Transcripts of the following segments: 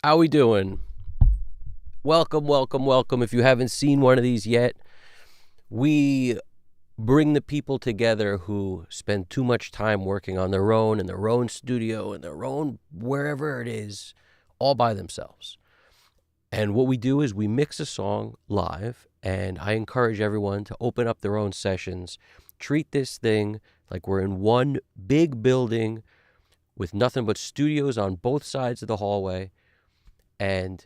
How we doing? Welcome, welcome, welcome. If you haven't seen one of these yet, we bring the people together who spend too much time working on their own in their own studio, in their own wherever it is, all by themselves. And what we do is we mix a song live, and I encourage everyone to open up their own sessions. Treat this thing like we're in one big building with nothing but studios on both sides of the hallway. And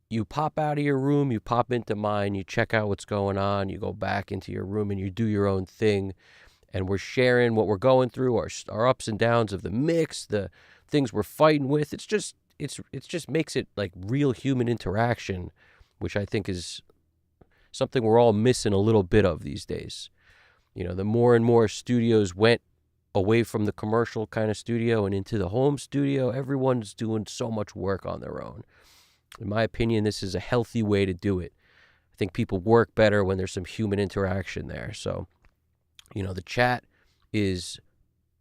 you pop out of your room, you pop into mine, you check out what's going on, you go back into your room and you do your own thing. And we're sharing what we're going through, our ups and downs of the mix, the things we're fighting with. It just makes it like real human interaction, which I think is something we're all missing a little bit of these days. You know, the more and more studios went away from the commercial kind of studio and into the home studio, everyone's doing so much work on their own. In my opinion, this is a healthy way to do it. I think people work better when there's some human interaction there. So, the chat is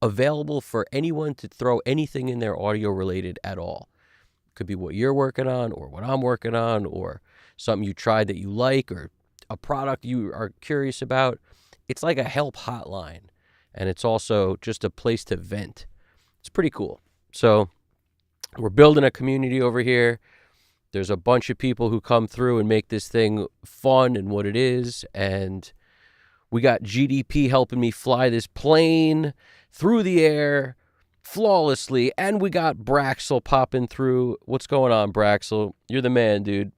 available for anyone to throw anything in there audio related at all. Could be what you're working on or what I'm working on or something you tried that you like or a product you are curious about. It's like a help hotline, and it's also just a place to vent. It's pretty cool. So we're building a community over here. There's a bunch of people who come through and make this thing fun and what it is. And we got GDP helping me fly this plane through the air flawlessly. And we got Braxel popping through. What's going on, Braxel? You're the man, dude.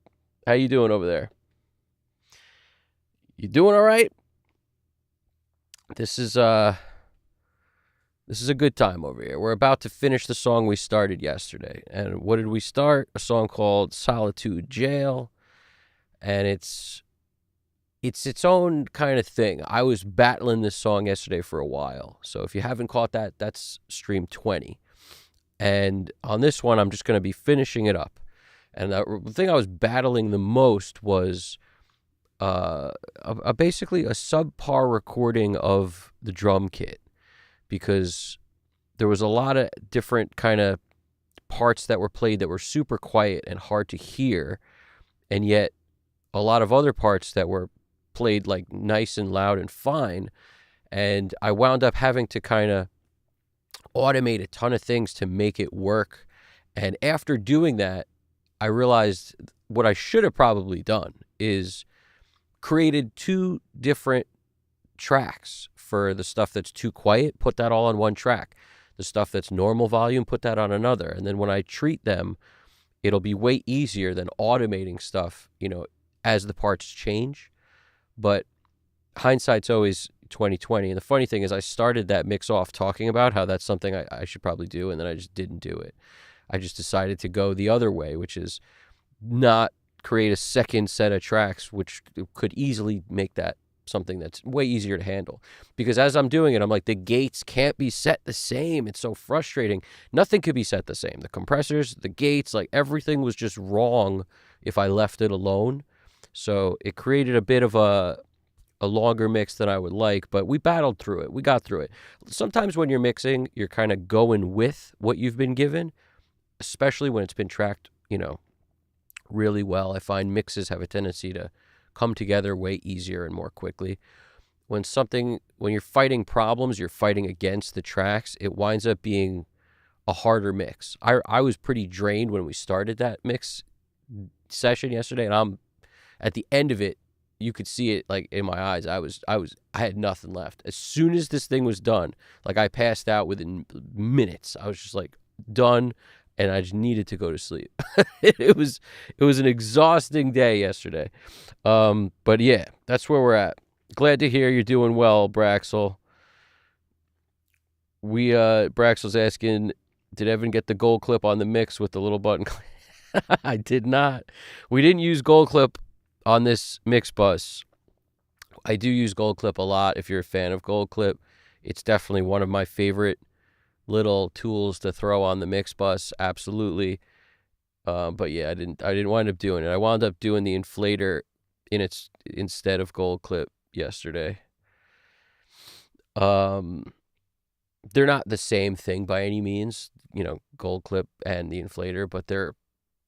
How you doing over there? You doing all right? This is a good time over here. We're about to finish the song we started yesterday. And what did we start? A song called Solitude Jail. And it's its own kind of thing. I was battling this song yesterday for a while. So if you haven't caught that, that's stream 20. And on this one, I'm just going to be finishing it up. And the thing I was battling the most was basically a subpar recording of the drum kit, because there was a lot of different kind of parts that were played that were super quiet and hard to hear, and yet a lot of other parts that were played like nice and loud and fine. And I wound up having to kind of automate a ton of things to make it work. And after doing that, I realized what I should have probably done is created two different tracks. For the stuff that's too quiet, put that all on one track. The stuff that's normal volume, put that on another. And then when I treat them, it'll be way easier than automating stuff, as the parts change. But hindsight's always 2020. And the funny thing is I started that mix off talking about how that's something I should probably do, and then I just didn't do it. I just decided to go the other way, which is not create a second set of tracks, which could easily make that something that's way easier to handle. Because as I'm doing it, I'm like, the gates can't be set the same. It's so frustrating. Nothing could be set the same. The compressors, the gates, like everything was just wrong if I left it alone. So it created a bit of a longer mix than I would like, but we battled through it. We got through it. Sometimes when you're mixing, you're kind of going with what you've been given, especially when it's been tracked, really well. I find mixes have a tendency to come together way easier and more quickly. When you're fighting problems, you're fighting against the tracks, it winds up being a harder mix. I was pretty drained when we started that mix session yesterday, and I'm at the end of it, you could see it like in my eyes. I had nothing left. As soon as this thing was done, like I passed out within minutes. I was just like done, and I just needed to go to sleep. It was an exhausting day yesterday. But yeah, that's where we're at. Glad to hear you're doing well, Braxel. Braxel's asking, did Evan get the gold clip on the mix with the little button? I did not. We didn't use gold clip on this mix bus. I do use gold clip a lot. If you're a fan of gold clip, it's definitely one of my favorite little tools to throw on the mix bus. Absolutely. But yeah, I didn't wind up doing it. I wound up doing the inflator instead of gold clip yesterday. They're not the same thing by any means, gold clip and the inflator, but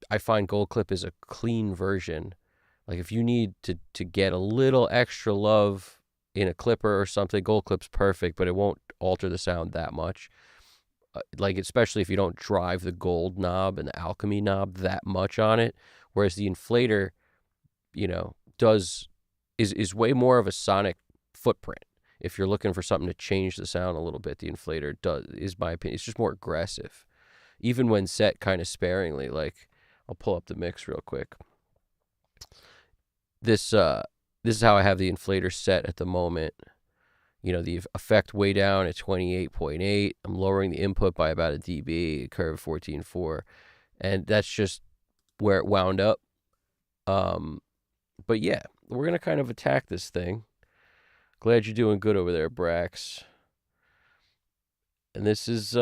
I find Gold Clip is a clean version. Like if you need to get a little extra love in a clipper or something, Gold Clip's perfect, but it won't alter the sound that much. Like especially if you don't drive the gold knob and the alchemy knob that much on it, whereas the inflator, is way more of a sonic footprint. If you're looking for something to change the sound a little bit, the inflator is my opinion. It's just more aggressive, even when set kind of sparingly. Like I'll pull up the mix real quick. This is how I have the inflator set at the moment. The effect way down at 28.8. I'm lowering the input by about a dB, curve 14.4, and that's just where it wound up. But yeah, we're gonna kind of attack this thing. Glad you're doing good over there, Brax. And this is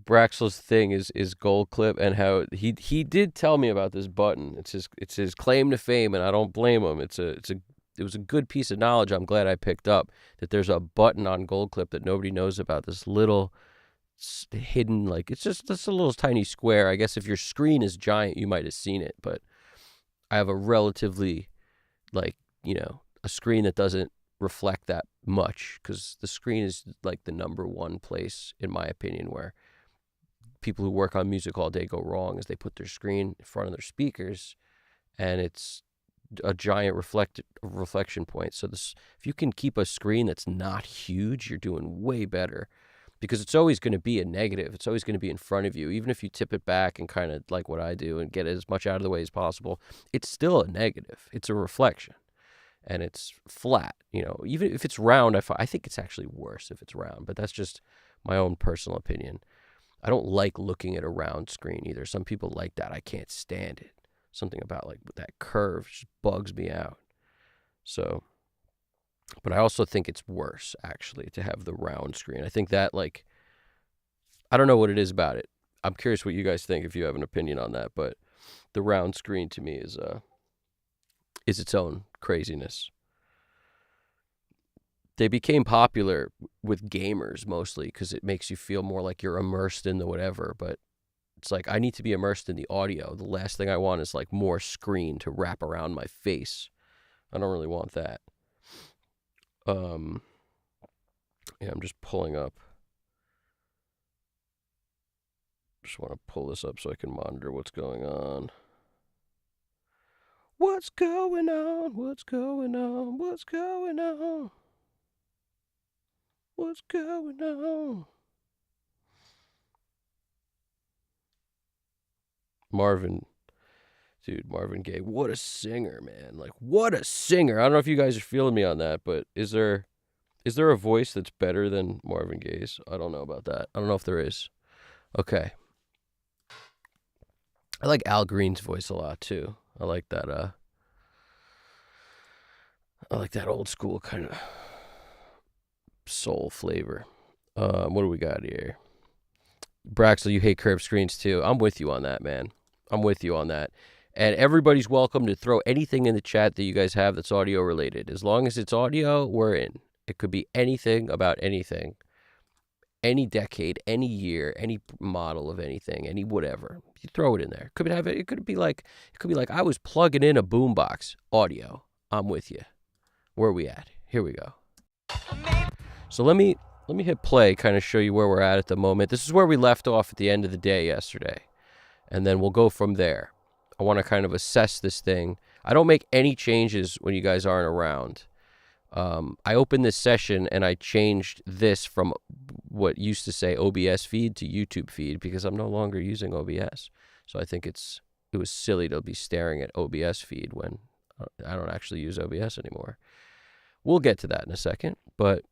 Braxel's thing is Gold Clip, and how he did tell me about this button. It's his claim to fame, and I don't blame him. It was a good piece of knowledge. I'm glad I picked up that there's a button on Gold Clip that nobody knows about. This little hidden, like it's just a little tiny square. I guess if your screen is giant, you might have seen it, but I have a relatively a screen that doesn't reflect that much, because the screen is like the number one place, in my opinion, where people who work on music all day go wrong, is they put their screen in front of their speakers, and it's a giant reflection point. So if you can keep a screen that's not huge, you're doing way better, because it's always going to be a negative. It's always going to be in front of you. Even if you tip it back and kind of like what I do and get as much out of the way as possible, it's still a negative. It's a reflection, and it's flat. Even if it's round, I think it's actually worse if it's round, but that's just my own personal opinion. I don't like looking at a round screen either. Some people like that. I can't stand it. Something about like that curve just bugs me out. So, but I also think it's worse actually to have the round screen. I think that I don't know what it is about it. I'm curious what you guys think, if you have an opinion on that, but the round screen to me is its own craziness. They became popular with gamers mostly because it makes you feel more like you're immersed in the whatever, but it's like I need to be immersed in the audio. The last thing I want is like more screen to wrap around my face. I don't really want that. Yeah, I'm just pulling up. Just want to pull this up so I can monitor what's going on. What's going on? What's going on? What's going on? What's going on? Marvin Gaye, what a singer, man. Like, what a singer. I don't know if you guys are feeling me on that, but is there a voice that's better than Marvin Gaye's? I don't know about that. I don't know if there is. Okay. I like Al Green's voice a lot too. I like that old school kind of soul flavor. What do we got here? Braxel, you hate curved screens too. I'm with you on that, man. I'm with you on that. And everybody's welcome to throw anything in the chat that you guys have that's audio related. As long as it's audio, we're in. It could be anything about anything. Any decade, any year, any model of anything, any whatever. You throw it in there. It could be like I was plugging in a boombox audio. I'm with you. Where are we at? Here we go. So let me hit play, kind of show you where we're at the moment. This is where we left off at the end of the day yesterday. And then we'll go from there. I want to kind of assess this thing. I don't make any changes when you guys aren't around. I opened this session and I changed this from what used to say OBS feed to YouTube feed because I'm no longer using OBS. So I think it was silly to be staring at OBS feed when I don't actually use OBS anymore. We'll get to that in a second, but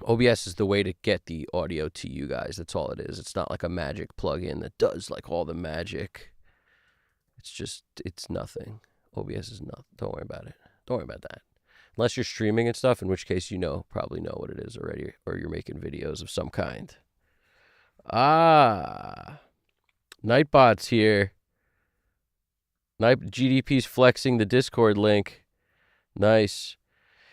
OBS is the way to get the audio to you guys. That's all it is. It's not like a magic plugin that does like all the magic. It's nothing. OBS is nothing. Don't worry about it. Don't worry about that. Unless you're streaming and stuff, in which case probably know what it is already, or you're making videos of some kind. Nightbot's here. GDP's flexing the Discord link. Nice.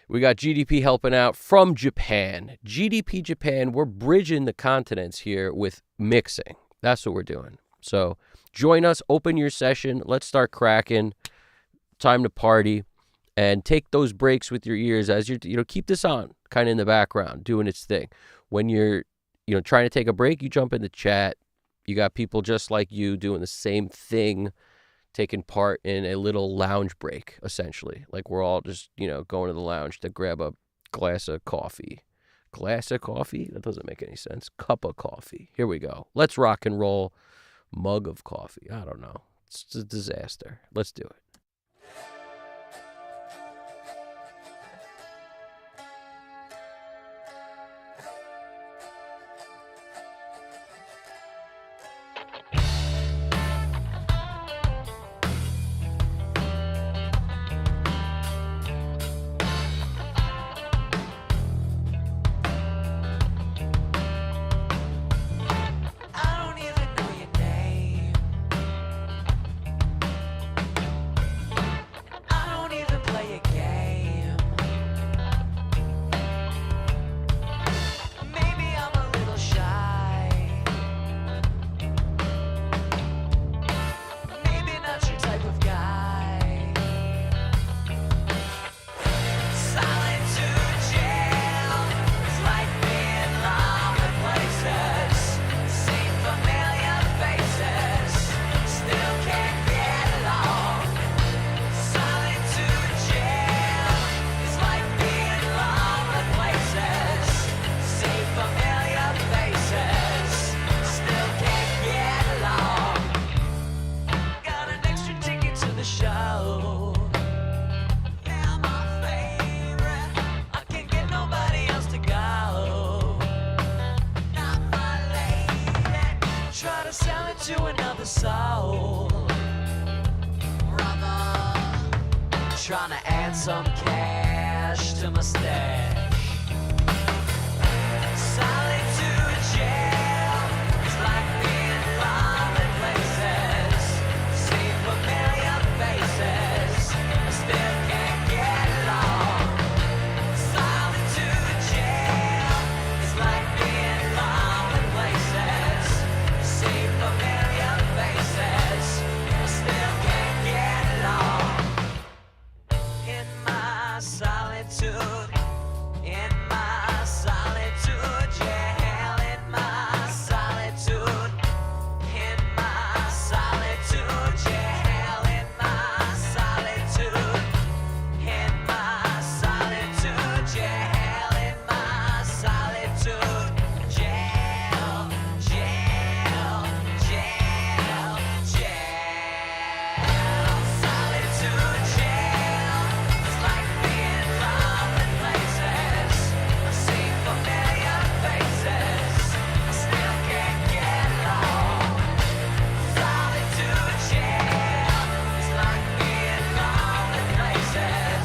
We got GDP helping out from Japan. GDP Japan, we're bridging the continents here with mixing. That's what we're doing. So join us, open your session. Let's start cracking. Time to party. And take those breaks with your ears as you're, keep this on kind of in the background, doing its thing. When you're, trying to take a break, you jump in the chat. You got people just like you doing the same thing, taking part in a little lounge break, essentially. Like we're all just, going to the lounge to grab a glass of coffee. Glass of coffee? That doesn't make any sense. Cup of coffee. Here we go. Let's rock and roll. Mug of coffee. I don't know. It's a disaster. Let's do it. Trying to add some cash to my stash. Solitude jail is like being lonely places. See familiar faces, I still can't get along. Solitude jail is like being lonely places. See familiar faces, I still can't get along. In my solitude, in my solitude jail, in my solitude, in my solitude jail, in my solitude, in my solitude jail, in my solitude jail, jail, jail, jail, solitude jail. It's like being loved in places. I see familiar faces. I still can't get along. Solitude jail. It's like being loved in places.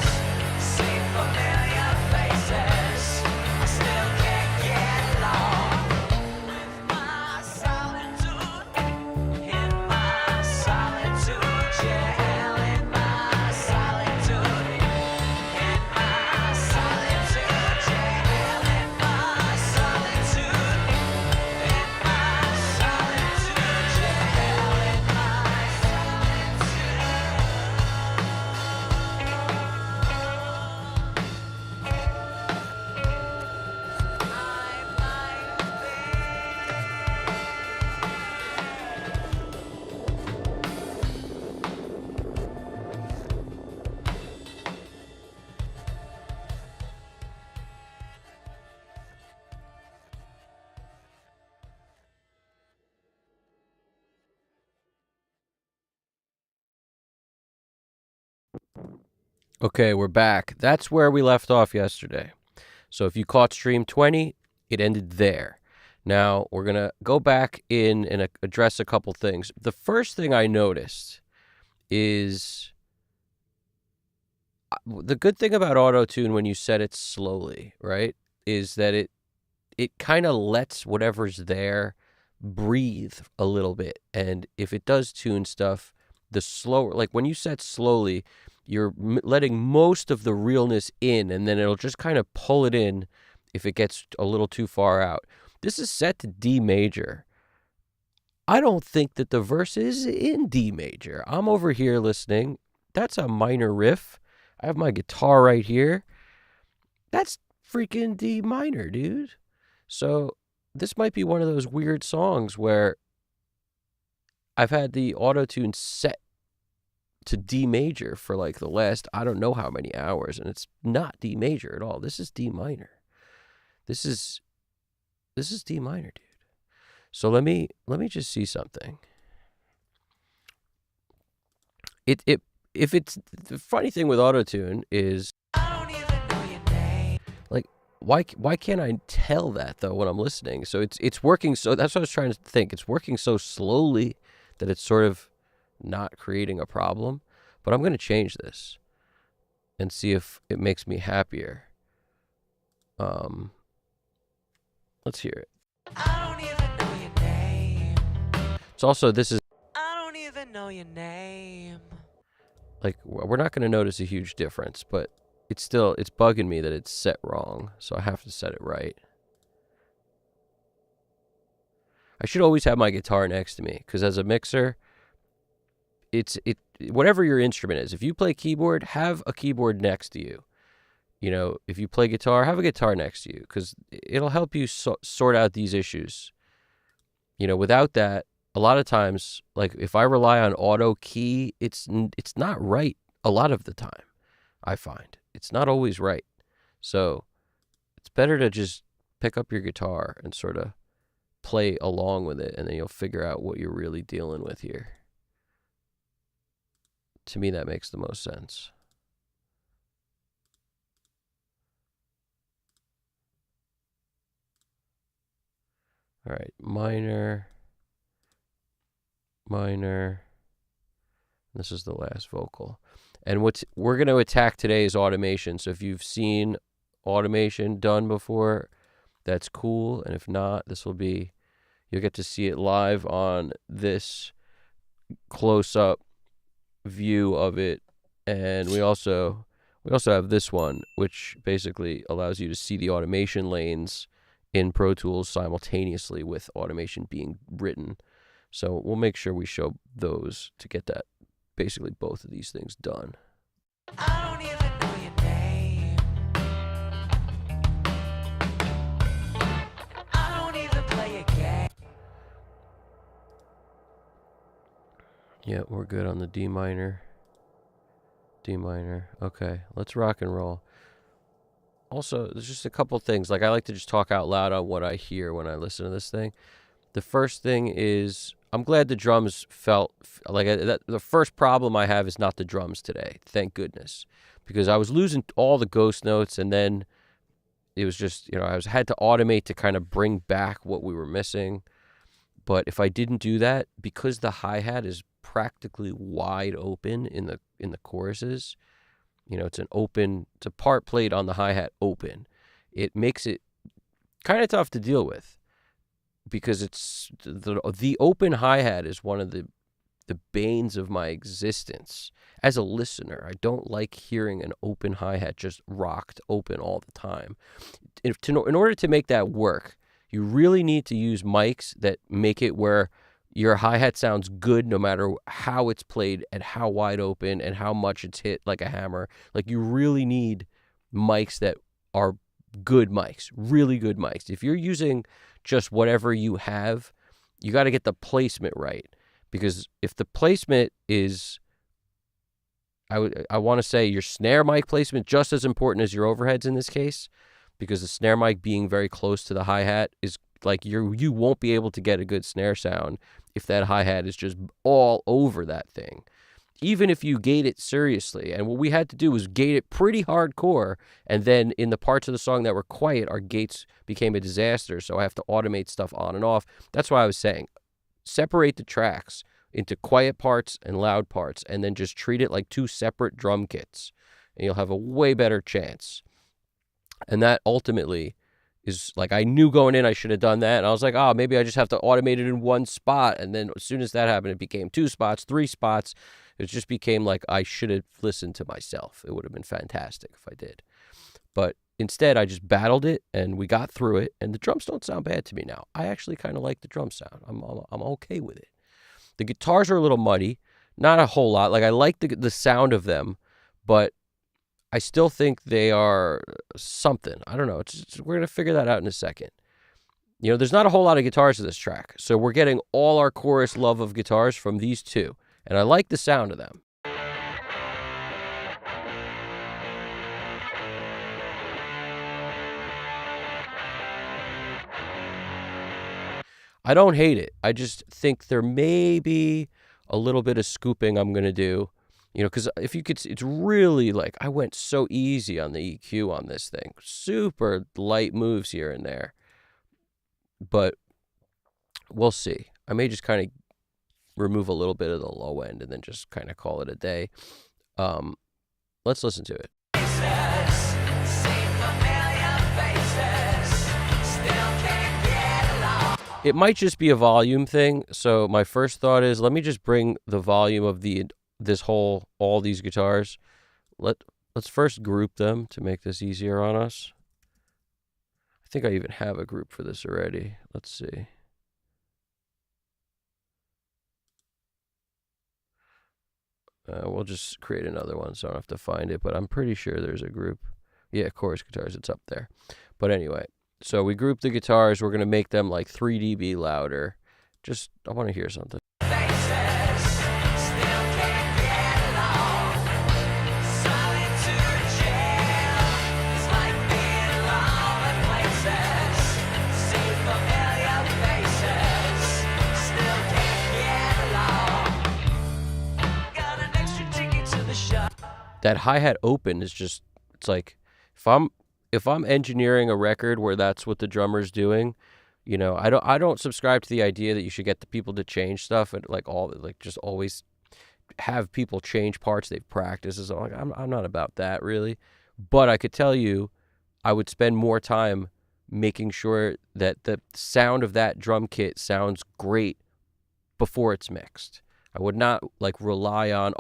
See familiar faces. I still can't get along. With my solitude, in my solitude jail, in my solitude. In my solitude jail, in my solitude, in my solitude jail, in my Okay, we're back. That's where we left off yesterday. So if you caught stream 20, it ended there. Now we're going to go back in and address a couple things. The first thing I noticed is the good thing about auto-tune when you set it slowly, right, is that it kind of lets whatever's there breathe a little bit. And if it does tune stuff, the slower, like when you set slowly, you're letting most of the realness in, and then it'll just kind of pull it in if it gets a little too far out. This is set to D major. I don't think that the verse is in D major. I'm over here listening. That's a minor riff. I have my guitar right here. That's freaking D minor, dude. So this might be one of those weird songs where I've had the auto-tune set to D major for like the last I don't know how many hours, and it's not D major at all. This is D minor. This is D minor, dude. So let me just see something. If it's the funny thing with auto-tune is I don't even know your name. like why can't I tell that though when I'm listening? So it's working, so that's what I was trying to think. It's working so slowly that it's sort of not creating a problem. But I'm going to change this and see if it makes me happier. Let's hear it. I don't even know your name. It's also, this is I don't even know your name. like, we're not going to notice a huge difference, but it's bugging me that it's set wrong. So I have to set it right. I should always have my guitar next to me because as a mixer, whatever your instrument is, if you play keyboard, have a keyboard next to you. You know, if you play guitar, have a guitar next to you because it'll help you sort out these issues. You know, without that, a lot of times, like if I rely on auto key, it's not right a lot of the time. I find it's not always right. So it's better to just pick up your guitar and sort of play along with it, and then you'll figure out what you're really dealing with here. To me, that makes the most sense. All right, minor. This is the last vocal. And what we're going to attack today is automation. So if you've seen automation done before, that's cool. And if not, you'll get to see it live on this close-up view of it. And we also have this one, which basically allows you to see the automation lanes in Pro Tools simultaneously with automation being written. So we'll make sure we show those to get that, basically both of these things done. I don't even know your name. I don't even play a game. Yeah, we're good on the D minor. Okay, let's rock and roll. Also, there's just a couple things. Like, I like to just talk out loud on what I hear when I listen to this thing. The first thing is, I'm glad the drums felt like the first problem I have is not the drums today. Thank goodness. Because I was losing all the ghost notes, and then it was just, I had to automate to kind of bring back what we were missing. But if I didn't do that, because the hi-hat is practically wide open in the choruses, it's a part played on the hi-hat open. It makes it kind of tough to deal with because it's the open hi-hat is one of the banes of my existence as a listener. I don't like hearing an open hi-hat just rocked open all the time. In order to make that work, you really need to use mics that make it where your hi-hat sounds good no matter how it's played and how wide open and how much it's hit like a hammer. Like, you really need mics that are good mics, really good mics. If you're using just whatever you have, you got to get the placement right. Because if the placement is, I want to say your snare mic placement just as important as your overheads in this case, because the snare mic being very close to the hi-hat is like you won't be able to get a good snare sound if that hi-hat is just all over that thing. Even if you gate it seriously. And what we had to do was gate it pretty hardcore, and then in the parts of the song that were quiet, our gates became a disaster, so I have to automate stuff on and off. That's why I was saying, separate the tracks into quiet parts and loud parts, and then just treat it like two separate drum kits, and you'll have a way better chance. And that ultimately is like, I knew going in I should have done that, and I was like, maybe I just have to automate it in one spot. And then as soon as that happened, it became 2 spots, 3 spots. It just became like I should have listened to myself. It would have been fantastic if I did. But instead, I just battled it, and we got through it, and the drums don't sound bad to me now. I actually kind of like the drum sound. I'm okay with it. The guitars are a little muddy, not a whole lot. Like, I like the sound of them, but I still think they are something. I don't know. We're going to figure that out in a second. There's not a whole lot of guitars to this track, so we're getting all our chorus love of guitars from these two, and I like the sound of them. I don't hate it. I just think there may be a little bit of scooping I'm going to do, because if you could, it's really like I went so easy on the EQ on this thing. Super light moves here and there. But we'll see. I may just kind of remove a little bit of the low end and then just kind of call it a day. Let's listen to it. It might just be a volume thing. So my first thought is, let me just bring the volume of all these guitars. Let's first group them to make this easier on us. I think I even have a group for this already. Let's see. We'll just create another one so I don't have to find it, but I'm pretty sure there's a group. Yeah, chorus guitars, it's up there. But anyway, so we group the guitars. We're going to make them like 3 dB louder. I want to hear something. That hi-hat open is just, it's like, if I'm engineering a record where that's what the drummer's doing, I don't subscribe to the idea that you should get the people to change stuff and just always have people change parts they've practiced. I'm not about that really, but I could tell you, I would spend more time making sure that the sound of that drum kit sounds great before it's mixed. I would not rely on,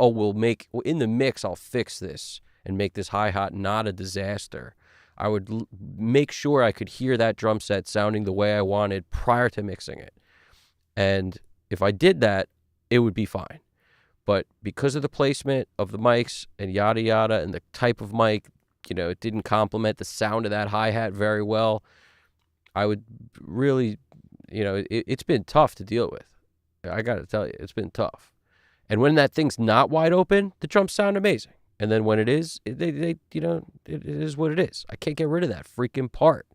in the mix, I'll fix this and make this hi-hat not a disaster. I would make sure I could hear that drum set sounding the way I wanted prior to mixing it. And if I did that, it would be fine. But because of the placement of the mics and yada yada and the type of mic, it didn't complement the sound of that hi-hat very well. I would really, it's been tough to deal with. I got to tell you, it's been tough. And when that thing's not wide open, the drums sound amazing. And then when it is, it is what it is. I can't get rid of that freaking part.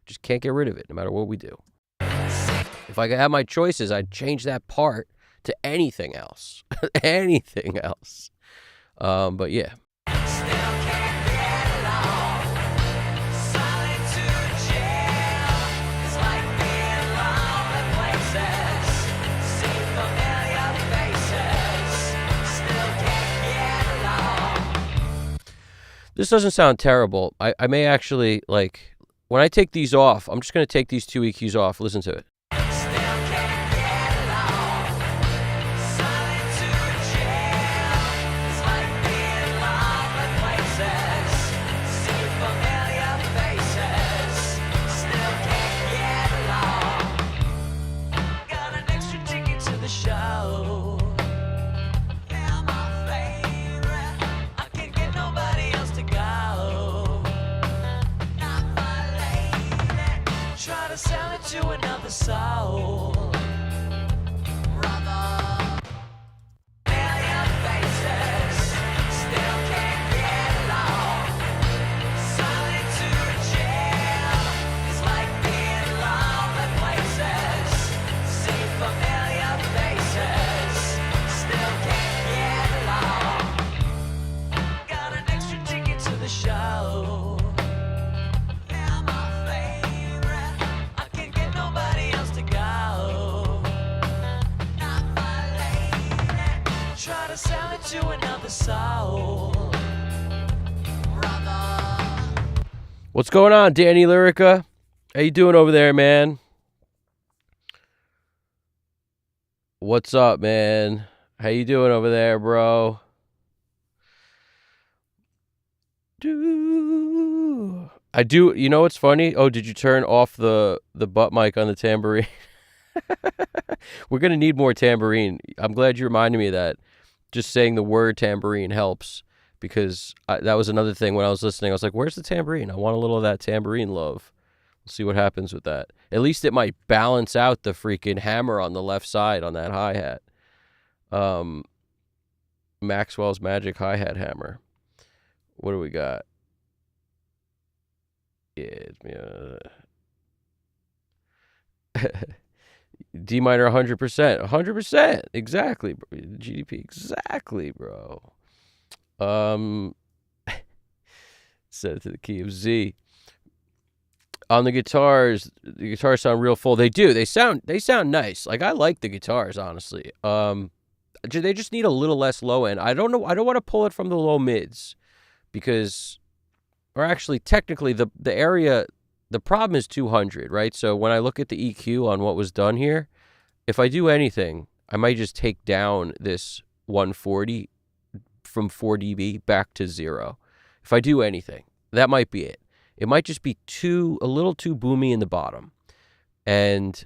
Just can't get rid of it, no matter what we do. If I could have my choices, I'd change that part to anything else. Anything else. But yeah. This doesn't sound terrible. I may actually, when I take these off, I'm just going to take these 2 EQs off. Listen to it. To another soul, brother. Million faces, still can't get along. Solitude Jail is like being lonely places. See familiar faces, still can't get along. Got an extra ticket to the show. Sell it to another soul, brother. What's going on, Danny Lyrica? How you doing over there, man? What's up, man? How you doing over there, bro? I do. You know what's funny? Oh, did you turn off the butt mic on the tambourine? We're gonna need more tambourine. I'm glad you reminded me of that. Just saying the word tambourine helps because that was another thing when I was listening. I was like, "Where's the tambourine? I want a little of that tambourine love." We'll see what happens with that. At least it might balance out the freaking hammer on the left side on that hi hat. Maxwell's Magic hi hat hammer. What do we got? Yeah, D minor 100%. 100%. Exactly. GDP. Exactly, bro. Set it to the key of Z. On the guitars sound real full. They do. They sound nice. Like I like the guitars, honestly. They just need a little less low end. I don't know. I don't want to pull it from the low mids because, or actually, technically, the area, the problem is 200, right? So when I look at the EQ on what was done here, if I do anything, I might just take down this 140 from 4 dB back to 0. If I do anything, that might be it. It might just be a little too boomy in the bottom, and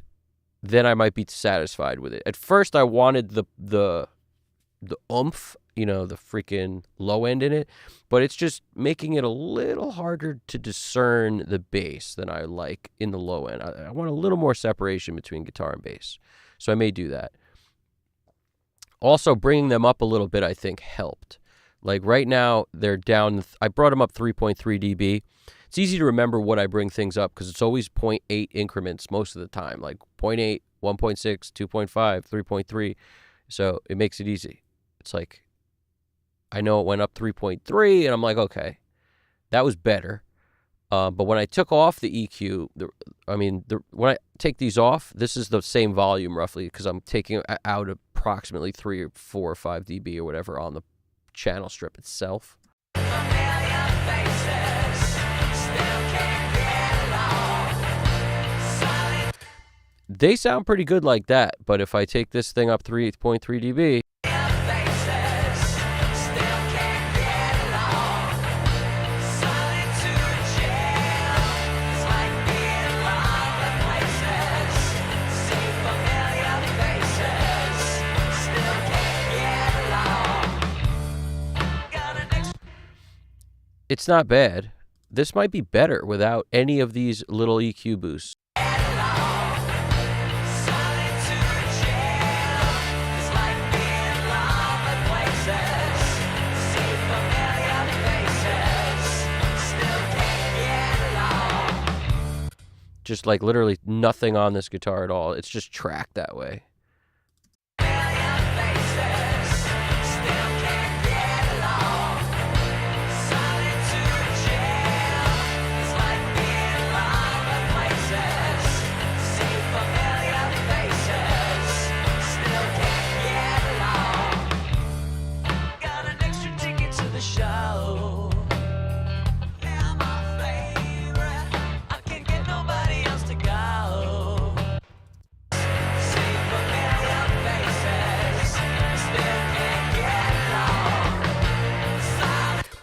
then I might be satisfied with it. At first, I wanted the oomph, the freaking low end in it, but it's just making it a little harder to discern the bass than I like in the low end. I want a little more separation between guitar and bass, so I may do that. Also, bringing them up a little bit, I think, helped. Like right now, they're down. I brought them up 3.3 dB. It's easy to remember what I bring things up because it's always 0.8 increments most of the time, like 0.8, 1.6, 2.5, 3.3. So it makes it easy. It's like, I know it went up 3.3, and I'm like, okay, that was better. But when I took off the EQ, when I take these off, this is the same volume roughly because I'm taking out approximately 3 or 4 or 5 dB or whatever on the channel strip itself. They sound pretty good like that, but if I take this thing up 3.3 dB, it's not bad. This might be better without any of these little EQ boosts. Just like literally nothing on this guitar at all. It's just tracked that way.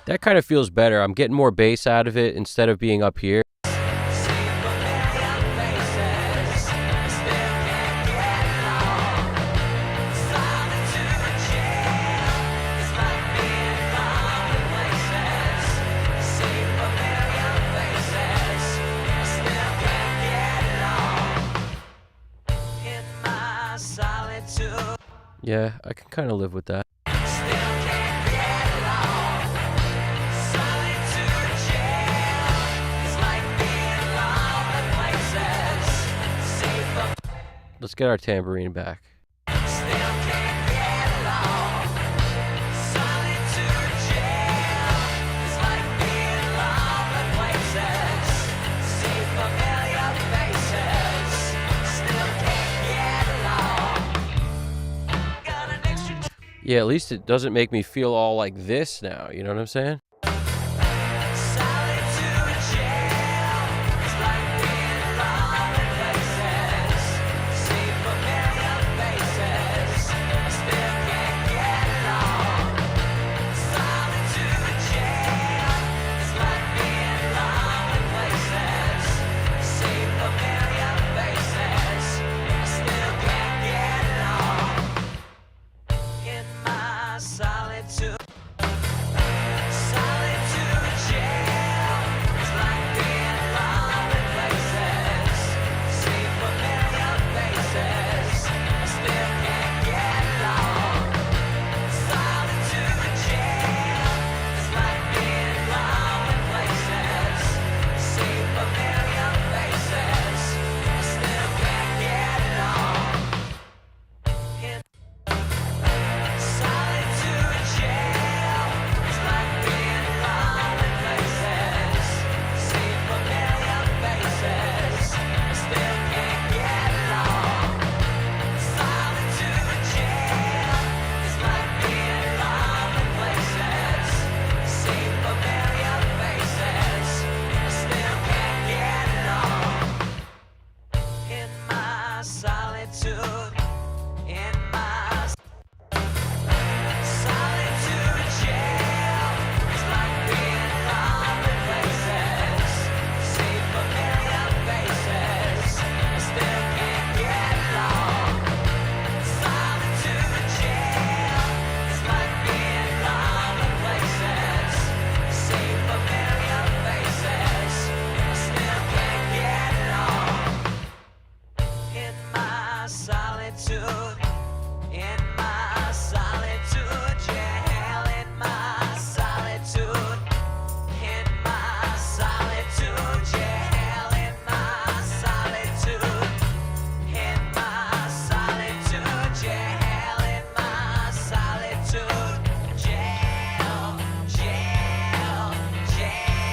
That kind of feels better. I'm getting more bass out of it instead of being up here. Yeah, I can kind of live with that. Let's get our tambourine back. Yeah, at least it doesn't make me feel all like this now. You know what I'm saying? in my solitude, in my solitude jail, in my solitude, in my solitude jail, in my solitude, in my solitude jail, in my solitude jail, jail,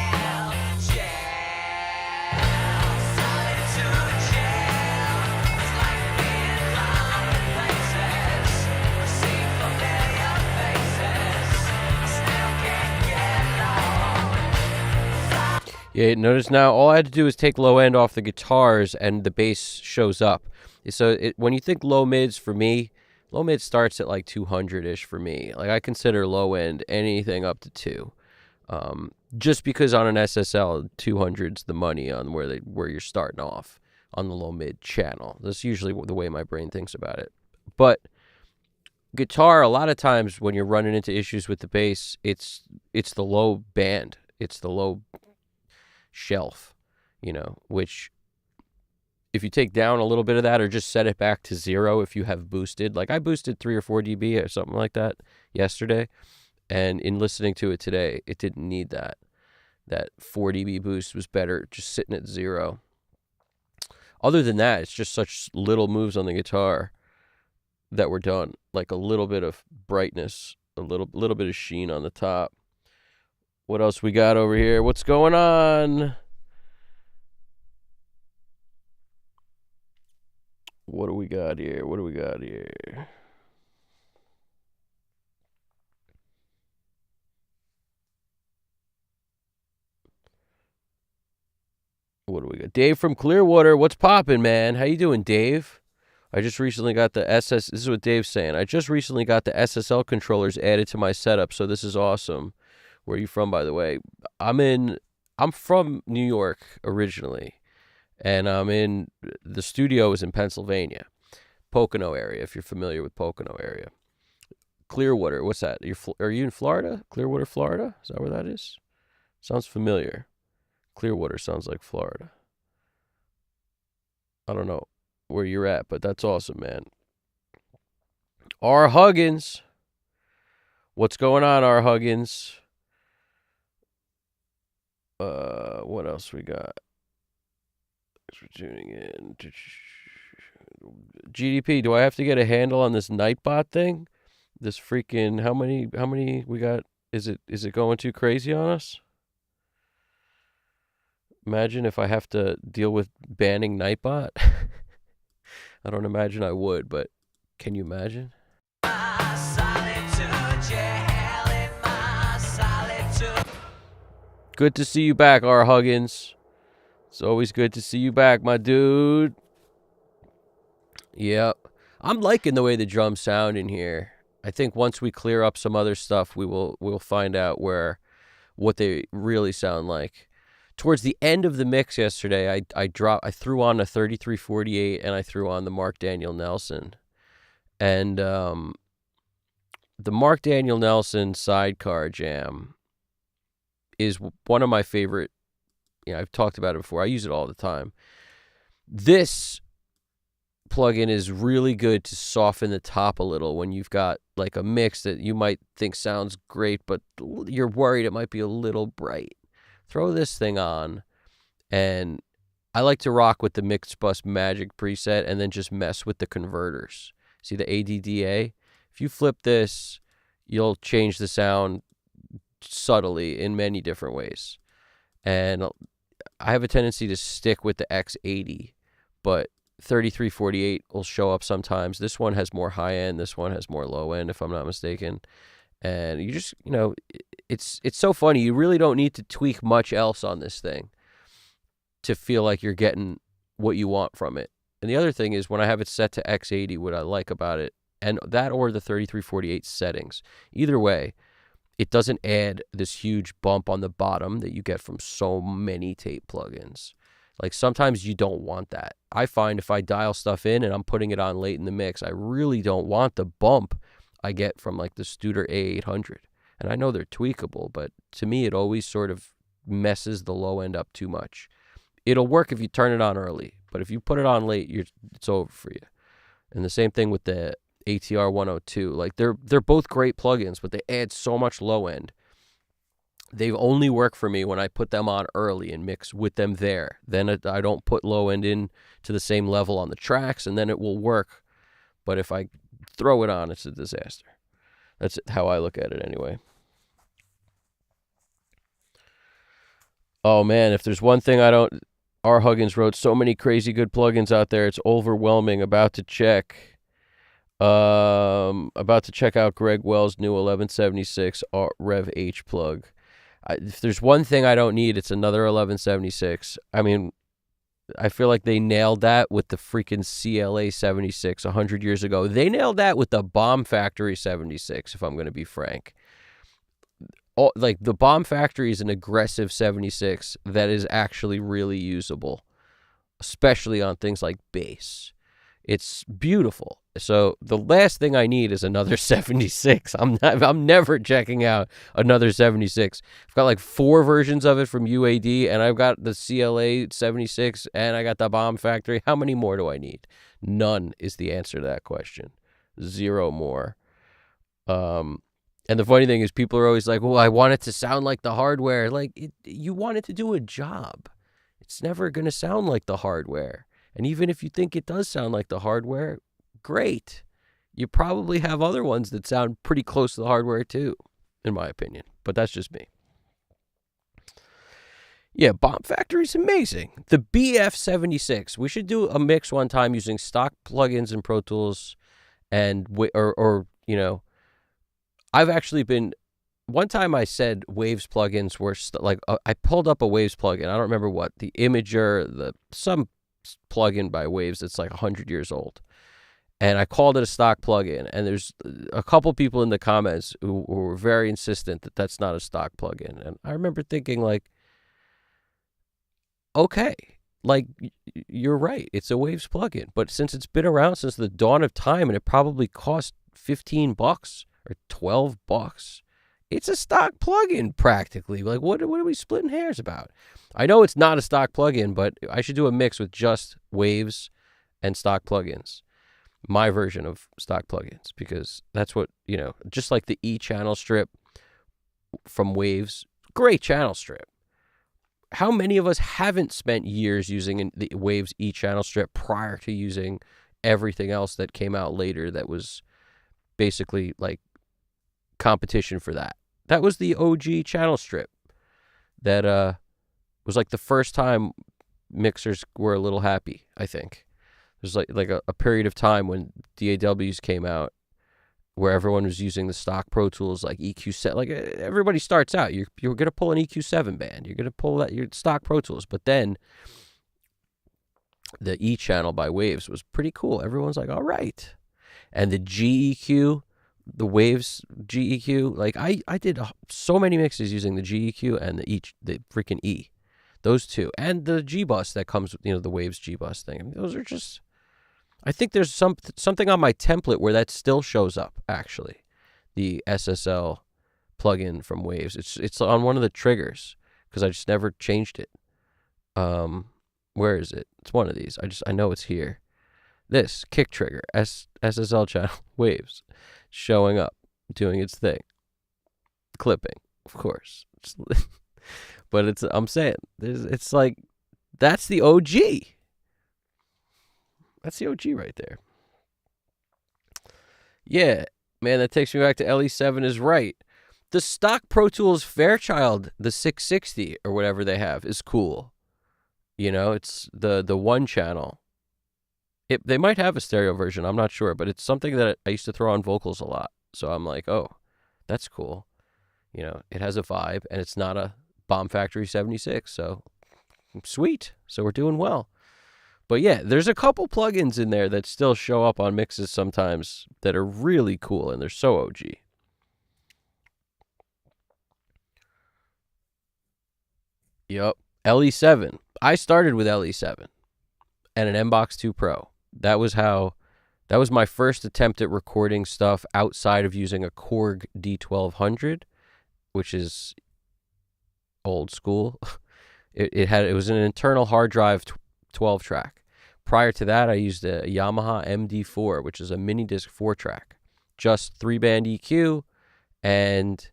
jail, jail, solitude jail. It's like being lonely places. I see familiar faces. I still can't get along. Yeah, notice now all I had to do is take low end off the guitars and the bass shows up. So when you think low mids for me, low mid starts at like 200-ish for me. Like I consider low end anything up to 2. Just because on an SSL, 200's the money on where you're starting off on the low mid channel. That's usually the way my brain thinks about it. But guitar, a lot of times when you're running into issues with the bass, it's the low band. It's the low shelf, which if you take down a little bit of that or just set it back to 0 if you have boosted, like I boosted 3 or 4 dB or something like that yesterday, and in listening to it today, it didn't need that. That 4 dB boost was better just sitting at 0. Other than that, it's just such little moves on the guitar that were done, like a little bit of brightness, a little bit of sheen on the top. What else we got over here? What's going on? What do we got here? What do we got here? What do we got? Dave from Clearwater. What's poppin', man? How you doing, Dave? I just recently got the This is what Dave's saying. I just recently got the SSL controllers added to my setup, so this is awesome. Where are you from, by the way? I'm from New York originally, and the studio is in Pennsylvania, Pocono area, if you're familiar with Pocono area. Clearwater, what's that? Are you in Florida? Clearwater, Florida? Is that where that is? Sounds familiar. Clearwater sounds like Florida. I don't know where you're at, but that's awesome, man. R. Huggins. What's going on, R. Huggins? What else we got? Thanks for tuning in. GDP, do I have to get a handle on this Nightbot thing? This freaking how many we got? Is it going too crazy on us? Imagine if I have to deal with banning Nightbot. I don't imagine I would, but can you imagine? Good to see you back, R. Huggins. It's always good to see you back, my dude. Yep. I'm liking the way the drums sound in here. I think once we clear up some other stuff, we'll find out what they really sound like. Towards the end of the mix yesterday, I threw on a 3348 and I threw on the Mark Daniel Nelson. And the Mark Daniel Nelson sidecar jam is one of my favorite. I've talked about it before. I use it all the time. This plugin is really good to soften the top a little when you've got like a mix that you might think sounds great, but you're worried it might be a little bright. Throw this thing on, and I like to rock with the Mix Bus Magic preset and then just mess with the converters. See the ADDA? If you flip this, you'll change the sound subtly in many different ways. And I have a tendency to stick with the X80, but 3348 will show up sometimes. This one has more high end, this one has more low end, if I'm not mistaken. And you just, it's so funny. You really don't need to tweak much else on this thing to feel like you're getting what you want from it. And the other thing is when I have it set to X80, what I like about it, and that or the 3348 settings, either way, it doesn't add this huge bump on the bottom that you get from so many tape plugins. Like sometimes you don't want that. I find if I dial stuff in and I'm putting it on late in the mix, I really don't want the bump I get from like the Studer A800. And I know they're tweakable, but to me it always sort of messes the low end up too much. It'll work if you turn it on early, But if you put it on late, it's over for you. And the same thing with the ATR 102. Like they're both great plugins, but they add so much low end. They've only worked for me when I put them on early and mix with them there. Then I don't put low end in to the same level on the tracks, and then it will work. But if I throw it on, it's a disaster. That's how I look at it anyway. Oh man, if there's one thing I don't... R. Huggins wrote, so many crazy good plugins out there, it's overwhelming. About to check out Greg Wells' new 1176 Rev H plug. If there's one thing I don't need, it's another 1176. I mean, I feel like they nailed that with the freaking CLA 76 100 years ago. They nailed that with the Bomb Factory 76, if I'm going to be frank. Like the Bomb Factory is an aggressive 76 that is actually really usable, especially on things like bass. It's beautiful. So the last thing I need is another 76. I'm never checking out another 76. I've got like 4 versions of it from UAD, and I've got the CLA 76, and I got the Bomb Factory. How many more do I need? None is the answer to that question. 0 more. And the funny thing is, people are always like, well, I want it to sound like the hardware. Like, you want it to do a job. It's never going to sound like the hardware. And even if you think it does sound like the hardware, great. You probably have other ones that sound pretty close to the hardware too, in my opinion. But that's just me. Yeah, Bomb Factory's amazing. The BF76. We should do a mix one time using stock plugins in Pro Tools, and or you know, I've actually been... One time I said Waves plugins were I pulled up a Waves plugin. I don't remember what, the Imager, some plugin by Waves that's like 100 years old, and I called it a stock plugin. And there's a couple people in the comments who were very insistent that that's not a stock plugin. And I remember thinking, like, okay, like, you're right, it's a Waves plugin, but since it's been around since the dawn of time, and it probably cost $15 or $12, it's a stock plugin practically. Like, what are we splitting hairs about? I know it's not a stock plugin, but I should do a mix with just Waves and stock plugins. My version of stock plugins, because that's what, you know, just like the E channel strip from Waves, great channel strip. How many of us haven't spent years using the Waves E channel strip prior to using everything else that came out later that was basically like competition for that? That was the OG channel strip that was like the first time mixers were a little happy, I think. There's like a period of time when DAWs came out where everyone was using the stock Pro Tools, like EQ7. Like, everybody starts out, you're going to pull an EQ7 band, you're going to pull that your stock Pro Tools, but then the E channel by Waves was pretty cool. Everyone's like, all right. And the GEQ, the Waves GEQ, like I did so many mixes using the GEQ and the freaking E, those two, and the G bus that comes with, you know, the Waves G bus thing. I mean, those are just... I think there's something on my template where that still shows up, actually. The SSL plugin from Waves. It's on one of the triggers because I just never changed it. Where is it? It's one of these. I know it's here. This kick trigger, SSL channel, Waves, showing up, doing its thing. Clipping, of course. But I'm saying, it's like, that's the OG. That's the OG right there. Yeah, man, that takes me back to LE7 is right. The stock Pro Tools Fairchild, the 660 or whatever they have, is cool. You know, it's the one channel. They might have a stereo version, I'm not sure, but it's something that I used to throw on vocals a lot. So I'm like, oh, that's cool. You know, it has a vibe, and it's not a Bomb Factory 76, so sweet. So we're doing well. But yeah, there's a couple plugins in there that still show up on mixes sometimes that are really cool, and they're so OG. Yep. LE7. I started with LE7 and an MBox 2 Pro. That was my first attempt at recording stuff outside of using a Korg D1200, which is old school. It was an internal hard drive 12 track. Prior to that, I used a Yamaha MD4, which is a mini disc 4-track, just 3-band EQ, and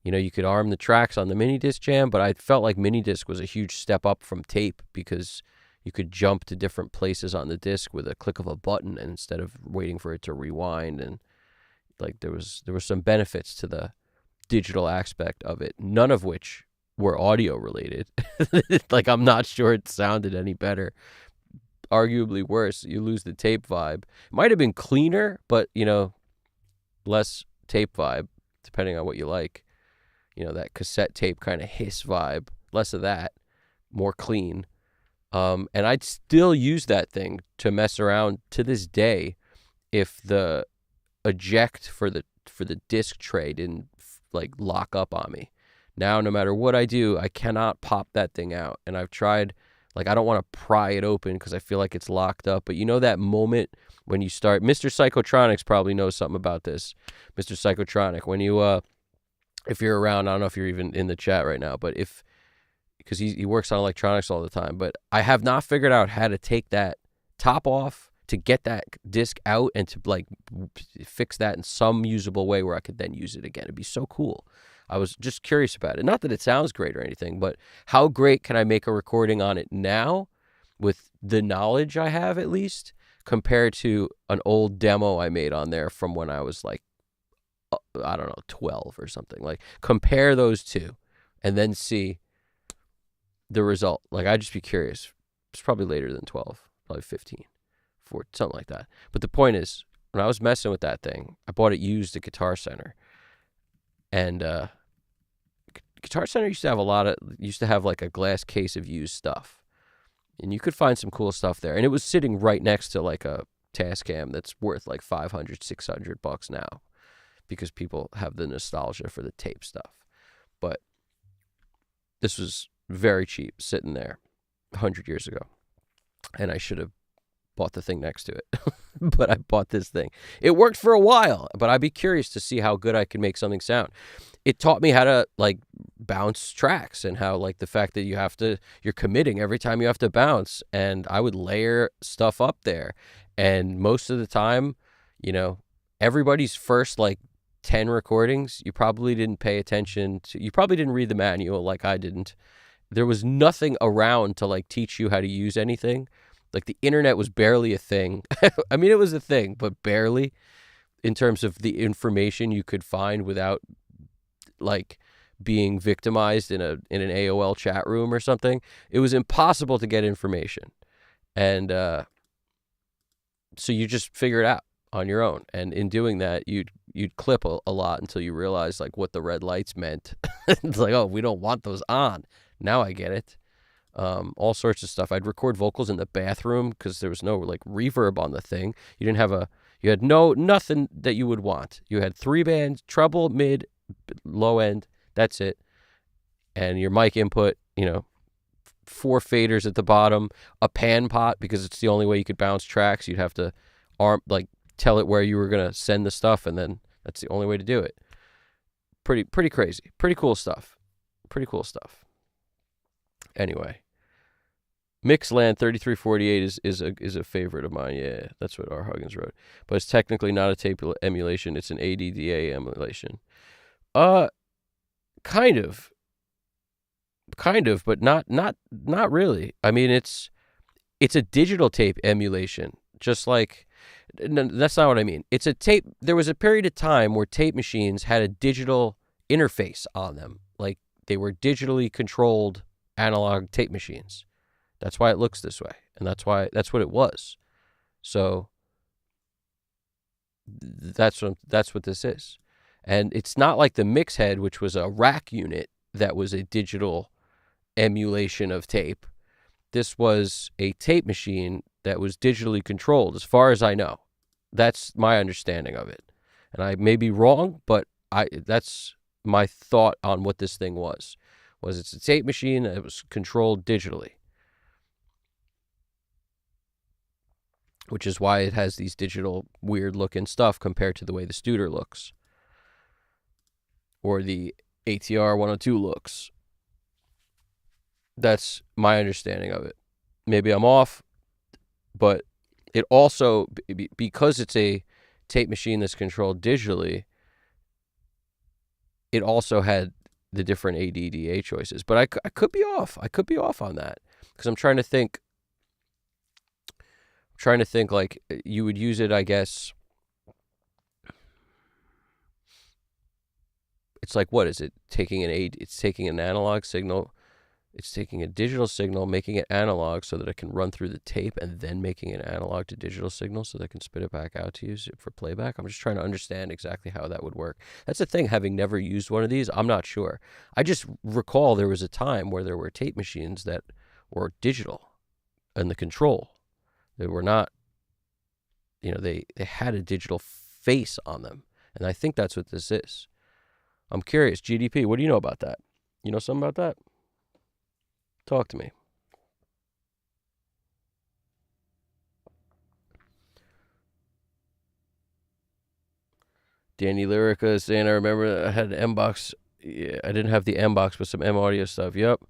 you could arm the tracks on the mini disc jam, but I felt like mini disc was a huge step up from tape because you could jump to different places on the disc with a click of a button, and instead of waiting for it to rewind, and like there was some benefits to the digital aspect of it, none of which were audio related. Like, I'm not sure it sounded any better. Arguably worse. You lose the tape vibe. Might have been cleaner, but less tape vibe, depending on what you like. That cassette tape kind of hiss vibe. Less of that, more clean. And I'd still use that thing to mess around to this day if the eject for the disc tray didn't like lock up on me. Now, no matter what I do, I cannot pop that thing out. And I've tried, like, I don't want to pry it open because I feel like it's locked up. But that moment when you start, Mr. Psychotronics probably knows something about this. Mr. Psychotronic, when you, if you're around, I don't know if you're even in the chat right now, but because he works on electronics all the time, but I have not figured out how to take that top off to get that disc out and to like fix that in some usable way where I could then use it again. It'd be so cool. I was just curious about it. Not that it sounds great or anything, but how great can I make a recording on it now with the knowledge I have, at least, compared to an old demo I made on there from when I was like, I don't know, 12 or something. Like, compare those two and then see the result. Like, I'd just be curious. It's probably later than 12, probably 15, 14, something like that. But the point is, when I was messing with that thing, I bought it used at Guitar Center. And Guitar Center used to have like a glass case of used stuff. And you could find some cool stuff there. And it was sitting right next to like a Tascam that's worth like $500, $600 now, because people have the nostalgia for the tape stuff. But this was very cheap, sitting there 100 years ago. And I should have bought the thing next to it. But I bought this thing. It worked for a while, but I'd be curious to see how good I can make something sound. It taught me how to like bounce tracks, and how like the fact that you're committing every time you have to bounce. And I would layer stuff up there. And most of the time, everybody's first like 10 recordings, you probably didn't pay attention to, you probably didn't read the manual like I didn't. There was nothing around to like teach you how to use anything. Like, the internet was barely a thing. I mean, it was a thing, but barely, in terms of the information you could find without like being victimized in an AOL chat room or something. It was impossible to get information. And so you just figure it out on your own. And in doing that, you'd clip a lot until you realize like what the red lights meant. It's like, oh, we don't want those on. Now I get it. All sorts of stuff. I'd record vocals in the bathroom because there was no like reverb on the thing. You had nothing that you would want. You had 3 bands, treble, mid, low end. That's it. And your mic input, 4 faders at the bottom, a pan pot because it's the only way you could bounce tracks. You'd have to tell it where you were gonna send the stuff, and then that's the only way to do it. Pretty crazy. Pretty cool stuff. Anyway. Mixland 3348 is a favorite of mine. Yeah, that's what R. Huggins wrote. But it's technically not a tape emulation. It's an ADDA emulation. Kind of, but not really. I mean, it's a digital tape emulation. Just like, no, that's not what I mean. It's a tape. There was a period of time where tape machines had a digital interface on them. Like, they were digitally controlled analog tape machines. That's why it looks this way, and that's what it was. So that's what this is. And it's not like the mix head, which was a rack unit that was a digital emulation of tape. This was a tape machine that was digitally controlled, as far as I know. That's my understanding of it. And I may be wrong, but that's my thought on what this thing was it's a tape machine that was controlled digitally. Which is why it has these digital weird looking stuff compared to the way the Studer looks. Or the ATR 102 looks. That's my understanding of it. Maybe I'm off, but it also, because it's a tape machine that's controlled digitally, it also had the different ADDA choices. But I could be off. I could be off on that because I'm trying to think. Like you would use it, I guess. It's like, what is it? It's taking an analog signal. It's taking a digital signal, making it analog so that it can run through the tape, and then making an analog to digital signal so that it can spit it back out to you for playback. I'm just trying to understand exactly how that would work. That's the thing, having never used one of these, I'm not sure. I just recall there was a time where there were tape machines that were digital and the control. They were not, they had a digital face on them. And I think that's what this is. I'm curious. GDP, what do you know about that? You know something about that? Talk to me. Danny Lyrica is saying, I remember I had an M-Box. Yeah, I didn't have the M-Box, but some M-Audio stuff. Yep.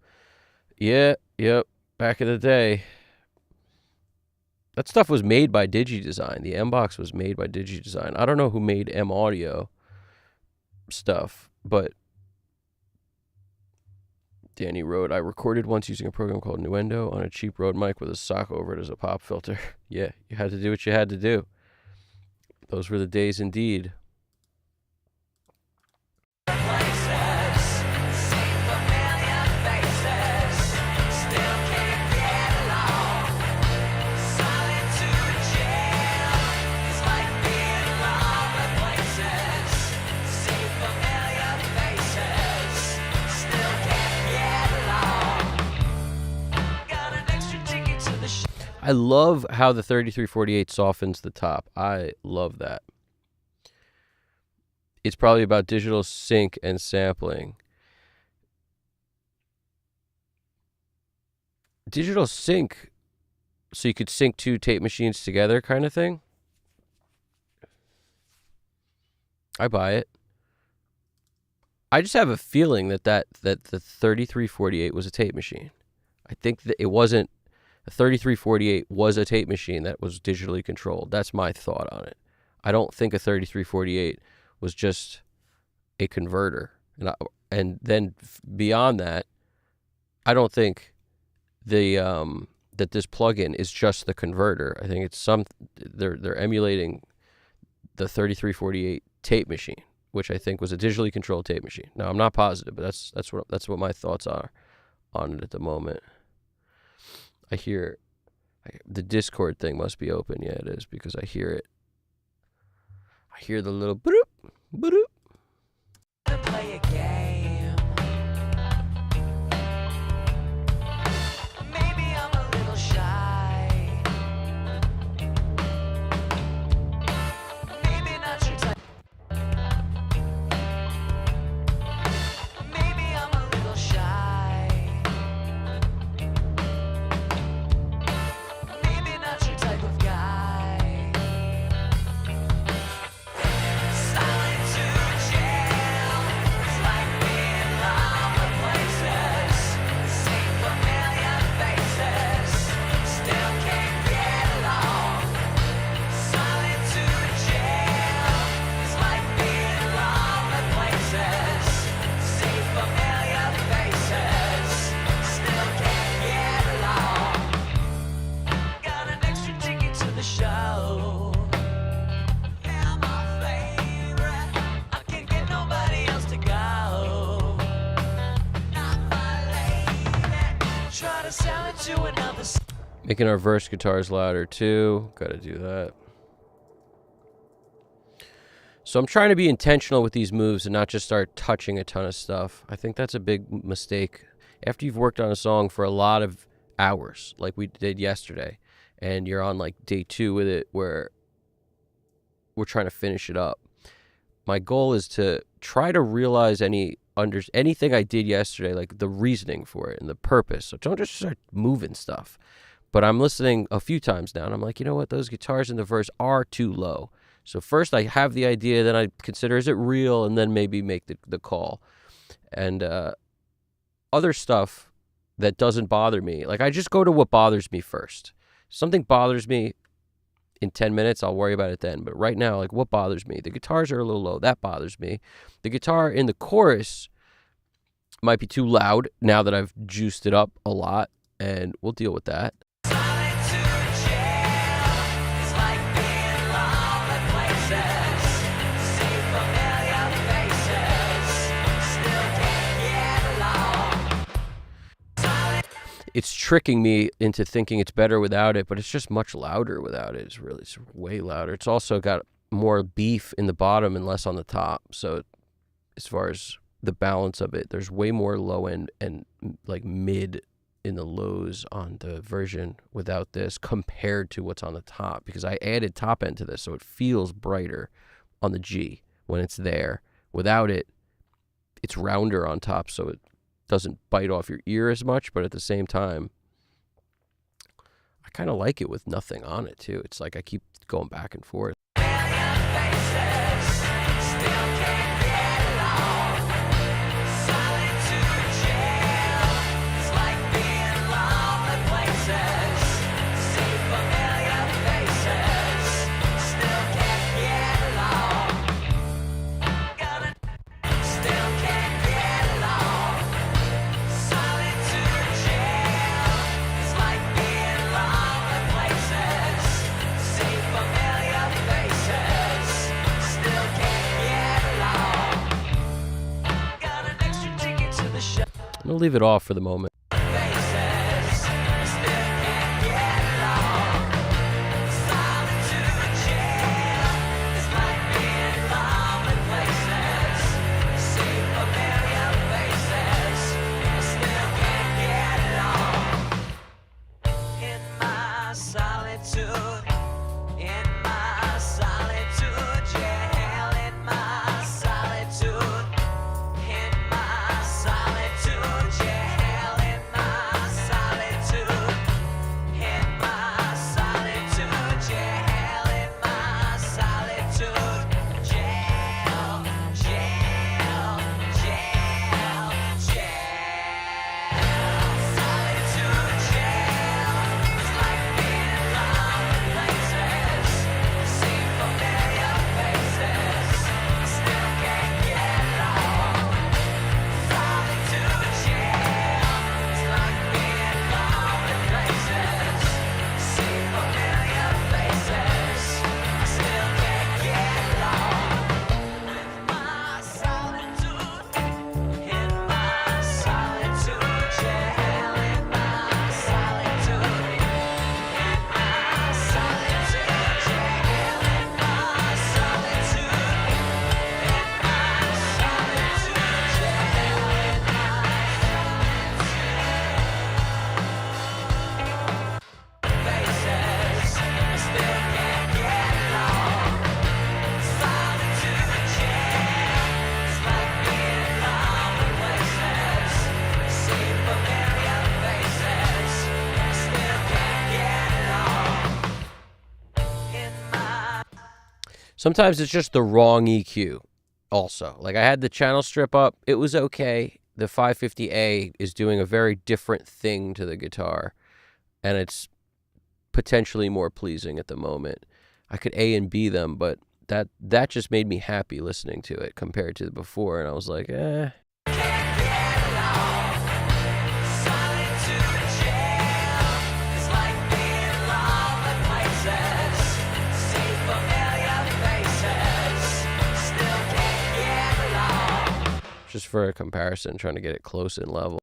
Back in the day. That stuff was made by DigiDesign. The M-Box was made by DigiDesign. I don't know who made M-Audio stuff, but Danny wrote, I recorded once using a program called Nuendo on a cheap Rode mic with a sock over it as a pop filter. Yeah, you had to do what you had to do. Those were the days indeed. I love how the 3348 softens the top. I love that. It's probably about digital sync and sampling. Digital sync, so you could sync two tape machines together kind of thing? I buy it. I just have a feeling that the 3348 was a tape machine. I think that it wasn't. The 3348 was a tape machine that was digitally controlled. That's my thought on it. I don't think a 3348 was just a converter. And then beyond that, I don't think that this plugin is just the converter. I think it's they're emulating the 3348 tape machine, which I think was a digitally controlled tape machine. Now, I'm not positive, but that's what my thoughts are on it at the moment. I hear the Discord thing must be open. Yeah, it is, because I hear it. I hear the little boop, boop. Play a game. Maybe I'm a little shy. Maybe not your type. Maybe I'm a little shy. Maybe not your type of guy. Solitude Jail. It's like being lost in places. Seen familiar faces. Still can't get along. Solitude Jail. It's like being lost in places. See familiar faces. Still can't get along. Got an extra ticket to the show. They're my favorite. I can't get nobody else to go. Not my lady. Try to sell it to another. Making our verse guitars louder too. Gotta do that. So I'm trying to be intentional with these moves and not just start touching a ton of stuff. I think that's a big mistake. After you've worked on a song for a lot of hours, like we did yesterday, and you're on like day 2 with it where we're trying to finish it up. My goal is to try to realize anything I did yesterday, like the reasoning for it and the purpose. So don't just start moving stuff. But I'm listening a few times now, and I'm like, you know what? Those guitars in the verse are too low. So first I have the idea, then I consider, is it real? And then maybe make the call. And other stuff that doesn't bother me, like I just go to what bothers me first. Something bothers me in 10 minutes, I'll worry about it then. But right now, like, what bothers me? The guitars are a little low. That bothers me. The guitar in the chorus might be too loud now that I've juiced it up a lot, and we'll deal with that. Solitude jail is like being lonely places. See familiar faces, still can't get along. It's tricking me into thinking it's better without it, but it's just much louder without it. It's way louder. It's also got more beef in the bottom and less on the top. So as far as the balance of it, there's way more low end and like mid in the lows on the version without this compared to what's on the top, because I added top end to this, so it feels brighter on the G when it's there. Without it, it's rounder on top, so it doesn't bite off your ear as much, but at the same time, I kind of like it with nothing on it too. It's like I keep going back and forth. I'm gonna leave it off for the moment. Sometimes it's just the wrong EQ also. Like I had the channel strip up. It was okay. The 550A is doing a very different thing to the guitar, and it's potentially more pleasing at the moment. I could A and B them, but that just made me happy listening to it compared to before, and I was like, eh. Just for a comparison, trying to get it close in level.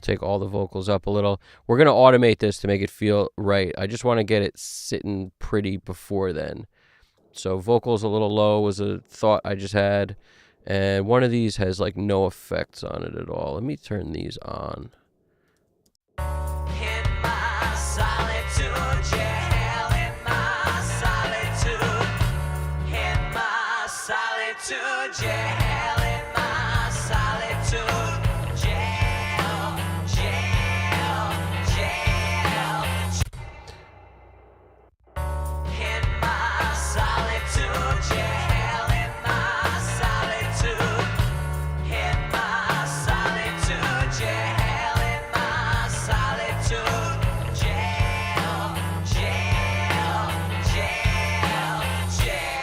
take all the vocals up a little. We're going to automate this to make it feel right. I just want to get it sitting pretty before then. So vocals a little low was a thought I just had. And one of these has like no effects on it at all. Let me turn these on. In my solitude jail, in my solitude, in my solitude jail, in my solitude jail, jail, jail. In my solitude jail, in my solitude, in my solitude jail, in my solitude jail, jail, jail, jail.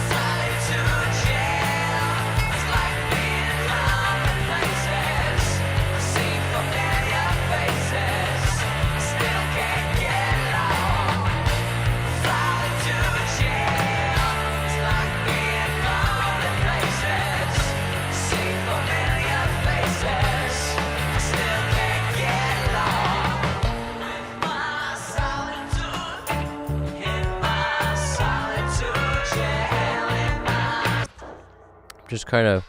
Solitude jail is like being alone in places. I see familiar faces, I still can't get along. Solitude jail is like being alone in places. See familiar faces, I still can't get along. With my solitude, in my solitude jail, in my Just kind of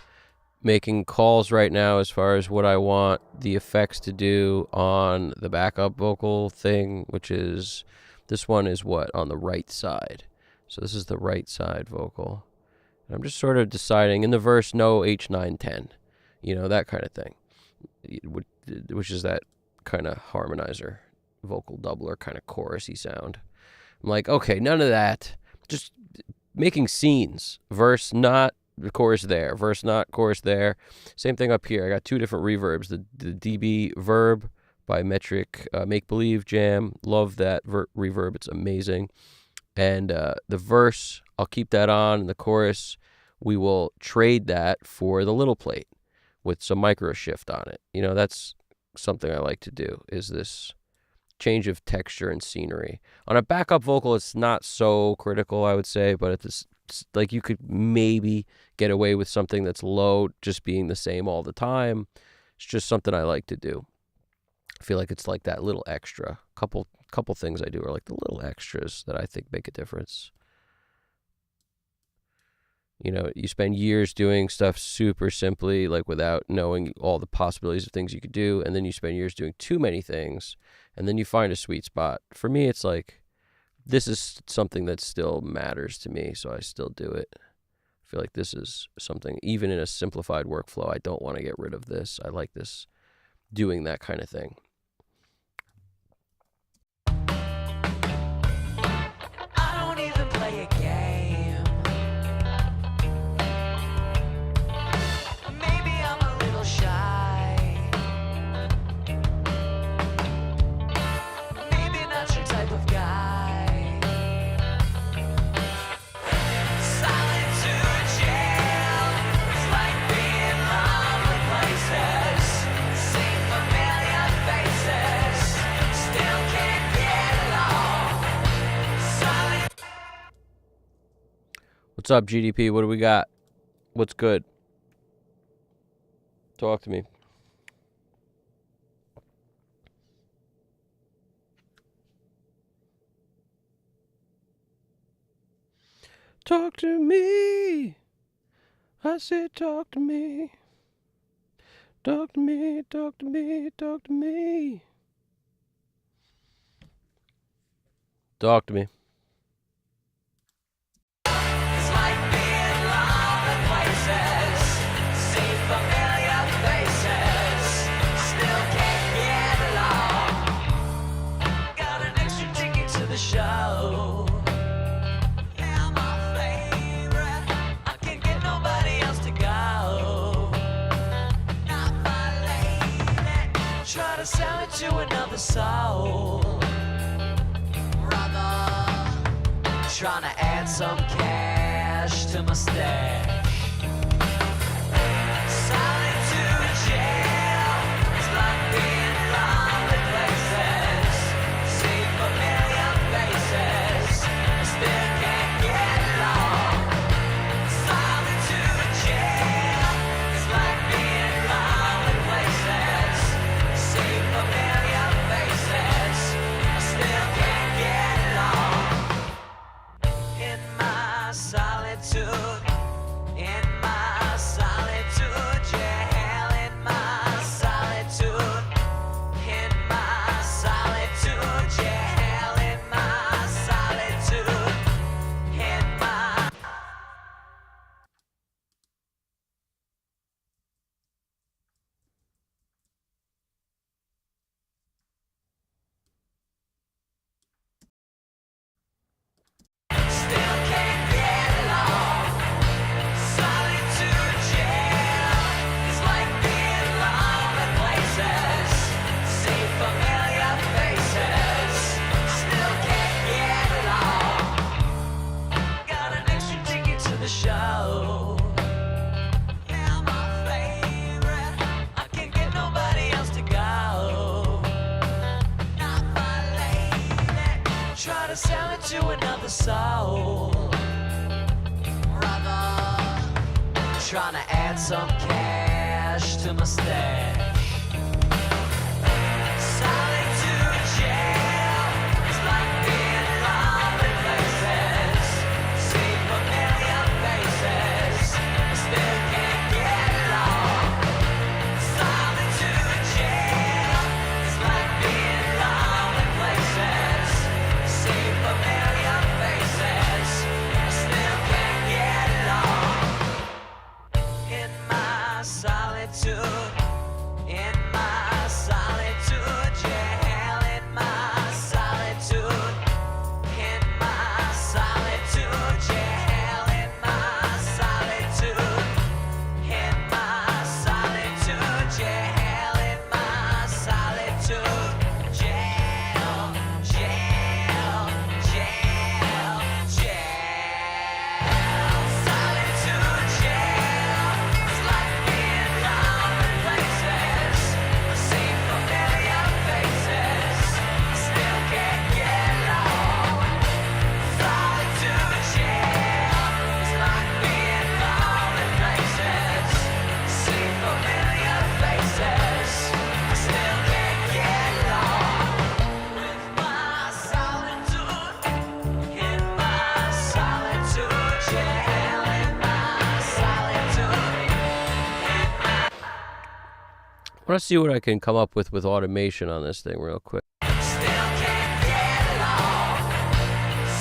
making calls right now as far as what I want the effects to do on the backup vocal thing, which is, this one is what, on the right side. So this is the right side vocal. And I'm just sort of deciding in the verse, no H910, that kind of thing, which is that kind of harmonizer, vocal doubler, kind of chorusy sound. I'm like, okay, none of that. Just making scenes. Verse not, the chorus there. Verse not, chorus there. Same thing up here. I got two different reverbs. The DB Verb by Metric Make Believe Jam. Love that reverb. It's amazing. And the verse, I'll keep that on. And the chorus, we will trade that for the little plate with some micro shift on it. That's something I like to do, is this change of texture and scenery. On a backup vocal, it's not so critical, I would say, but it's like you could maybe get away with something that's low just being the same all the time. It's just something I like to do. I feel like it's like that little extra. Couple things I do are like the little extras that I think make a difference. You spend years doing stuff super simply, like without knowing all the possibilities of things you could do, and then you spend years doing too many things, and then you find a sweet spot. For me, it's like, this is something that still matters to me, so I still do it. I feel like this is something, even in a simplified workflow, I don't want to get rid of this. I like this, doing that kind of thing. I don't even play a game. Maybe I'm a little shy. Maybe not your type of guy. Solitude jail is like being lonely places. See familiar faces, still can't get along. What's up, GDP? What do we got? What's good? Talk to me. Talk to me. I said talk to me. Talk to me, talk to me, talk to me. Talk to me. It's like being lonely places. See familiar faces, still can't get along. Got an extra ticket to the show. Yeah, my favorite. I can't get nobody else to go. Not my lady. Try to sell it to another soul. Trying to add some cash to my stash. Solitude jail is like being lonely places. See familiar faces, still can't get along. Solitude jail is like being lonely places. soul. Brother, trying to add some cash to my stash. Solitude jail is like being in lonely places. See familiar faces, I still can't get along. Solitude jail is like being in lonely places. See familiar faces, I still can't get along. In my solitude, in my solitude jail, in my solitude, in my solitude jail, in my solitude, in my solitude jail, in my solitude jail, jail, jail, jail. Solitude jail is like being lonely places. I see familiar faces, I still can't get along. Solitude jail is like being lonely places. See familiar faces, I still can't get along. With my solitude, in my solitude jail, in my solitude. I want to see what I can come up with automation on this thing real quick. Still can't get along.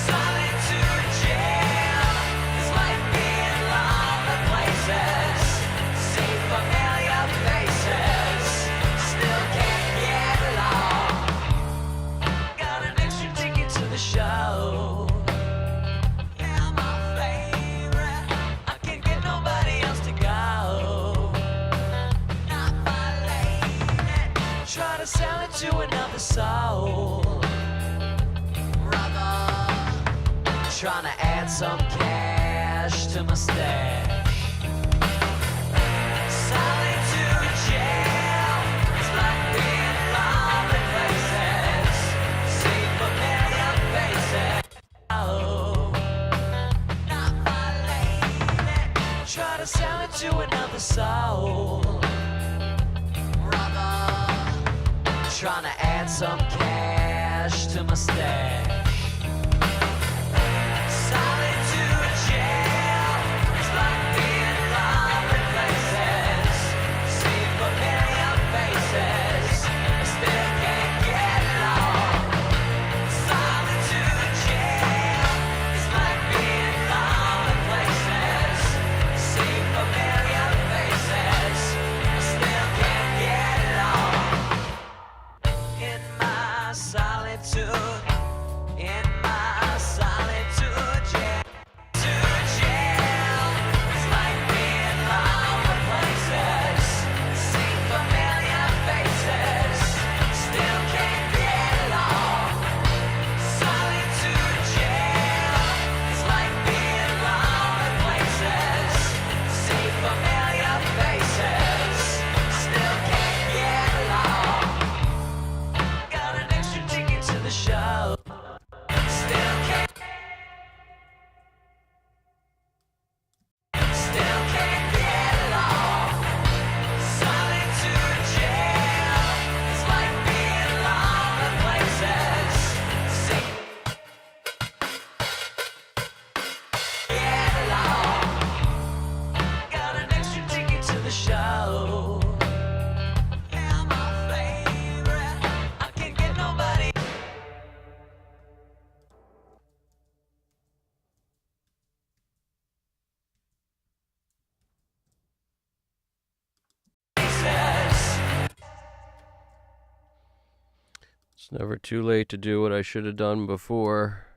Solitude jail is like being lonely places. See familiar faces. Still can't get along. Got an extra ticket to the show. Yeah, my favorite. I can't get nobody else to go. Not my lady. Try to sell it to another soul. Brother, trying to add some cash to my stash. Solitude jail is like being in lonely places. See familiar faces. Oh, not my lady. Try to sell it to another soul. Brother, trying to add some cash to my stash. Solitude jail is like being in lonely places. See familiar faces, I still can't get along. Solitude jail is like being in lonely places. See familiar faces, I still can't get along. In my solitude, in my solitude jail. Solitude jail is like being lonely places. See familiar faces, still can't get along. Solitude jail is like being lonely places. See familiar faces, still can't get along. Got an extra ticket to the show. Still can't get along. Solitude jail is like being lonely places. See, get along. Got an extra ticket to the show. Yeah, my favorite. I can't get nobody. It's never too late to do what I should have done before.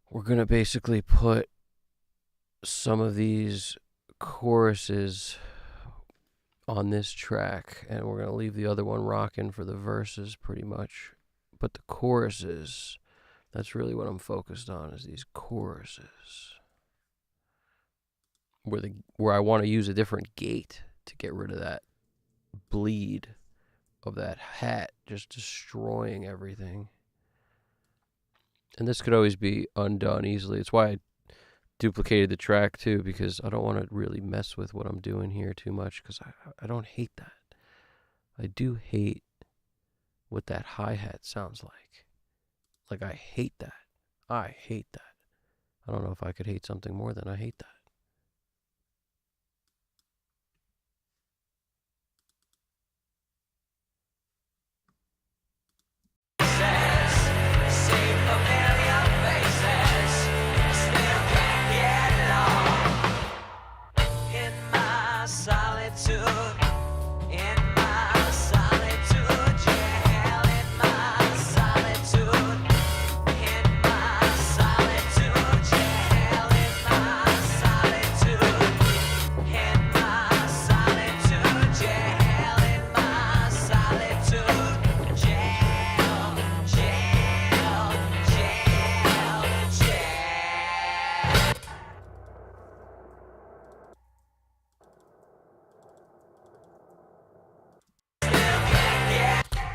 We're going to basically put some of these choruses on this track, and we're going to leave the other one rocking for the verses pretty much. But the choruses, that's really what I'm focused on, is these choruses. Where I want to use a different gate to get rid of that bleed of that hat just destroying everything. And this could always be undone easily. It's why I duplicated the track too, because I don't want to really mess with what I'm doing here too much, because I don't hate that. I do hate what that hi-hat sounds like. Like, I hate that. I hate that. I don't know if I could hate something more than I hate that.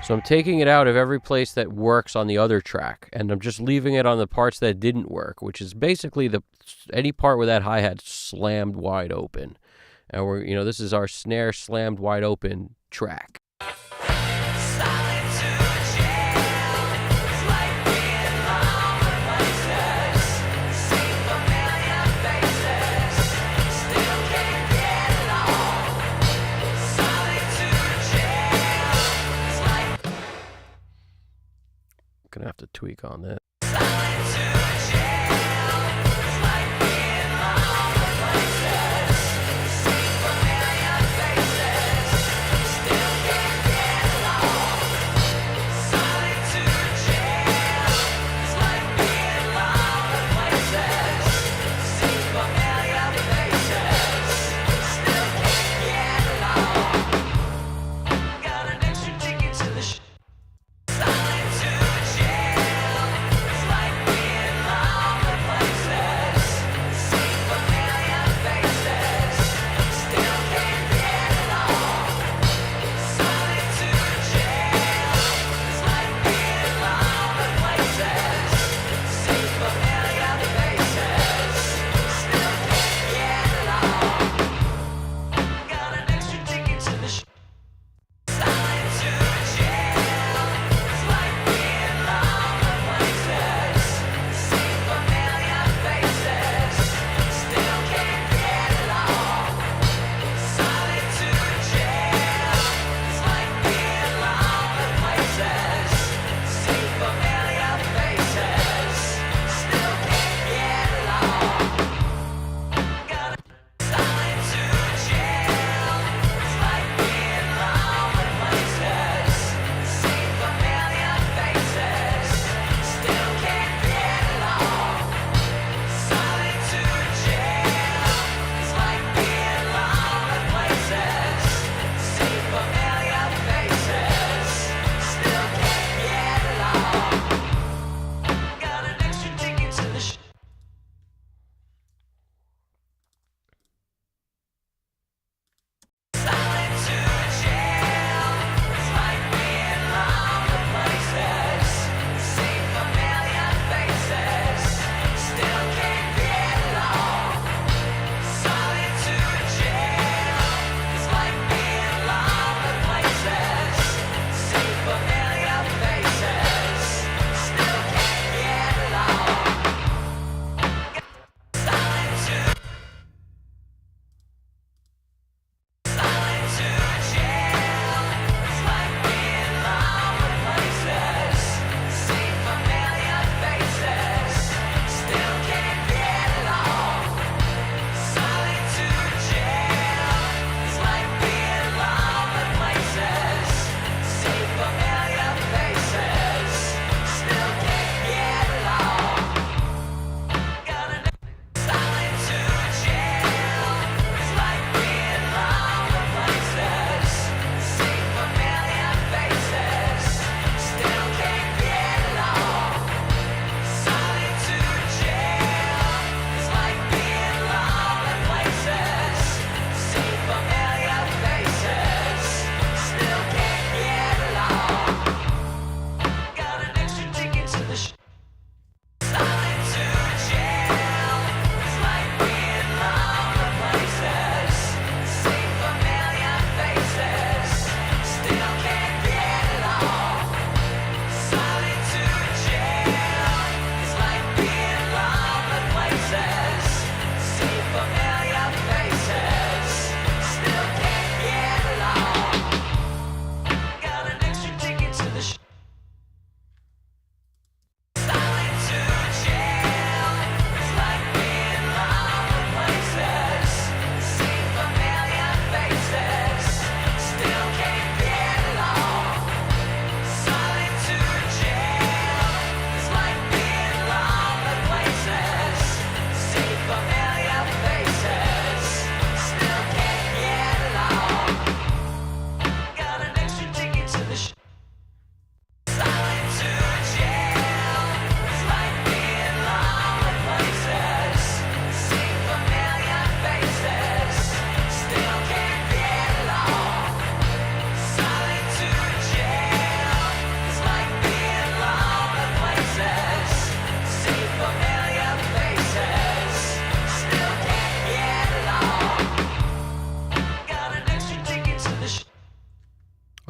So I'm taking it out of every place that works on the other track, and I'm just leaving it on the parts that didn't work, which is basically any part where that hi-hat slammed wide open. And we're, this is our snare slammed wide open track. Gonna have to tweak on that.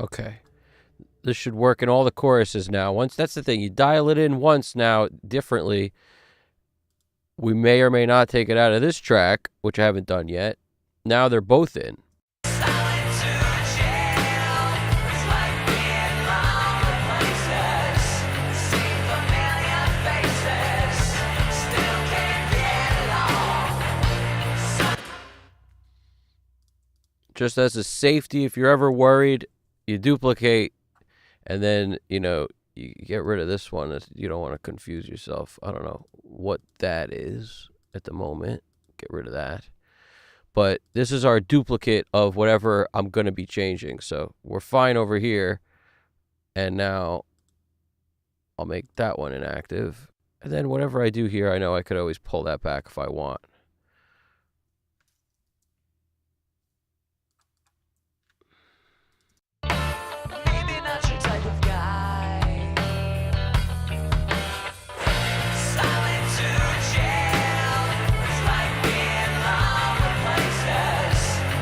Okay. This should work in all the choruses now. Once that's the thing, you dial it in once now differently. We may or may not take it out of this track, which I haven't done yet. Now they're both in. Solitude jail. It's like being lonely places. See familiar faces. Still can't get along. Just as a safety, if you're ever worried, you duplicate, and then, you get rid of this one. You don't want to confuse yourself. I don't know what that is at the moment. Get rid of that. But this is our duplicate of whatever I'm going to be changing. So we're fine over here. And now I'll make that one inactive. And then whatever I do here, I know I could always pull that back if I want. Maybe not your type of guy. Solitude jail. It's like being lonely places.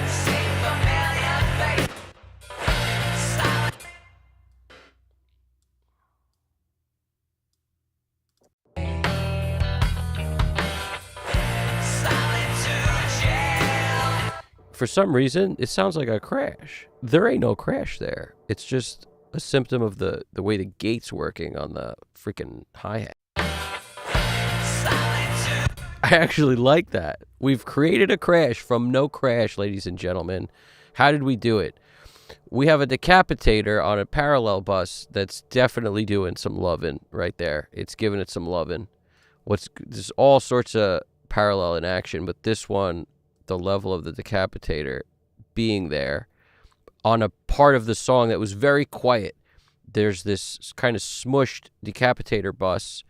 See familiar faces. Solitude jail. For some reason, it sounds like a crash. There ain't no crash there. It's just a symptom of the way the gate's working on the freaking hi-hat. Solitude. I actually like that. We've created a crash from no crash, ladies and gentlemen. How did we do it? We have a decapitator on a parallel bus that's definitely doing some loving right there. It's giving it some loving. There's all sorts of parallel in action, but this one, the level of the decapitator being there on a part of the song that was very quiet. There's this kind of smushed decapitator bus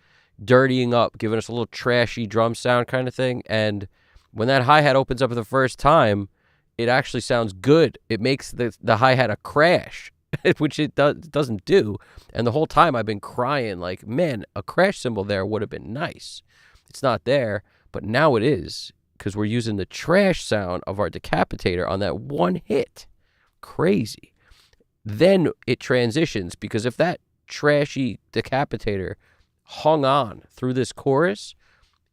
dirtying up, giving us a little trashy drum sound kind of thing. And when that hi-hat opens up for the first time, it actually sounds good. It makes the hi-hat a crash, which it doesn't do. And the whole time I've been crying like, man, a crash cymbal there would have been nice. It's not there, but now it is, because we're using the trash sound of our decapitator on that one hit. Crazy. Then it transitions, because if that trashy decapitator hung on through this chorus,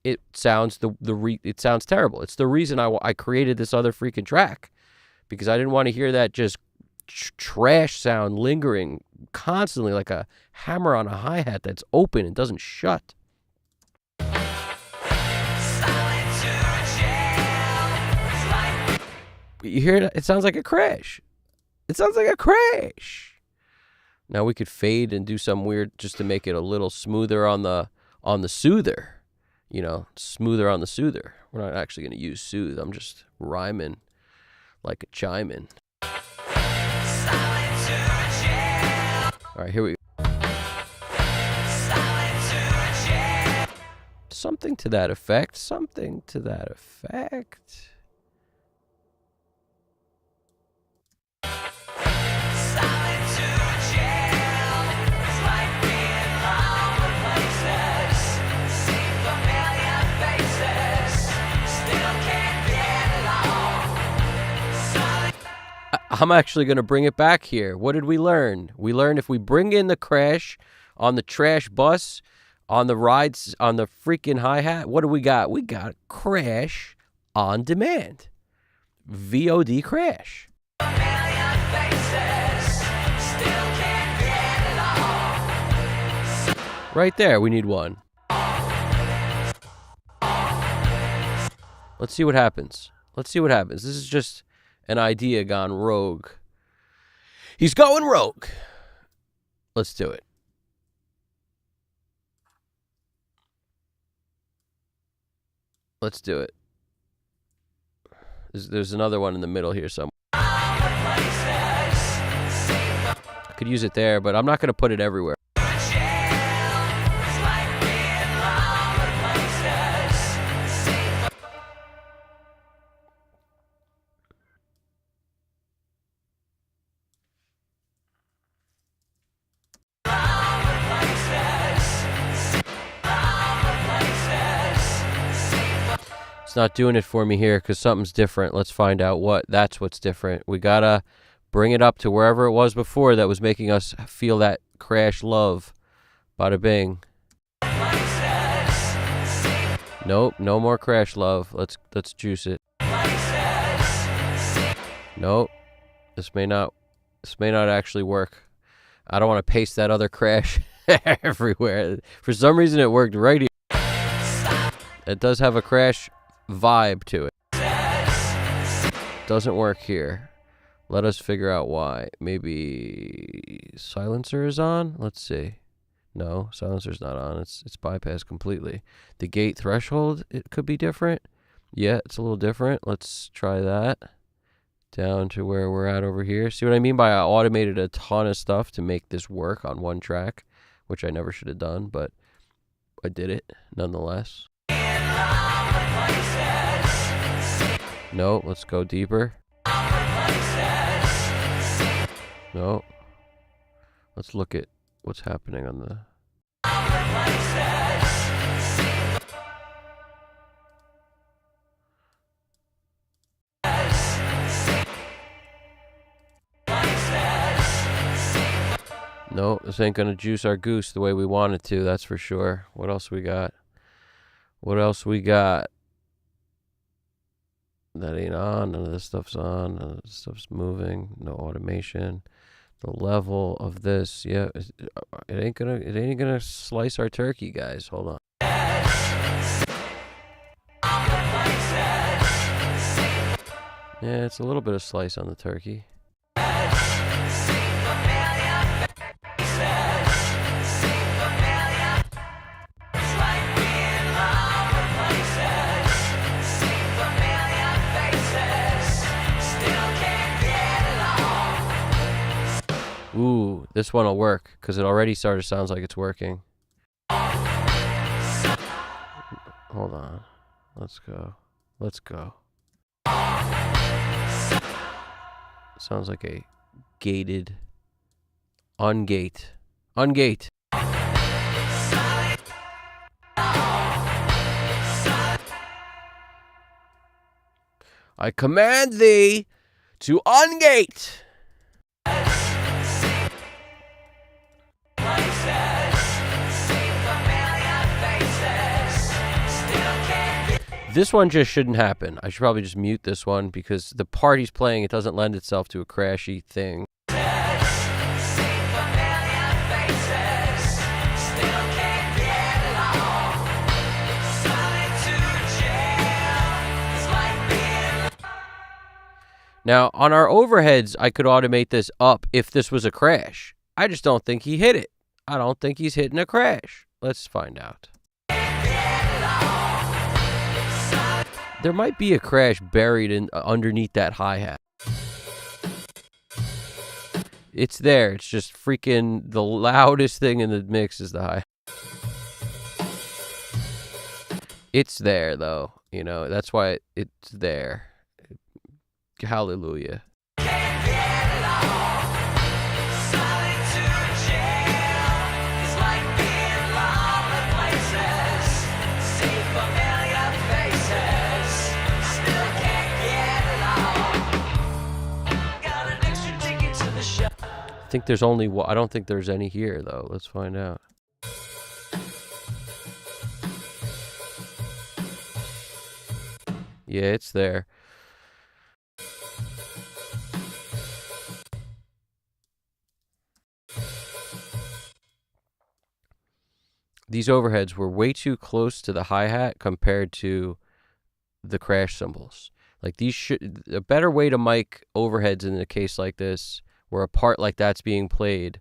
it sounds it sounds terrible. It's the reason I created this other freaking track, because I didn't want to hear that just trash sound lingering constantly like a hammer on a hi-hat that's open and doesn't shut. You hear it? It sounds like a crash. It sounds like a crash. Now we could fade and do some weird just to make it a little smoother on the soother. Smoother on the soother. We're not actually going to use soothe. I'm just rhyming like a chime-in. All right, here we go. Something to that effect. Something to that effect. I'm actually going to bring it back here. What did we learn? We learned if we bring in the crash on the trash bus, on the rides, on the freaking hi-hat, what do we got? We got crash on demand. VOD crash. Right there, we need one. Let's see what happens. This is just an idea gone rogue. He's going rogue. Let's do it. There's another one in the middle here somewhere. I could use it there, but I'm not going to put it everywhere. It's not doing it for me here because something's different. Let's find out what. That's what's different. We gotta Bring it up to wherever it was before that was making us feel that crash love. Bada bing. Nope, no more crash love. Let's juice it. Nope. This may not actually work. I don't want to paste that other crash everywhere. For some reason it worked right here. It does have a crash vibe to it. Doesn't work here. Let us figure out why. Maybe silencer is on? Let's see. No, silencer's not on. It's bypassed completely. The gate threshold, it could be different. Yeah, it's a little different. Let's try that. Down to where we're at over here. See what I mean by I automated a ton of stuff to make this work on one track, which I never should have done, but I did it nonetheless. No, let's go deeper. No. Let's look at what's happening on the... No, this ain't gonna juice our goose the way we want it to, that's for sure. What else we got? What else we got? That ain't on. None of this stuff's on. None of this stuff's moving. No automation. The level of this, yeah, it ain't gonna slice our turkey, guys. Hold on. Yeah, it's a little bit of slice on the turkey. Ooh, this one will work because it already sort of sounds like it's working. Hold on. Let's go. Let's go. Sounds like a gated... Ungate. Ungate. I command thee to ungate. This one just shouldn't happen. I should probably just mute this one because the part he's playing, it doesn't lend itself to a crashy thing. Now, on our overheads, I could automate this up if this was a crash. I just don't think he hit it. I don't think he's hitting a crash. Let's find out. There might be a crash buried in underneath that hi-hat. It's there. It's just freaking the loudest thing in the mix is the hi-hat. It's there, though. You know, that's why it's there. Hallelujah. I think there's only one. I don't think there's any here, though. Let's find out. Yeah, it's there. These overheads were way too close to the hi-hat compared to the crash cymbals. Like these should, a better way to mic overheads in a case like this, where a part like that's being played.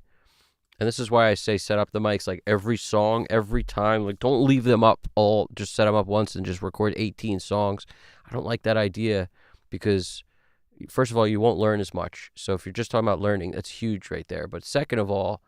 And this is why I say set up the mics like every song, every time. Like don't leave them up all, just set them up once and just record 18 songs. I don't like that idea because first of all, you won't learn as much. So if you're just talking about learning, that's huge right there. But second of all,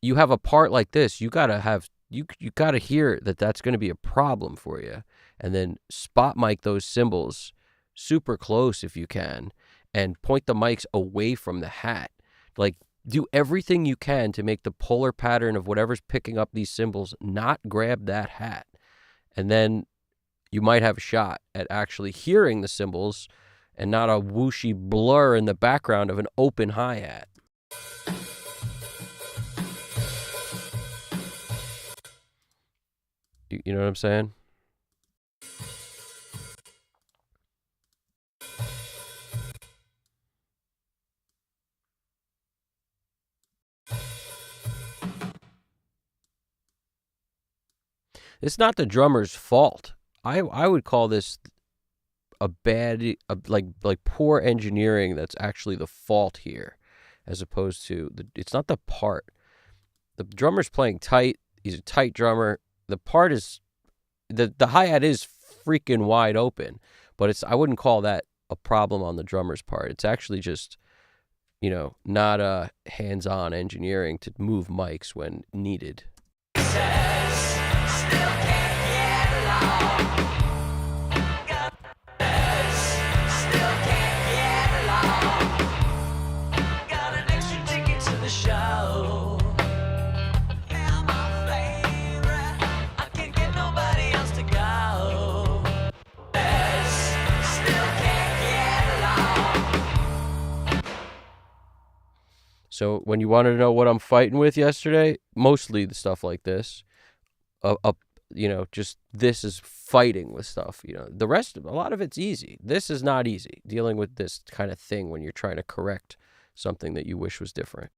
you have a part like this, you gotta have, you gotta hear that that's gonna be a problem for you. And then spot mic those cymbals super close if you can, and point the mics away from the hat. Like, do everything you can to make the polar pattern of whatever's picking up these cymbals not grab that hat. And then you might have a shot at actually hearing the cymbals and not a whooshy blur in the background of an open hi-hat. You know what I'm saying? It's not the drummer's fault. I would call this a bad, like poor engineering. That's actually the fault here, as opposed to it's not the part. The drummer's playing tight. He's a tight drummer. The part is the hi-hat is freaking wide open, but I wouldn't call that a problem on the drummer's part. It's actually just, not a hands-on engineering to move mics when needed. So when you wanted to know what I'm fighting with yesterday, mostly the stuff like this, just this is fighting with stuff. The rest of a lot of it's easy. This is not easy, dealing with this kind of thing when you're trying to correct something that you wish was different.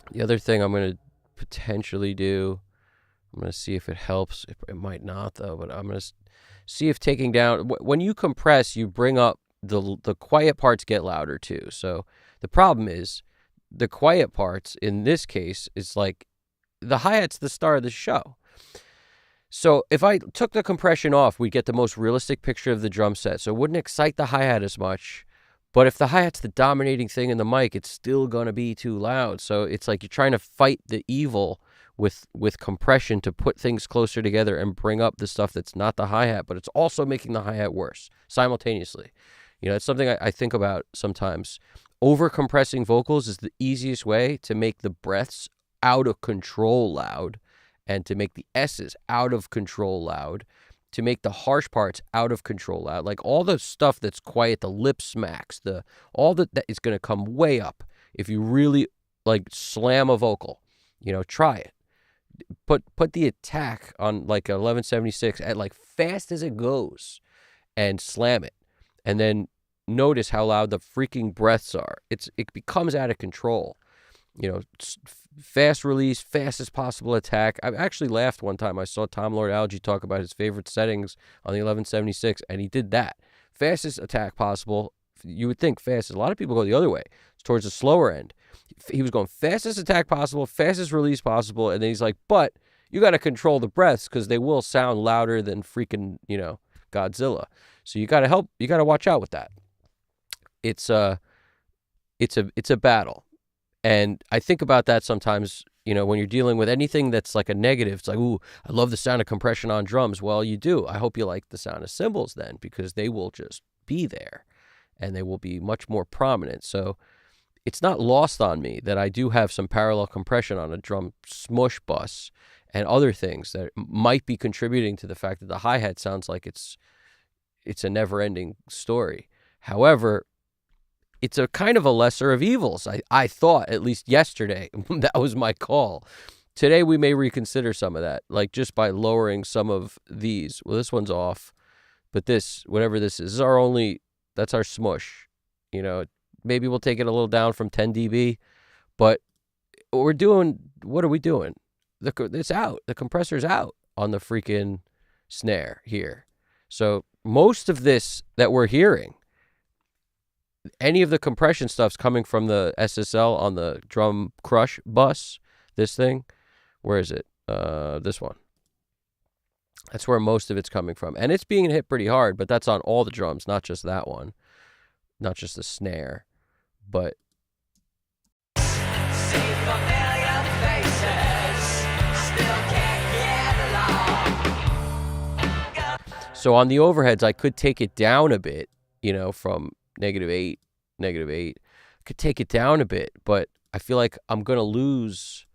The other thing I'm going to potentially do, I'm going to see if it helps. It might not, though, but I'm going to see if taking down, when you compress, you bring up the quiet parts get louder too. So the problem is the quiet parts in this case is like the hi-hat's the star of the show. So if I took the compression off, we'd get the most realistic picture of the drum set. So it wouldn't excite the hi-hat as much. But if the hi-hat's the dominating thing in the mic, it's still going to be too loud. So it's like you're trying to fight the evil with compression to put things closer together and bring up the stuff that's not the hi-hat, but it's also making the hi-hat worse simultaneously. It's something I think about sometimes. Over-compressing vocals is the easiest way to make the breaths out of control loud and to make the S's out of control loud, to make the harsh parts out of control loud. Like all the stuff that's quiet, the lip smacks, all that is going to come way up if you really like slam a vocal. Try it. Put the attack on like 1176 at like fast as it goes and slam it. And then notice how loud the freaking breaths are. It becomes out of control. Fast release, fastest possible attack. I actually laughed one time. I saw Tom Lord Alge talk about his favorite settings on the 1176, and he did that. Fastest attack possible. You would think fastest. A lot of people go the other way. It's towards the slower end. He was going fastest attack possible, fastest release possible, and then he's like, but you got to control the breaths because they will sound louder than freaking, Godzilla. So you got to watch out with that. It's a battle. And I think about that sometimes, when you're dealing with anything that's like a negative. It's like, ooh, I love the sound of compression on drums. Well, you do. I hope you like the sound of cymbals then, because they will just be there and they will be much more prominent. So it's not lost on me that I do have some parallel compression on a drum smush bus and other things that might be contributing to the fact that the hi-hat sounds like it's a never-ending story. However, it's a kind of a lesser of evils. I thought, at least yesterday, that was my call. Today, we may reconsider some of that, like just by lowering some of these. Well, this one's off, but this, whatever this is that's our smush. Maybe we'll take it a little down from 10 dB, but what are we doing? It's out. The compressor's out on the freaking snare here. So most of this that we're hearing, any of the compression stuff's coming from the SSL on the drum crush bus. This thing, where is it? This one. That's where most of it's coming from. And it's being hit pretty hard, but that's on all the drums, not just that one. Not just the snare. But See familiar faces, still can't get along. So on the overheads, I could take it down a bit, from -8, -8. I could take it down a bit, but I feel like I'm going to lose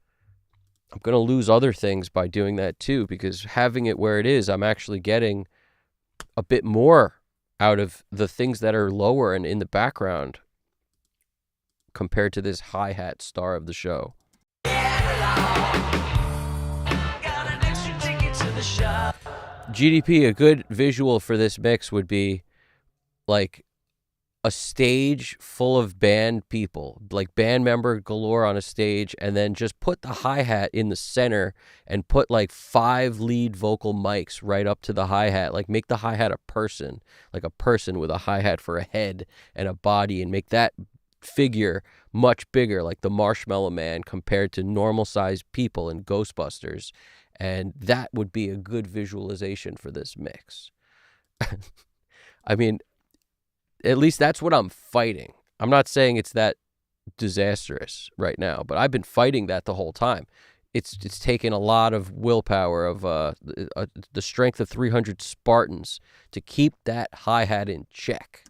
other things by doing that too, because having it where it is, I'm actually getting a bit more out of the things that are lower and in the background compared to this hi-hat star of the show. GDP, a good visual for this mix would be like a stage full of band people, like band member galore on a stage, and then just put the hi-hat in the center and put like 5 lead vocal mics right up to the hi-hat. Like make the hi-hat a person, like a person with a hi-hat for a head and a body, and make that figure much bigger, like the Marshmallow Man compared to normal sized people in Ghostbusters. And that would be a good visualization for this mix. I mean, at least that's what I'm fighting. I'm not saying it's that disastrous right now, but I've been fighting that the whole time. It's taken a lot of willpower, of the strength of 300 Spartans to keep that hi-hat in check.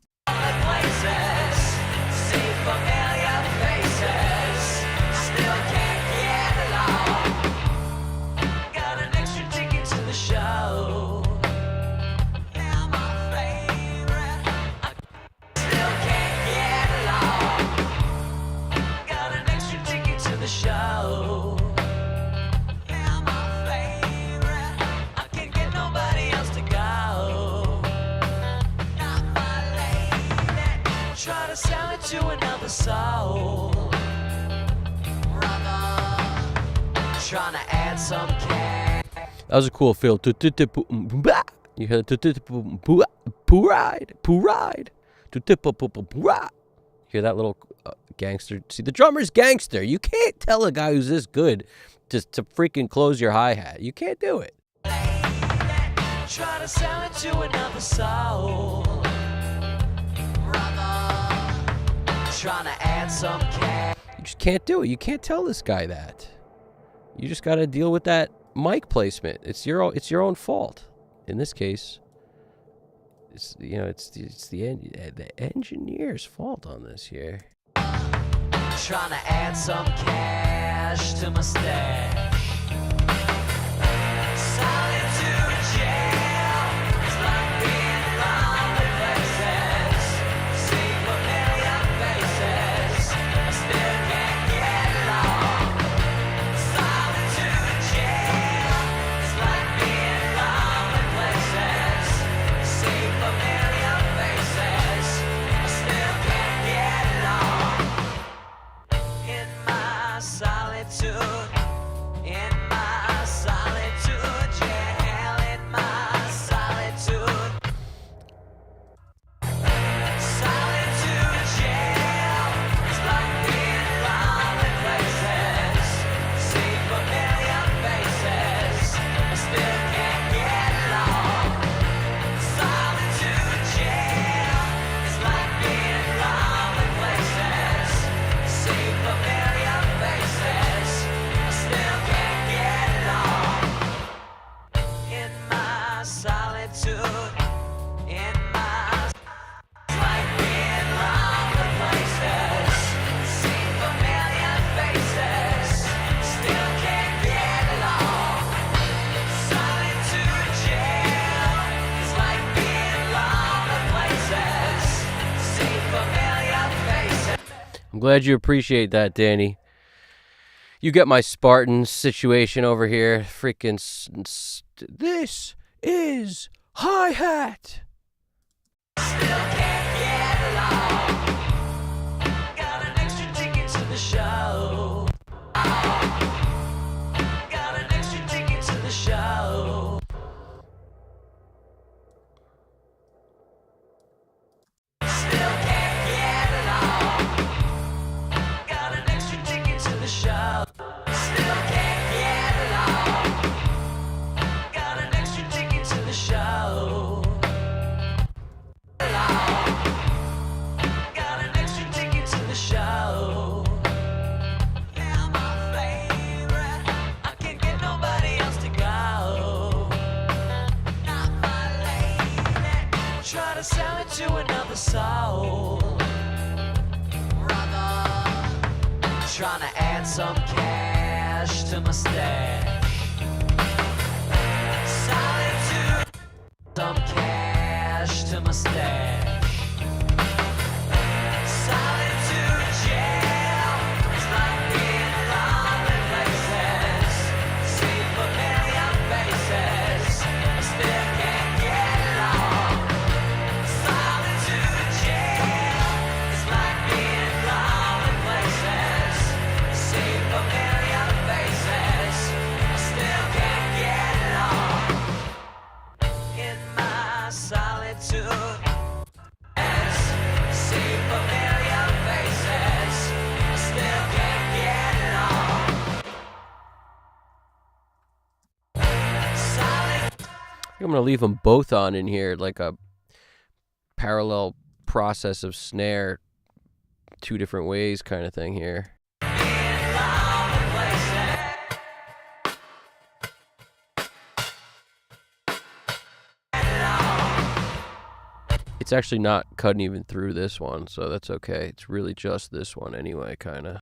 Try to sell it to another soul. Trying to add some cash. That was a cool feel. You hear the ride. Hear that little gangster? See, the drummer's gangster. You can't tell a guy who's this good just to freaking close your hi-hat. You can't do it. Try to sell it to another soul. Trying to add some cash. You just can't do it. You can't tell this guy that. You just got to deal with that mic placement. It's your own fault. In this case, it's the engineer's fault on this here. Trying to add some cash to my stash. Solitude Jail. It's like being lonely places. See familiar faces. I still can't get along. Solitude Jail. It's like being lonely places. See familiar faces. I still can't get along. In my solitude, in my solitude jail, in my solitude. Solitude jail, it's like being lonely places. See familiar faces, I still can't get along. Solitude jail, it's like being lonely places. See familiar faces, I still can't get along. In my solitude, in my like being lonely places. See familiar faces, still can't get along. Solitude jail, it's like being lonely places. See familiar faces. I'm glad you appreciate that, Danny. You get my Spartan situation over here. Freaking this is hi-hat. Still can't get along. Got an extra ticket to the show. Got an extra ticket to the show. Still can't get along. Got an extra ticket to the show. Still can't get along. Got an extra ticket to the show. another soul. Trying to add some cash to my stash. Solitude, some cash to my stash. Solitude jail is like being alone in places. See familiar faces, I still can't get along. Solitude jail is like being alone in places. See familiar faces, I still can't get along. In my solitude, see familiar faces, I still can't get along. I'm going to leave them both on in here, like a parallel process of snare, two different ways kind of thing here. It's actually not cutting even through this one, so that's okay. It's really just this one anyway, kind of.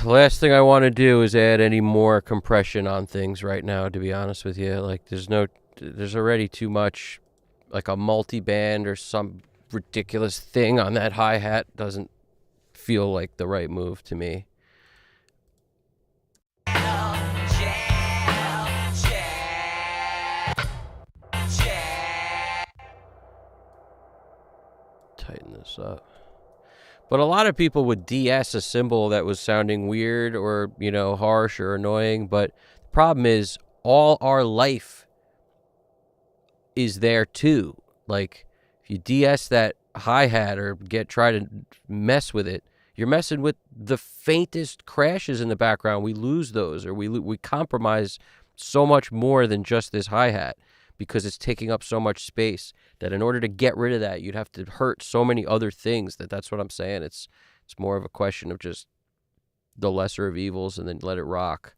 Last thing I want to do is add any more compression on things right now, to be honest with you. Like, there's already too much, like a multi-band or some ridiculous thing on that hi-hat doesn't feel like the right move to me. Tighten this up. But a lot of people would DS a cymbal that was sounding weird or, harsh or annoying. But the problem is all our life is there too. Like, if you DS that hi-hat or try to mess with it, you're messing with the faintest crashes in the background. We lose those, or we compromise so much more than just this hi-hat, because it's taking up so much space that in order to get rid of that, you'd have to hurt so many other things. That's what I'm saying. It's more of a question of just the lesser of evils and then let it rock.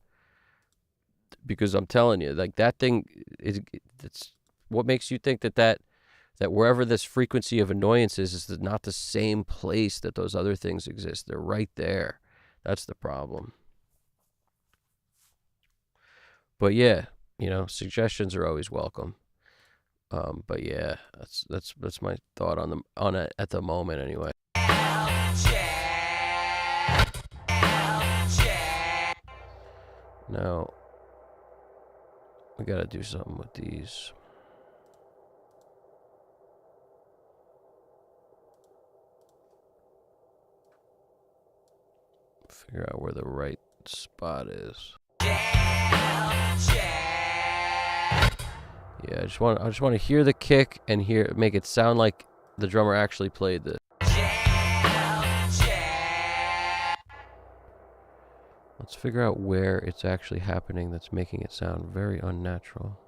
Because I'm telling you, like, that thing it's what makes you think that wherever this frequency of annoyance is not the same place that those other things exist. They're right there. That's the problem. But yeah, suggestions are always welcome. But yeah, that's my thought on it at the moment anyway. Now we gotta do something with these. Figure out where the right spot is. Yeah, I just want to hear the kick and make it sound like the drummer actually played this. Let's figure out where it's actually happening that's making it sound very unnatural.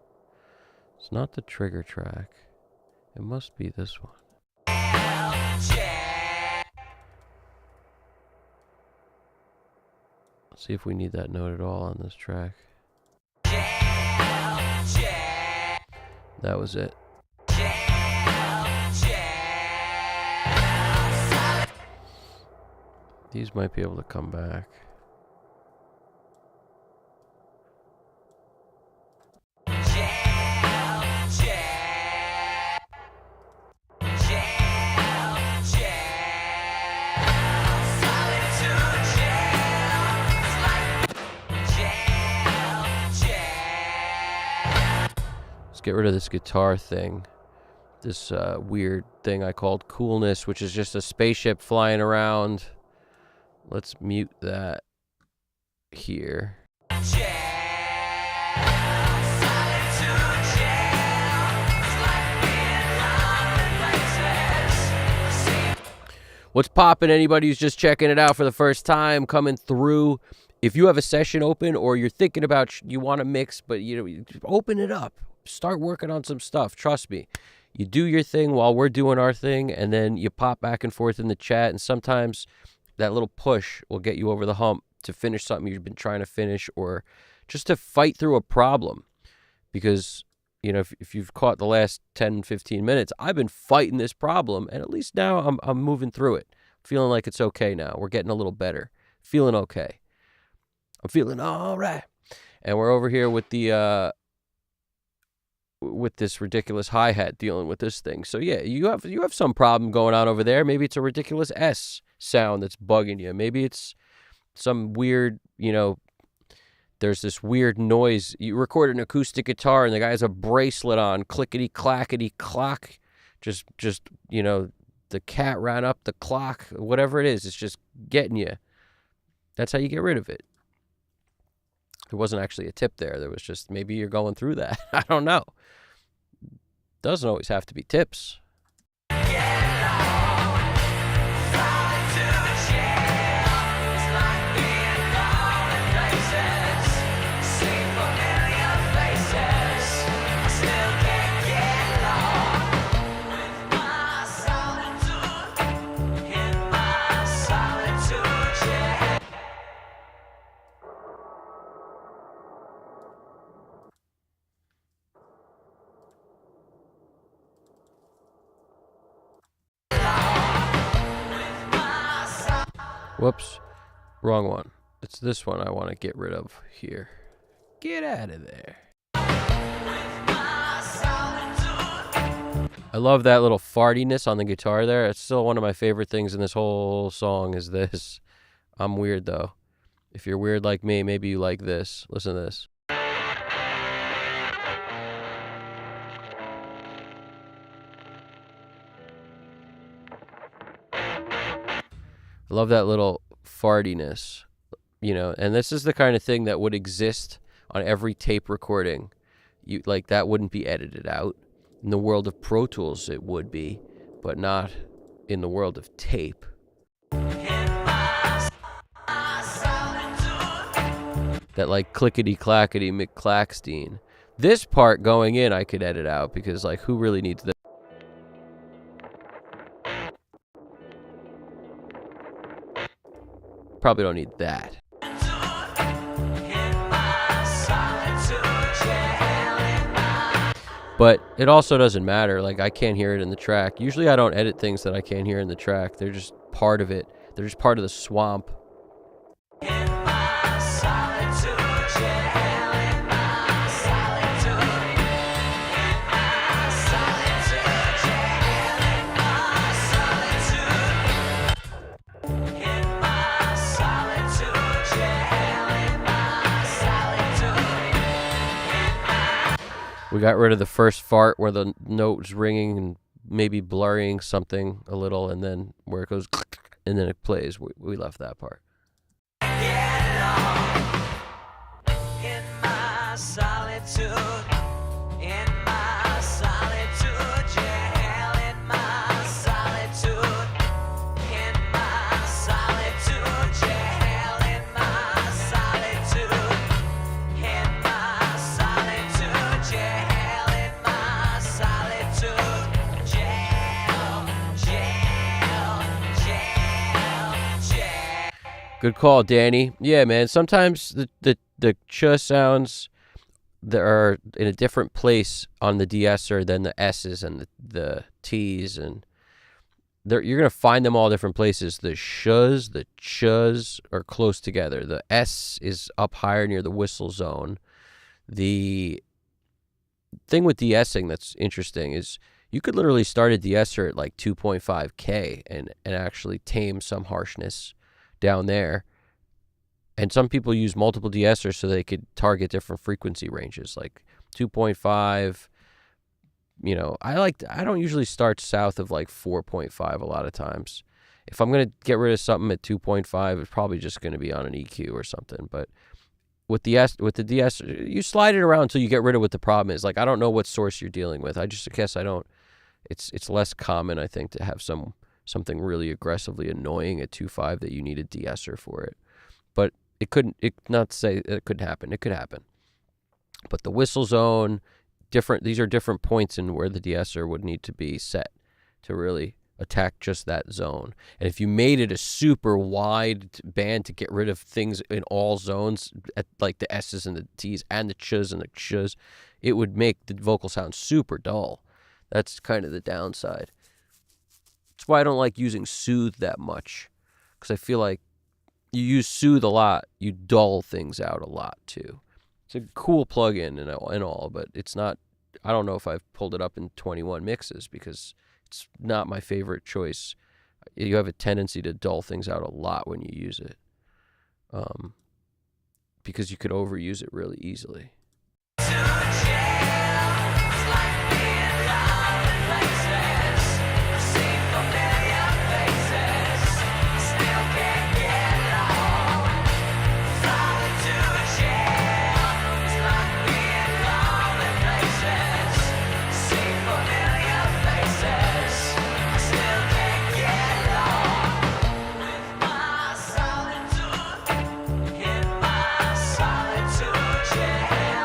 It's not the trigger track. It must be this one. Let's see if we need that note at all on this track. That was it. These might be able to come back. Get rid of this guitar thing, this weird thing I called coolness, which is just a spaceship flying around. Let's mute that. here. Jail, solitude jail. It's like being locked in places. What's poppin'? Anybody who's just checking it out for the first time, coming through. If you have a session open or you're thinking about you want to mix, but you open it up. Start working on some stuff. Trust me. You do your thing while we're doing our thing, and then you pop back and forth in the chat, and sometimes that little push will get you over the hump to finish something you've been trying to finish, or just to fight through a problem. Because, if you've caught the last 10, 15 minutes, I've been fighting this problem, and at least now I'm moving through it. Feeling like it's okay now. We're getting a little better. Feeling okay. I'm feeling all right. And we're over here with the with this ridiculous hi-hat dealing with this thing. So yeah, you have some problem going on over there. Maybe it's a ridiculous S sound that's bugging you. Maybe it's some weird, there's this weird noise. You record an acoustic guitar and the guy has a bracelet on, clickety clackety clock. Just the cat ran up the clock, whatever it is, it's just getting you. That's how you get rid of it. There wasn't actually a tip there. There was just, maybe you're going through that. I don't know. Doesn't always have to be tips. Whoops. Wrong one. It's this one I want to get rid of here. Get out of there. I love that little fartiness on the guitar there. It's still one of my favorite things in this whole song is this. I'm weird, though. If you're weird like me, maybe you like this. Listen to this. I love that little fartiness, and this is the kind of thing that would exist on every tape recording. That wouldn't be edited out. In the world of Pro Tools, it would be, but not in the world of tape. That clickety clackety McClackstein. This part going in, I could edit out because who really needs this? Probably don't need that. But it also doesn't matter. I can't hear it in the track. Usually I don't edit things that I can't hear in the track. They're just part of it. They're just part of the swamp. We got rid of the first fart where the note's ringing and maybe blurring something a little, and then where it goes and then it plays. We left that part. In my solitude, in my solitude, jail, in my solitude, in my solitude, jail, in my solitude, in my solitude, jail, in my solitude, jail. Good call, Danny. Yeah, man. Sometimes the ch sounds that are in a different place on the de-esser than the S's and the T's, and you're gonna find them all different places. The sh's, the ch's are close together. The S is up higher near the whistle zone. The thing with de-essing that's interesting is you could literally start a de-esser at 2.5K and actually tame some harshness down there. And some people use multiple de-essers so they could target different frequency ranges, 2.5. I don't usually start south of 4.5 a lot of times. If I'm gonna get rid of something at 2.5, it's probably just gonna be on an EQ or something. But with the DS, you slide it around until you get rid of what the problem is. Like, I don't know what source you're dealing with. I just guess I don't. It's less common, I think, to have something really aggressively annoying at 2.5 that you need a de-esser for it. But it couldn't. It not to say it could happen. It could happen. But the whistle zone, different. These are different points in where the de-esser would need to be set to really attack just that zone. And if you made it a super wide band to get rid of things in all zones, at like the S's and the T's and the ch's and the sh's, it would make the vocal sound super dull. That's kind of the downside. That's why I don't like using soothe that much, because I feel like you use soothe a lot, you dull things out a lot too. It's a cool plugin and all, but it's not. I don't know if I've pulled it up in 21 mixes because it's not my favorite choice. You have a tendency to dull things out a lot when you use it, because you could overuse it really easily. Solitude jail.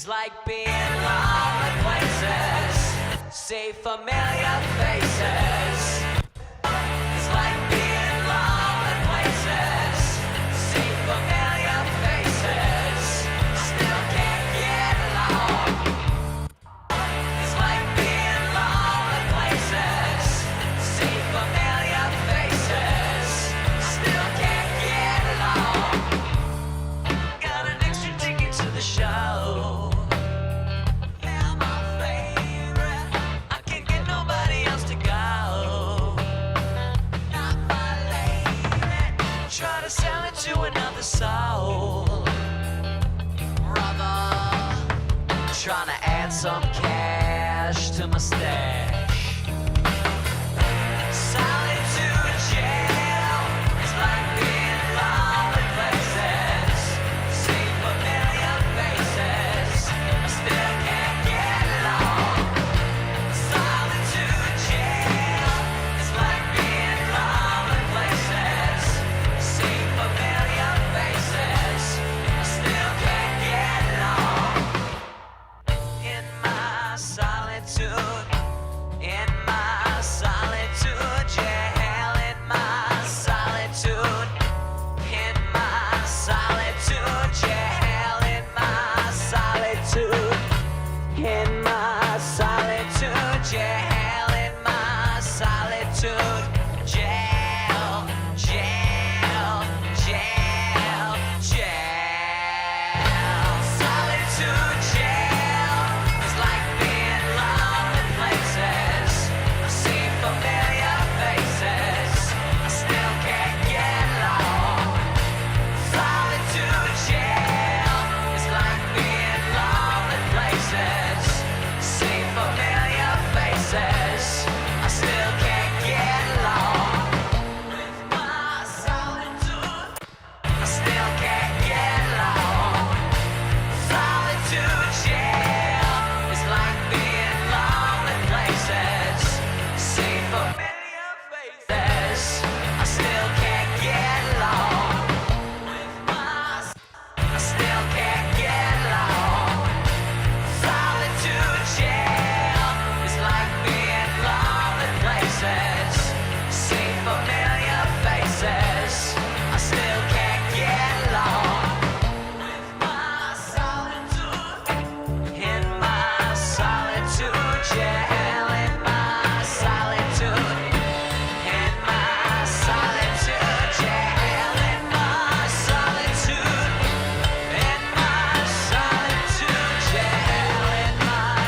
It's like being in lonely places, see familiar faces. It's like being in lonely places, see familiar faces, still can't get along. It's like being in lonely places, see familiar faces, still can't get along. Got an extra ticket to the show. They're my favorite. I can't get nobody else to go. Not my lady. Try to sell it to another soul. Brother, trying to add some cash to my stash. Solitude jail. It's like being in lonely places. See familiar faces. I still can't get along. Solitude jail. It's like being in lonely places. See familiar faces. I still can't get along. In my solitude, in my solitude jail, in my solitude, in my solitude jail, in my solitude, in my solitude jail, in my solitude jail, jail, jail, jail. Solitude jail is like being lonely places. I see familiar faces. I still can't get along. Solitude jail is like being lonely places. See familiar faces. I still can't get along. With my solitude, I still can't get along. Solitude jail is like being lonely places. See familiar faces. I still can't get along. With my I still can't get along. Solitude jail is like being lonely places. See familiar faces. I still can't get along. With my solitude, in my solitude jail, in my solitude, in my solitude jail, in my solitude, in my solitude jail, in my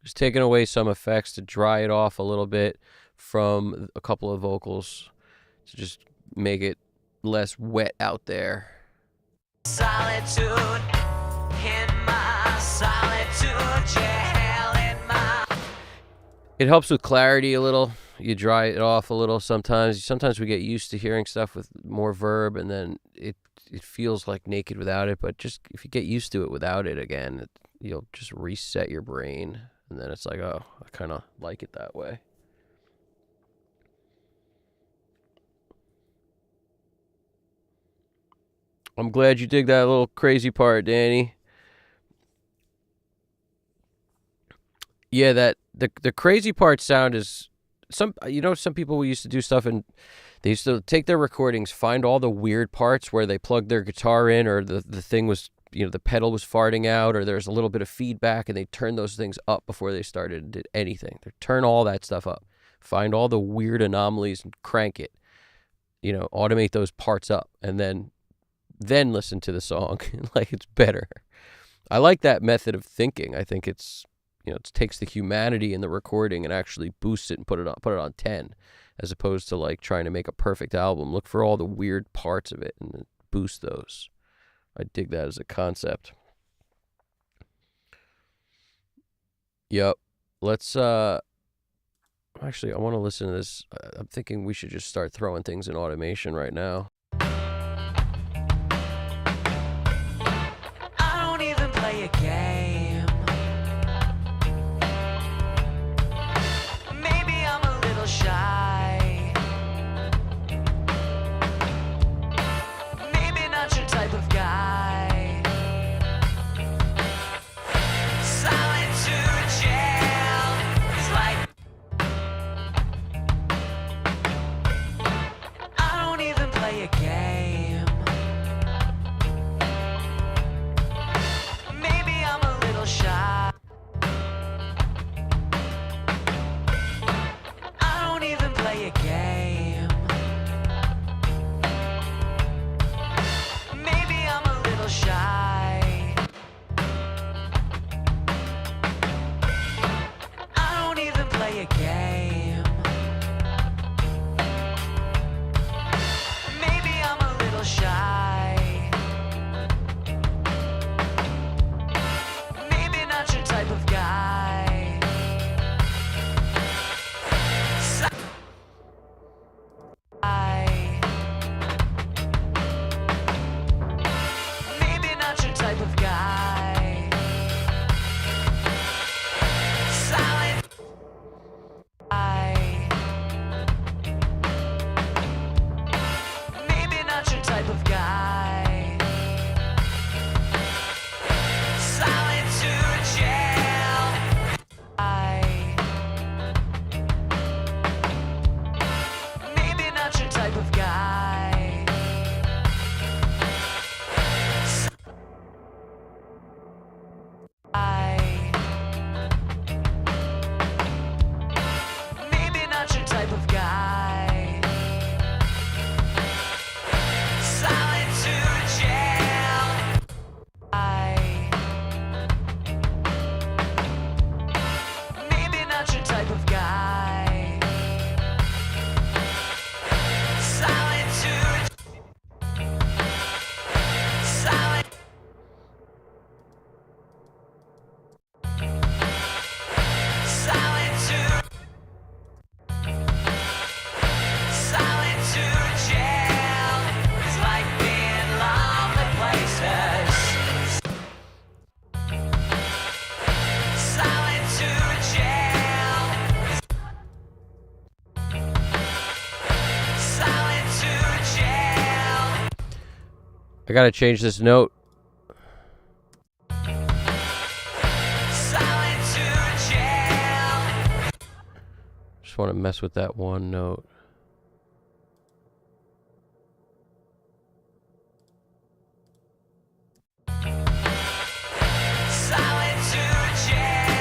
Just taking away some effects to dry it off a little bit from a couple of vocals to just make it less wet out there. solitude, in my solitude jail, in my It helps with clarity a little. You dry it off a little sometimes. Sometimes we get used to hearing stuff with more verb, and then it feels like naked without it. But just if you get used to it without it again, you'll just reset your brain, and then it's like, oh, I kind of like it that way. I'm glad you dig that little crazy part, Danny. Yeah, that the crazy part sound is some people used to do stuff and they used to take their recordings, find all the weird parts where they plugged their guitar in, or the thing was, the pedal was farting out, or there's a little bit of feedback, and they turn those things up before they started and did anything. They turn all that stuff up, find all the weird anomalies and crank it, automate those parts up, and then listen to the song like it's better. I like that method of thinking. I think it's, it takes the humanity in the recording and actually boosts it and put it on 10, as opposed to like trying to make a perfect album. Look for all the weird parts of it and boost those. I dig that as a concept. Yep. Let's actually, I want to listen to this. I'm thinking we should just start throwing things in automation right now. I don't even play a game. play a game. Maybe I'm a little shy. I don't even play a game. Maybe I'm a little shy. I don't even play a game. Maybe I'm a little shy. Maybe not your type of guy. Maybe not your type of guy. Silent. Maybe not your type of guy. Solitude Jail. Maybe not your type of guy. Maybe not your type of guy. Solitude Jail. Maybe not your type of guy. Solitude. Solitude. Solitude. Solitude Jail. It's like being lonely places. Solitude Jail. Solitude Jail. I gotta change this note. Solitude Jail. Just want to mess with that one note. Solitude Jail.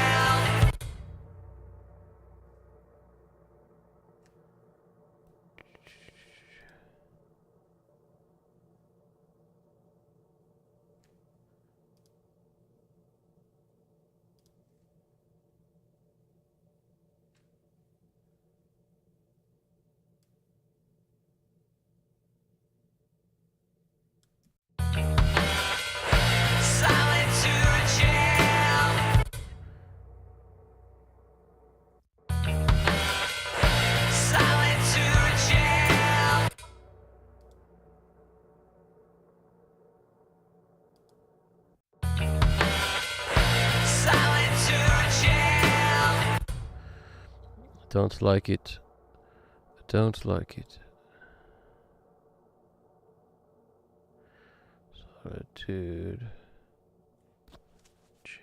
Solitude Jail. Solitude Jail. Solitude Jail. Don't like it. Don't like it. Solitude Jail.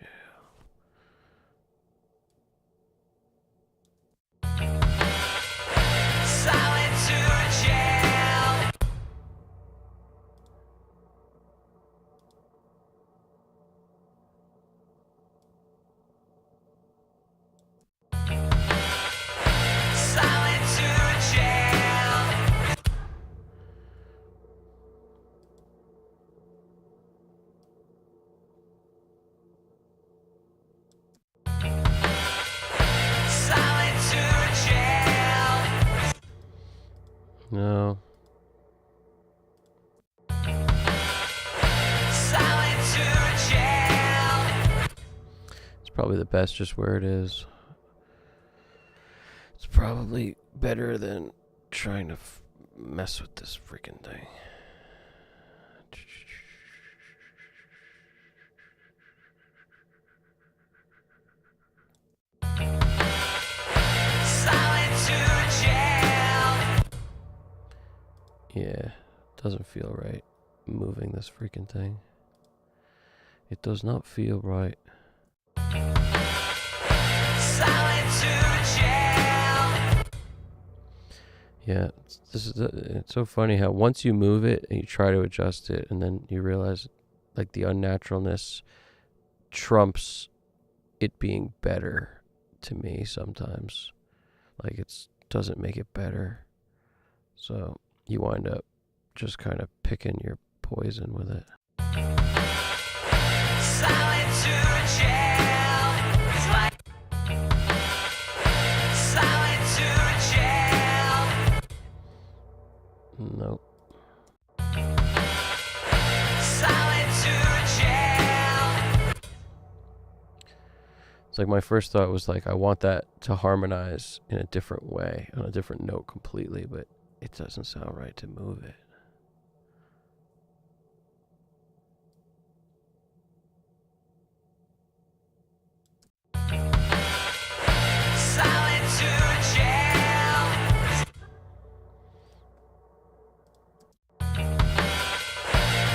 Solitude Jail. Solitude Jail. Solitude Jail. No. Solitude Jail. It's probably the best just where it is. It's probably better than trying to mess with this freaking thing. Solitude Jail. Yeah, doesn't feel right moving this freaking thing. It does not feel right. Solitude Jail. Yeah, it's so funny how once you move it and you try to adjust it, and then you realize like the unnaturalness trumps it being better to me sometimes. Like it doesn't make it better. So you wind up just kind of picking your poison with it. Solitude jail is like Solitude jail. Nope. Solitude jail. It's like my first thought was like I want that to harmonize in a different way, on a different note completely, but it doesn't sound right to move it. Solitude jail.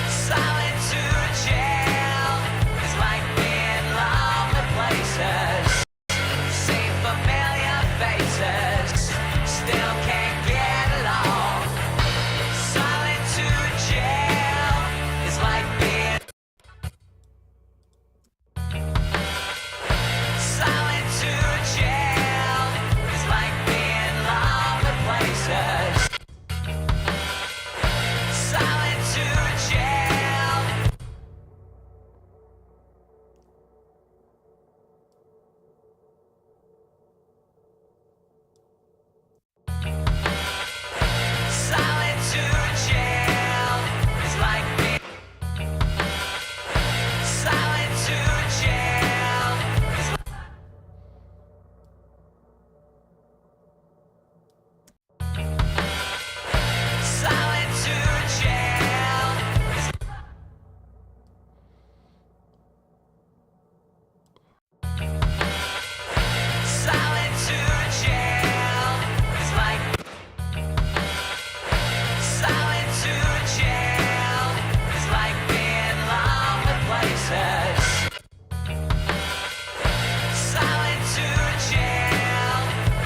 Solitude jail is like being lonely places. See familiar faces, still can't get along. Solitude jail is like being Solitude jail is like being lonely places. Solitude jail. Solitude jail is like being Solitude jail is Solitude jail is Solitude jail is like Solitude jail is like being lonely places. Solitude jail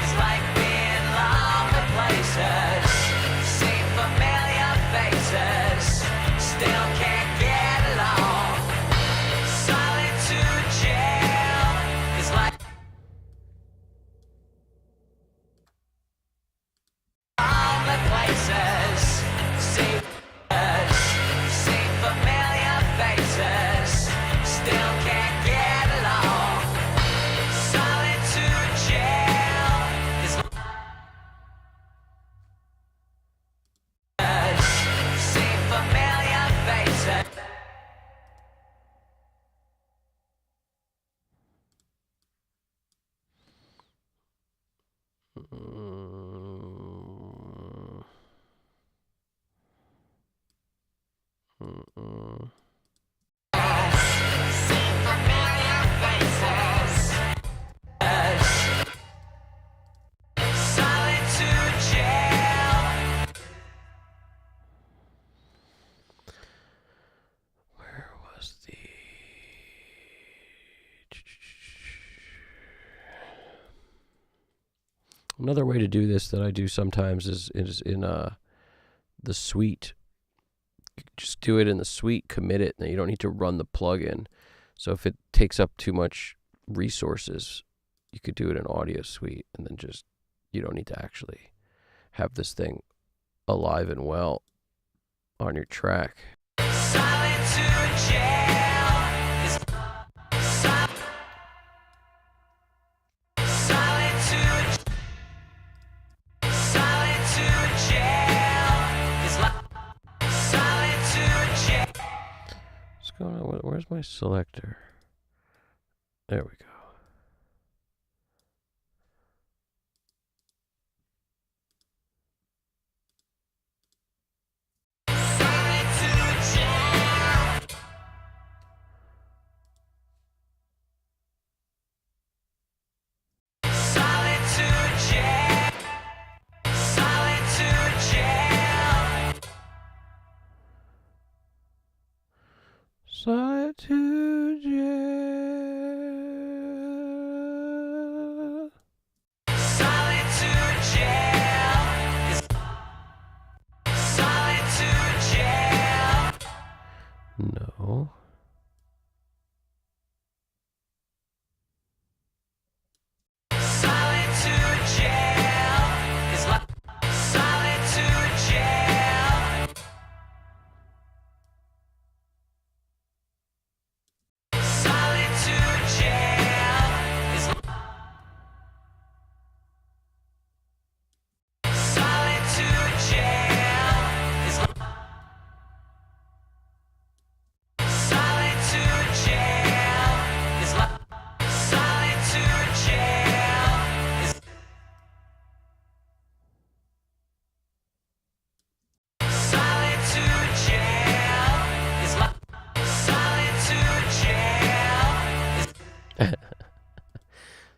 is like being lonely places. See familiar faces, still can't get along. Solitude jail is like lonely places. See familiar faces, still can't get along. Solitude jail is see familiar faces. See familiar faces. Solitude jail. Where was the... Another way to do this that I do sometimes is in the suite. Just do it in the suite, commit it, and you don't need to run the plugin. So if it takes up too much resources, you could do it in Audio Suite, and then just you don't need to actually have this thing alive and well on your track. Solitude jail is Solitude jail is like Solitude jail. What's going on? Where's my selector? There we go. Solitude jail. Solitude jail. Solitude jail. Solitude Jail.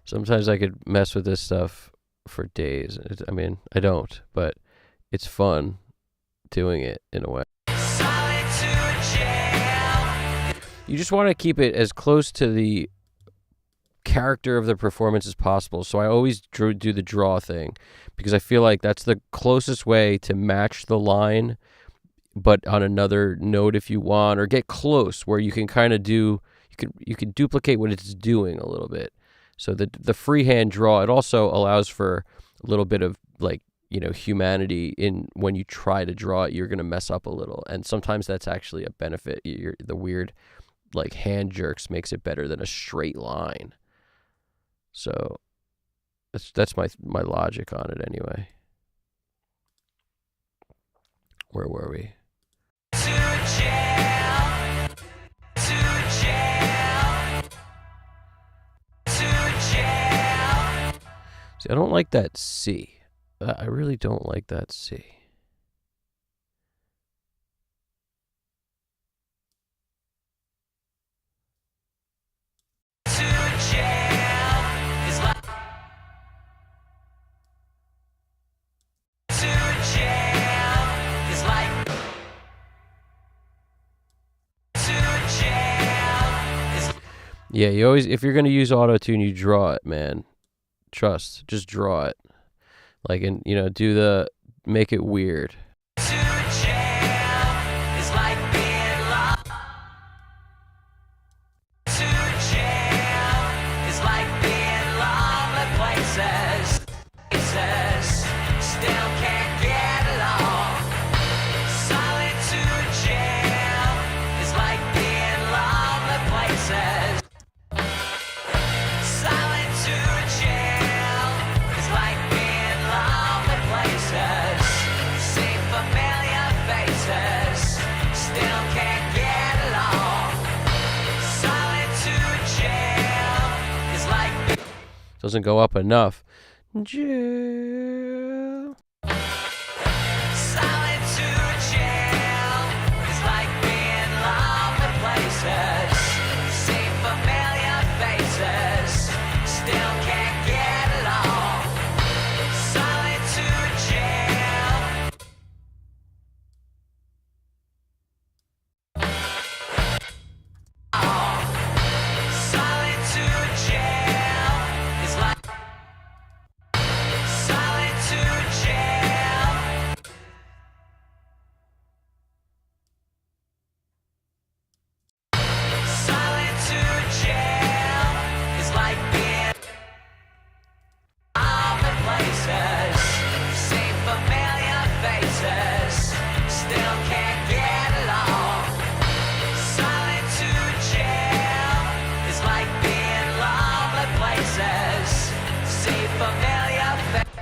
Sometimes I could mess with this stuff for days. I mean, I don't, but it's fun doing it in a way. Solitude Jail. You just want to keep it as close to the character of the performance as possible. So I always do the draw thing because I feel like that's the closest way to match the line, but on another note if you want, or get close where you can kind of do, you can duplicate what it's doing a little bit. So the freehand draw, it also allows for a little bit of like, you know, humanity in when you try to draw it, you're going to mess up a little. And sometimes that's actually a benefit. The weird like hand jerks makes it better than a straight line. So that's my logic on it anyway. Where were we? To jail. To jail. To jail. See, I don't like that C. I really don't like that C. To jail is like. To jail is like. To jail is. Yeah, you always, if you're going to use auto-tune, you draw it, man. Just draw it. Like, and, you know, make it weird. To jail is like being locked. To jail is like being lonely places. Places still can't get along. Solitude jail is like being lonely places. Solitude jail is like being lonely places. See familiar faces, still can't get along. Solitude jail is like. Doesn't go up enough. Jail. Solitude jail is like being lonely places. See familiar faces, still can't get along. Solitude jail. Solitude jail is like. Solitude jail. Solitude jail is like being lonely places. See familiar faces, still can't get along. Solitude jail is like being lonely places. See familiar faces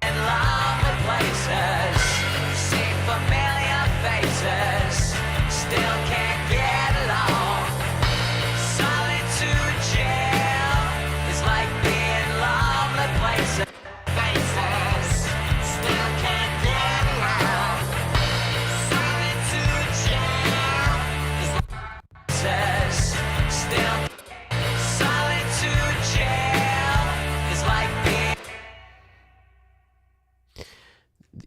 in lonely places. See familiar faces, still can't get along. Solitude jail is like being lonely places. Faces, still can't get along. Solitude jail is like faces, still. Solitude jail is like being.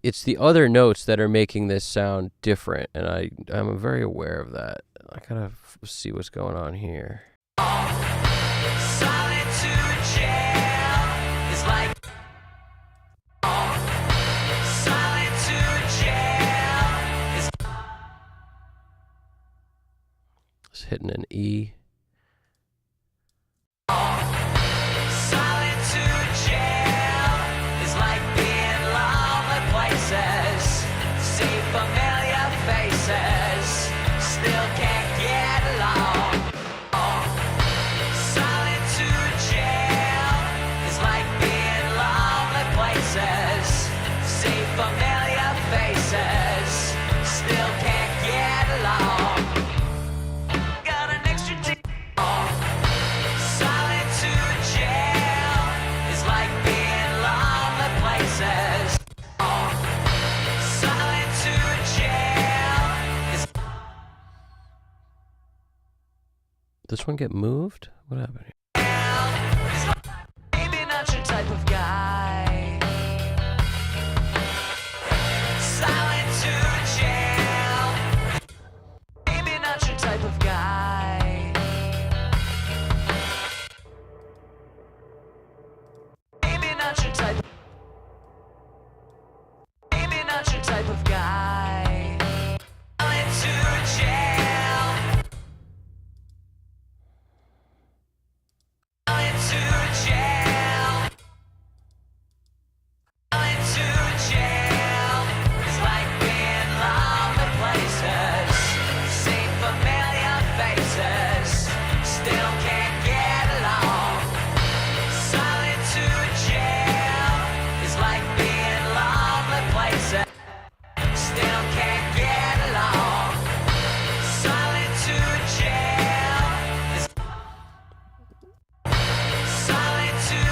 It's the other notes that are making this sound different, and I'm very aware of that. I gotta see what's going on here. Solitude jail is like. Solitude jail is. It's hitting an E. Solitude jail is like being lonely places. See familiar faces, still can't get along. Solitude jail is like being lonely places. See familiar faces, still can't get along. Got an extra deal. Solitude jail is like being lonely places. Solitude jail is. This one get moved? What happened here? It's like type of guy. Solitude jail. Maybe not your type of guy. Maybe not your type. Maybe not your type of guy. Solitude jail. Solitude jail. Solitude jail. It's like being lonely places. See familiar faces. Still can't get along. Solitude jail. It's like being lonely places. Still can't get along. Solitude jail. Solitude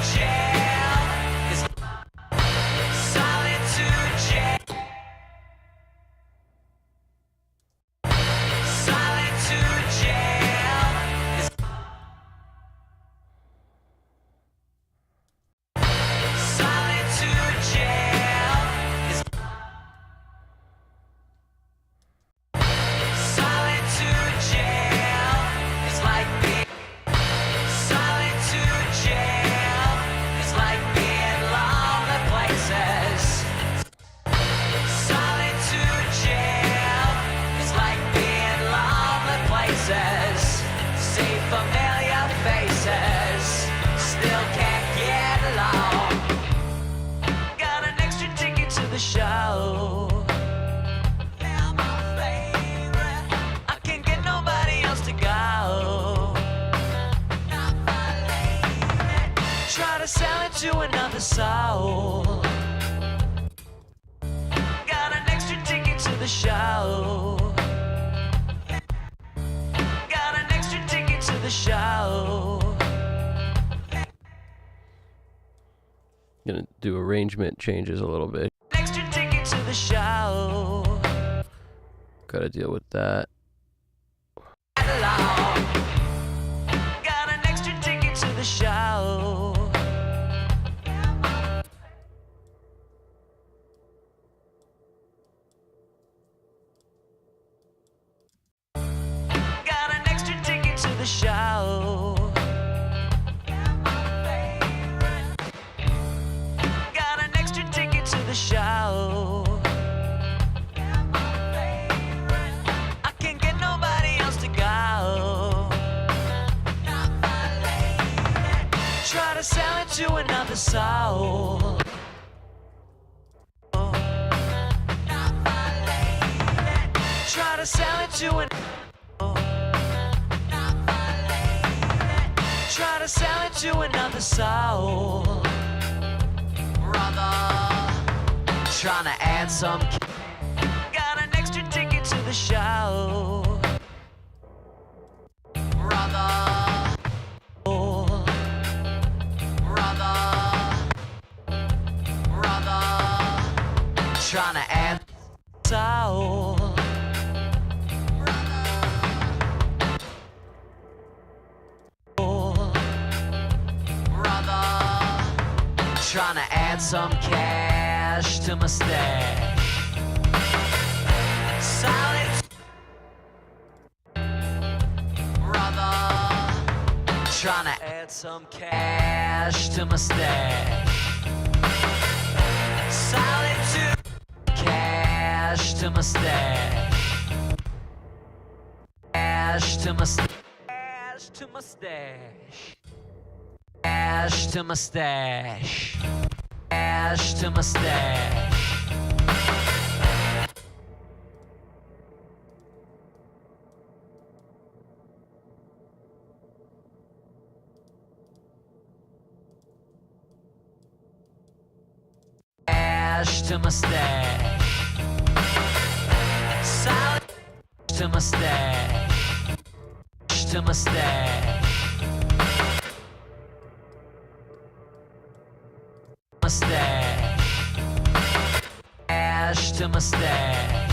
jail. Solitude jail. Solitude jail. Solitude jail. Solitude jail. Solitude jail. It's like being solitude jail. It's like being lonely places. Solitude jail. It's like being lonely places. See familiar faces. Still can't get along. Got an extra ticket to the show. They're my favorite. I can't get nobody else to go. Not my lady. Try to sell it to another soul. Got an extra ticket to the show. Got an extra ticket to the show. Gonna do arrangement changes a little bit. Extra ticket to the show. Gotta deal with that. Along. Got an extra ticket to the show. Got an extra ticket to the show. Got an extra ticket to the show. I can't get nobody else to go. Try to sell it to another soul. Try to sell it to an. Try to sell it to another soul. Brother, trying to add some. Got an extra ticket to the show. Brother, brother, brother, trying to add soul. Trying to add some cash to my stash. Solid brother. Trying to add some cash to my stash. Solitude cash to my stash. Cash to my stash. Cash to my stash. Cash to my stash. Cash to my stash. Cash to my stash. Solid to my stash. To my stash. My stash. Cash to my stash.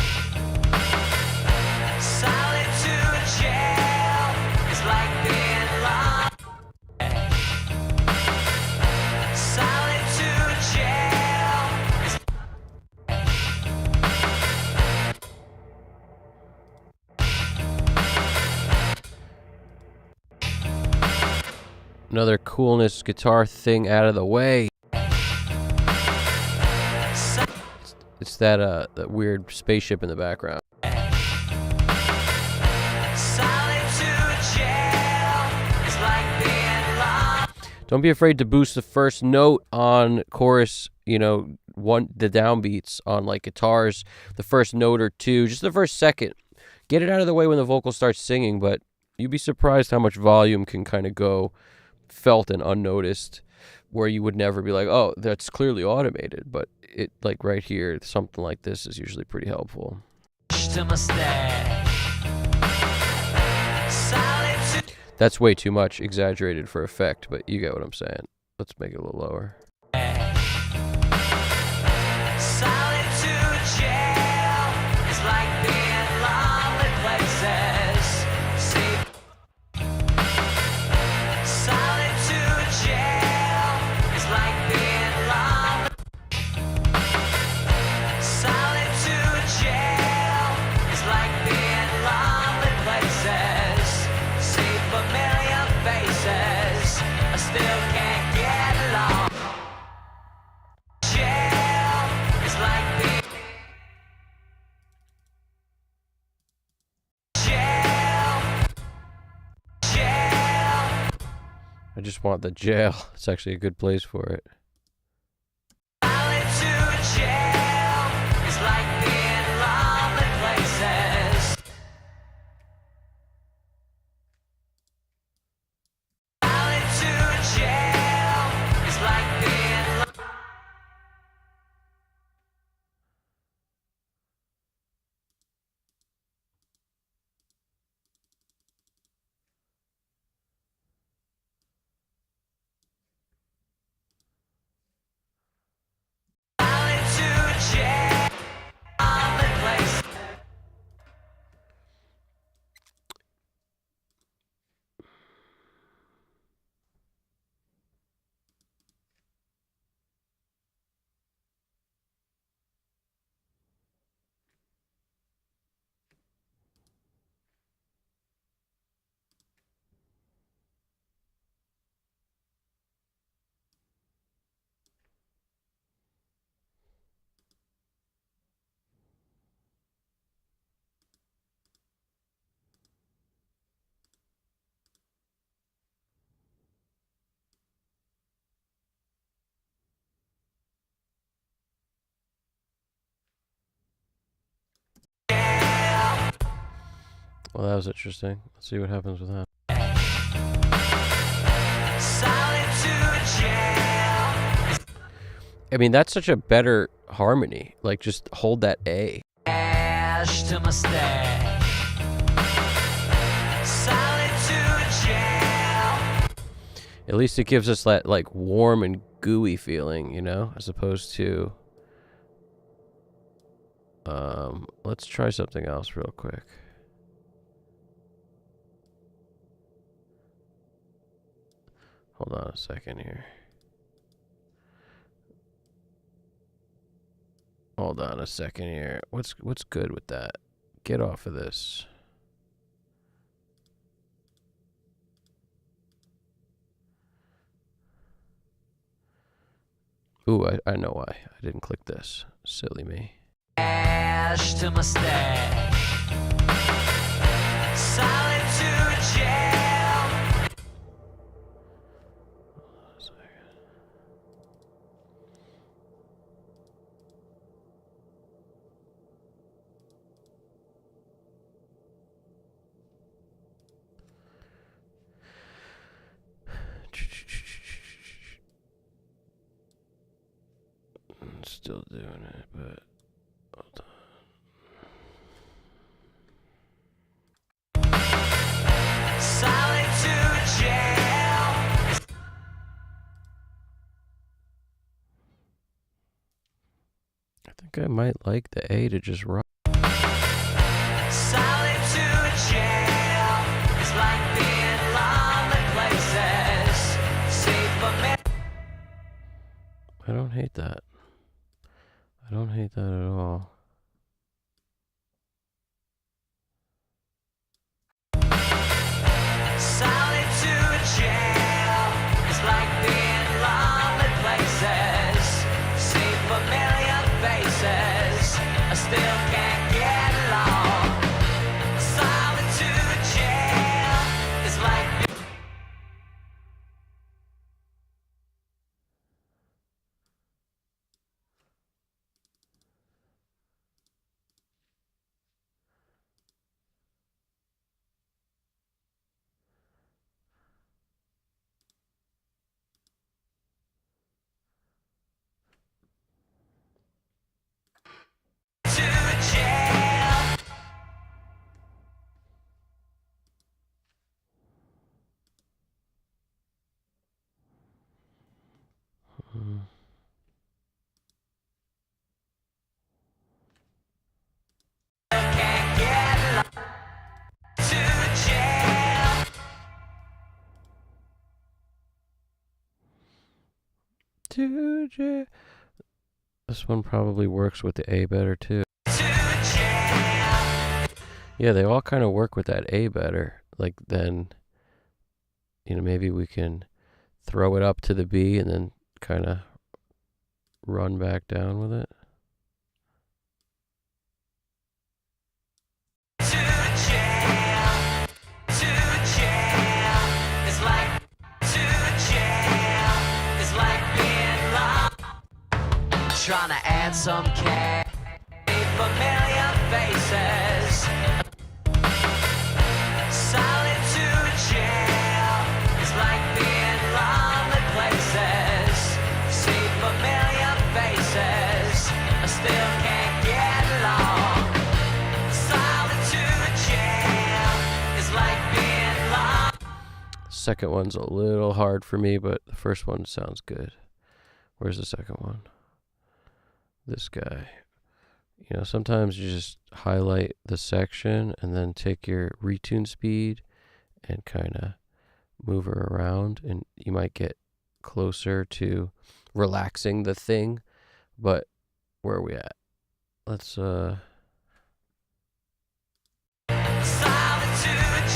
Solitude jail is like being locked. Solitude jail is Another coolness guitar thing out of the way. It's that weird spaceship in the background. solitude jail is like being locked. Don't be afraid to boost the first note on chorus, the downbeats on like guitars, the first note or two, just the first second. Get it out of the way when the vocal starts singing, but you'd be surprised how much volume can kind of go felt and unnoticed, where you would never be like, oh, that's clearly automated, but it, like right here, something like this is usually pretty helpful. To my stash. Solitude That's way too much exaggerated for effect, but you get what I'm saying. Let's make it a little lower. solitude jail is like being lonely places. See, solitude jail is like being lonely. Solitude jail is like being lonely places. See familiar faces, I still can't get along. Jail is like being jail. I just want the jail. It's actually a good place for it. Solitude jail is like being lonely places. Solitude jail is like being solitude jail, lonely places. Well, that was interesting. Let's see what happens with that. Solitude jail. I mean, that's such a better harmony. Like, just hold that A. Cash to my stash. Solitude jail. At least it gives us that, like, warm and gooey feeling, as opposed to... let's try something else real quick. Hold on a second here. Hold on a second here. What's good with that? Get off of this. Ooh, I know why. I didn't click this. Silly me. Cash to my stash. Solitude jail. Still doing it, but hold on. Solitude jail. think I might like the A to just run. Solitude Jail is like being lonely places. Safe for me. I don't hate that. I don't hate that at all. Solitude Jail is like being lonely places. See familiar faces. I still can't get along. Solitude Jail is like jail. Can't get along. To jail. This one probably works with the A better too. To jail. Yeah, they all kind of work with that A better. Like then, maybe we can throw it up to the B and then kind of run back down with it. To jail. To jail. It's like to jail. It's like being lost. Trying to add some cash. Familiar faces. Solitude Jail is like being lonely places. See familiar faces. I still can't get along. Solitude Jail is like being lost. Second one's a little hard for me, but the first one sounds good. Where's the second one? This guy. Sometimes you just highlight the section and then take your retune speed and kind of move her around, and you might get closer to relaxing the thing. But where are we at? Let's Solitude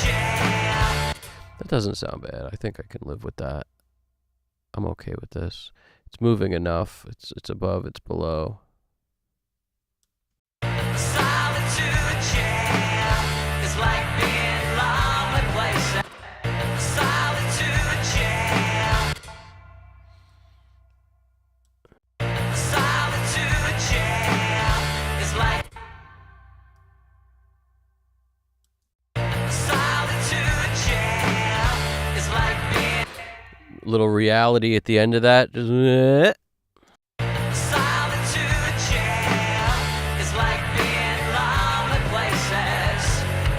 Jail. that doesn't sound bad. I think I can live with that. I'm okay with this. It's moving enough. It's above, it's below. Solitude Jail is like being lonely places. Solitude Jail. Solitude Jail is like Solitude Jail is like being Little reality at the end of that. Solitude Jail is like being lonely places.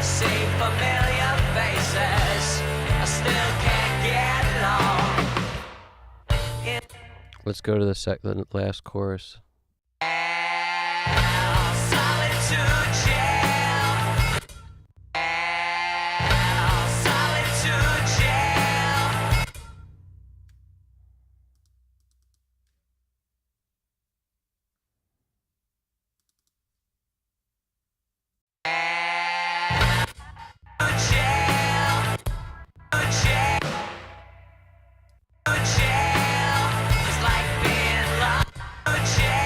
See familiar faces. I still can't get along. Let's go to the last chorus. Solitude Jail. Solitude Jail. Jail. Jail. Jail. It's like being locked. Jail.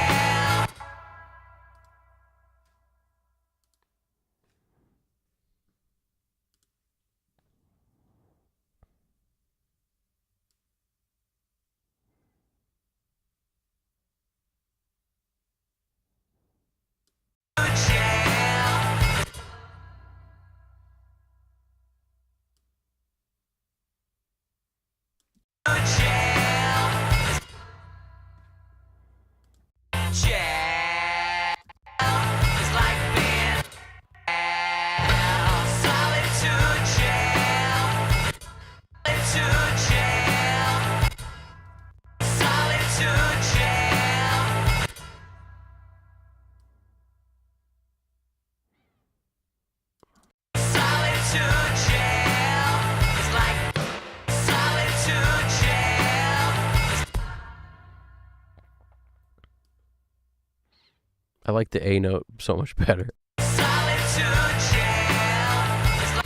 I like the A note so much better. Solitude jail.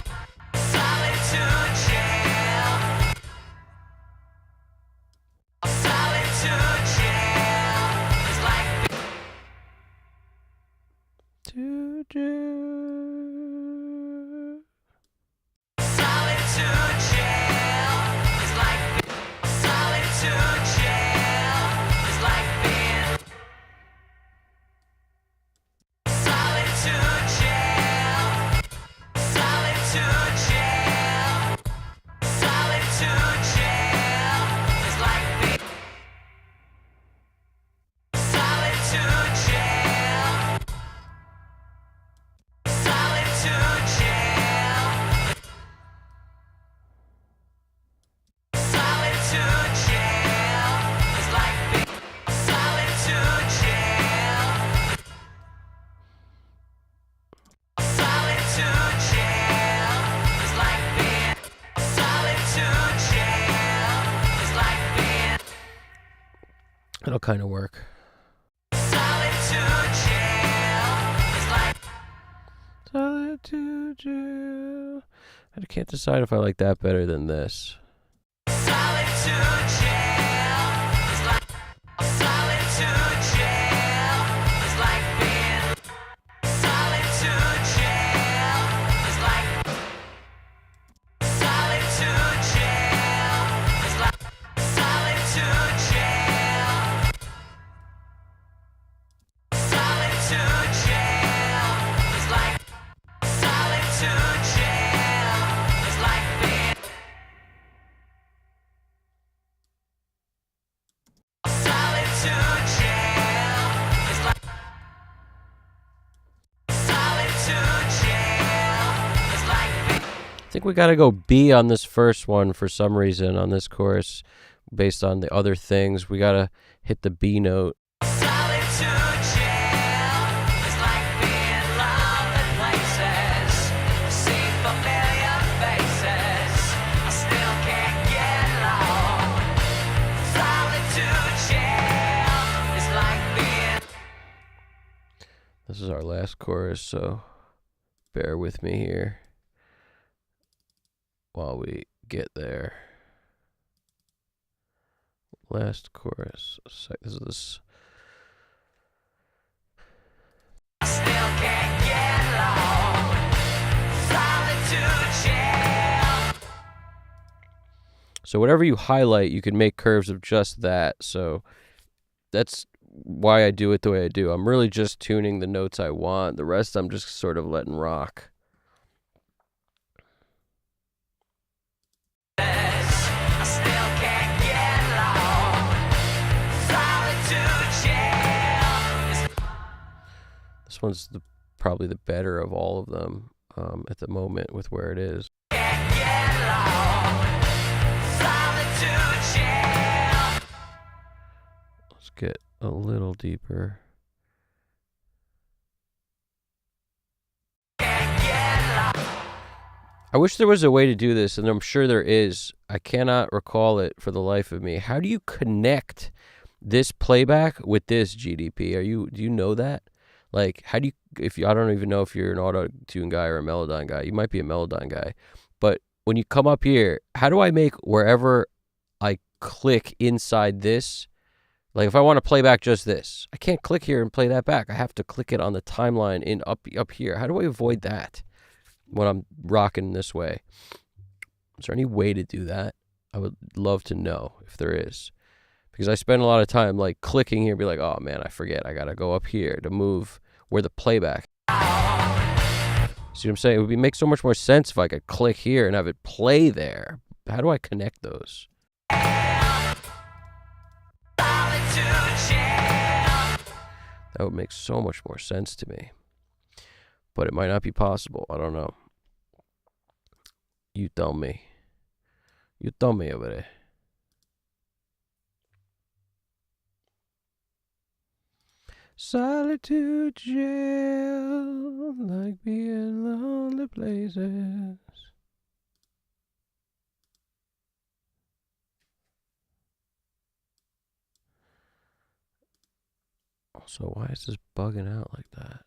Solitude jail. Solitude jail. It's like To do. solitude jail. It's like solitude jail. It's like being solitude jail. Solitude jail. Solitude jail. It's like being solitude jail. Solitude jail. Solitude jail. It's like being solitude jail. Solitude jail. It's like being solitude jail. It's like being It'll kind of work. solitude jail. It's like Solitude jail. I can't decide if I like that better than this. solitude jail. It's like solitude jail. It's like being solitude jail. It's like solitude jail. It's like solitude jail. Solitude jail. It's like solitude jail. It's like being solitude jail. It's like solitude jail. It's like I think we got to go B on this first one for some reason on this chorus based on the other things. We got to hit the B note. solitude jail. It's like being lonely places. See familiar faces. I still can't get along. Solitude jail. It's like being This is our last chorus, so bear with me here while we get there. Last chorus. This is this. I still can't get along. Solitude jail. So whatever you highlight, you can make curves of just that. So that's why I do it the way I do. I'm really just tuning the notes I want. The rest I'm just sort of letting rock. I still can't get along. Solitude jail. This one's probably the better of all of them at the moment with where it is. Can't get along. Solitude jail. Let's get a little deeper. Can't get along. I wish there was a way to do this, and I'm sure there is. I cannot recall it for the life of me. How do you connect this playback with this GDP? Do you know that? Like, how do you, I don't even know if you're an auto-tune guy or a Melodyne guy. You might be a Melodyne guy. But when you come up here, how do I make wherever I click inside this, like if I want to play back just this, I can't click here and play that back. I have to click it on the timeline in up here. How do I avoid that when I'm rocking this way? Is there any way to do that? I would love to know if there is. Because I spend a lot of time like clicking here and be like, oh man, I forget. I got to go up here to move where the playback. See what I'm saying? It would make so much more sense if I could click here and have it play there. How do I connect those? That would make so much more sense to me. But it might not be possible. I don't know. You tell me. You tell me over there. Solitude jail, like being lonely places. Also, why is this bugging out like that?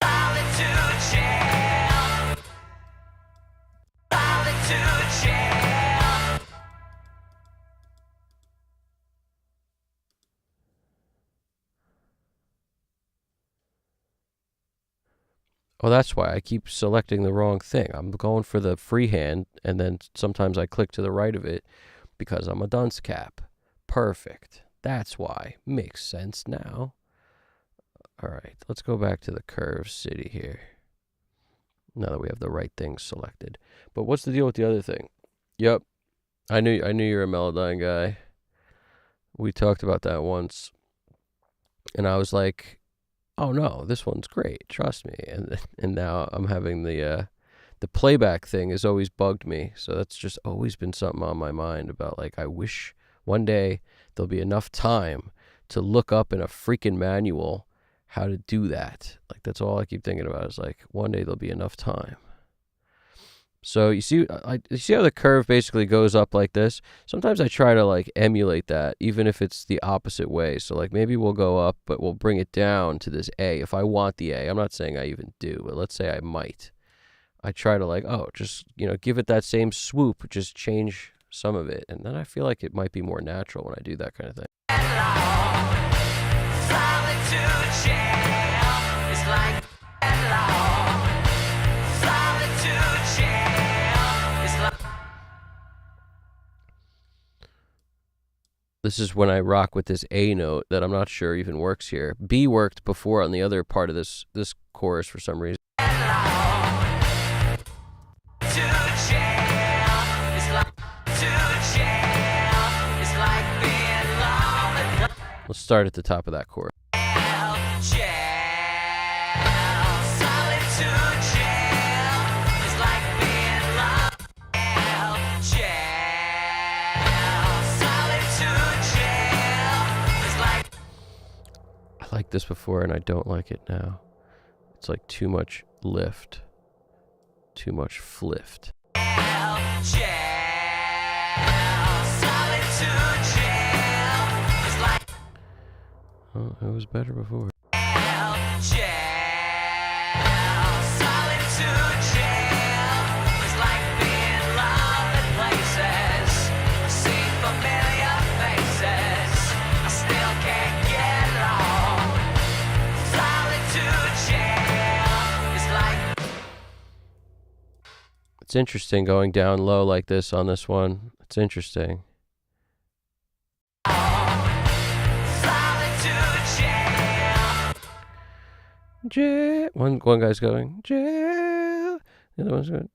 Solitude Jail. Solitude Jail. Oh, that's why I keep selecting the wrong thing. I'm going for the freehand, and then sometimes I click to the right of it because I'm a dunce cap. Perfect. That's why. Makes sense now. All right, let's go back to the curve city here. Now that we have the right things selected. But what's the deal with the other thing? Yep, I knew you're a Melodyne guy. We talked about that once, and I was like, "Oh no, this one's great. Trust me." And now I'm having the playback thing has always bugged me. So that's just always been something on my mind about, like, I wish one day there'll be enough time to look up in a freaking manual how to do that. Like, that's all I keep thinking about is, like, one day there'll be enough time. So you see how the curve basically goes up like this? Sometimes I try to, like, emulate that, even if it's the opposite way. So, like, maybe we'll go up, but we'll bring it down to this A. If I want the A, I'm not saying I even do, but let's say I might. I try to, like, just, give it that same swoop, just change some of it. And then I feel like it might be more natural when I do that kind of thing. Solitude Jail. It's like Solitude Jail. It's like This is when I rock with this A note that I'm not sure even works here. B worked before on the other part of this chorus for some reason. Let's start at the top of that chorus. I liked this before and I don't like it now. It's like too much lift, too much flift. Oh, it was better before. It's interesting going down low like this on this one. It's interesting. Jail. One guy's going jail. The other one's going.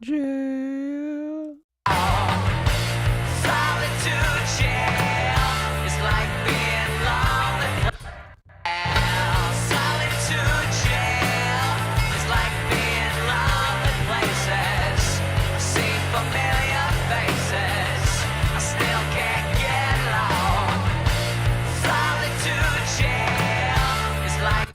Jail. Solitude Jail. It's like being lonely. Solitude Jail. It's like being lonely places. See familiar faces. I still can't get along. Solitude Jail. It's like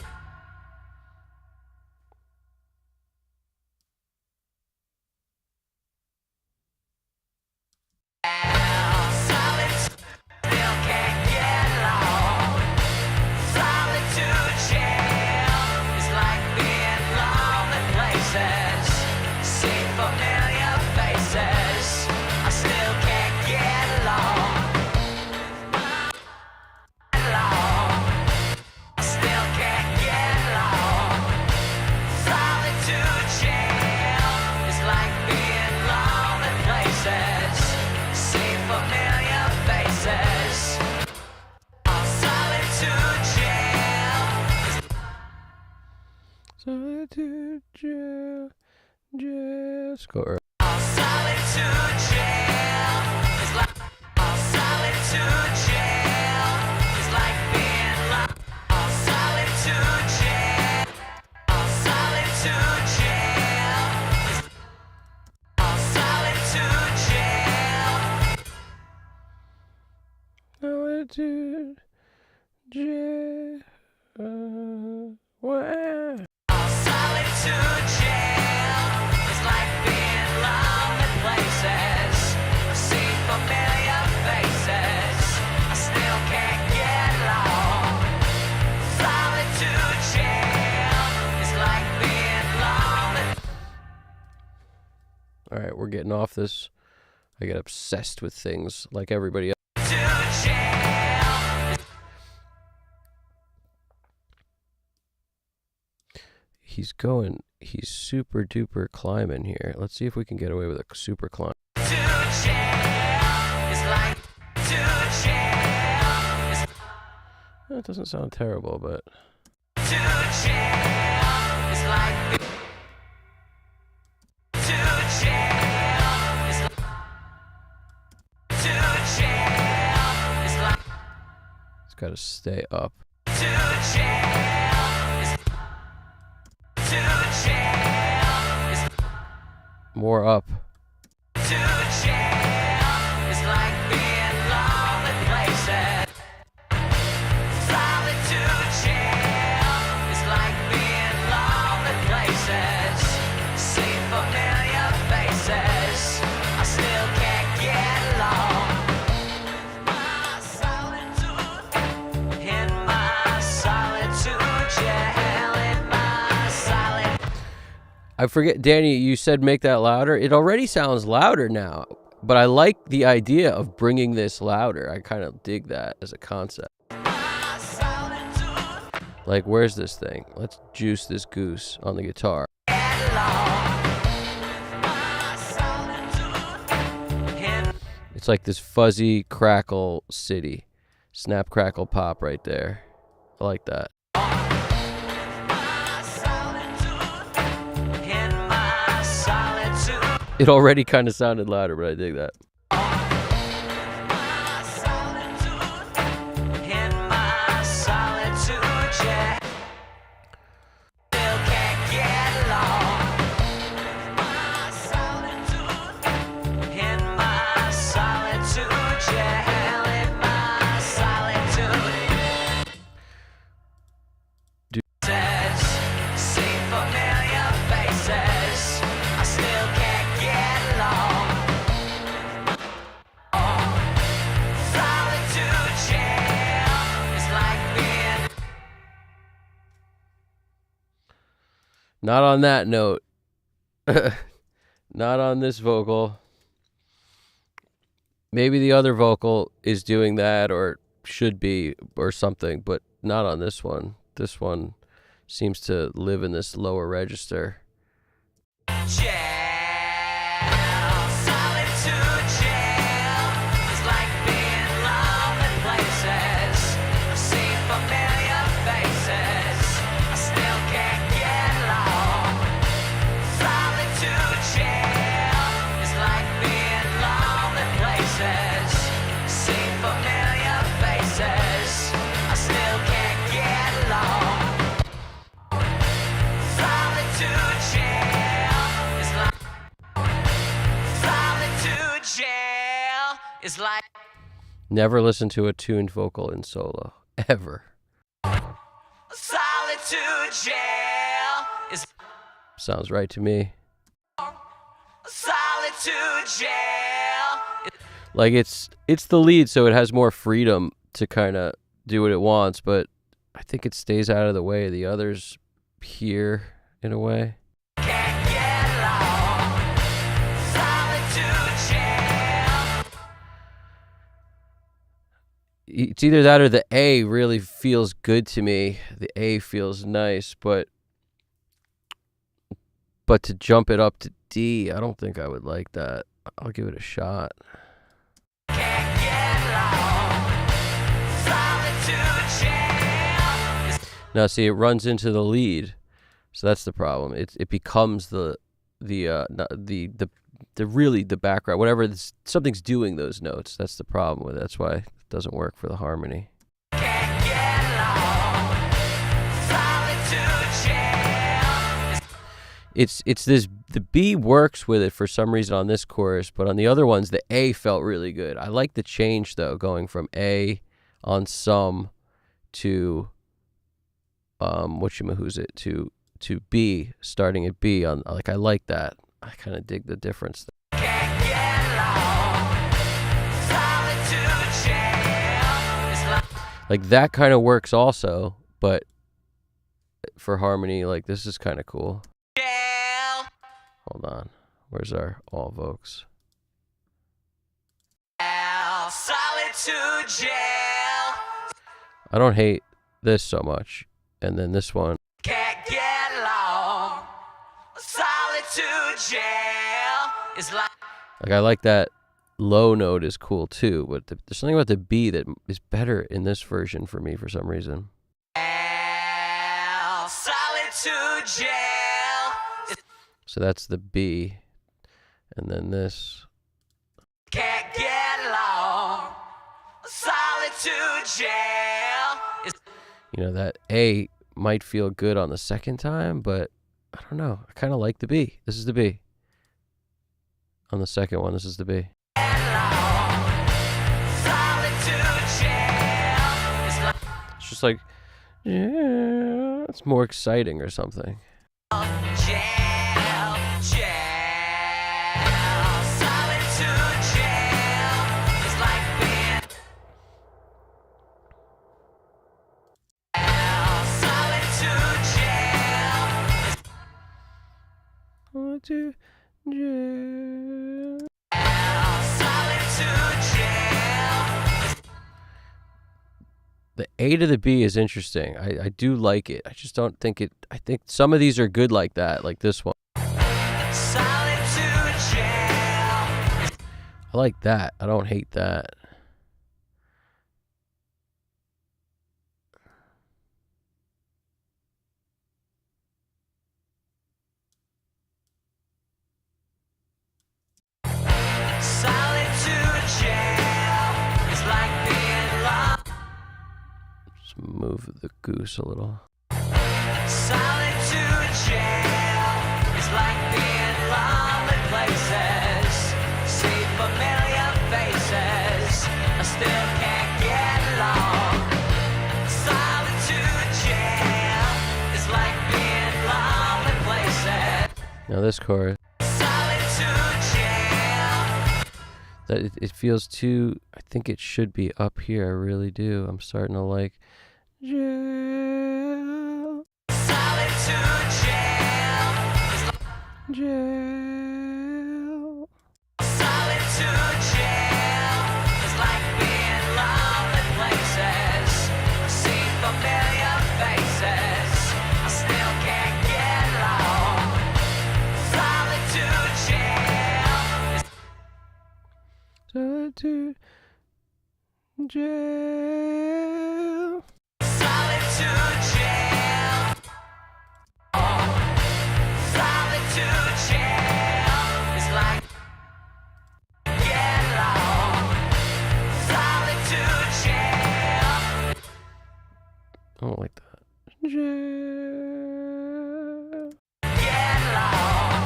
Solitude jail, jail. Let's go early. Solitude Jail. It's like Solitude Jail. It's like being locked. Solitude Jail. Solitude Jail. Solitude Jail. Solitude jail is like being lonely places. I see familiar faces. I still can't get along. Solitude jail is like being lonely. All right, we're getting off this. I get obsessed with things like everybody else. He's super duper climbing here. Let's see if we can get away with a super climb. That doesn't sound terrible, but it's got to stay up. More up. I forget, Danny, you said make that louder. It already sounds louder now, but I like the idea of bringing this louder. I kind of dig that as a concept. Like, where's this thing? Let's juice this goose on the guitar. It's like this fuzzy crackle city. Snap, crackle, pop right there. I like that. It already kind of sounded louder, but I dig that. Not on that note. Not on this vocal. Maybe the other vocal is doing that or should be or something, but not on this one. This one seems to live in this lower register. Like never listen to a tuned vocal in solo ever. Solitude jail is sounds right to me. Solitude jail. Like it's the lead, so it has more freedom to kind of do what it wants, but I think it stays out of the way of the others here in a way. It's either that or the A really feels good to me. The A feels nice, but to jump it up to D, I don't think I would like that. I'll give it a shot. Now see, it runs into the lead, so that's the problem. It becomes the background. Whatever something's doing those notes. That's the problem with it. That's why it doesn't work for the harmony. It's this, the B works with it for some reason on this chorus, but on the other ones the A felt really good. I like the change though, going from A on some to to B, starting at B on, like, I like that. I kind of dig the difference. Can't get along. Solitude jail is Like that kind of works also, but for harmony, like this is kind of cool. jail. Hold on. Where's our all Vokes? Solitude jail. I don't hate this so much. And then this one. Can't get along. Solitude jail is like I like that low note is cool too, but there's something about the B that is better in this version for me for some reason. solitude jail. So that's the B. And then this. Can't get along. Solitude jail is You know, that A might feel good on the second time, but I don't know. I kind of like the B. This is the B. On the second one, this is the B. It's just like, yeah, it's more exciting or something. To jail. The A to the B is interesting. I do like it. I just don't think it. I think some of these are good like that, like this one. I like that. I don't hate that. Just move the goose a little. Solitude jail is like being lonely places. See familiar faces. I still can't get along. Solitude jail is like being lonely places. Now this chorus. Solitude jail. That it feels too. I think it should be up here. I really do. I'm starting to like. Jail. Solitude jail. Jail. Solitude jail is like being lonely places. See familiar faces. I still can't get along. Solitude jail. Solitude jail. Solitude jail. Solitude jail is like get along. Solitude jail. I don't like that. Jail. Get along.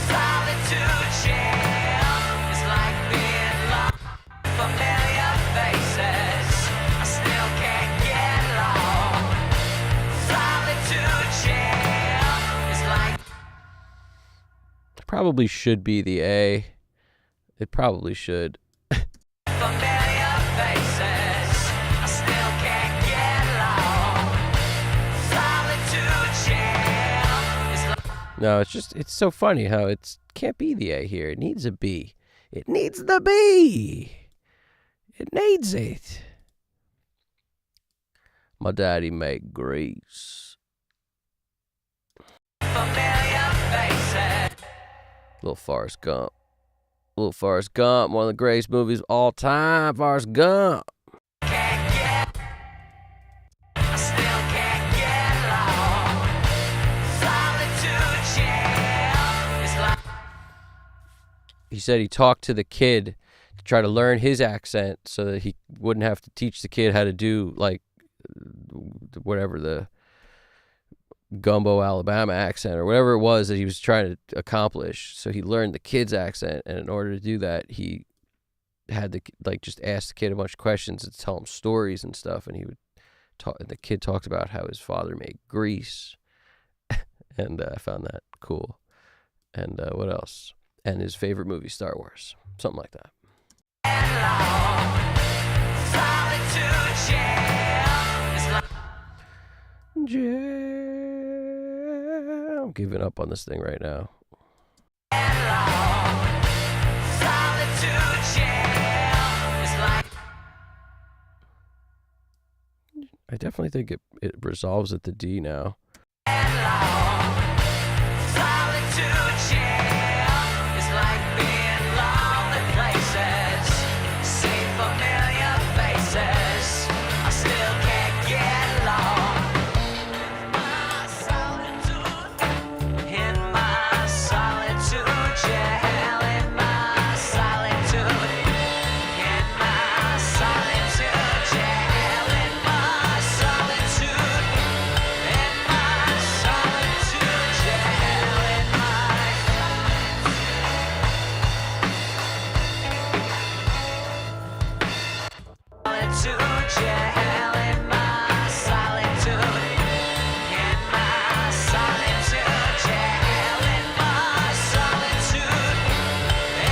Solitude jail is like being lost. Familiar faces. I still can't get along. Solitude jail is like It probably should be the A. It probably should. familiar faces. I still can't get along. Solitude jail is like No, it's so funny how it can't be the A here. It needs a B. It needs the B. It needs it. My daddy made grease. familiar faces. Little Forrest Gump. Little Forrest Gump, one of the greatest movies of all time. Forrest Gump. Can't get. I still can't get along. Solitude jail is like He said he talked to the kid to try to learn his accent so that he wouldn't have to teach the kid how to do, like, whatever the gumbo Alabama accent or whatever it was that he was trying to accomplish. So he learned the kid's accent, and in order to do that, he had the like just ask the kid a bunch of questions and tell him stories and stuff, and he would talk. The kid talked about how his father made grease, and I found that cool. And what else? And his favorite movie, Star Wars, something like that. Solitude jail is like I'm giving up on this thing right now. solitude jail is like I definitely think it resolves at the D now. solitude jail is like being lonely places, see familiar faces. I still can't get along. My solitude, in my solitude jail, in my solitude, in my solitude jail, in my solitude, in my solitude jail, in my solitude jail, in my solitude, in my solitude jail, in my solitude,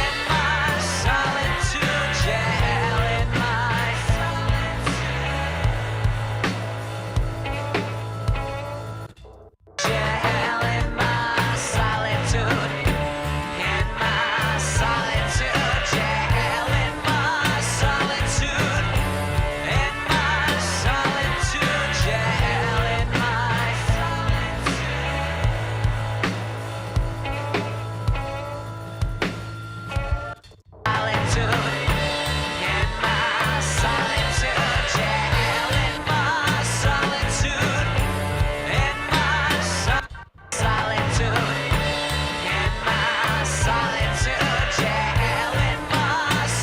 in my solitude jail, in my jail, in my solitude, in my solitude jail, in my solitude, in my solitude jail, in my solitude, in my solitude jail, in my solitude, in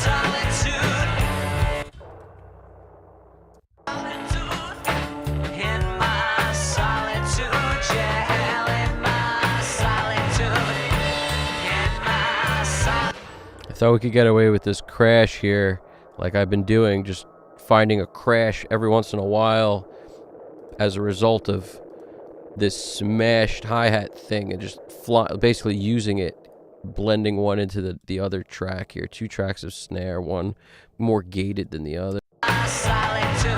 my solitude, in my solitude jail, in my solitude, in my solitude jail, in my solitude, in my I thought we could get away with this crash here, like I've been doing, just finding a crash every once in a while as a result of this smashed hi-hat thing and just basically using it, blending one into the other track here. 2 tracks of snare, one more gated than the other. solitude,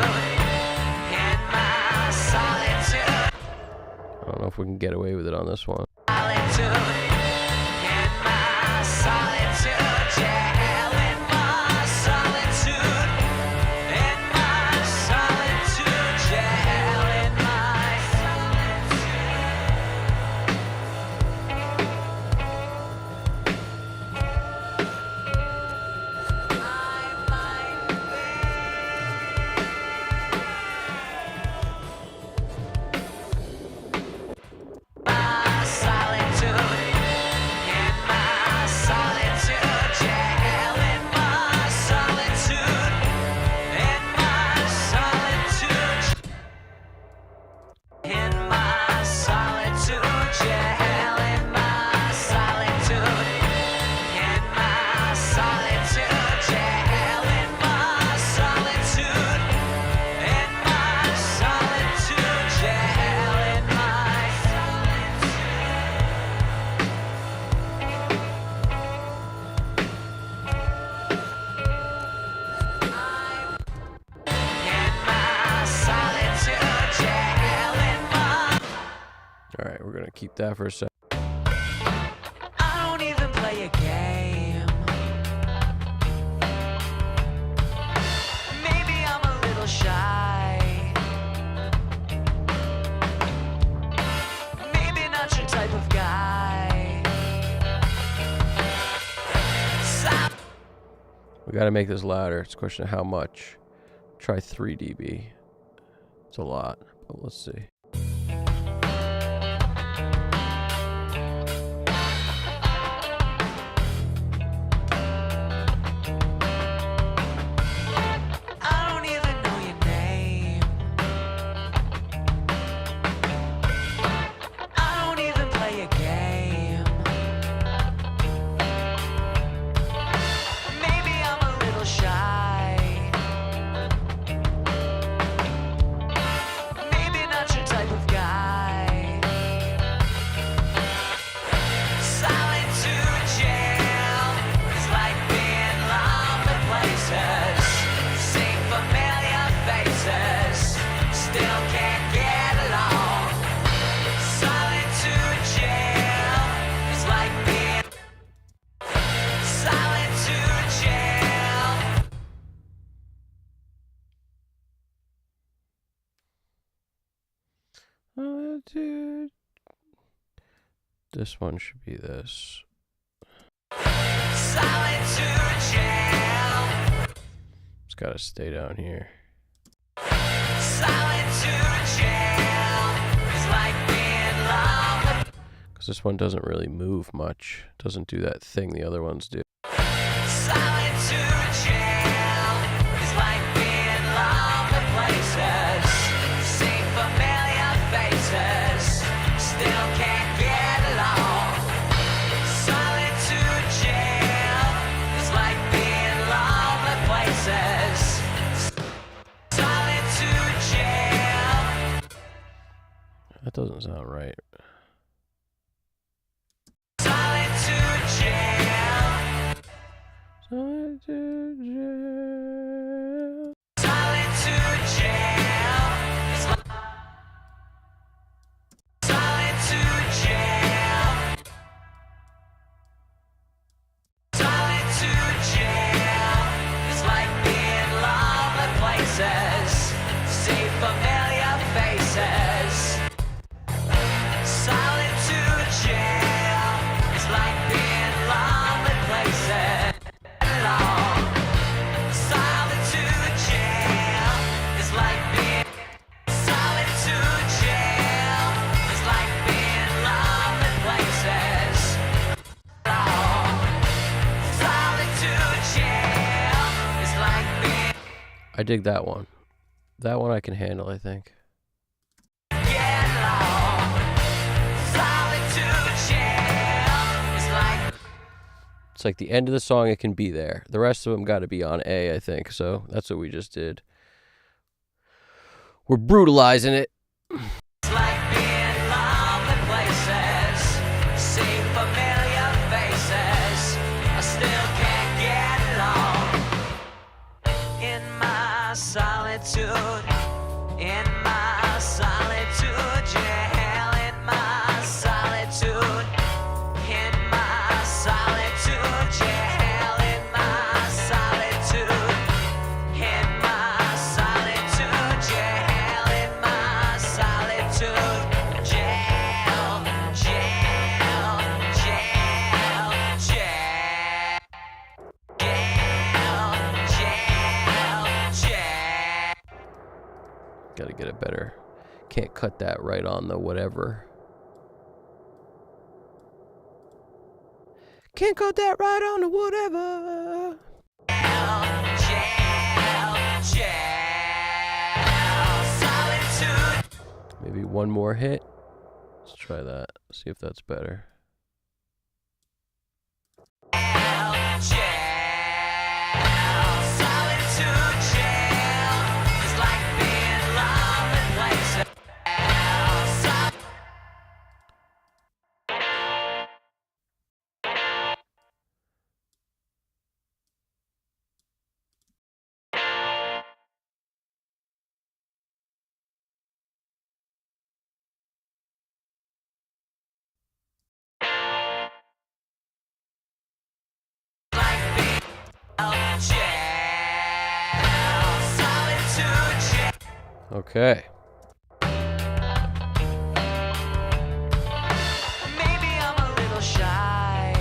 in my solitude, I don't know if we can get away with it on this one. solitude, in my solitude jail, in my solitude, in my solitude jail, in my my solitude, in my solitude jail, in my solitude, in my solitude, in my solitude jail, in my solitude, in my solitude jail, in my solitude, in my solitude jail, in my solitude jail, in my All right, we're gonna keep that for a second. I don't even play a game. Maybe I'm a little shy. Maybe not your type of guy. We gotta make this louder. It's a question of how much. Try 3 dB. It's a lot, but let's see. I don't even know your name. I don't even play a game. Maybe I'm a little Solitude. This one should be this. Solitude Jail. It's gotta stay down here. Solitude Jail is like being loved. Because this one doesn't really move much. Doesn't do that thing the other ones do. Solitude Jail is like being loved in places. See familiar faces, still can't get along. Solitude Jail is like being loved in places. Solitude Jail. That doesn't sound right. Solitude Jail. Solitude Jail. Solitude Jail. It's like Solitude Jail. Solitude Jail. It's like being loved in places. See familiar faces. Solitude Jail. It's like being loved in places. Solitude Jail is like being Solitude Jail is like being loved in places. Solitude Jail is like being I dig that one. That one I can handle, I think. get along. Solitude Jail is like It's like the end of the song, it can be there. The rest of them got to be on A, I think. So that's what we just did. We're brutalizing it. It's like being loved in places. See familiar faces. I still can't get along. In my solitude. In my solitude. Jail. In my solitude. In my solitude. Jail. In my solitude. In my solitude. Jail. In my solitude. Jail. Jail. Jail. Jail. Jail. Jail. Got to get it better. Can't cut that right on the whatever. Can't cut that right on the whatever. Solitude. Maybe one more hit. Let's try that. See if that's better. Solitude Jail is like being loved in places. Like being jail. Solitude Jail. Okay. Maybe I'm a little shy.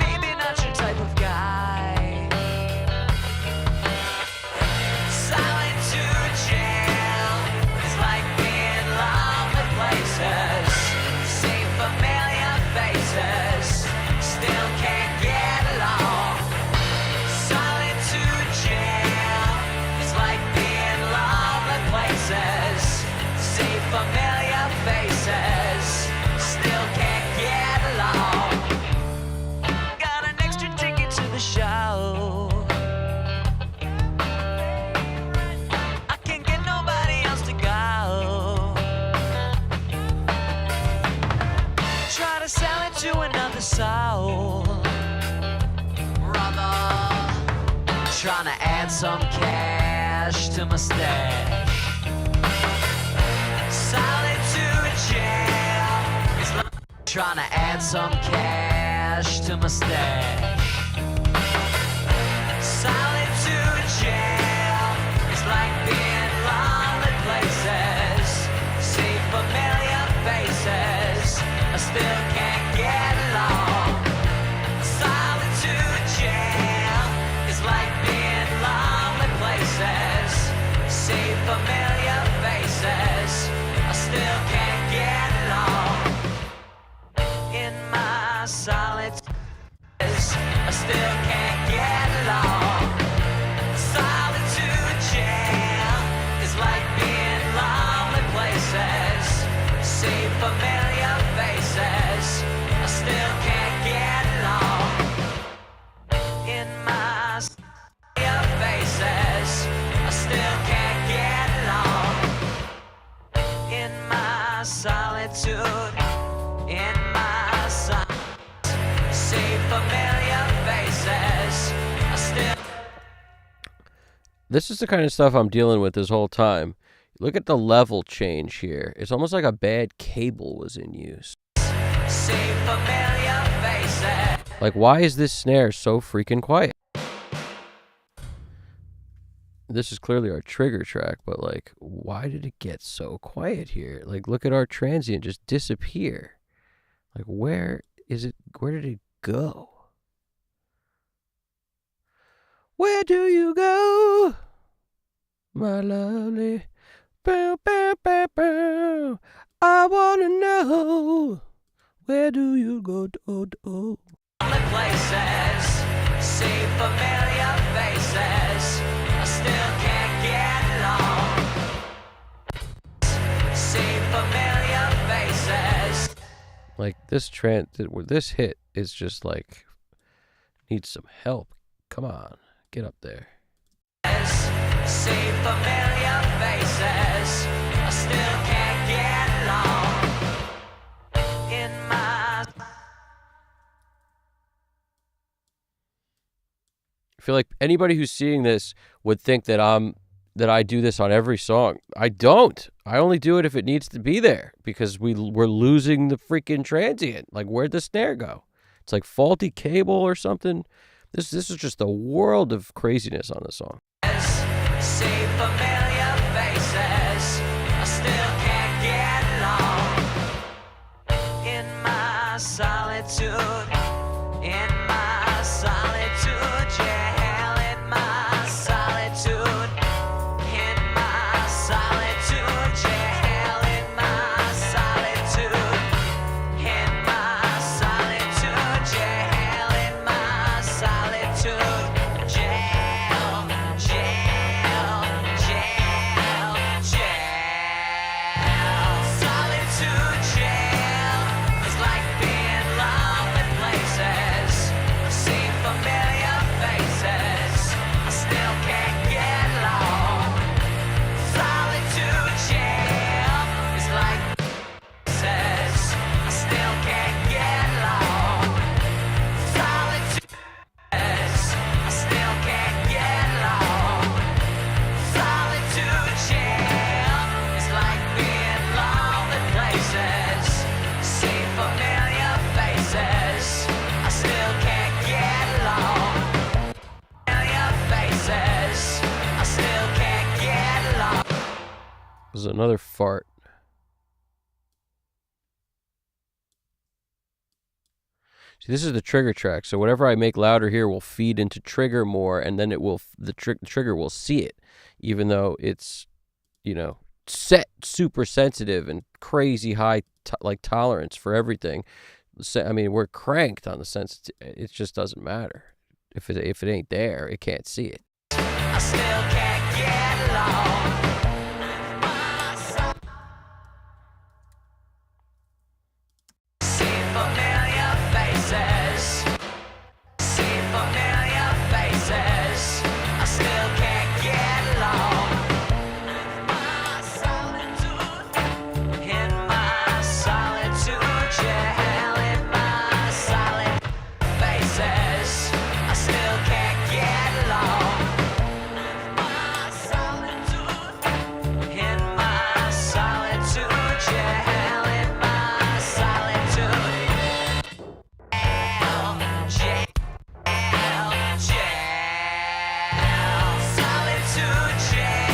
Maybe not your type of guy. Solitude Jail is like being loved in places. See familiar faces. Still can't get along. Solitude Jail is like being loved in places. See familiar faces. Still can't get along. Got an extra ticket to the show. I can't get nobody else to go. Try to sell it to another soul. Brother, trying to add some cash to my stash. Solitude Jail is like trying to add some cash to my stash. Solitude Jail is like being my solitude, I still can't get along. Solitude jail is like being lonely places. See familiar faces, I still can't get along. In my familiar faces, I still can't get along. In my solitude, in my solitude, see familiar faces, I still. This is the kind of stuff I'm dealing with this whole time. Look at the level change here. It's almost like a bad cable was in use. See familiar faces. Like, why is this snare so freaking quiet? This is clearly our trigger track, but like, why did it get so quiet here? Like, look at our transient just disappear. Like, where is it? Where did it go? Where do you go, my lovely? Bow, bow, bow, bow. I wanna know, where do you go? Places, see familiar faces, I still can't get along. See familiar faces. Like this hit is just like needs some help. Come on, get up there. See familiar faces, I still can't get along. In my, I feel like anybody who's seeing this would think that I do this on every song. I don't. I only do it if it needs to be there because we're losing the freaking transient. Like, where'd the snare go? It's like faulty cable or something. This is just a world of craziness on this song. see familiar faces, I still can't get along. In my solitude, in my solitude jail, in my solitude, in my solitude jail, in my solitude, in my solitude jail, in my solitude jail, jail, jail, jail. Solitude jail is like being lonely places. I see familiar faces, I still can't get along. Solitude jail is like places, I still can't get along. Solitude I still can't get along. Solitude jail is like being lonely places. See familiar faces, I still can't get along. Familiar faces, I still can't get along. This is another fart. See, this is the trigger track. So whatever I make louder here will feed into trigger more, and then the trigger will see it, even though it's, set super sensitive and crazy high tolerance for everything. I mean, we're cranked on the sense. It just doesn't matter if it ain't there. It can't see it. I still can't get along. See familiar faces, see familiar faces, I still can't get along. In my solitude jail, in my solid faces, I still can't get along. In my solitude jail, in my solitude jail, jail, solitude jail.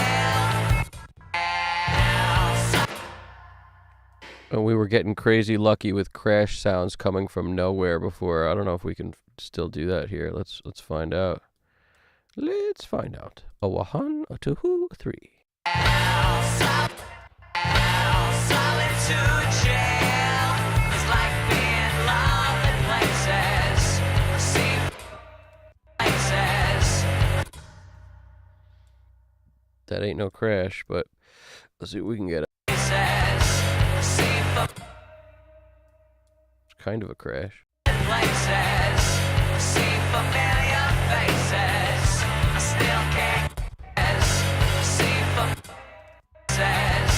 And we were getting crazy lucky with crash sounds coming from nowhere before. I don't know if we can still do that here. Let's find out. Let's find out. A one, a two, a three. Solitude jail is like being lonely That ain't no crash, but let's see what we can get. It's Kind of a crash. places, see familiar faces. I still can't see faces,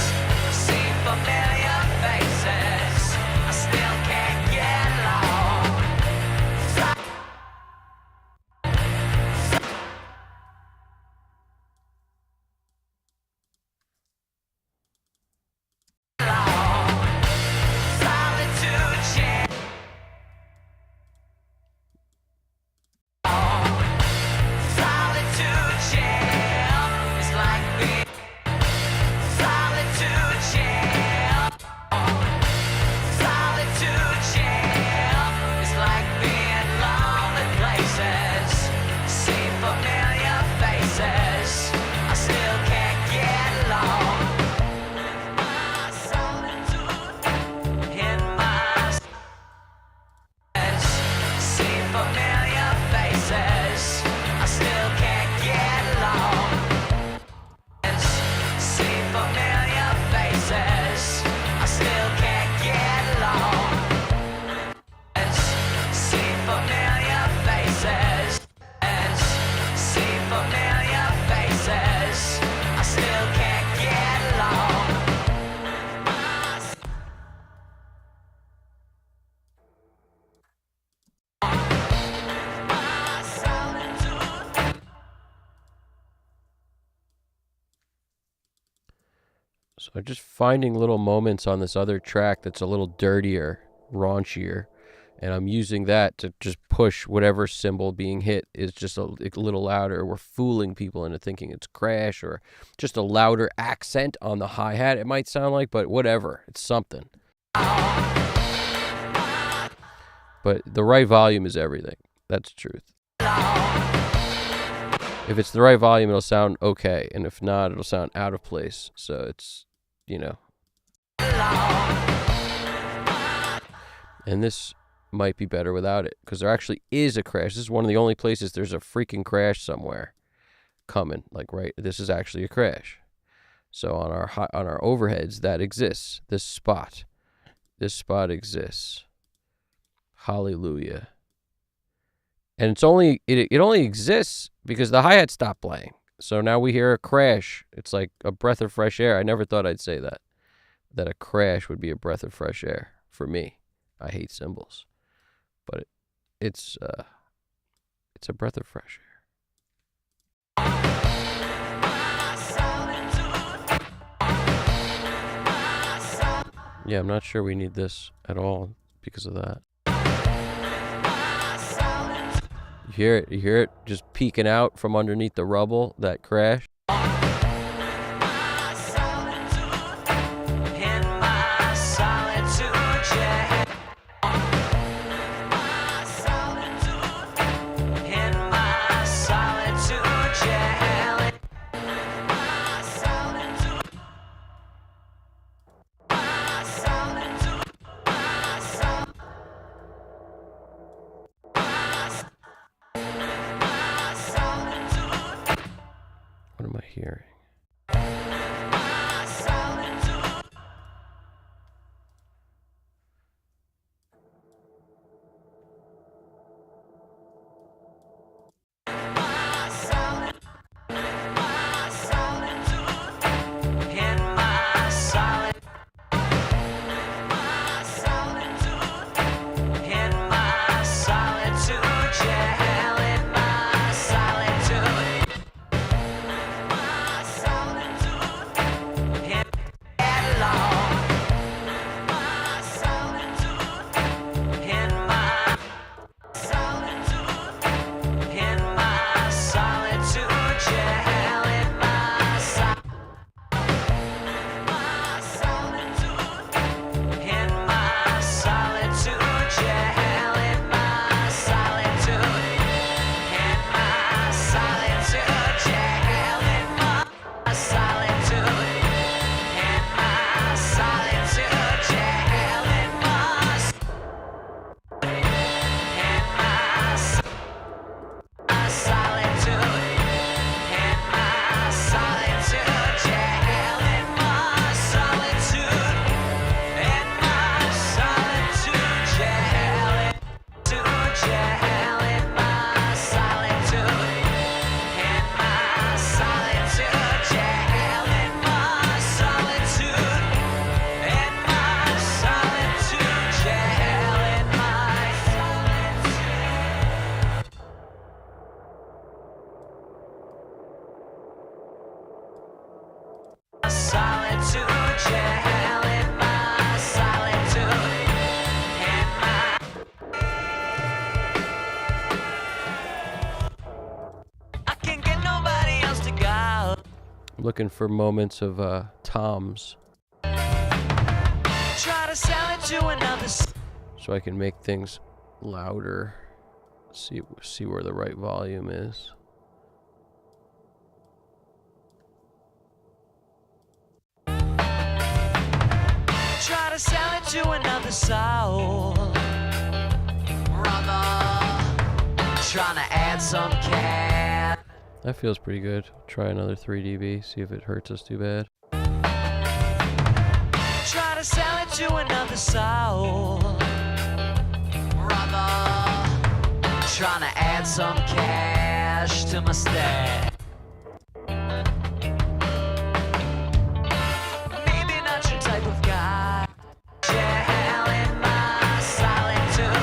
see familiar faces. I still can't get along. Solitude Jail. Solitude Jail is like being Solitude Jail. Solitude Jail is like being lonely places. See familiar faces. I still can't get along. My solitude in my see familiar faces. I still can't get along. See familiar faces. I still can't get along. See familiar faces. See familiar faces. I still can't get along. My solitude. So I'm just finding little moments on this other track that's a little dirtier, raunchier, and I'm using that to just push whatever cymbal being hit is just a little louder. We're fooling people into thinking it's crash or just a louder accent on the hi-hat, it might sound like, but whatever, it's something. But the right volume is everything. That's the truth. If it's the right volume, it'll sound okay, and if not, it'll sound out of place. So it's, you know. And this might be better without it, because there actually is a crash. This is one of the only places there's a freaking crash somewhere coming. Like, right, this is actually a crash. So on our overheads, that exists. This spot exists. Hallelujah. And it's only it only exists because the hi-hat stopped playing. So now we hear a crash. It's like a breath of fresh air. I never thought I'd say that a crash would be a breath of fresh air for me. I hate cymbals, but it's a breath of fresh air. Yeah, I'm not sure we need this at all because of that. You hear it just peeking out from underneath the rubble, that crash. In my solitude jail. My solitude. In my solitude jail. My solitude. My solitude. My solitude. What am I hearing? My solitude. My solitude. My solitude. In my solitude. My solitude. In my solitude jail. In my solitude. My looking for moments of toms. Try to sell it to another. So I can make things louder. See where the right volume is. Try to sell it to another soul. Brother, trying to add some cash. That feels pretty good. Try another 3 dB, see if it hurts us too bad. Try to sell it to another soul. Brother, trying to add some cash to my stash. Maybe not your type of guy. Jail in my solitude.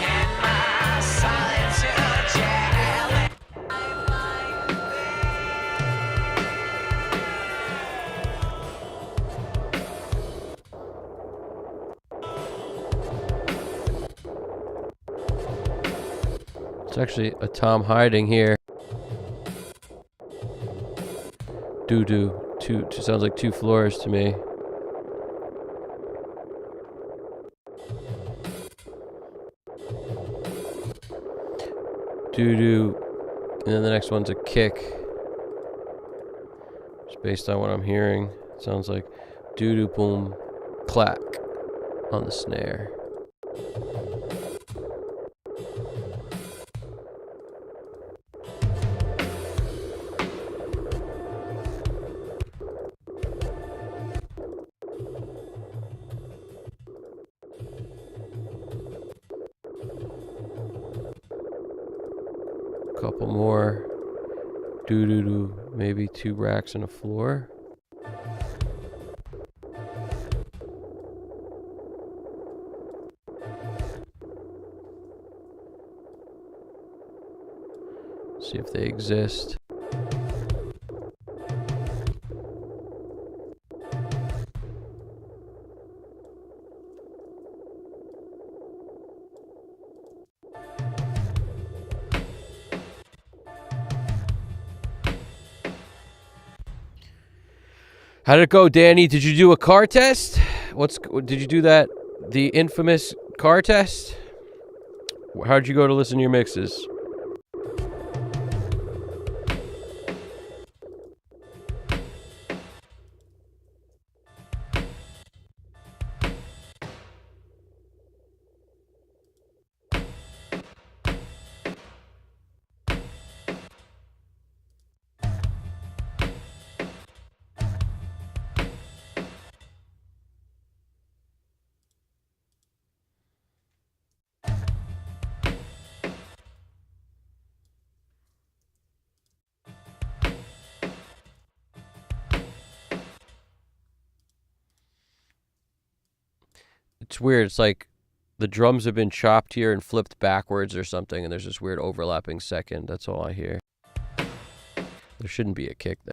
In my solitude. Jail in It's actually a tom hiding here. Doo-doo. Sounds like 2 floors to me. Doo-doo. And then the next one's a kick. Just based on what I'm hearing. It sounds like doo-doo boom clack on the snare. Couple more. Doo-doo-doo. Maybe 2 racks and a floor. See if they exist. How did it go, Danny? Did you do a car test? Did you do that? The infamous car test? How'd you go to listen to your mixes? It's weird. It's like the drums have been chopped here and flipped backwards or something, and there's this weird overlapping second. That's all I hear. There shouldn't be a kick there.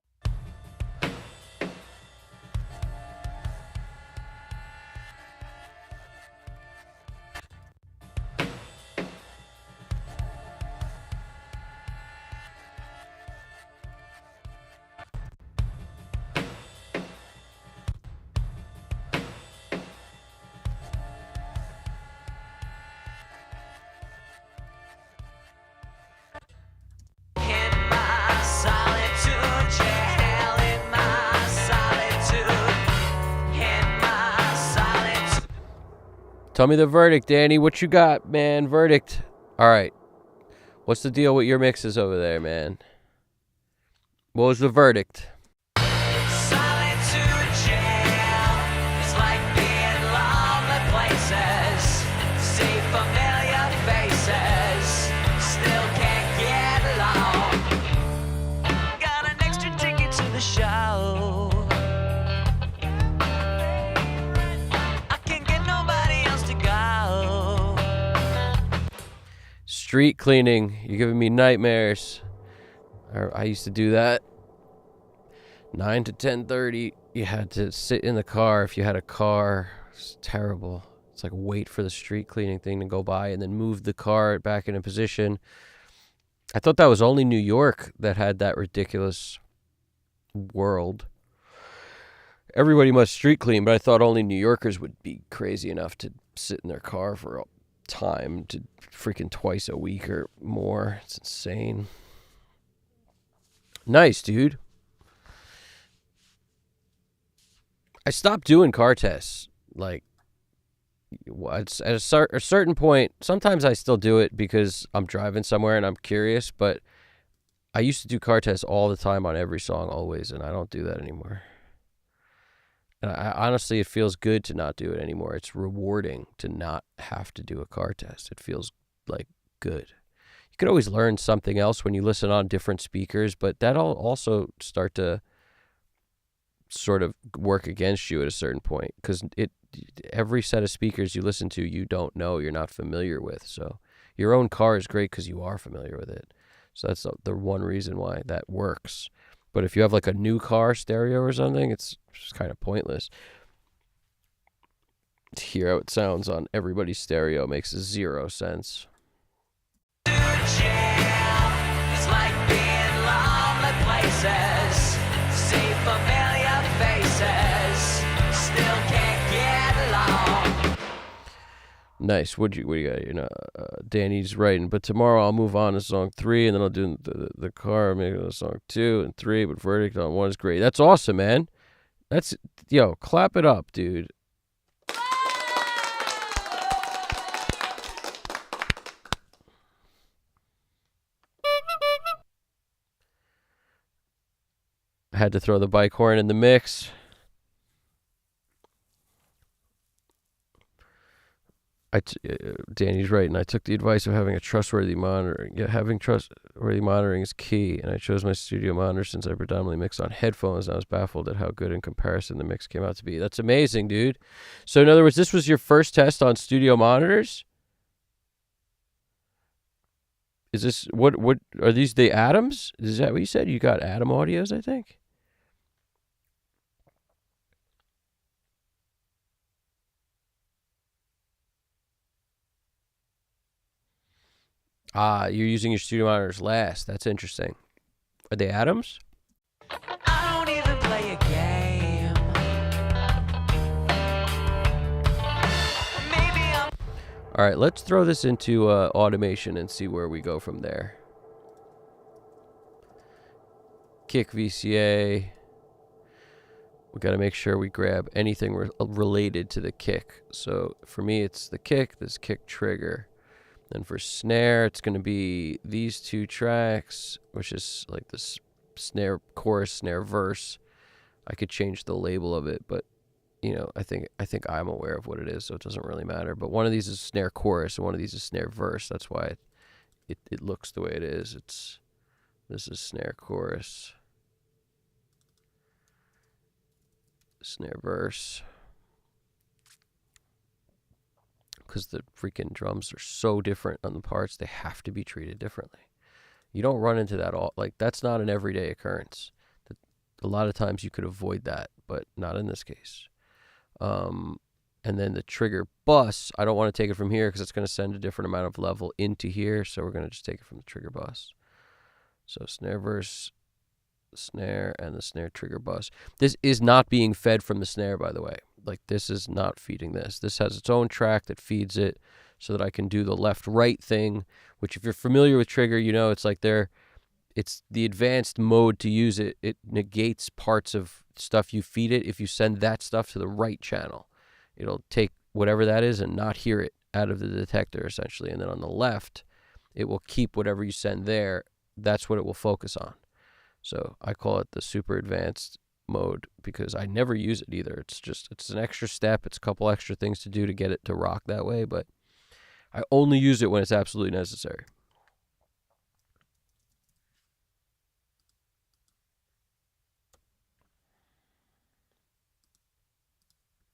Tell me the verdict, Danny. What you got, man? Verdict. All right. What's the deal with your mixes over there, man? What was the verdict? Solitude Jail. It's like being lonely places. See familiar faces. Still can't get along. Got an extra ticket to the show. I can't get nobody else to go. Street cleaning. You're giving me nightmares. I used to do that. 9 to 10:30. You had to sit in the car if you had a car. It's terrible. It's like wait for the street cleaning thing to go by and then move the car back into position. I thought that was only New York that had that ridiculous world. Everybody must street clean, but I thought only New Yorkers would be crazy enough to sit in their car for a time to freaking twice a week or more. It's insane. Nice, dude. I stopped doing car tests. Like, at a certain point, sometimes I still do it because I'm driving somewhere and I'm curious, but I used to do car tests all the time on every song, always, and I don't do that anymore. And honestly, it feels good to not do it anymore. It's rewarding to not have to do a car test. It feels like good. You could always learn something else when you listen on different speakers, but that'll also start to sort of work against you at a certain point, because every set of speakers you listen to, you don't know, you're not familiar with. So your own car is great because you are familiar with it. So that's the one reason why that works. But if you have like a new car stereo or something, it's just kind of pointless. To hear how it sounds on everybody's stereo makes zero sense. It's like being lonely places, see familiar faces, still can't get along. Nice. What do you got? Danny's writing, but tomorrow I'll move on to song 3, and then I'll do the car, maybe song 2 and 3, but verdict on 1 is great. That's awesome, man. That's, clap it up, dude. I had to throw the bike horn in the mix. Danny's right, and I took the advice of having a trustworthy monitor. Yeah, having trustworthy monitoring is key, and I chose my studio monitor since I predominantly mix on headphones, and I was baffled at how good in comparison the mix came out to be. That's amazing, dude. So in other words, this was your first test on studio monitors? Is this, what are these, the Atoms? Is that what you said? You got Atom Audios, I think? You're using your studio monitors last. That's interesting. Are they Atoms? I don't even play a game. Maybe I'm All right, let's throw this into automation and see where we go from there. Kick VCA. We got to make sure we grab anything related to the kick. So for me, it's the kick, this kick trigger. Then for snare, it's going to be these 2 tracks, which is like this snare chorus, snare verse. I could change the label of it, but I think I'm aware of what it is, so it doesn't really matter. But one of these is snare chorus, and one of these is snare verse. That's why it looks the way it is. This is snare chorus, snare verse. Because the freaking drums are so different on the parts, they have to be treated differently. You don't run into that that's not an everyday occurrence. A lot of times you could avoid that, but not in this case. And then the trigger bus, I don't want to take it from here because it's going to send a different amount of level into here, so we're going to just take it from the trigger bus. So snare verse, snare, and the snare trigger bus. This is not being fed from the snare, by the way. Like, this is not feeding this. This has its own track that feeds it so that I can do the left-right thing, which if you're familiar with trigger, it's like it's the advanced mode to use it. It negates parts of stuff you feed it. If you send that stuff to the right channel, it'll take whatever that is and not hear it out of the detector, essentially. And then on the left, it will keep whatever you send there. That's what it will focus on. So I call it the super advanced mode because I never use it either. It's an extra step. It's a couple extra things to do to get it to rock that way, but I only use it when it's absolutely necessary.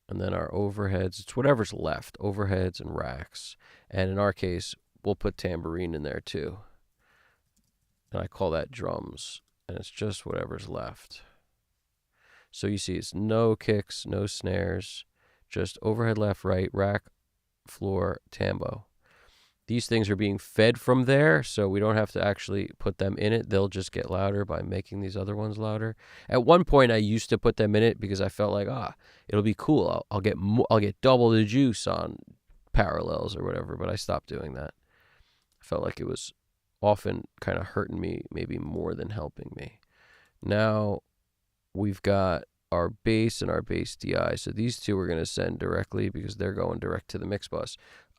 And then our overheads, it's whatever's left, overheads and racks. And in our case, we'll put tambourine in there too. And I call that drums. And it's just whatever's left. So you see it's no kicks, no snares, just overhead left, right, rack, floor, tambo. these things are being fed from there, so we don't have to actually put them in it. They'll just get louder by making these other ones louder. At one point, I used to put them in it because I felt like, it'll be cool. I'll get double the juice on parallels or whatever, but I stopped doing that. I felt like it was often kind of hurting me, maybe more than helping me. Now we've got our bass and our bass DI. So these two we're going to send directly because they're going direct to the mix bus.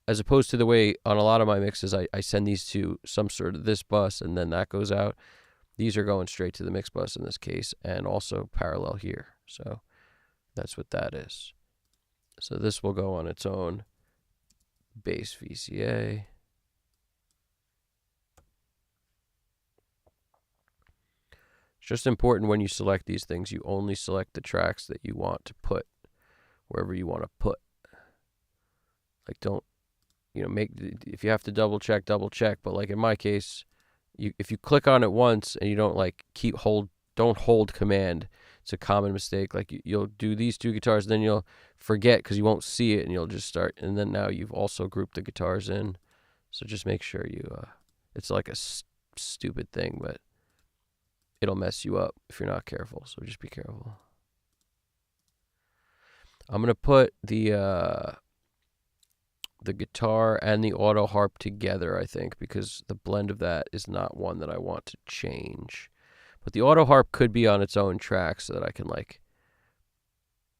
As opposed to the way on a lot of my mixes, I send these to some sort of this bus and then that goes out. These are going straight to the mix bus in this case and also parallel here. So that's what that is. So this will go on its own bass VCA. It's just important when you select these things, you only select the tracks that you want to put wherever you want to put. Like don't, if you have to double check. But like in my case, if you click on it once and you don't like don't hold command, it's a common mistake. Like you'll do these two guitars, and then you'll forget because you won't see it, and you'll just start. And then now you've also grouped the guitars in. So just make sure it's like a stupid thing, but it'll mess you up if you're not careful. So just be careful. I'm gonna put the guitar and the auto harp together, I think, because the blend of that is not one that I want to change. But the auto harp could be on its own track so that I can like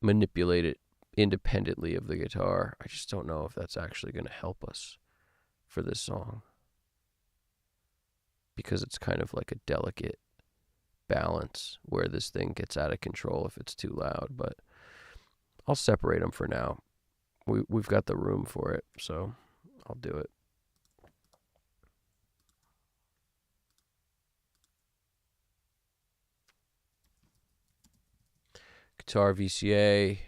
manipulate it independently of the guitar. I just don't know if that's actually going to help us for this song, because it's kind of like a delicate balance where this thing gets out of control if it's too loud. But I'll separate them for now. We've got the room for it, so I'll do it. Guitar VCA.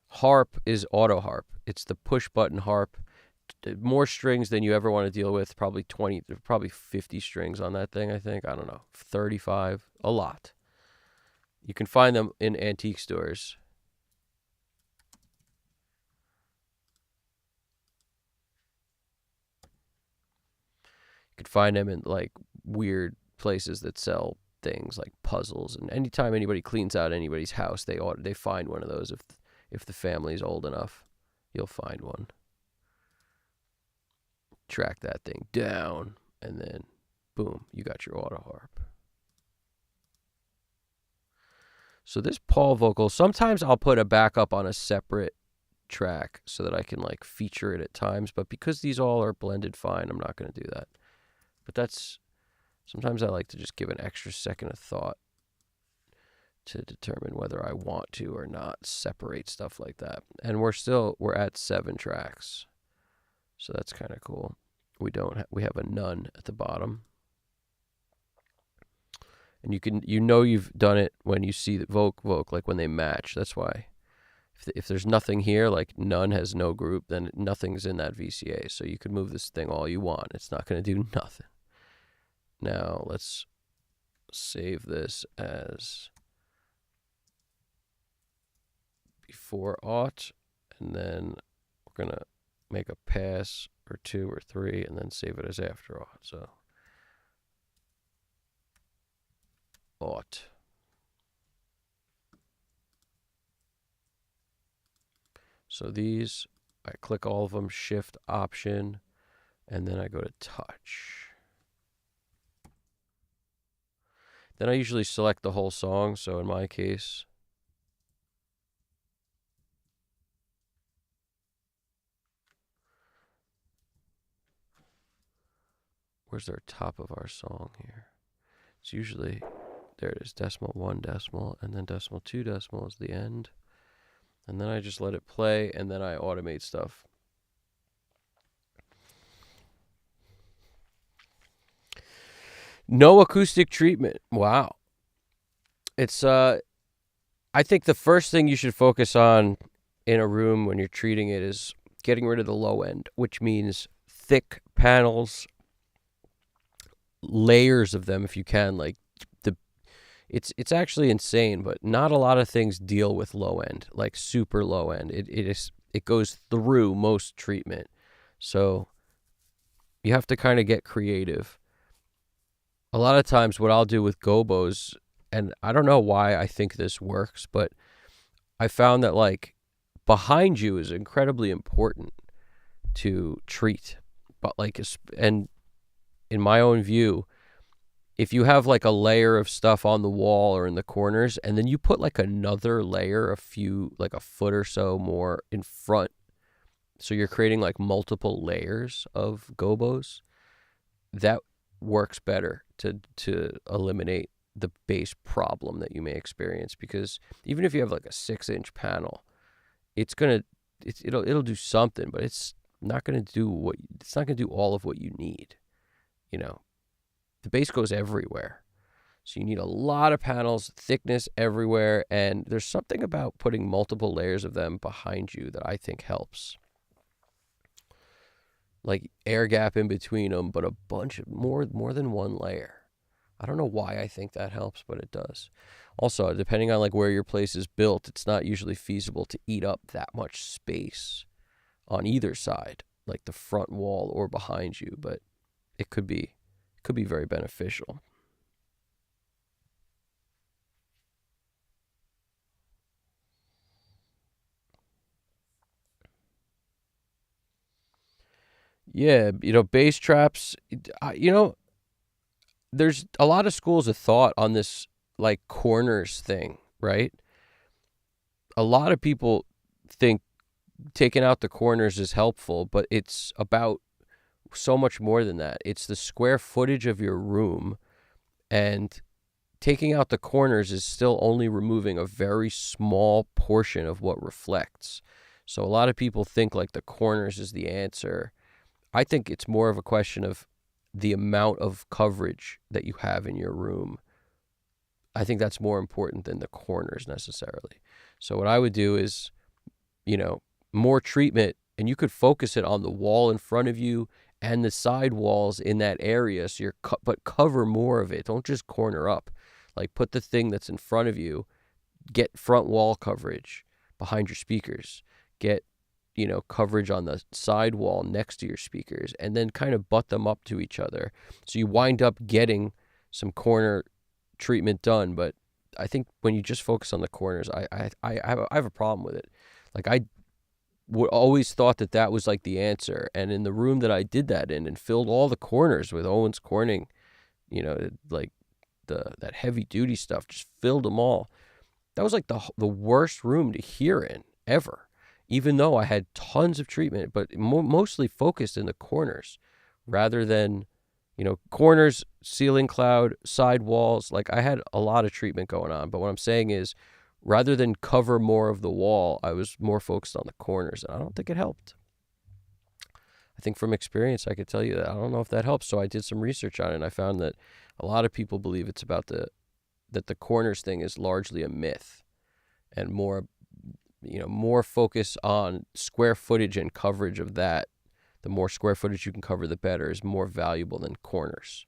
Harp is auto harp. It's the push button harp. More strings than you ever want to deal with. Probably 50 strings on that thing, I think. I don't know. 35. A lot. You can find them in antique stores. You could find them in like weird places that sell things like puzzles. And anytime anybody cleans out anybody's house, they find one of those. If the family's old enough, you'll find one. Track that thing down, and then boom, you got your auto harp. So this Paul vocal, sometimes I'll put a backup on a separate track so that I can like feature it at times, but because these all are blended fine, I'm not going to do that. But sometimes I like to just give an extra second of thought to determine whether I want to or not separate stuff like that. And we're at 7 tracks. So that's kind of cool. We have a none at the bottom. And you've done it when you see the voc, like when they match. That's why if there's nothing here, like none has no group, then nothing's in that VCA. So you could move this thing all you want. It's not going to do nothing. Now let's save this as before aught, and then we're going to make a pass or 2 or 3 and then save it as after aught. So aught. So these, I click all of them, shift option, and then I go to touch. Then I usually select the whole song. So in my case, where's our top of our song here? It's usually, there it is, decimal 1 decimal, and then decimal 2 decimal is the end. And then I just let it play, and then I automate stuff. No acoustic treatment. Wow. It's I think the first thing you should focus on in a room when you're treating it is getting rid of the low end, which means thick panels, layers of them if you can. Like it's actually insane, but not a lot of things deal with low end, like super low end. It goes through most treatment. So you have to kind of get creative. A lot of times what I'll do with gobos, and I don't know why I think this works, but I found that like behind you is incredibly important to treat. But like, and in my own view, if you have like a layer of stuff on the wall or in the corners, and then you put like another layer, like a foot or so more in front, so you're creating like multiple layers of gobos, that works better to eliminate the base problem that you may experience. Because even if you have like a 6-inch panel, it'll do something, but it's not gonna do all of what you need. You know, the base goes everywhere. So you need a lot of panels, thickness everywhere, and there's something about putting multiple layers of them behind you that I think helps. Like air gap in between them, but a bunch of more than one layer. I don't know why I think that helps, but it does. Also, depending on like where your place is built, it's not usually feasible to eat up that much space on either side, like the front wall or behind you, but it could be very beneficial. Yeah, bass traps, there's a lot of schools of thought on this like corners thing, right? A lot of people think taking out the corners is helpful, but it's about so much more than that. It's the square footage of your room, and taking out the corners is still only removing a very small portion of what reflects. So a lot of people think like the corners is the answer. I think it's more of a question of the amount of coverage that you have in your room. I think that's more important than the corners necessarily. So what I would do is, more treatment, and you could focus it on the wall in front of you and the side walls in that area. So but cover more of it. Don't just corner up. Like put the thing that's in front of you, get front wall coverage behind your speakers, get coverage on the side wall next to your speakers, and then kind of butt them up to each other. So you wind up getting some corner treatment done. But I think when you just focus on the corners, I have a problem with it. Like I always thought that was like the answer. And in the room that I did that in and filled all the corners with Owens Corning, like that heavy duty stuff, just filled them all. That was like the worst room to hear in ever. Even though I had tons of treatment, but mostly focused in the corners rather than, corners, ceiling cloud, side walls. Like I had a lot of treatment going on. But what I'm saying is, rather than cover more of the wall, I was more focused on the corners. And I don't think it helped. I think from experience, I could tell you that. I don't know if that helps. So I did some research on it, and I found that a lot of people believe it's about that the corners thing is largely a myth, and more focus on square footage and coverage of that. The more square footage you can cover, the better, is more valuable than corners.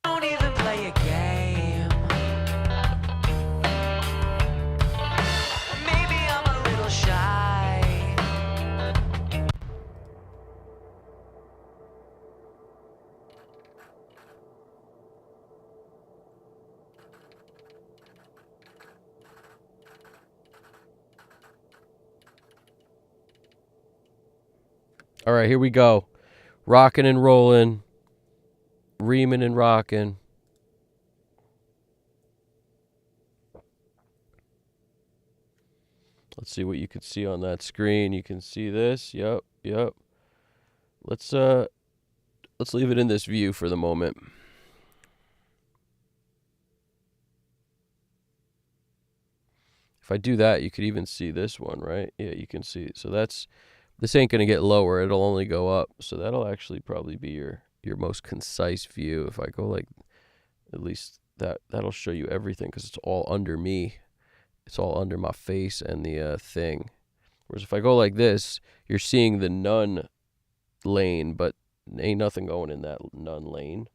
Don't even play a game. Maybe I'm a little shy. All right, here we go. Rocking and rolling, reaming and rocking. Let's see what you can see on that screen. You can see this. Yep. Let's leave it in this view for the moment. If I do that, you could even see this one, right? Yeah, you can see. So this ain't going to get lower. It'll only go up. So that'll actually probably be your most concise view. If I go like, at least that'll show you everything, because it's all under me. It's all under my face and the thing. Whereas if I go like this, you're seeing the none lane, but ain't nothing going in that none lane.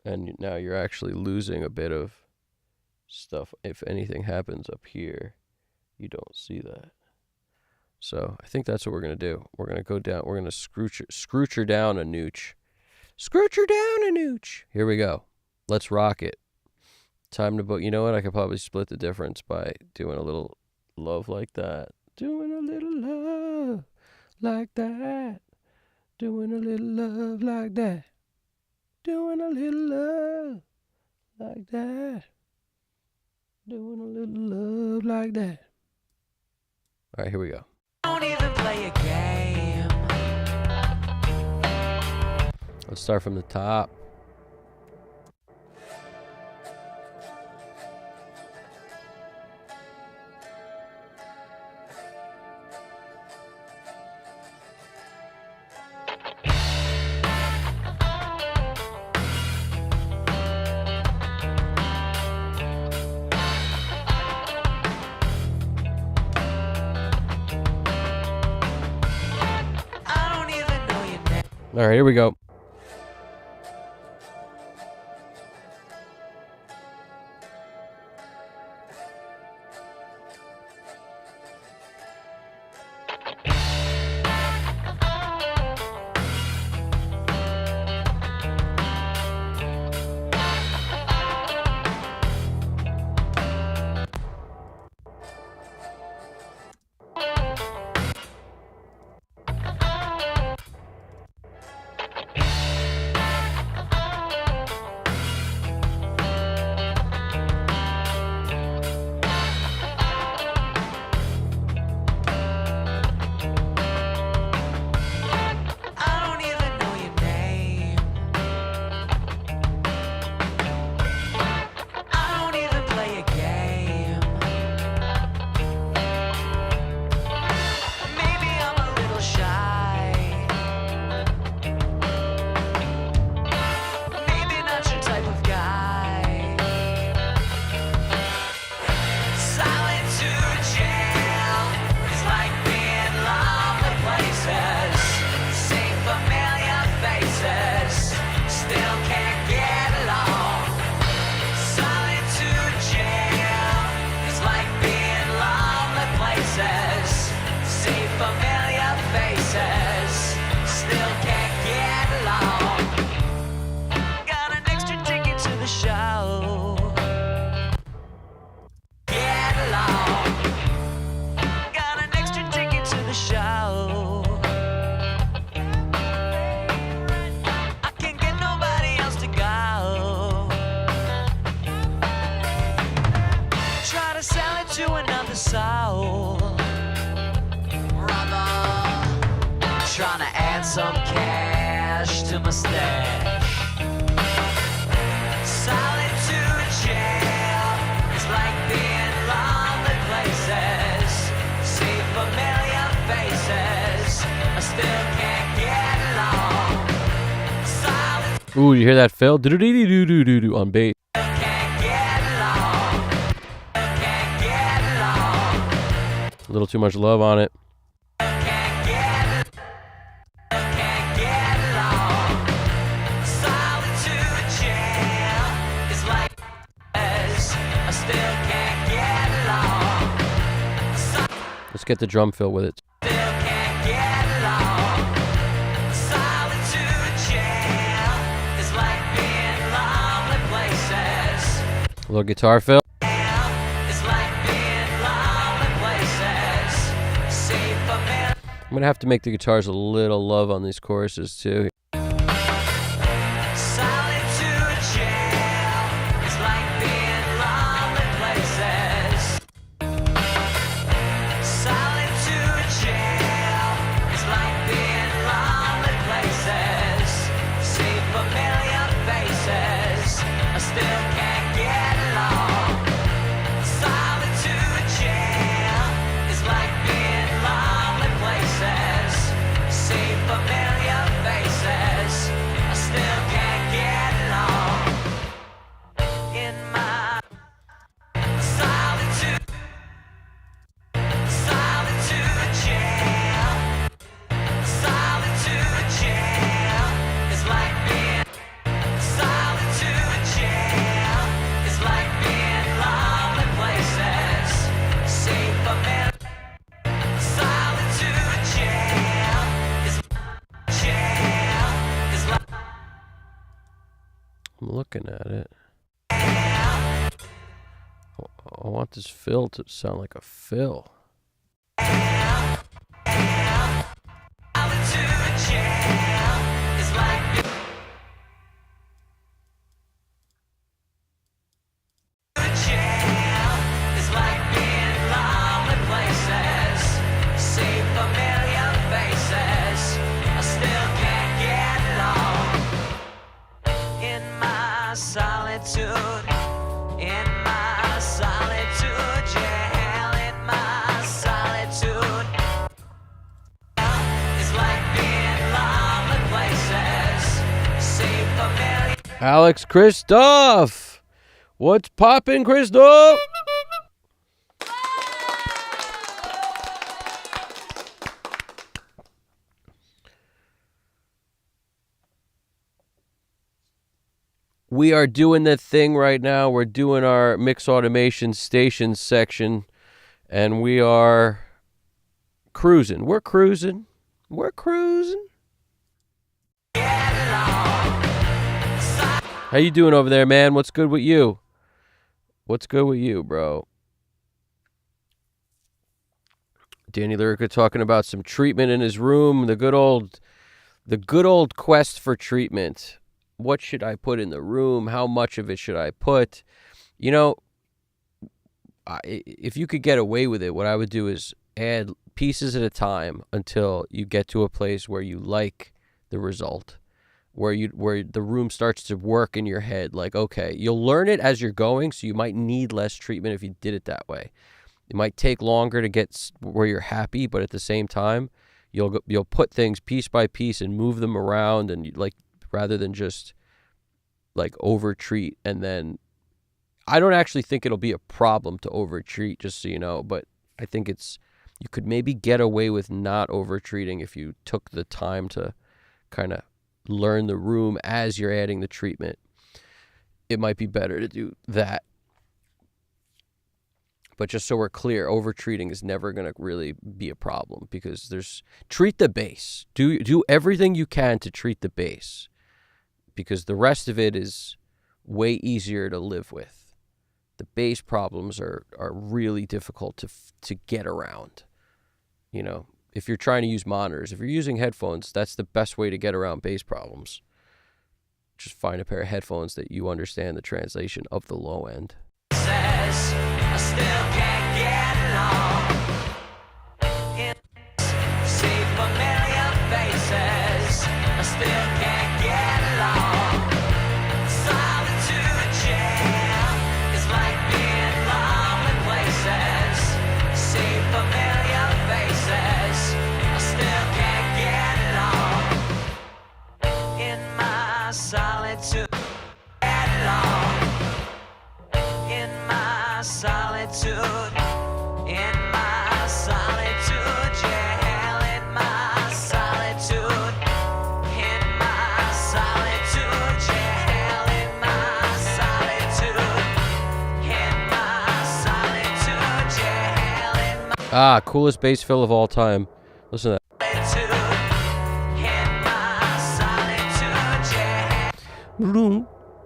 And now you're actually losing a bit of stuff. If anything happens up here, you don't see that. So I think that's what we're going to do. We're going to go down. We're going to scrooch her down a nooch. Scrooch her down a nooch. Here we go. Let's rock it. Time to book. You know what? I could probably split the difference by doing a little love like that. Doing a little love like that. Doing a little love like that. Doing a little love like that. Doing a little love like that. All right, here we go. Don't even play a game. Let's start from the top. I don't even know your name. All right, here we go. I don't even know your name. I don't even play a game. Maybe I'm a little shy. Maybe not your type of guy. Solitude Jail is like being lonely places. See familiar faces, still can't get along. Solitude Jail is like being lonely places. See familiar faces, still can't get along. Got an extra ticket to the show. Get along. Got an extra ticket to the show. I can't get nobody else to go. Try to sell it to another soul. Brother, trying to add some cash to my stash. Solitude Jail is like being lonely places. See familiar faces, I still can't get along. Solitude Ooh, you hear that, Phil? Do-do-do-do-do-do-do on bass. can't get along. Can't get along. A little too much love on it. Can't get along. Solitude Jail is like I still can't get along. Let's get the drum fill with it. Still can't get along. Solitude Jail is like being lonely places. A little guitar fill. It's like being lonely places. See familiar. I'm going to have to make the guitars a little love on these choruses, too. Solitude Jail is like being lonely places. Solitude Jail is like being lonely places. See familiar faces, I still can't get along. Solitude Jail is like being lonely places. See familiar faces. I'm looking at it. I want this fill to sound like a fill. Solitude jail is like jail is like being in lonely places. See familiar faces. I still can't get along in my solitude. In my solitude jail. In my solitude. It's like being in lonely places. See familiar. Alex Christoph! What's poppin', Christoph? We are doing that thing right now. We're doing our mix automation station section, and we are cruising. We're cruising. We're cruising. How you doing over there, man? What's good with you? What's good with you, bro? Danny Lyrica talking about some treatment in his room. The good old quest for treatment. What should I put in the room? How much of it should I put? You know, if you could get away with it, what I would do is add pieces at a time until you get to a place where you like the result, where the room starts to work in your head. Like, okay, you'll learn it as you're going, so you might need less treatment if you did it that way. It might take longer to get where you're happy, but at the same time, you'll put things piece by piece and move them around, and rather than just like over treat. And then I don't actually think it'll be a problem to over treat, just so you know, but I think you could maybe get away with not over treating if you took the time to kind of learn the room as you're adding the treatment. It might be better to do that. But just so we're clear, over treating is never going to really be a problem, because treat the base. Do everything you can to treat the base, because the rest of it is way easier to live with. The base problems are really difficult to get around. You know, if you're trying to use monitors, if you're using headphones, that's the best way to get around bass problems. Just find a pair of headphones that you understand the translation of the low end. Says, I still can't get along. See familiar faces. I still can't get along. Solitude jail is like being in lonely places. See familiar faces. I still can't get along. In my solitude. Get along. In my solitude, in my solitude jail, in my solitude, in my solitude jail, in my solitude, in my solitude jail, in my Coolest bass fill of all time. Listen to solitude, in my solitude jail. that.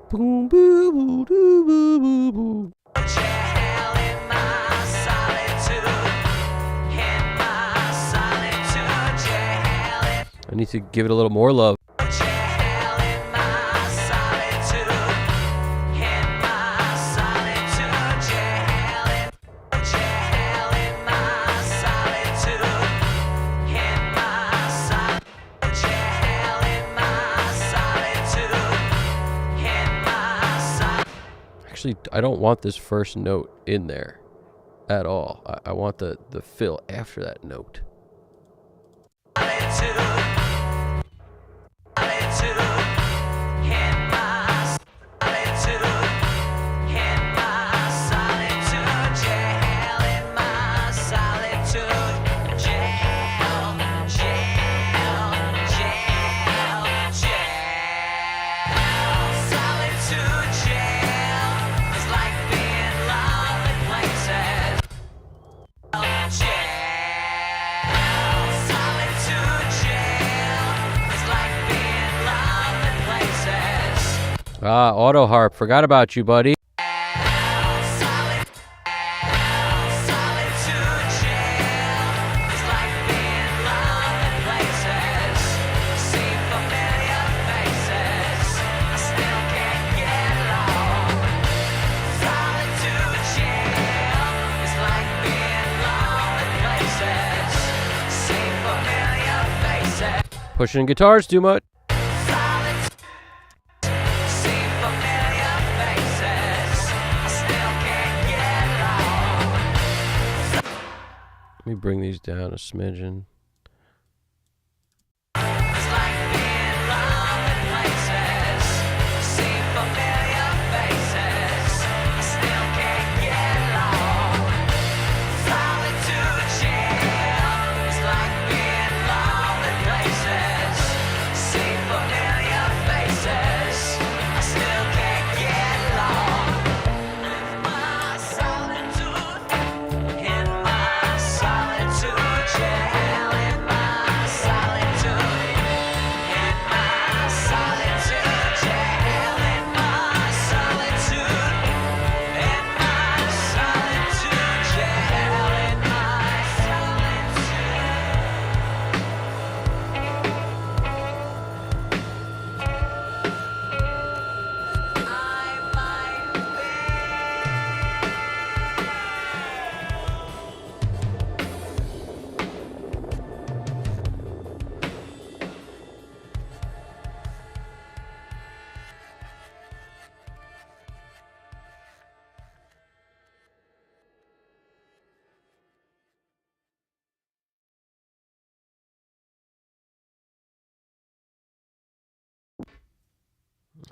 Boom, boo, boo, doo, boo, boo, boo. Jail in my solitude, in my solitude jail, I need to give it a little more love. jail in my solitude, in my solitude jail, jail in my solitude, in my solitude jail, in my solitude, in my solitude. Actually, I don't want this first note in there at all. I want the fill after that note. Ah, auto harp. Forgot about you, buddy. Solitude jail. It's like being alone in places. See familiar faces. I still can't get along. Solitude jail. It's like being alone in places. See familiar faces. Pushing guitars too much. See familiar faces. I still can't get along. Let me bring these down a smidgen. It's like being alone in places. See familiar faces. I still can't get along. Solitude jail. It's like being alone in places. See familiar faces. I still can't get along. My solitude. In my solitude jail. In my solitude. In my solitude jail. In my solitude. In my solitude jail. In my solitude. I might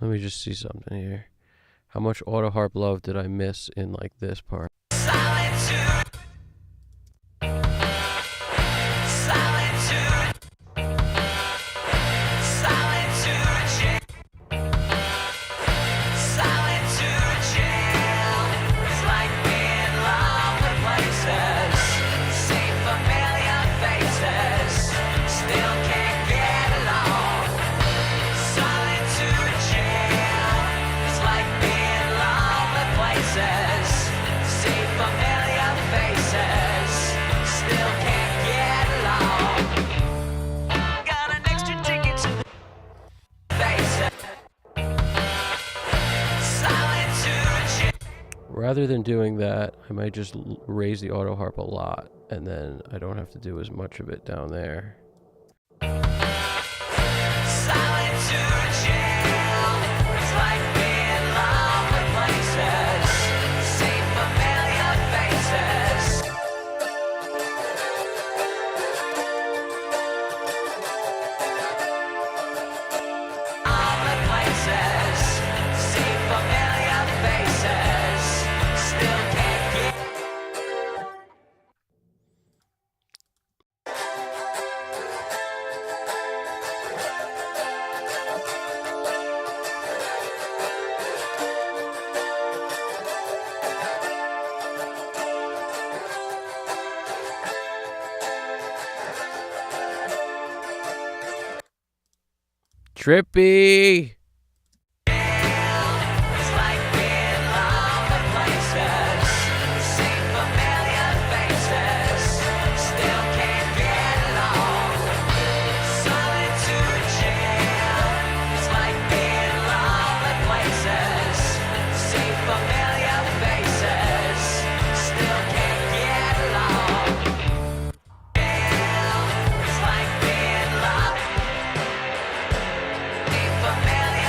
Let me just see something here. How much auto harp love did I miss in like this part? solitude. Solitude. Solitude jail. Solitude jail. It's like being lonely places. See familiar faces. Still can't get along. Solitude jail. It's like being lonely places. See familiar faces. Still can't get along. Got an extra ticket to the faces. Solitude jail. Rather than doing that, I might just raise the auto harp a lot, and then I don't have to do as much of it down there. Solitude jail. It's like being lonely places. See familiar faces. Lonely places. See familiar faces. Still can't get. Trippy! It's like being lonely places. See familiar faces. Still can't get along. Solitude jail. It's like being lonely places. See familiar faces. Still can't get along. It's like being lonely. See familiar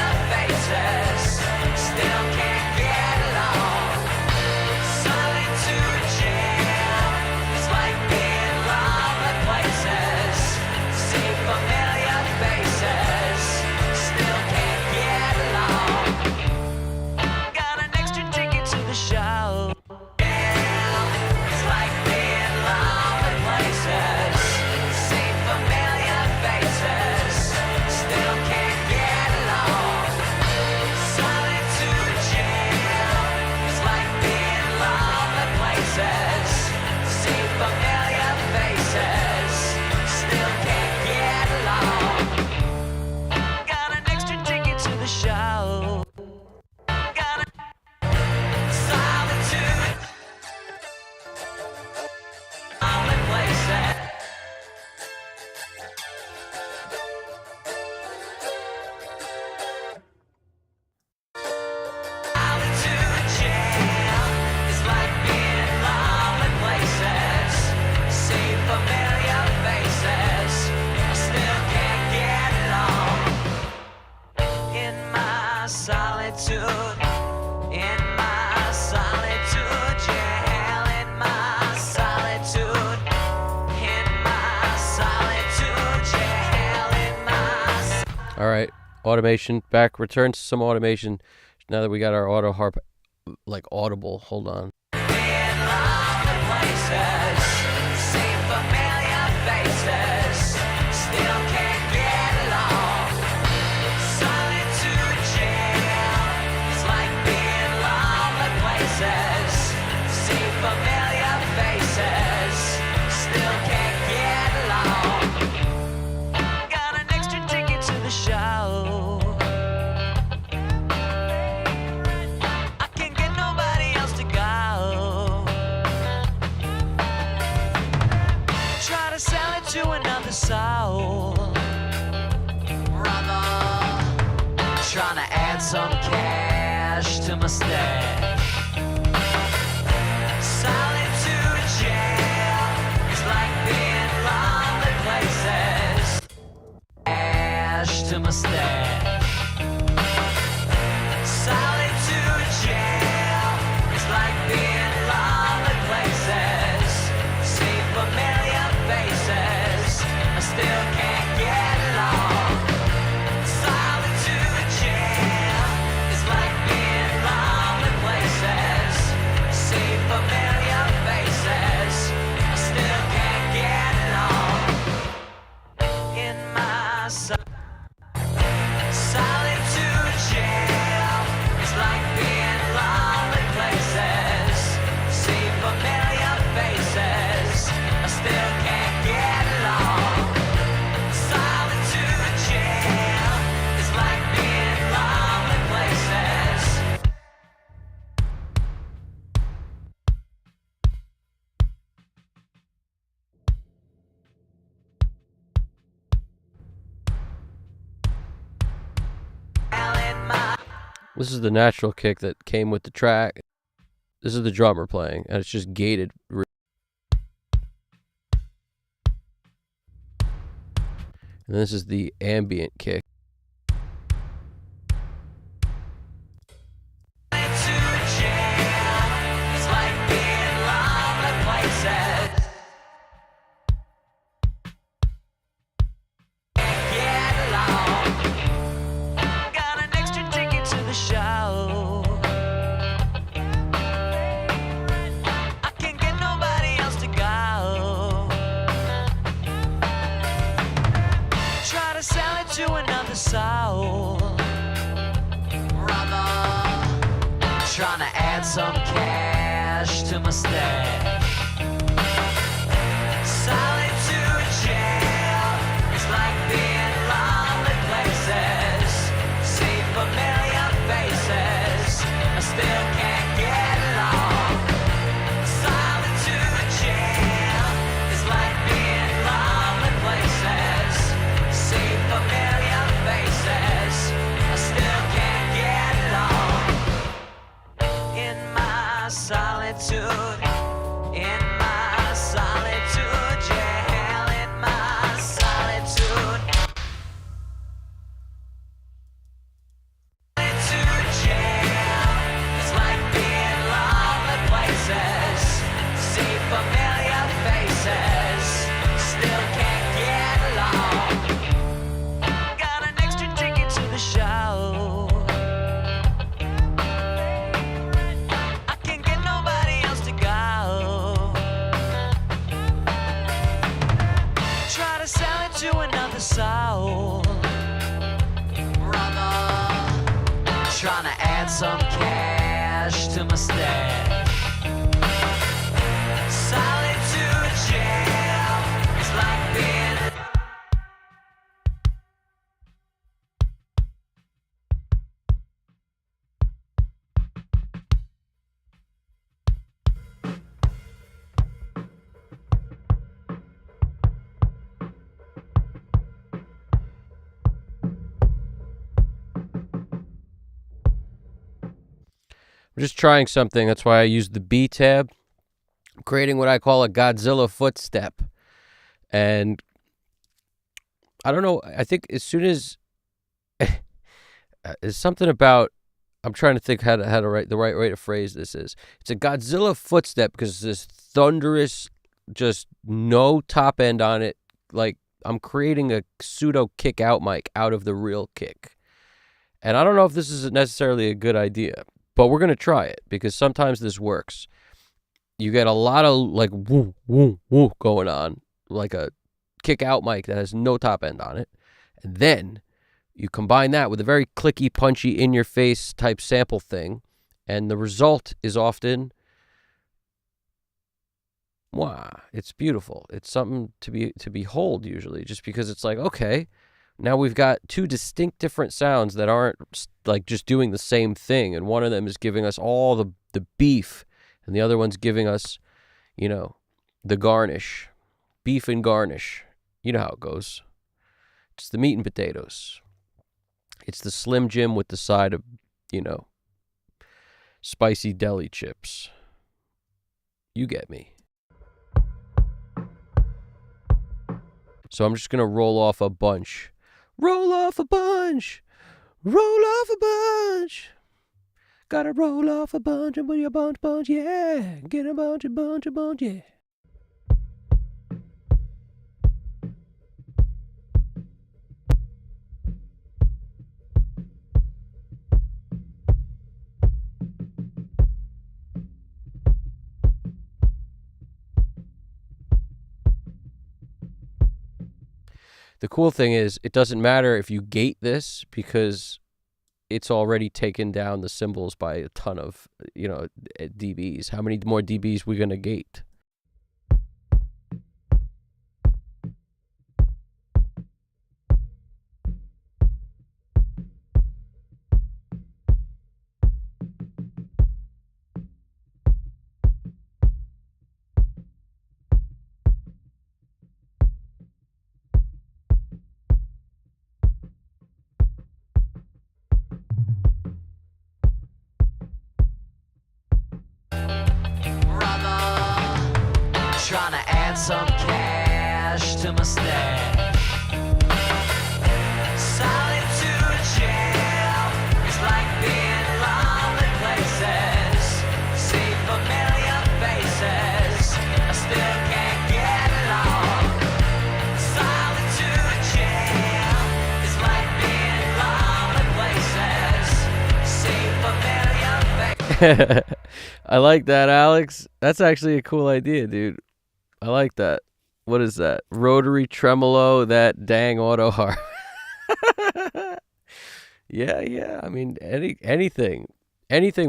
All right, automation back. Return to some automation. Now that we got our auto harp like audible. Hold on. In lonely places, see familiar faces, still can't get along. Solitude jail, it's like being lonely places, see familiar faces, still can't get along. Got an extra ticket to the show. I can't get nobody else to go. Try to sell it to another soul. Brother, trying to add some cash to my stash. Solitude jail, it's like being lonely places. Cash to my stash. Solitude jail, it's like being lonely places. See familiar faces, I still can't get along. Solitude jail, it's like being lonely places. See familiar faces, I still can't get along. In my solitude jail, it's like being lonely places. See familiar faces, I still can't get along. Solitude jail, it's like being lonely places. Hell in my This is the natural kick that came with the track. This is the drummer playing, and it's just gated. And this is the ambient kick. solitude jail, it's like being lonely places. Get along. Got an extra ticket to the show. I can't get nobody else to go. Try to sell it to another soul. Brother, trying to add some cash to my stash. Solitude jail, it's like being lonely places. See familiar faces, I still can't get along. Solitude jail, it's like being lonely places. See familiar faces, I still can't get along. In my solitude, in my solitude jail, in my solitude. Solitude jail, it's like being lonely places. See familiar faces, still can't get along. Got an extra ticket to the show. I can't get nobody else to go. Try to sell it to another soul. Brother, trying to add some cash to my stash. Solitude jail, it's like being I'm just trying something. That's why I used the B tab. I'm creating what I call a Godzilla footstep. And I don't know. I think as soon as there's something about, I'm trying to think how to write the right way to phrase this is. It's a Godzilla footstep because it's this thunderous, just no top end on it. Like I'm creating a pseudo kick out mic out of the real kick. And I don't know if this is necessarily a good idea, but we're going to try it because sometimes this works. You get a lot of like woo, woo, woo going on, like a kick out mic that has no top end on it. And then you combine that with a very clicky, punchy, in your face type sample thing. And the result is often, wow, it's beautiful. It's something to behold usually, just because it's like, okay, now we've got two distinct different sounds that aren't like just doing the same thing. And one of them is giving us all the beef, and the other one's giving us, the garnish, beef and garnish. You know how it goes. It's the meat and potatoes. It's the Slim Jim with the side of, spicy deli chips. You get me. So I'm just going to roll off a bunch. Roll off a bunch. Roll off a bunch. Gotta roll off a bunch and be a bunch, yeah. Get a bunch, yeah. The cool thing is, it doesn't matter if you gate this because it's already taken down the cymbals by a ton of, dBs. How many more dBs we gonna gate? Trying to add some cash to my stash. Solitude Jail is like being in lonely places. See familiar faces, I still can't get along. Solitude Jail is like being in lonely places. See familiar faces. I like that, Alex. That's actually a cool idea, dude. I like that. What is that? Rotary tremolo, that dang auto harp. Yeah. I mean, anything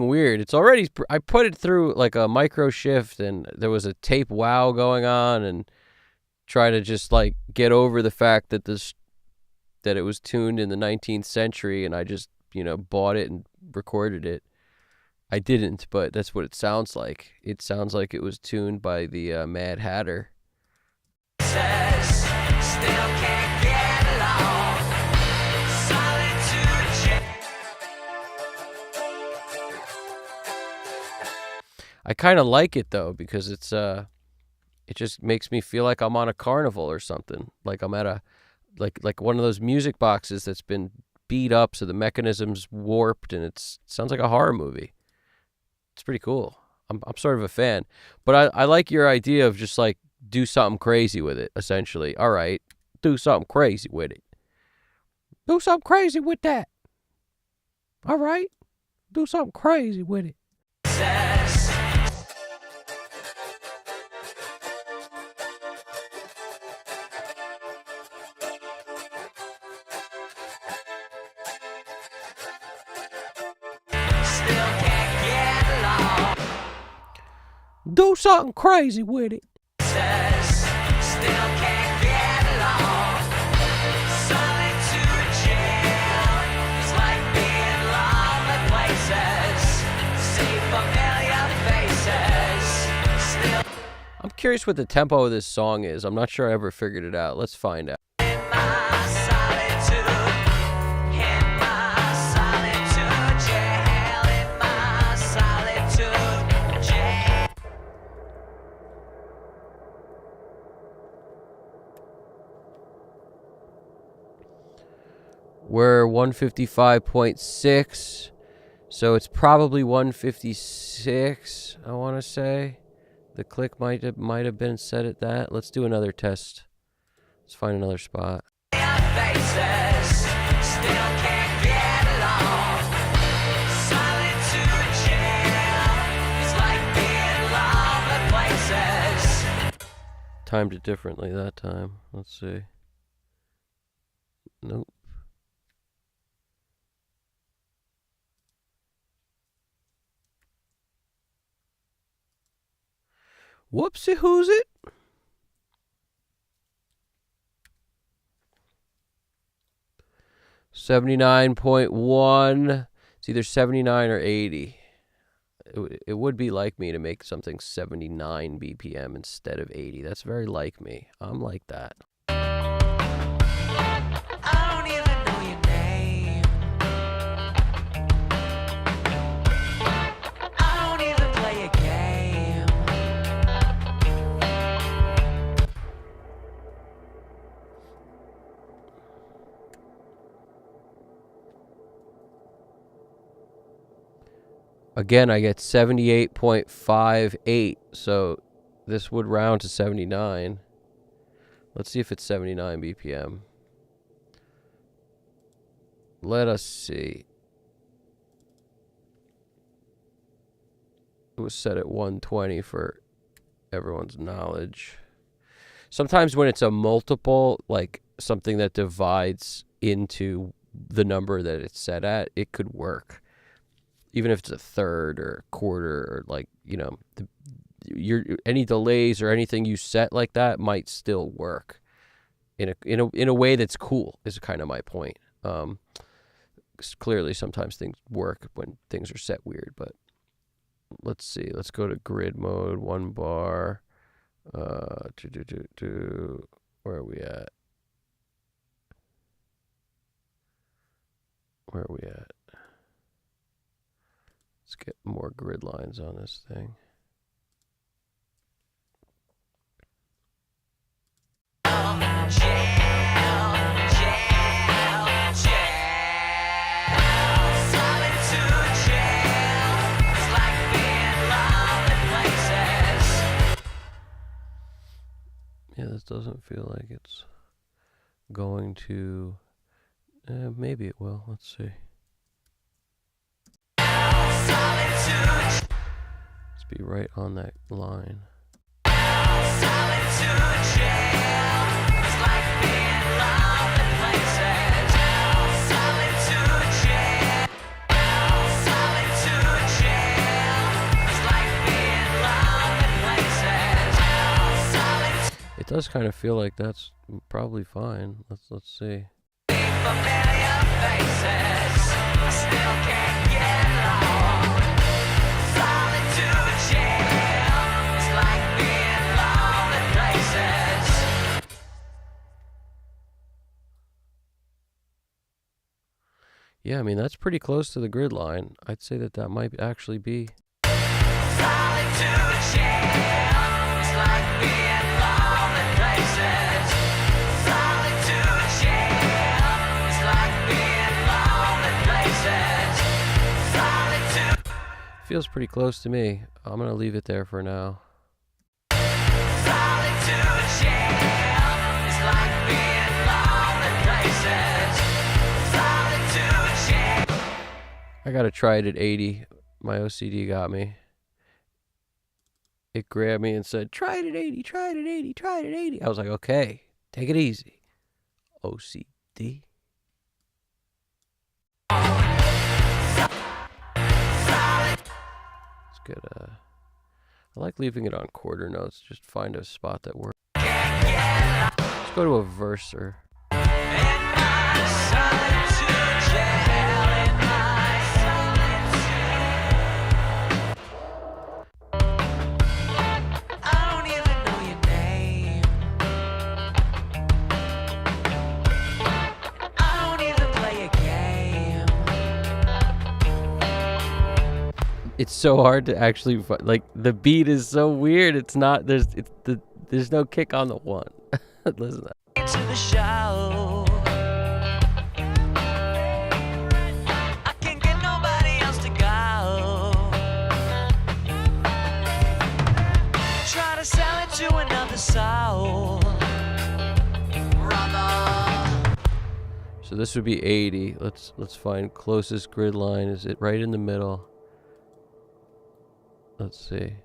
weird. It's already. I put it through like a micro shift, and there was a tape wow going on, and try to just like get over the fact that that it was tuned in the 19th century, and I just bought it and recorded it. I didn't, but that's what it sounds like. It sounds like it was tuned by the Mad Hatter. Still can't get along. Solitude Jail. I kind of like it though because it just makes me feel like I'm on a carnival or something. Like I'm at a like one of those music boxes that's been beat up so the mechanism's warped, and it sounds like a horror movie. It's pretty cool. I'm sort of a fan. But I like your idea of just like do something crazy with it, essentially. All right, do something crazy with it. Do something crazy with that. All right, do something crazy with it. Still can't get along. Do something crazy with it. Still can't get along. Solitude Jail is like being lonely places. See familiar faces. Still I'm curious what the tempo of this song is. I'm not sure I ever figured it out. Let's find out. in my solitude. In my solitude jail. In my solitude jail. We're 155.6, so it's probably 156, I want to say. The click might have been set at that. Let's do another test. Let's find another spot. Faces still can't get along. Solitude jail is like being lonely places. Timed it differently that time. Let's see. Nope. Whoopsie, who's it? $79.1. It's either 79 or 80. It would be like me to make something 79 BPM instead of 80. That's very like me. I'm like that. I don't even know your name. I don't even play a game. Again, I get 78.58, so this would round to 79. Let's see if it's 79 BPM. Let us see. It was set at 120 for everyone's knowledge. Sometimes when it's a multiple, like something that divides into the number that it's set at, it could work. Even if it's a third or a quarter, or like, you know, any delays or anything you set like that might still work in a way that's cool. Is kind of my point. Clearly, sometimes things work when things are set weird. But let's see. Let's go to grid mode. 1 bar. Where are we at? Where are we at? Let's get more grid lines on this thing. Yeah, this doesn't feel like it's going to. Maybe it will. Let's see. Let's be right on that line. It does kind of feel like that's probably fine. Let's see. Familiar faces, I still can't get along. Solitude jail, it's like being lonely places. Yeah, I mean, that's pretty close to the grid line. I'd say that might actually be. Solitude jail, it's like being lonely places. Solitude jail, it's like being lonely places. Solitude. Feels pretty close to me. I'm going to leave it there for now. Solitude jail, it's like being lonely places. Solitude jail. I got to try it at 80. My OCD got me. It grabbed me and said, try it at 80, try it at 80, try it at 80. I was like, okay, take it easy. OCD. Let's get I like leaving it on quarter notes. Just find a spot that works. Let's go to a verser. It's so hard to actually like the beat is so weird. It's not there's no kick on the one. Listen to that. To the show. I can't get nobody else to go. Try to sell it to another soul. So this would be 80. Let's find closest grid line. Is it right in the middle? Let's see.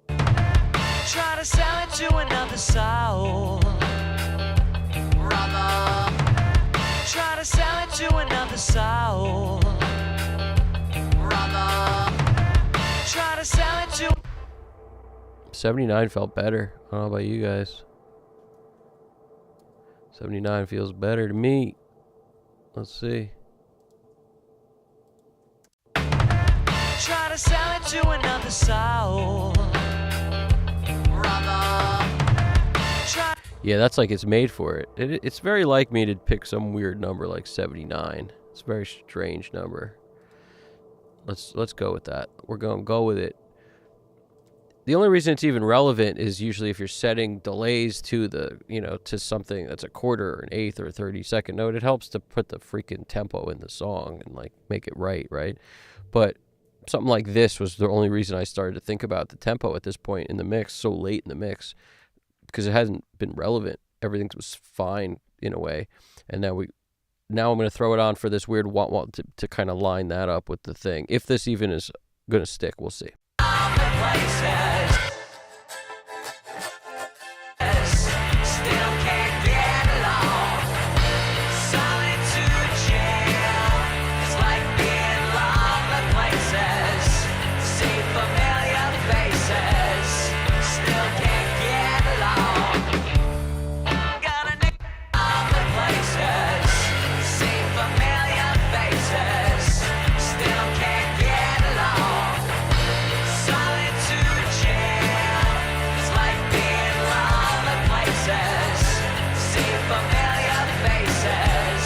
Try to sell it to another soul. Brother. Try to sell it to another soul. Brother. Try to sell it to 79 felt better. I don't know about you guys. 79 feels better to me. Let's see. Try to sell it to another soul. Brother. Try Yeah, that's like it's made for it. It's very like me to pick some weird number like 79. It's a very strange number. Let's go with that. We're going to go with it. The only reason it's even relevant is usually if you're setting delays to the, to something that's a quarter or an eighth or a 30-second note. It helps to put the freaking tempo in the song and like make it right? But something like this was the only reason I started to think about the tempo at this point in the mix, so late in the mix, because it hasn't been relevant. Everything was fine in a way, and now I'm going to throw it on for this weird want to kind of line that up with the thing. If this even is going to stick, we'll see. places. Still can't get along. Solitude jail. It's like being lonely places. See familiar faces. Still can't get along. Gotta nick lonely places. See familiar faces. Still can't get along. Solitude jail. It's like being lonely places. See familiar faces.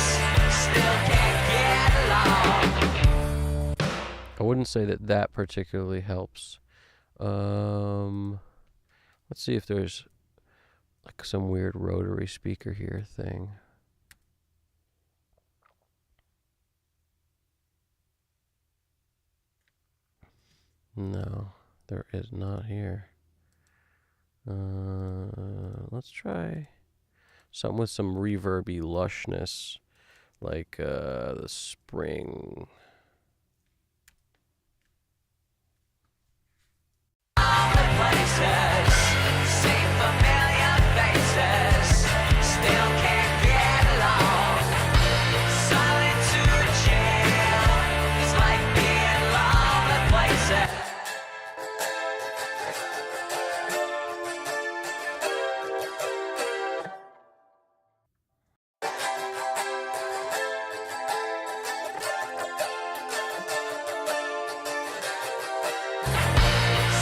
Still can't get along. I wouldn't say that particularly helps. Let's see if there's like some weird rotary speaker here thing. No, there is not here. Let's try something with some reverby lushness, like the spring. Places, see familiar faces, still can't get along. Solitude jail, it's like being lonely places.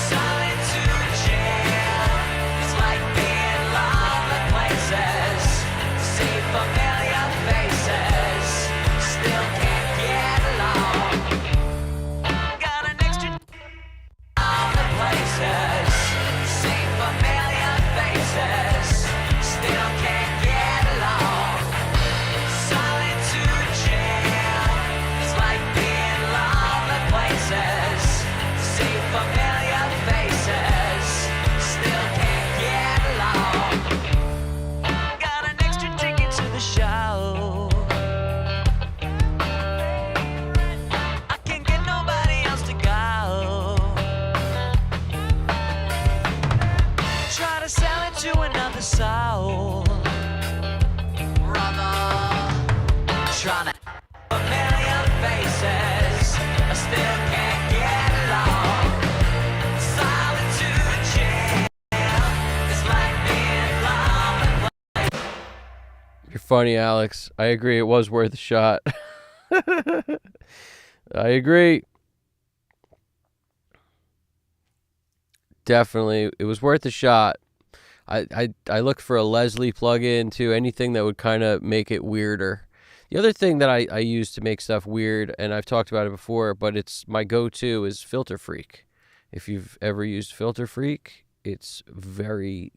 Solitude jail, it's like being lonely places. See familiar faces, still can't get along. Got an extra lonely places. See familiar faces, still can't get along. Solitude jail, it's like being lonely places. See familiar faces, still can't get along. Got an extra ticket to the show. I can't get nobody else to go. Try to sell it to another soul. Brother, trying to familiar faces, I still can't get along. Solitude jail, it's like being lonely. You're funny, Alex. I agree. It was worth a shot. I agree. Definitely, it was worth a shot. I looked for a Leslie plugin too, anything that would kind of make it weirder. The other thing that I use to make stuff weird, and I've talked about it before, but it's my go-to, is Filter Freak. If you've ever used Filter Freak, it's a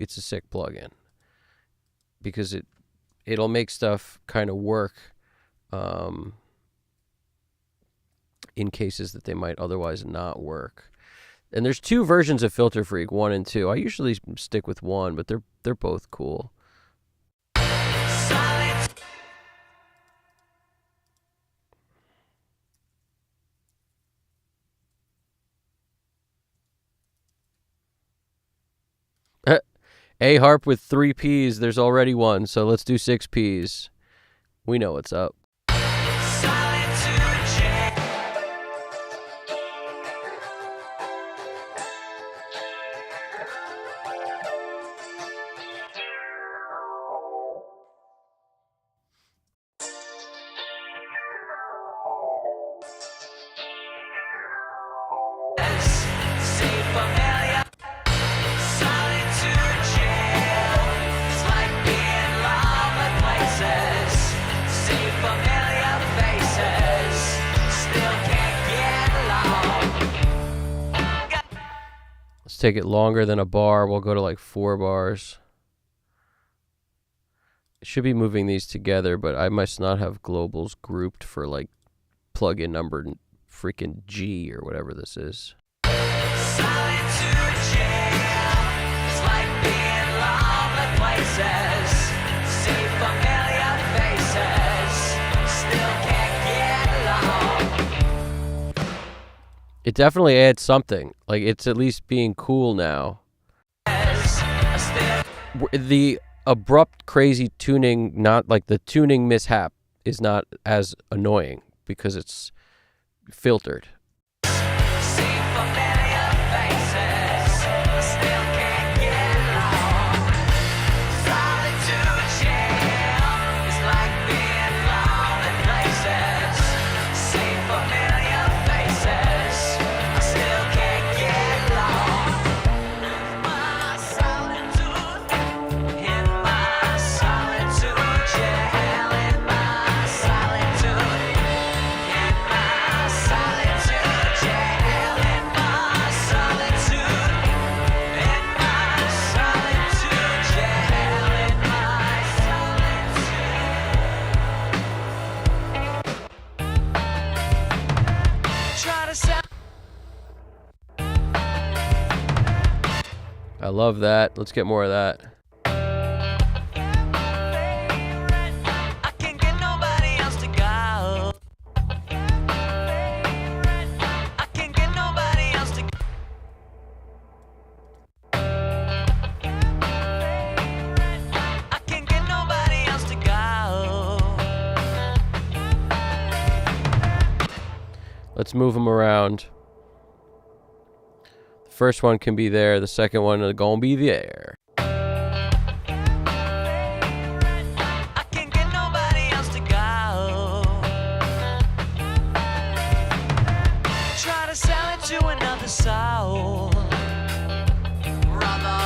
sick plugin because it'll make stuff kind of work in cases that they might otherwise not work. And there's two versions of Filter Freak, 1 and 2. I usually stick with 1, but they're both cool. A harp with 3 Ps. There's already one, so let's do 6 Ps. We know what's up. Solitude Jail. See familiar. Solitude Jail. It's like being lonely places. See familiar faces. Still can't get along. Let's take it longer than a bar. We'll go to like 4 bars. It should be moving these together, but I must not have globals grouped for like plug-in number freaking G or whatever this is. Solitude Jail. It's like being lonely places. See familiar faces. Still can't get along. It definitely adds something. Like, it's at least being cool now. Still The abrupt, crazy tuning, not like the tuning mishap, is not as annoying because it's filtered. see familiar faces. Still can't get along. Solitude Jail. It's like being lonely places. See familiar faces. Still can't get along. My solitude. In my solitude jail. In my solitude. In my solitude jail. In my solitude. In my solitude jail. In my solitude. Try to sound. I love that. Let's get more of that. I can't get nobody else to go. I can't get nobody else to go. I can't get nobody else to go. Let's move them around. The first one can be there. The second one is gonna be there. I can't get nobody else to go. Try to sell it to another soul. Brother,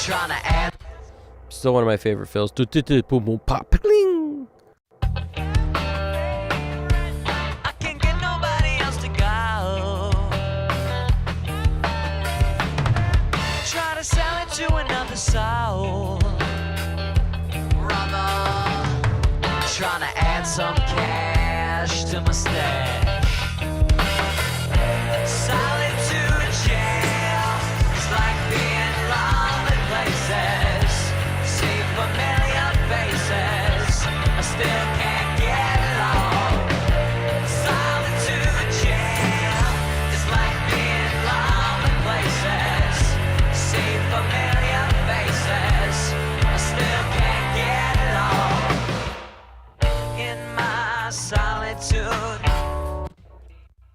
trying to add. Still one of my favorite fills. Boom, boom, pop, pling. I can't get nobody else to go. Try to sell it to another soul. Brother, trying to add some cash to my stash. Solitude Jail. It's like being lonely places. See familiar faces. I still can't get along. Solitude Jail. It's like being lonely places. See familiar faces. I still can't get along. In my solitude.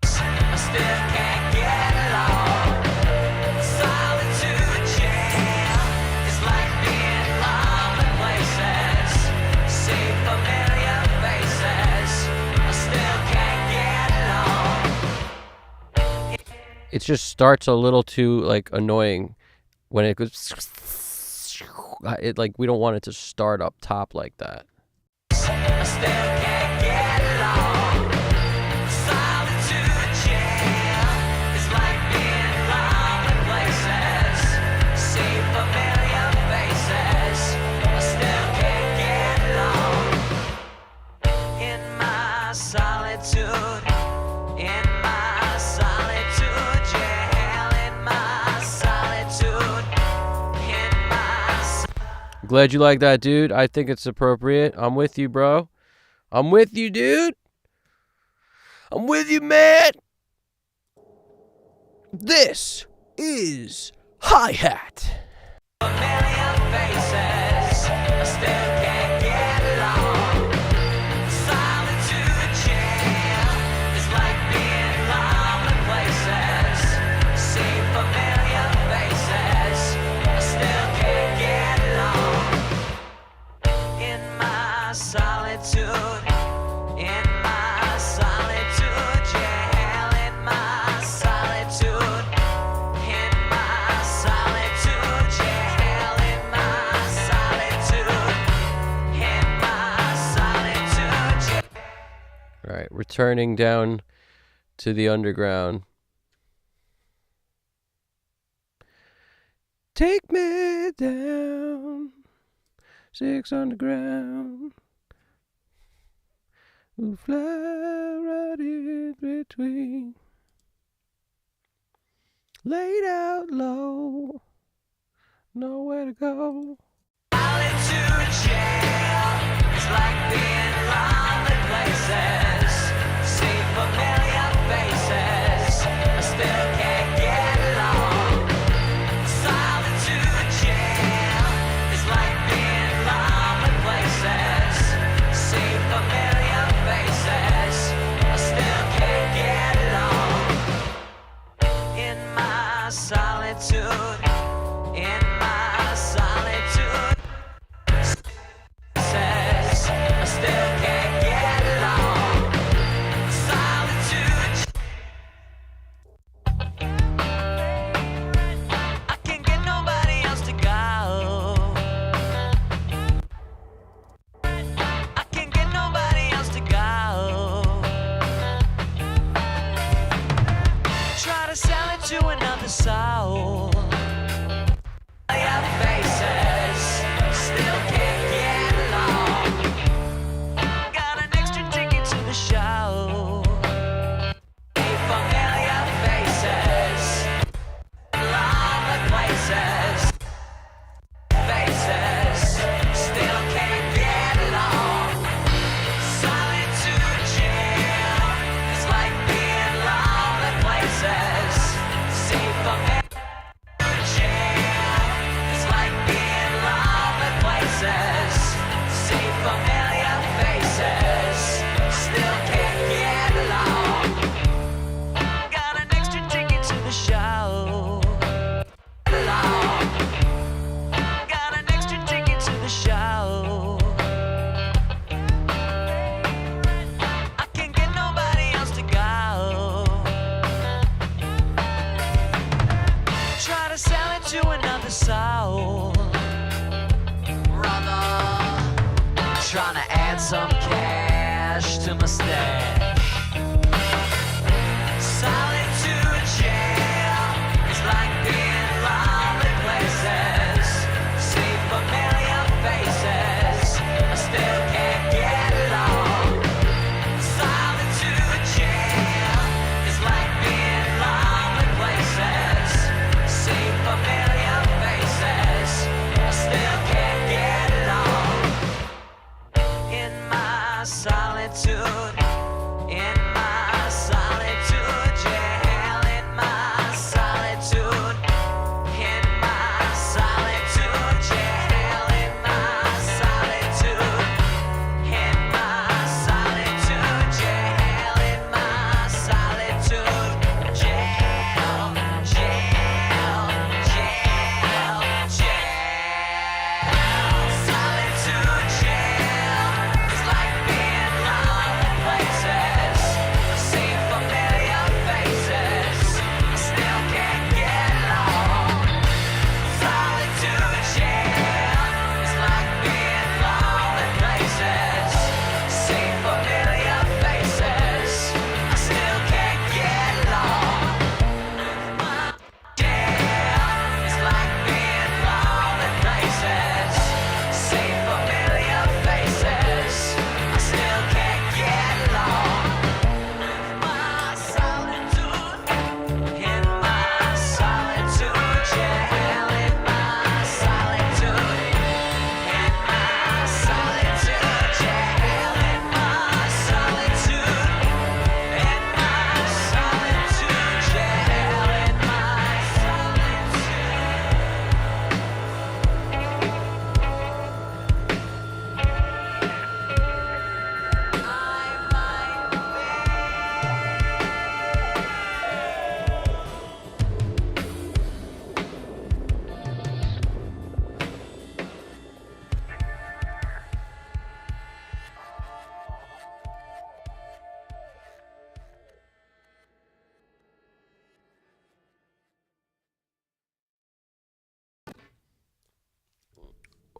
I still can't get along. Solitude Jail. It's like being lonely places. See familiar faces. I still can't get along. It just starts a little too like annoying when it goes. It like we don't want it to start up top like that. I still can't get along. Solitude Jail. It's like being lonely places. See familiar faces. I still can't get along. In my solitude. In my solitude jail. In my solitude. In my Glad you like that, dude. I think it's appropriate. I'm with you, bro. I'm with you, dude. I'm with you, man. This is Hi-Hat. Familiar faces, I still can't get along. Solitude jail is like being lonely places. See familiar faces, I still can't get along. In my solitude, in my solitude jail, in my solitude, in my solitude jail, in my solitude, in my solitude jail. All right, returning down to the underground. Take me down, 6 underground. We'll fly right in between. Laid out low, nowhere to go. Solitude jail is like being lonely places. See familiar faces, I still can't get along. Solitude jail is like being lonely places. See familiar faces, I still can't get along. In my solitude, in my solitude. Says I still can't get along. Solitude. I can't get nobody else to go. I can't get nobody else to go. Try to sell it to another soul. Your faces still can't get along. Got an extra ticket to the show. Familiar faces, lonely places. Faces still can't get along. Solitude jail is like being lonely places. See familiar jail is like being lonely places. See familiar faces still can't get along. Got an extra ticket to the show. Along. Got an extra ticket to the show. I can't get nobody else to go. Try to sell it to another soul. Brother, trying to add some cash to my stash. Solitude jail is like being lonely places. See familiar faces, I still can't get along. Solitude jail is like being lonely places. See familiar faces, I still can't get along. In my solitude,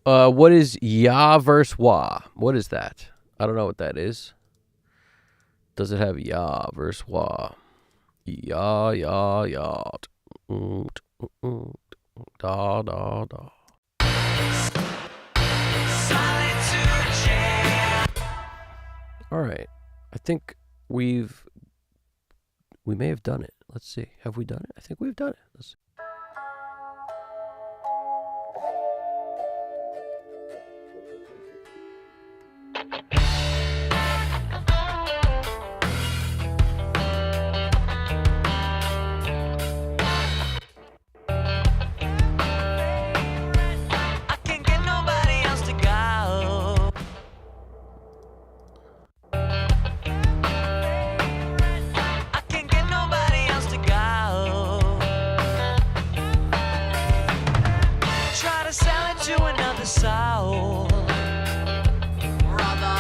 What is ya versus wa? What is that? I don't know what that is. Does it have ya versus wa? Ya, ya, ya. Da, da, da. Solitude Jail. All right. I think we may have done it. Let's see. Have we done it? I think we've done it. Let's see. I can't get nobody else to go. I can't get nobody else to go. Try to sell it to another soul. Brother,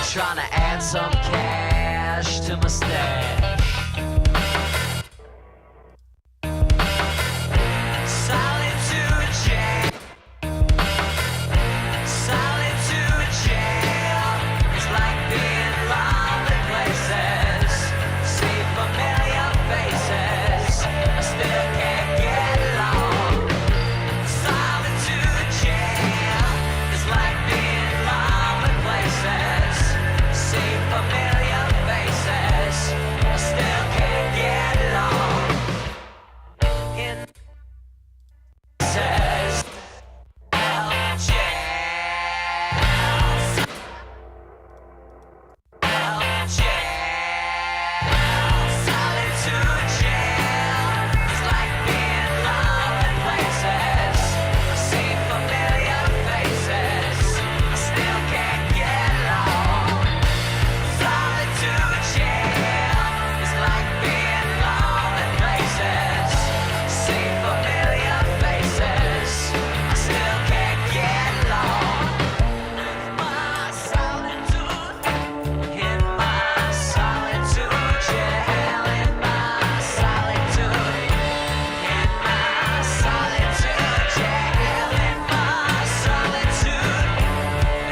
trying to add some cash to my stash. Solitude Jail. Solitude Jail. It's like being lonely places. See familiar faces. I still can't get along. Solitude Jail. It's like being lonely places. See familiar faces. I still can't get along. In says Solitude Jail. It's like being lonely places. I see familiar faces. I still can't get along. Solitude Jail. It's like being lonely places. See familiar faces. I still can't get along. My solitude. In my solitude jail. In my solitude. In my solitude jail. In my solitude.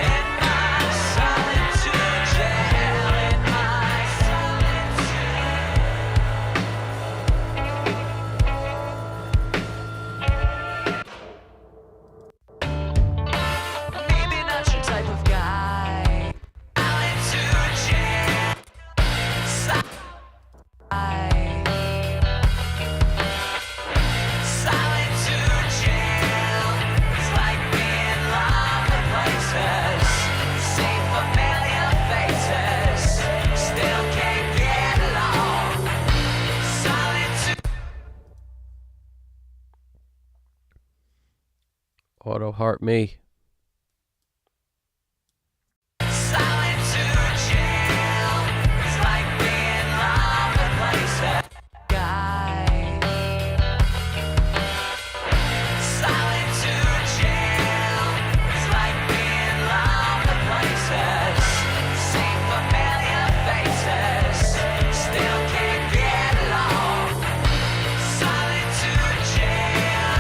In my solitude jail. In my solitude. Maybe not your type of guy. Solitude jail. Solitude jail. It's like being lonely places. See familiar faces. Still can't get along. Solitude. Auto heart me. Solitude jail. It's like being lonely places. Guy. Solitude jail. It's like being lonely places. See familiar faces. Still can't get along. Solitude jail.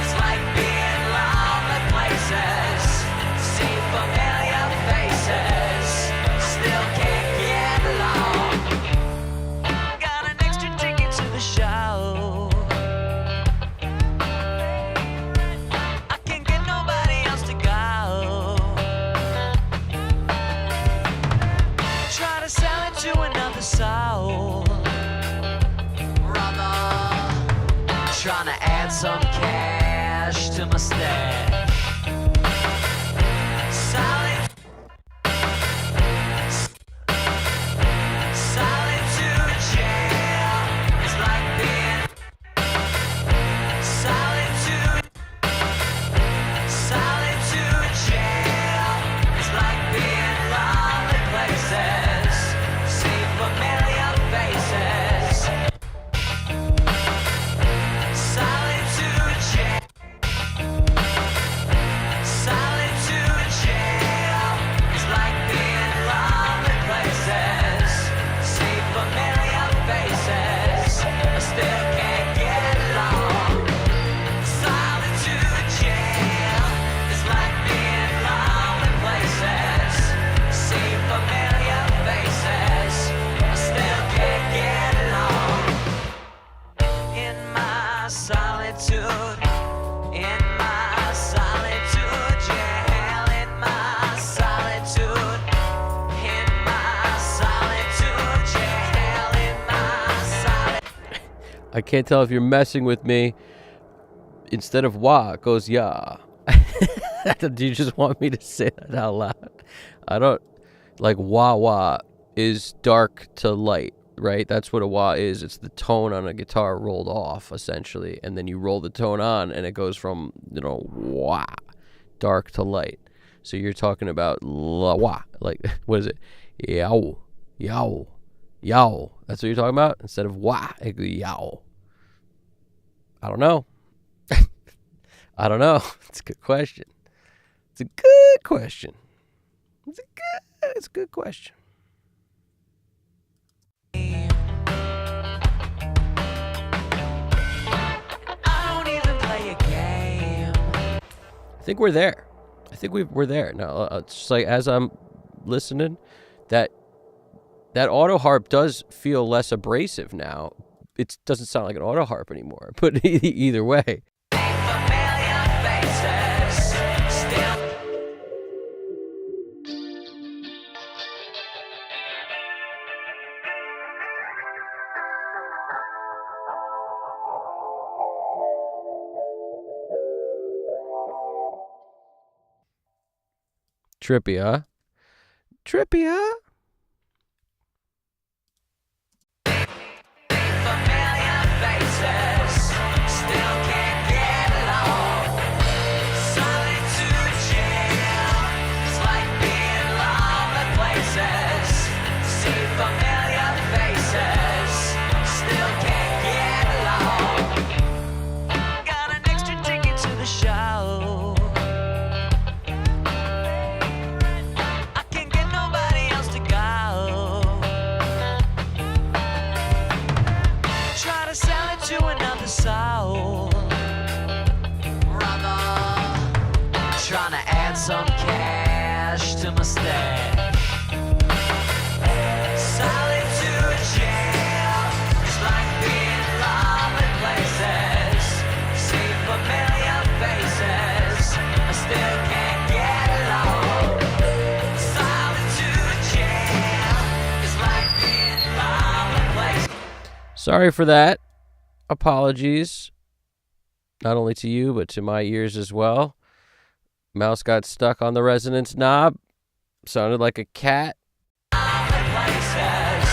It's like being lonely places. See familiar faces. Still can't get along. Got an extra ticket to the show. I can't get nobody else to go. Try to sell it to another soul. Brother, trying to add some cash to my stash. Solitude jail. It's like being solitude. Solitude jail. It's like being lonely places. See familiar faces. Solitude jail. I can't tell if you're messing with me. Instead of wah, it goes yeah. Do you just want me to say that out loud? I don't, like, wah wah is dark to light, right? That's what a wah is. It's the tone on a guitar rolled off, essentially. And then you roll the tone on, and it goes from, wah, dark to light. So you're talking about la wah. Like, what is it? Yow, yow, yow. That's what you're talking about? Instead of wah, it goes yow. I don't know. I don't know. It's a good question. It's a good question. It's a good question. I don't even play a game. I think we're there. I think we're there. Now, it's just like as I'm listening, that auto harp does feel less abrasive now. It doesn't sound like an auto harp anymore. But either way. Familiar faces still. Trippy, huh? Trippy, huh? Familiar faces still can't get along. Solitude Jail is like being lonely places. See familiar faces still can't get along. Got an extra ticket to the show. I can't get nobody else to go. Try to sell it to another soul. Brother, trying to add some cash to my stash. Solitude Jail is like being lonely places. See familiar faces, I still can't get along. Solitude Jail is like being lonely places. Sorry for that. Apologies. Not only to you, but to my ears as well. Mouse got stuck on the resonance knob. Sounded like a cat. Places,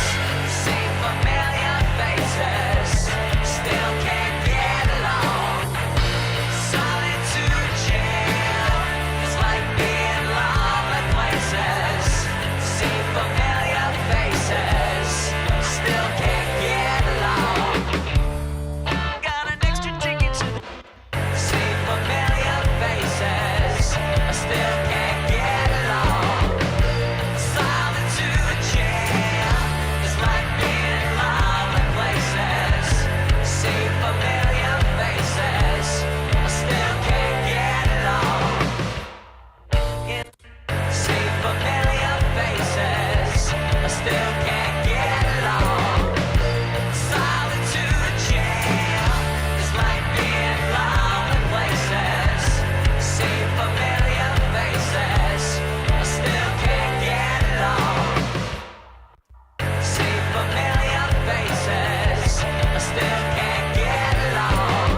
see familiar faces, still can't get along. Solitude Jail is like being lonely places. See familiar faces, still can't get along. Got an extra ticket to the. See familiar faces, I still can't get along. Solitude Jail is like being lonely places. See familiar faces, I still can't get along. See familiar faces, I still can't get along. Solitude Jail is like being lonely places. See familiar faces, I still can't get along. See familiar faces, I still can't get along.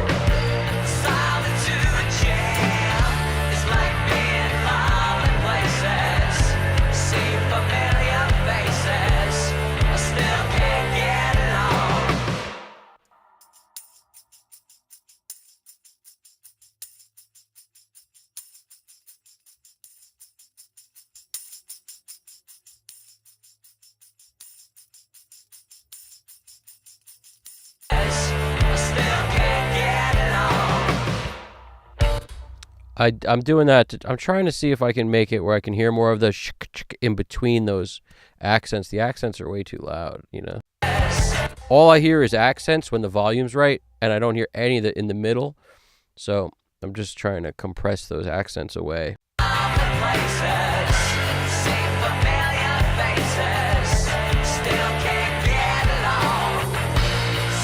Solitude Jail is like being lonely places. See familiar faces, I still can't get along. I still can't get along. I'm doing that. I'm trying to see if I can make it where I can hear more of the in between those accents. The accents are way too loud, All I hear is accents when the volume's right, and I don't hear any of it in the middle. So I'm just trying to compress those accents away. Places, see familiar faces, still can't get along.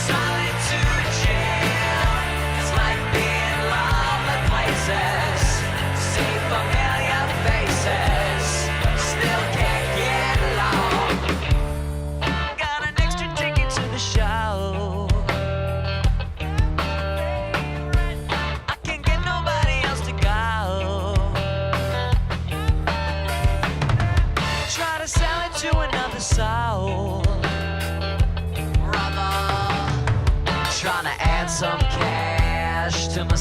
Solitude Jail is like being lonely places. See familiar faces, still can't get along. Got an extra ticket to the show.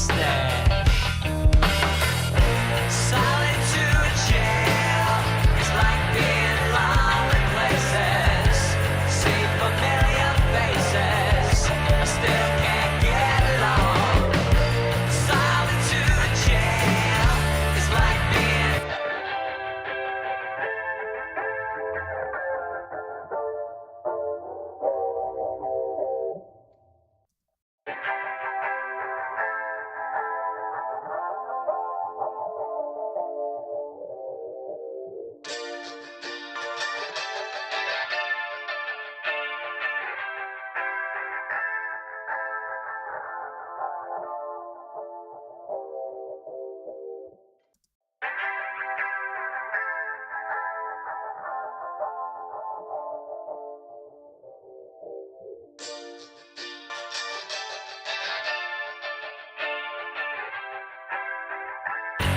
instead. Solitude jail is like being lonely places. See familiar faces, I still can't get along. Solitude jail is like being.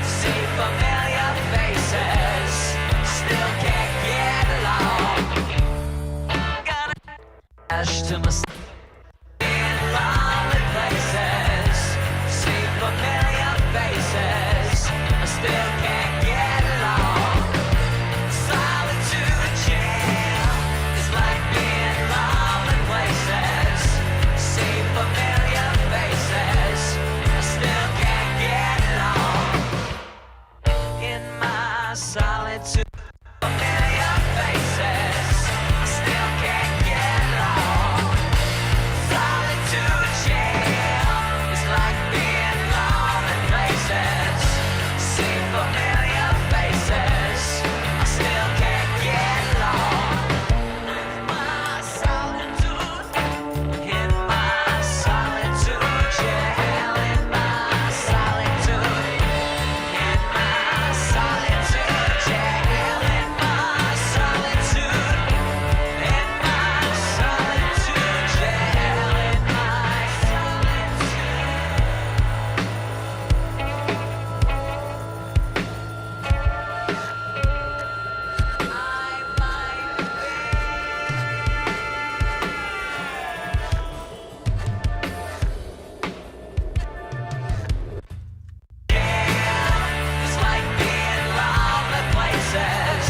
See familiar faces, still can't get along. Gonna dash to my in lonely places. See familiar faces, I still can't get along. Solitude jail is like being lonely places. See familiar faces, I still can't get along. In my solitude, familiar faces, I still can't get along. Solitude jail is like being lonely places. See familiar faces, I still can't get along. With my solitude, in my solitude jail, in my solitude. In my solitude jail, in my solitude, in my solitude jail, in my solitude, I might It's like being lonely places.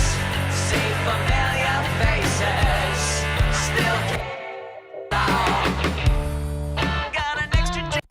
See familiar faces, still can't along. Got an extra solitude.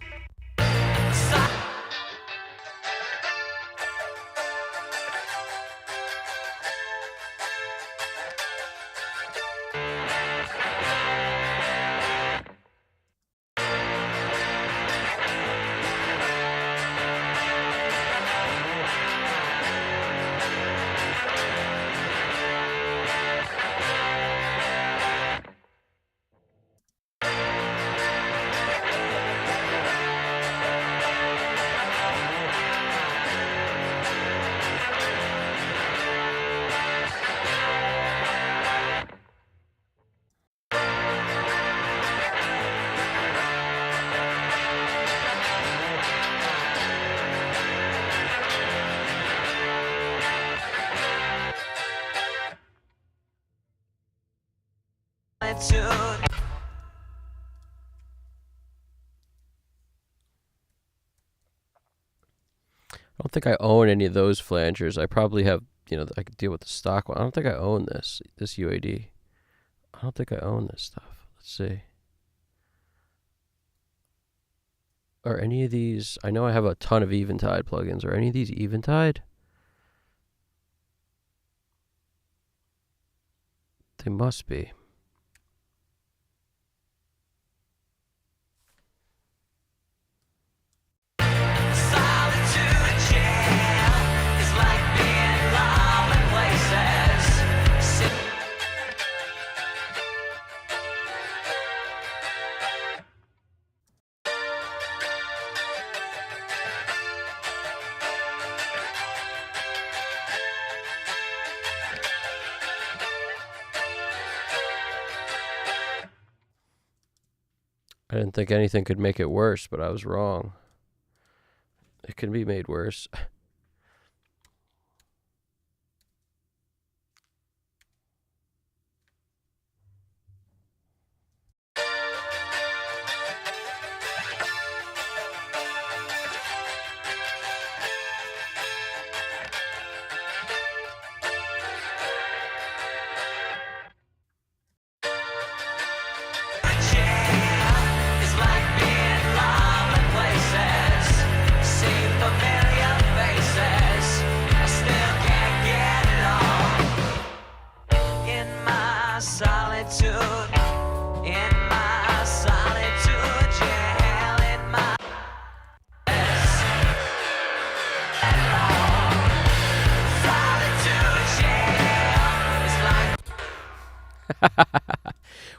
I don't think I own any of those flangers. I probably have, I could deal with the stock one. I don't think I own this UAD. I don't think I own this stuff. Let's see. Are any of these, I know I have a ton of Eventide plugins. Are any of these Eventide? They must be. Solitude jail is like being lonely places. I didn't think anything could make it worse, but I was wrong. It can be made worse.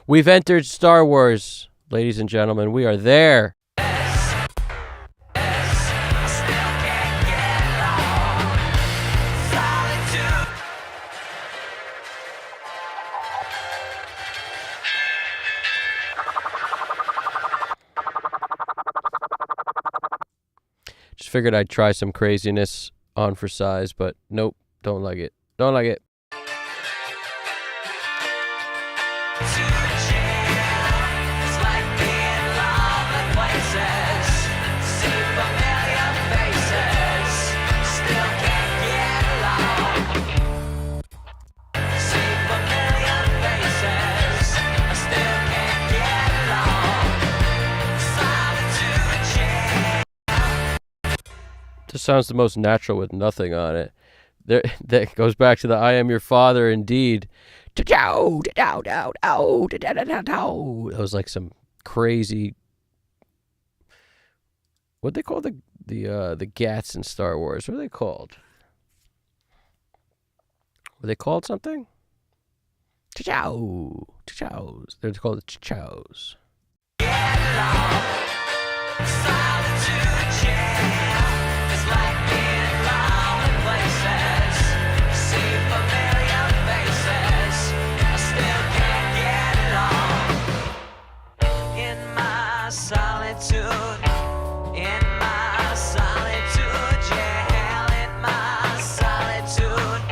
We've entered Star Wars, ladies and gentlemen. We are there. Just figured I'd try some craziness on for size, but nope, don't like it. Don't like it. Just sounds the most natural with nothing on it. There, that goes back to the "I am your father" indeed. That was like some crazy. What they call the Gats in Star Wars? What are they called? Were they called something? Chows. They're called the chows. Solitude Jail. It's like being lonely places. See familiar faces. I still can't get along. In my solitude. In my solitude jail. In my solitude.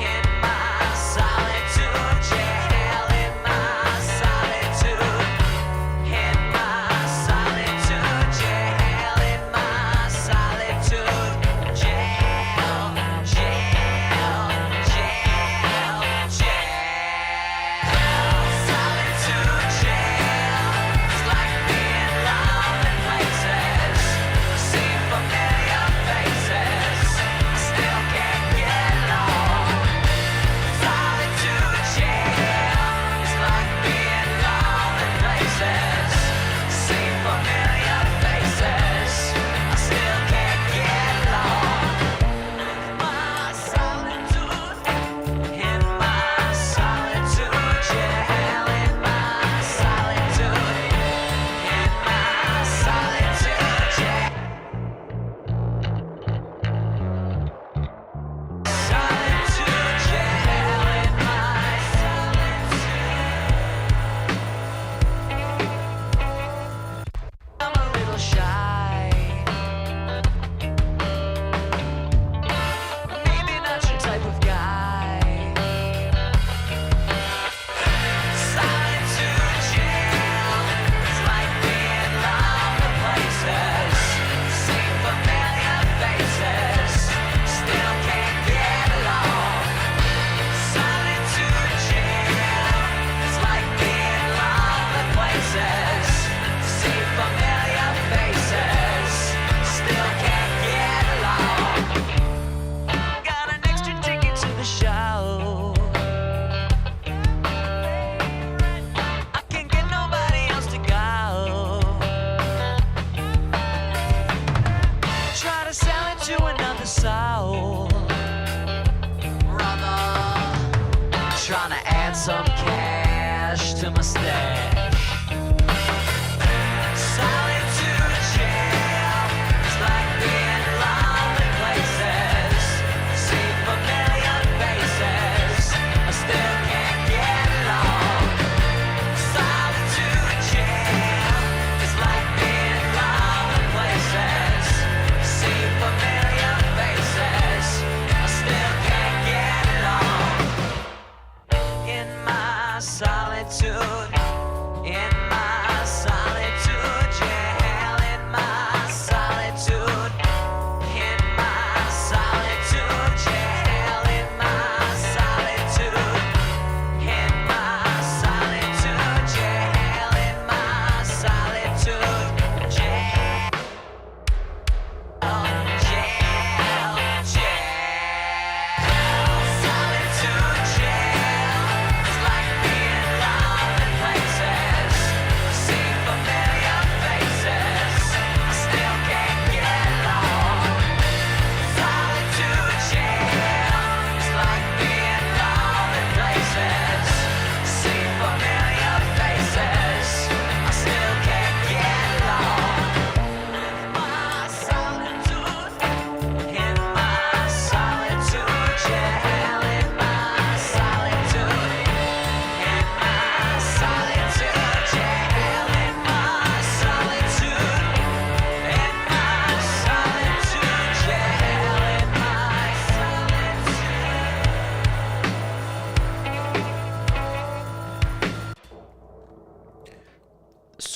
In my solitude jail. In my solitude. In my solitude jail.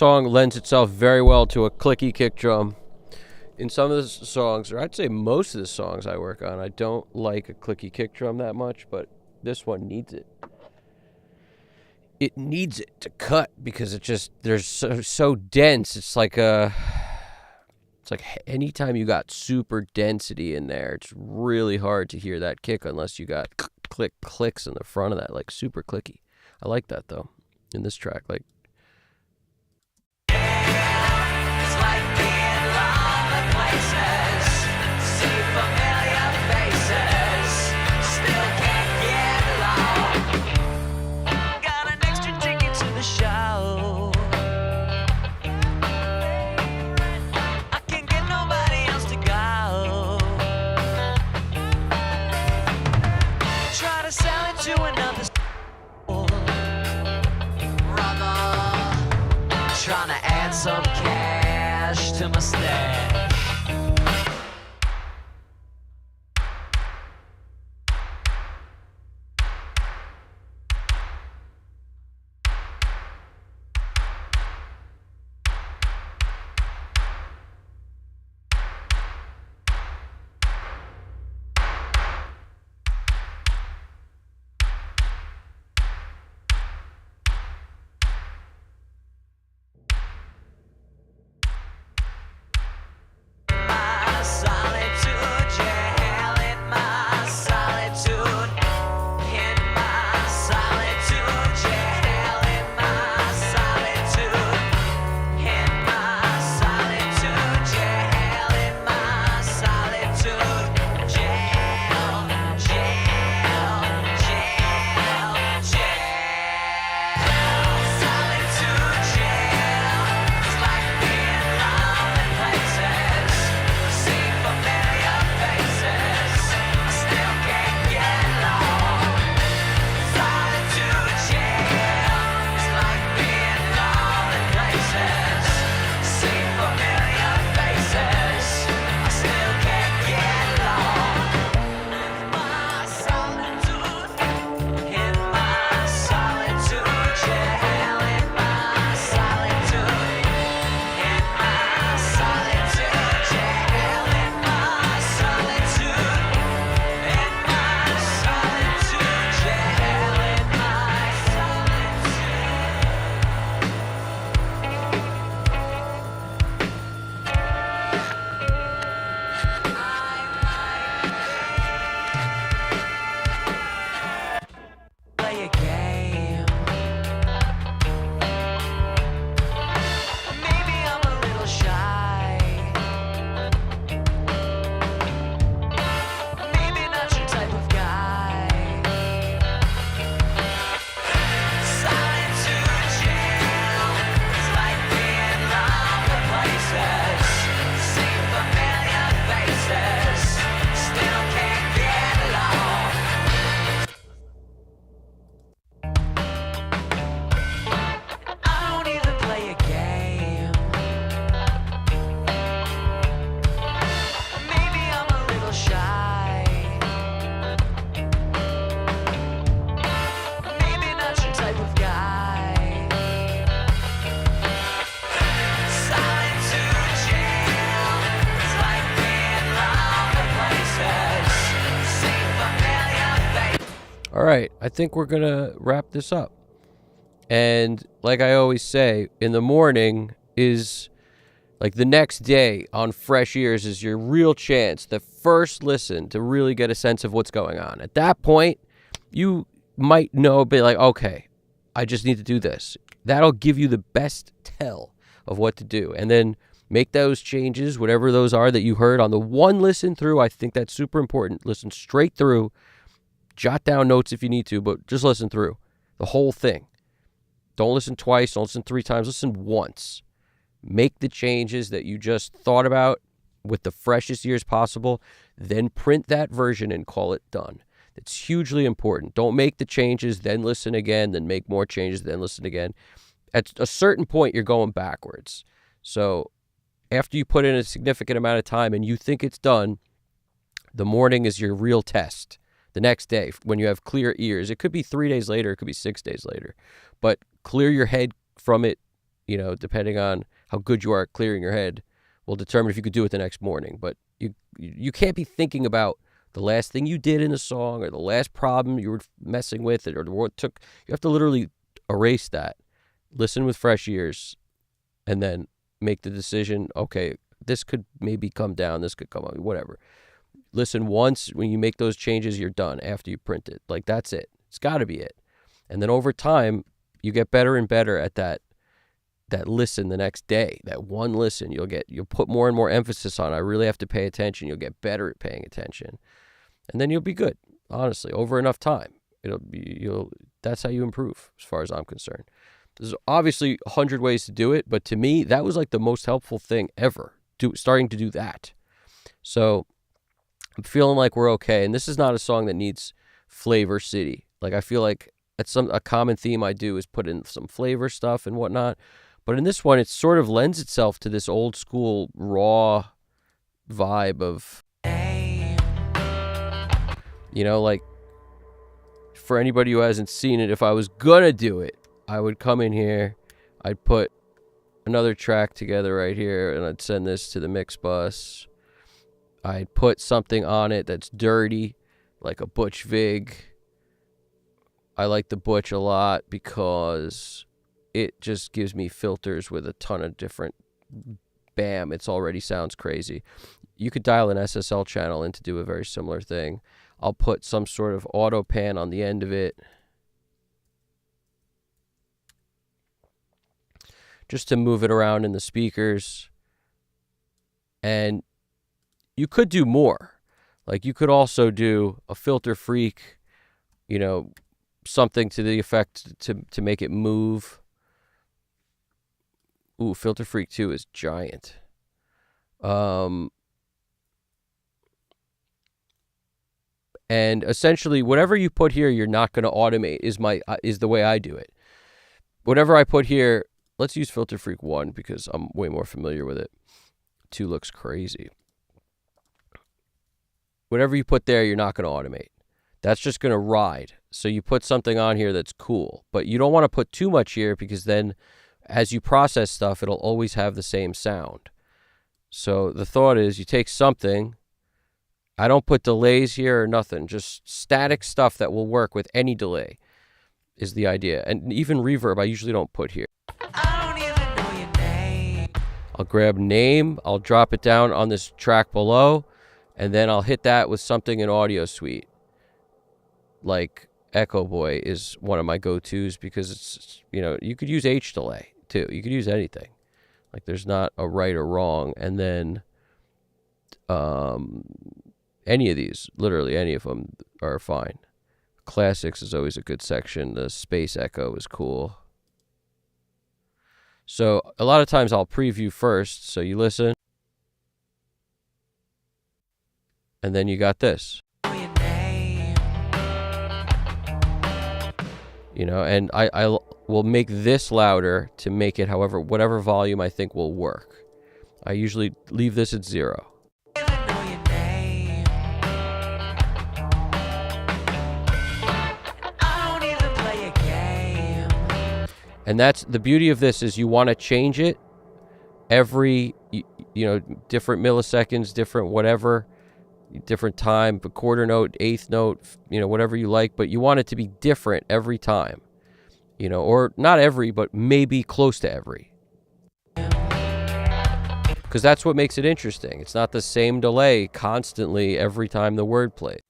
song lends itself very well to a clicky kick drum. In some of the songs, or I'd say most of the songs I work on, I don't like a clicky kick drum that much, but this one needs it. It needs it to cut because it just, there's so dense. It's like anytime you got super density in there, it's really hard to hear that kick unless you got clicks in the front of that, like super clicky. I like that though in this track, like. It's like being lonely places, see familiar faces, still can't get along. Got an extra ticket to the show. I can't get nobody else to go. Try to sell it to another brother. Trying to add some cash to my stash. My solitude jail, in my solitude, in my solitude jail, in my solitude, in my solitude jail, in my solitude jail, jail, jail, jail. Solitude jail, it's like being lonely places, see familiar faces, I still can't get along. Solitude jail, it's like being lonely places, see familiar faces, I still can't get along. My solitude, in my solitude jail, in my solitude, in my solitude jail, in my solitude, in my solitude jail, in my play a game. Maybe I'm a little shy. Maybe not your type of guy. Solitude jail, it's like being lonely places, see familiar faces, still can't get along. I don't even play a game. Maybe I'm a little shy. Maybe not your type of guy. Solitude jail, it's like being lonely places, see familiar faces. All right, I think we're going to wrap this up. And like I always say, in the morning is like the next day on fresh ears is your real chance, the first listen to really get a sense of what's going on. At that point, you might know, be like, okay, I just need to do this. That'll give you the best tell of what to do. And then make those changes, whatever those are that you heard on the one listen through. I think that's super important. Listen straight through. Jot down notes if you need to, but just listen through the whole thing. Don't listen twice. Don't listen 3 times. Listen once. Make the changes that you just thought about with the freshest ears possible. Then print that version and call it done. It's hugely important. Don't make the changes, then listen again, then make more changes, then listen again. At a certain point, you're going backwards. So after you put in a significant amount of time and you think it's done, the morning is your real test. The next day, when you have clear ears, it could be 3 days later, it could be 6 days later, but clear your head from it, depending on how good you are at clearing your head, will determine if you could do it the next morning. But you can't be thinking about the last thing you did in a song or the last problem you were messing with or what took. You have to literally erase that, listen with fresh ears, and then make the decision, okay, this could maybe come down, this could come up, whatever. Listen once. When you make those changes, you're done after you print it. Like, that's it. It's got to be it. And then over time, you get better and better at that listen the next day. That one listen, you'll put more and more emphasis on. I really have to pay attention. You'll get better at paying attention. And then you'll be good, honestly, over enough time. That's how you improve, as far as I'm concerned. There's obviously 100 ways to do it, but to me, that was like the most helpful thing ever, starting to do that. So I'm feeling like we're okay. And this is not a song that needs Flavor City. Like, I feel like a common theme I do is put in some flavor stuff and whatnot. But in this one, it sort of lends itself to this old school raw vibe of, like, for anybody who hasn't seen it, if I was gonna do it, I would come in here, I'd put another track together right here, and I'd send this to the mix bus. I'd put something on it that's dirty, like a Butch Vig. I like the Butch a lot because it just gives me filters with a ton of different, bam, it already sounds crazy. You could dial an SSL channel in to do a very similar thing. I'll put some sort of auto pan on the end of it, just to move it around in the speakers. And you could do more. Like, you could also do a filter freak, something to the effect to make it move. Ooh, Filter Freak 2 is giant. And essentially, whatever you put here, you're not going to automate, is the way I do it. Whatever I put here, let's use Filter Freak 1 because I'm way more familiar with it. 2 looks crazy. Whatever you put there, you're not going to automate. That's just going to ride. So you put something on here that's cool. But you don't want to put too much here because then as you process stuff, it'll always have the same sound. So the thought is you take something. I don't put delays here or nothing. Just static stuff that will work with any delay is the idea. And even reverb, I usually don't put here. I don't even know your name. I'll grab name. I'll drop it down on this track below. And then I'll hit that with something in Audio Suite. Like Echo Boy is one of my go-tos because it's, you could use H delay too. You could use anything. Like, there's not a right or wrong. And then any of these, literally any of them are fine. Classics is always a good section. The Space Echo is cool. So a lot of times I'll preview first. So you listen. And then you got this. And I will make this louder to make it whatever volume I think will work. I usually leave this at 0. And that's the beauty of this, is you want to change it every, different milliseconds, different whatever, different time, a quarter note, eighth note, whatever you like, but you want it to be different every time, or not every, but maybe close to every. Because that's what makes it interesting. It's not the same delay constantly every time the word plays.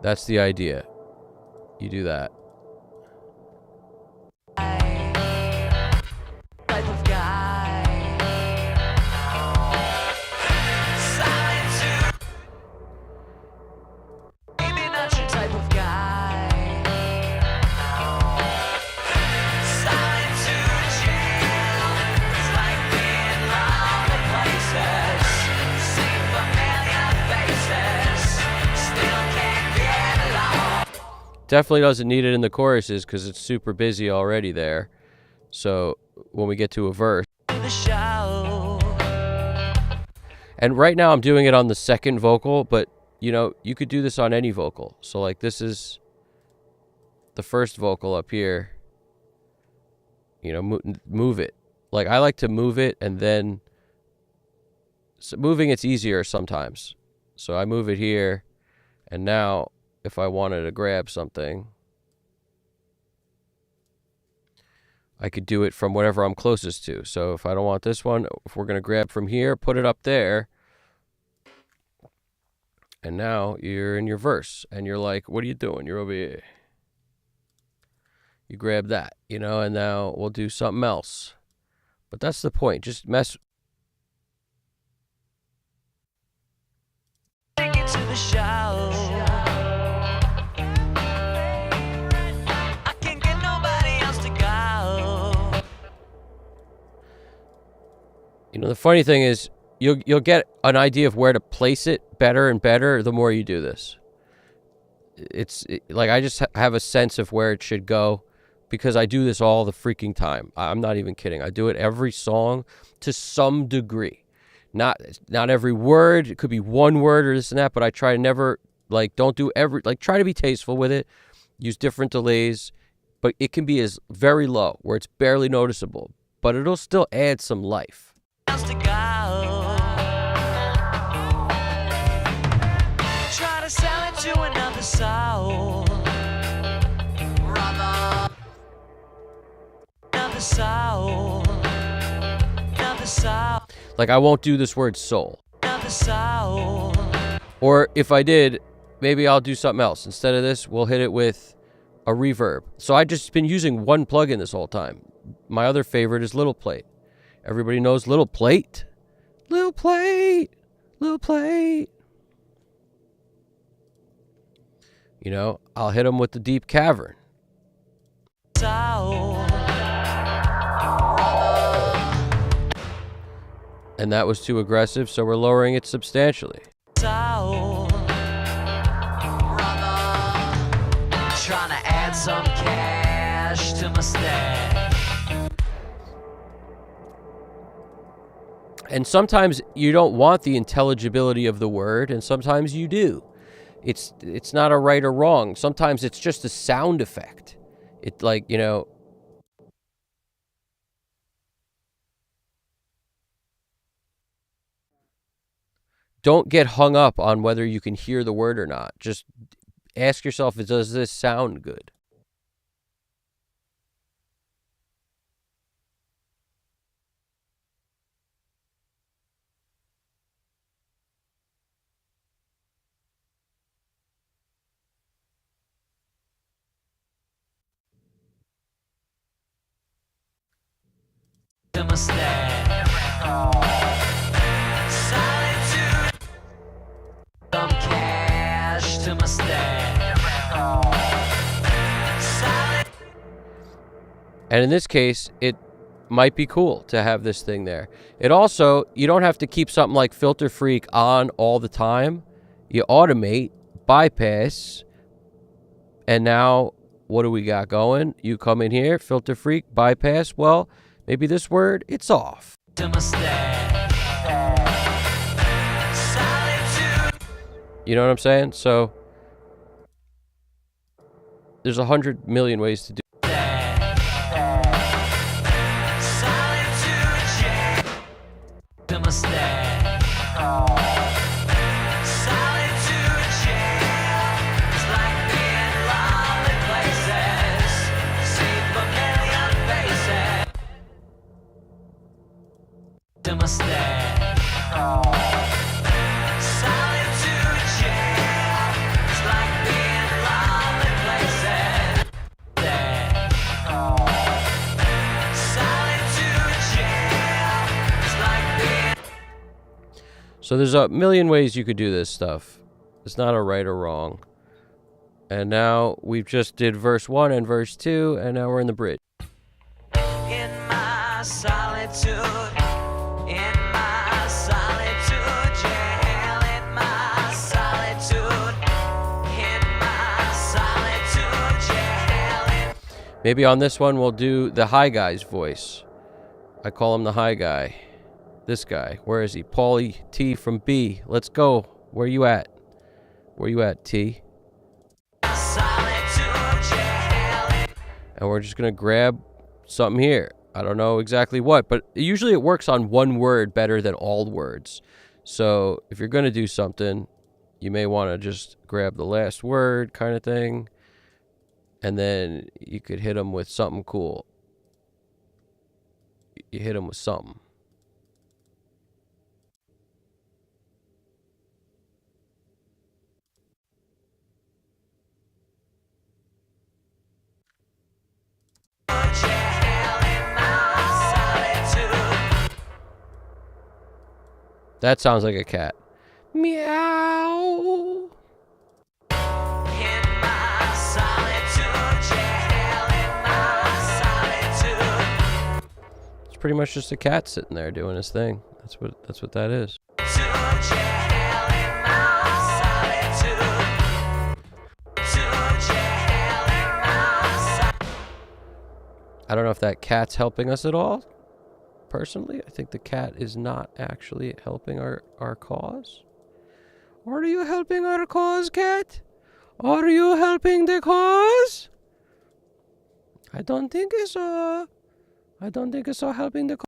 That's the idea. You do that. Type of guy. Solitude. Maybe not your type of guy. Solitude Jail. It's like being lonely places. See familiar faces. Still can't get along. Definitely doesn't need it in the choruses because it's super busy already there. So when we get to a verse, the show. and right now I'm doing it on the second vocal, but you know, you could do this on any vocal. So like this is the first vocal up here. You know, move it. Like I like to move it, and then moving it's easier sometimes. So I move it here, and now if I wanted to grab something, I could do it from whatever I'm closest to. So if I don't want this one, if we're going to grab from here, put it up there. And now you're in your verse, and you're like, what are you doing? You're over here. You grab that, you know, and now we'll do something else. But that's the point. Just mess. Take it to the show. I can't get nobody else to go. You know, the funny thing is, you'll get an idea of where to place it better and better the more you do this. Like I just have a sense of where it should go, because I do this all the freaking time. I'm not even kidding. I do it every song to some degree. Not every word. It could be one word or this and that, but I try to never, like, don't do every, like, try to be tasteful with it. Use different delays, but it can be as very low where it's barely noticeable, but it'll still add some life. Else to go. Try to sell it to another soul. Another soul. Another soul. Like I won't do this word soul. Another soul. Or if I did, maybe I'll do something else. Instead of this, we'll hit it with a reverb. So I just been using one plugin this whole time. My other favorite is Little Plate. Everybody knows Little Plate. Little Plate. Little Plate. You know, I'll hit them with the Deep Cavern. Soul. And that was too aggressive, so we're lowering it substantially. Soul. Trying to add some cash to my stash. And sometimes you don't want the intelligibility of the word, and sometimes you do. It's not a right or wrong. Sometimes it's just a sound effect. It, like, you know, don't get hung up on whether you can hear the word or not. Just ask yourself, does this sound good? To my stash. Solitude. Some cash to my stash. And in this case, it might be cool to have this thing there. It also, you don't have to keep something like Filter Freak on all the time. You automate, bypass, and now what do we got going? You come in here, Filter Freak, bypass. Well, maybe this word, it's off. To my stash. Solitude. You know what I'm saying? So there's 100 million ways to do. Solitude Jail. To my stash. Solitude Jail. It's like being lonely places. See familiar faces. To my stash. Solitude Jail. It's like being lonely places. Solitude Jail. It's like being. So there's a million ways you could do this stuff. It's not a right or wrong. And now we've just did verse 1 and verse 2, and now we're in the bridge. In my solitude, in my solitude jail, in my solitude, in my solitude jail. Maybe on this one we'll do the high guy's voice. I call him the high guy. This guy. Where is he? Paulie T from B. Let's go. Where you at? Where you at, T? Solitude Jail. And we're just going to grab something here. I don't know exactly what, but usually it works on one word better than all words. So if you're going to do something, you may want to just grab the last word kind of thing. And then you could hit them with something cool. You hit them with something. That sounds like a cat. Meow. It's pretty much just a cat sitting there doing his thing. That's what that is. I don't know if that cat's helping us at all. Personally, I think the cat is not actually helping our cause. Are you helping our cause, cat? Are you helping the cause? I don't think so. I don't think so helping the cause.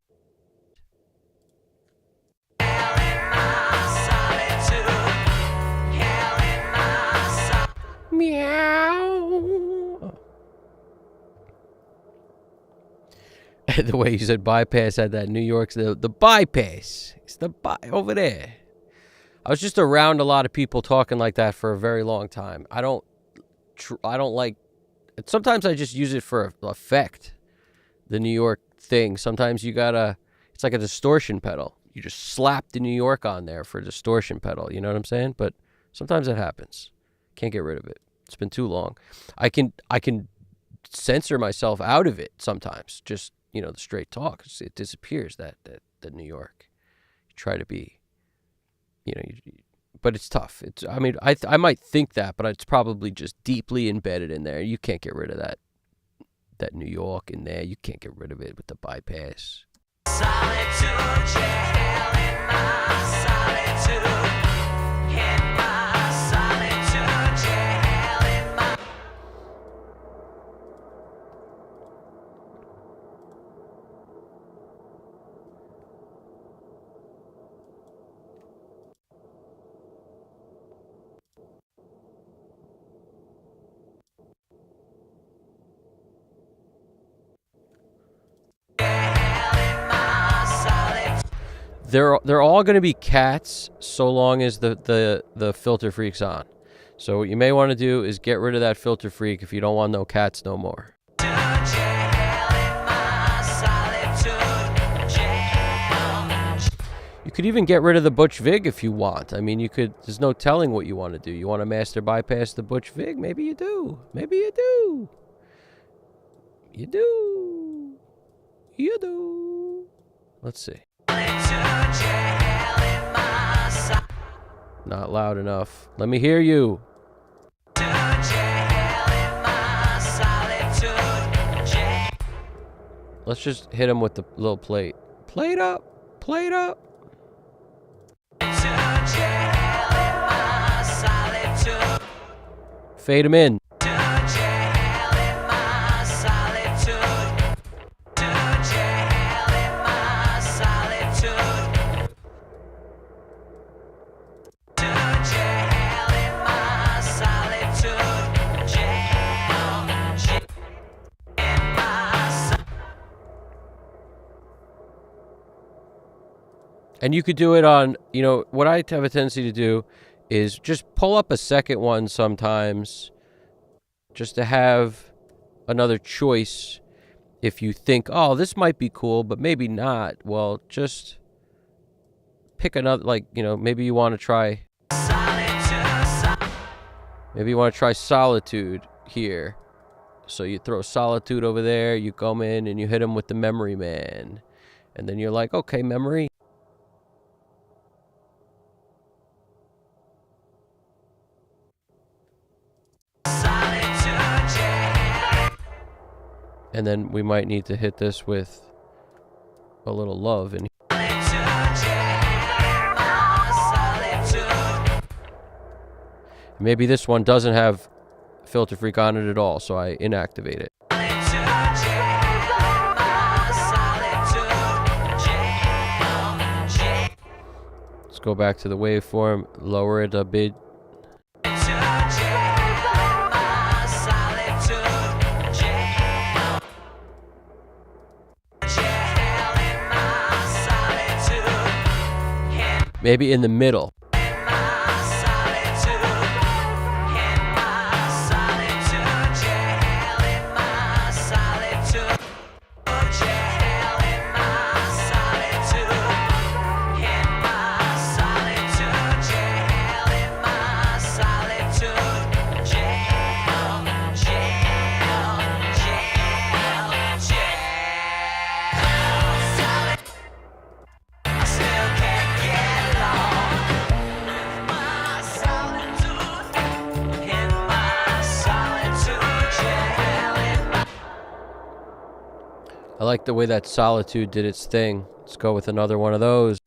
Meow. The way you said bypass had that New York's the bypass. It's the over there. I was just around a lot of people talking like that for a very long time. I don't like. Sometimes I just use it for effect. The New York thing. Sometimes you gotta. It's like a distortion pedal. You just slap the New York on there for a distortion pedal. You know what I'm saying? But sometimes it happens. Can't get rid of it. It's been too long. I can censor myself out of it sometimes. Just the straight talk. It disappears. That New York. You try to be. But it's tough. I mean, I might think that, but it's probably just deeply embedded in there. You can't get rid of that New York in there. You can't get rid of it with the bypass. Solitude Jail in my solitude. In my solitude jail in my. They're all going to be cats so long as the filter freak's on. So what you may want to do is get rid of that filter freak if you don't want no cats no more. You could even get rid of the Butch Vig if you want. I mean, there's no telling what you want to do. You want to master bypass the Butch Vig? Maybe you do. Maybe you do. You do. You do. Let's see. Not loud enough. Let me hear you. Let's just hit him with the little plate. Plate up. Plate up. Fade him in. And you could do it on, what I have a tendency to do is just pull up a second one sometimes just to have another choice. If you think, oh, this might be cool, but maybe not, well, just pick another, maybe you want to try, Solitude here. So you throw Solitude over there, you come in and you hit him with the Memory Man. And then you're like, okay, Memory. And then we might need to hit this with a little love in here. Maybe this one doesn't have Filter Freak on it at all, so I inactivate it. Let's go back to the waveform, lower it a bit. Maybe in the middle. I like the way that Solitude did its thing. Let's go with another one of those.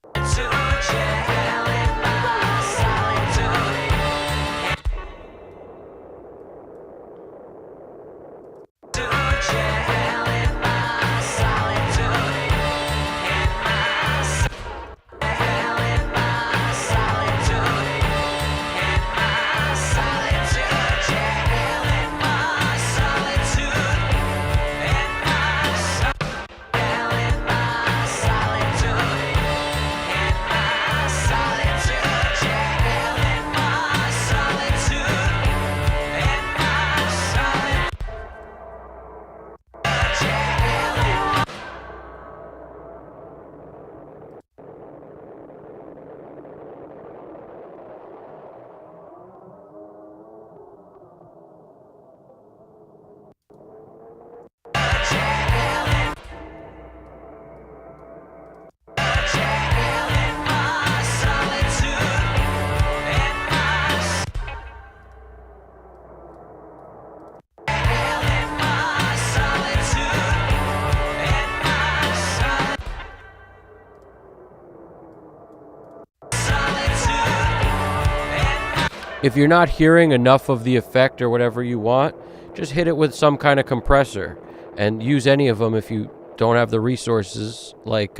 If you're not hearing enough of the effect or whatever you want, just hit it with some kind of compressor and use any of them. If you don't have the resources, like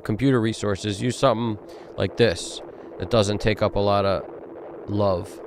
computer resources, use something like this. It doesn't take up a lot of love.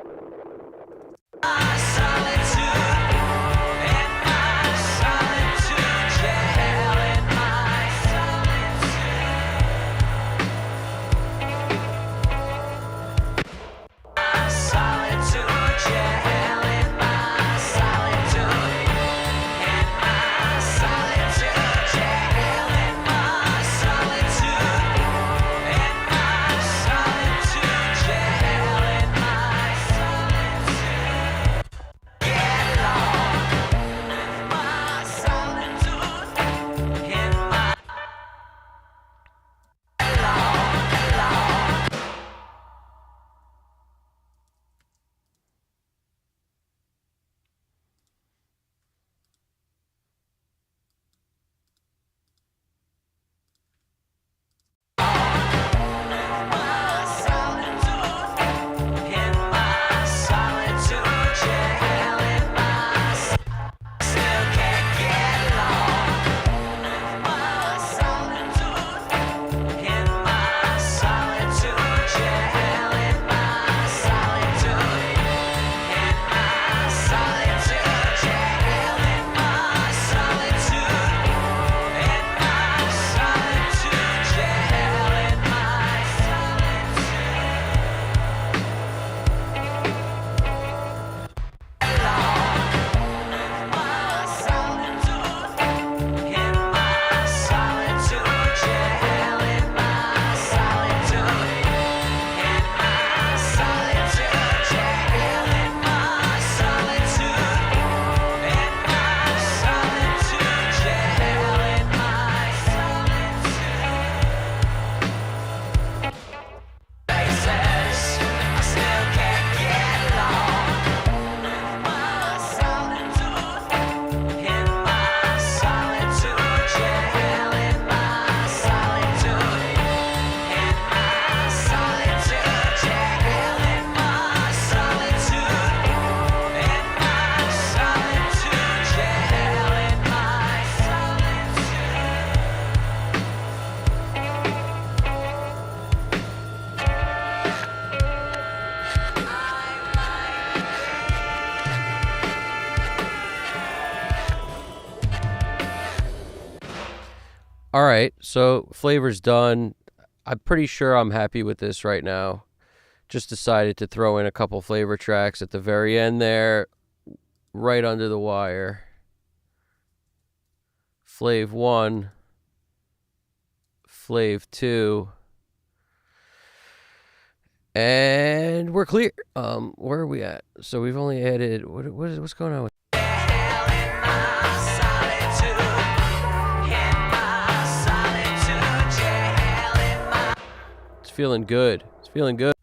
All right, so flavor's done. I'm pretty sure I'm happy with this right now. Just decided to throw in a couple flavor tracks at the very end there, right under the wire. Flav 1, Flav 2, and we're clear. Where are we at? So we've only added, what's going on with It's feeling good. It's feeling good.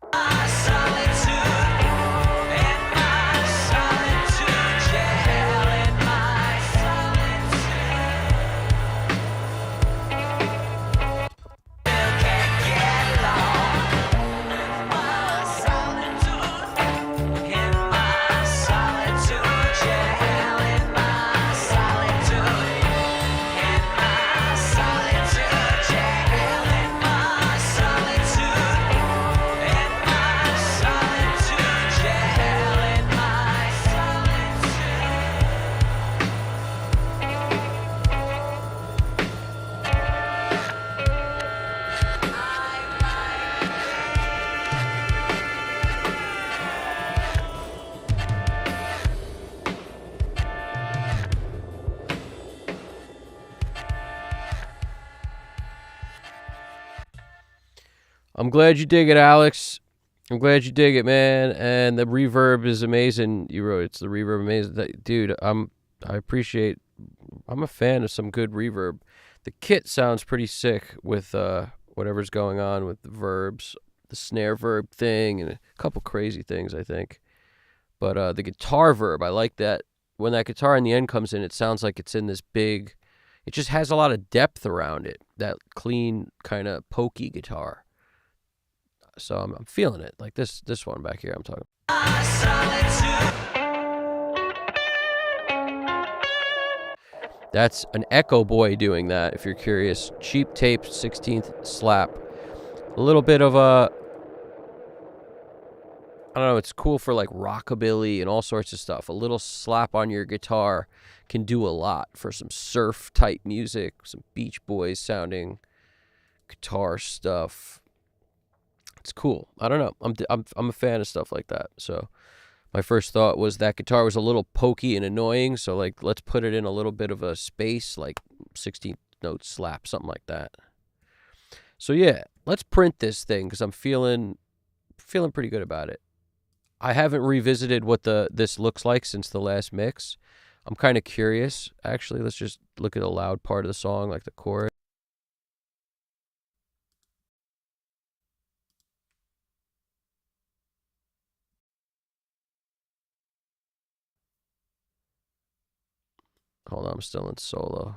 I'm glad you dig it, Alex. I'm glad you dig it, man. And the reverb is amazing. You wrote it's the reverb amazing, dude. I appreciate. I'm a fan of some good reverb. The kit sounds pretty sick with whatever's going on with the verbs, the snare verb thing, and a couple crazy things, I think. But the guitar verb, I like that. When that guitar in the end comes in, it sounds like it's in this big. It just has a lot of depth around it. That clean kind of pokey guitar. So I'm feeling it. Like this one back here I'm talking about. That's an Echo Boy doing that, if you're curious. Cheap tape 16th slap. A little bit of a, I don't know, it's cool for like rockabilly and all sorts of stuff. A little slap on your guitar can do a lot for some surf type music, some Beach Boys sounding guitar stuff. It's cool. I don't know. I'm a fan of stuff like that. So my first thought was that guitar was a little pokey and annoying. So like, let's put it in a little bit of a space, like 16th note slap, something like that. So yeah, let's print this thing because I'm feeling pretty good about it. I haven't revisited what this looks like since the last mix. I'm kind of curious. Actually, let's just look at the loud part of the song, like the chorus. Hold on, I'm still in solo.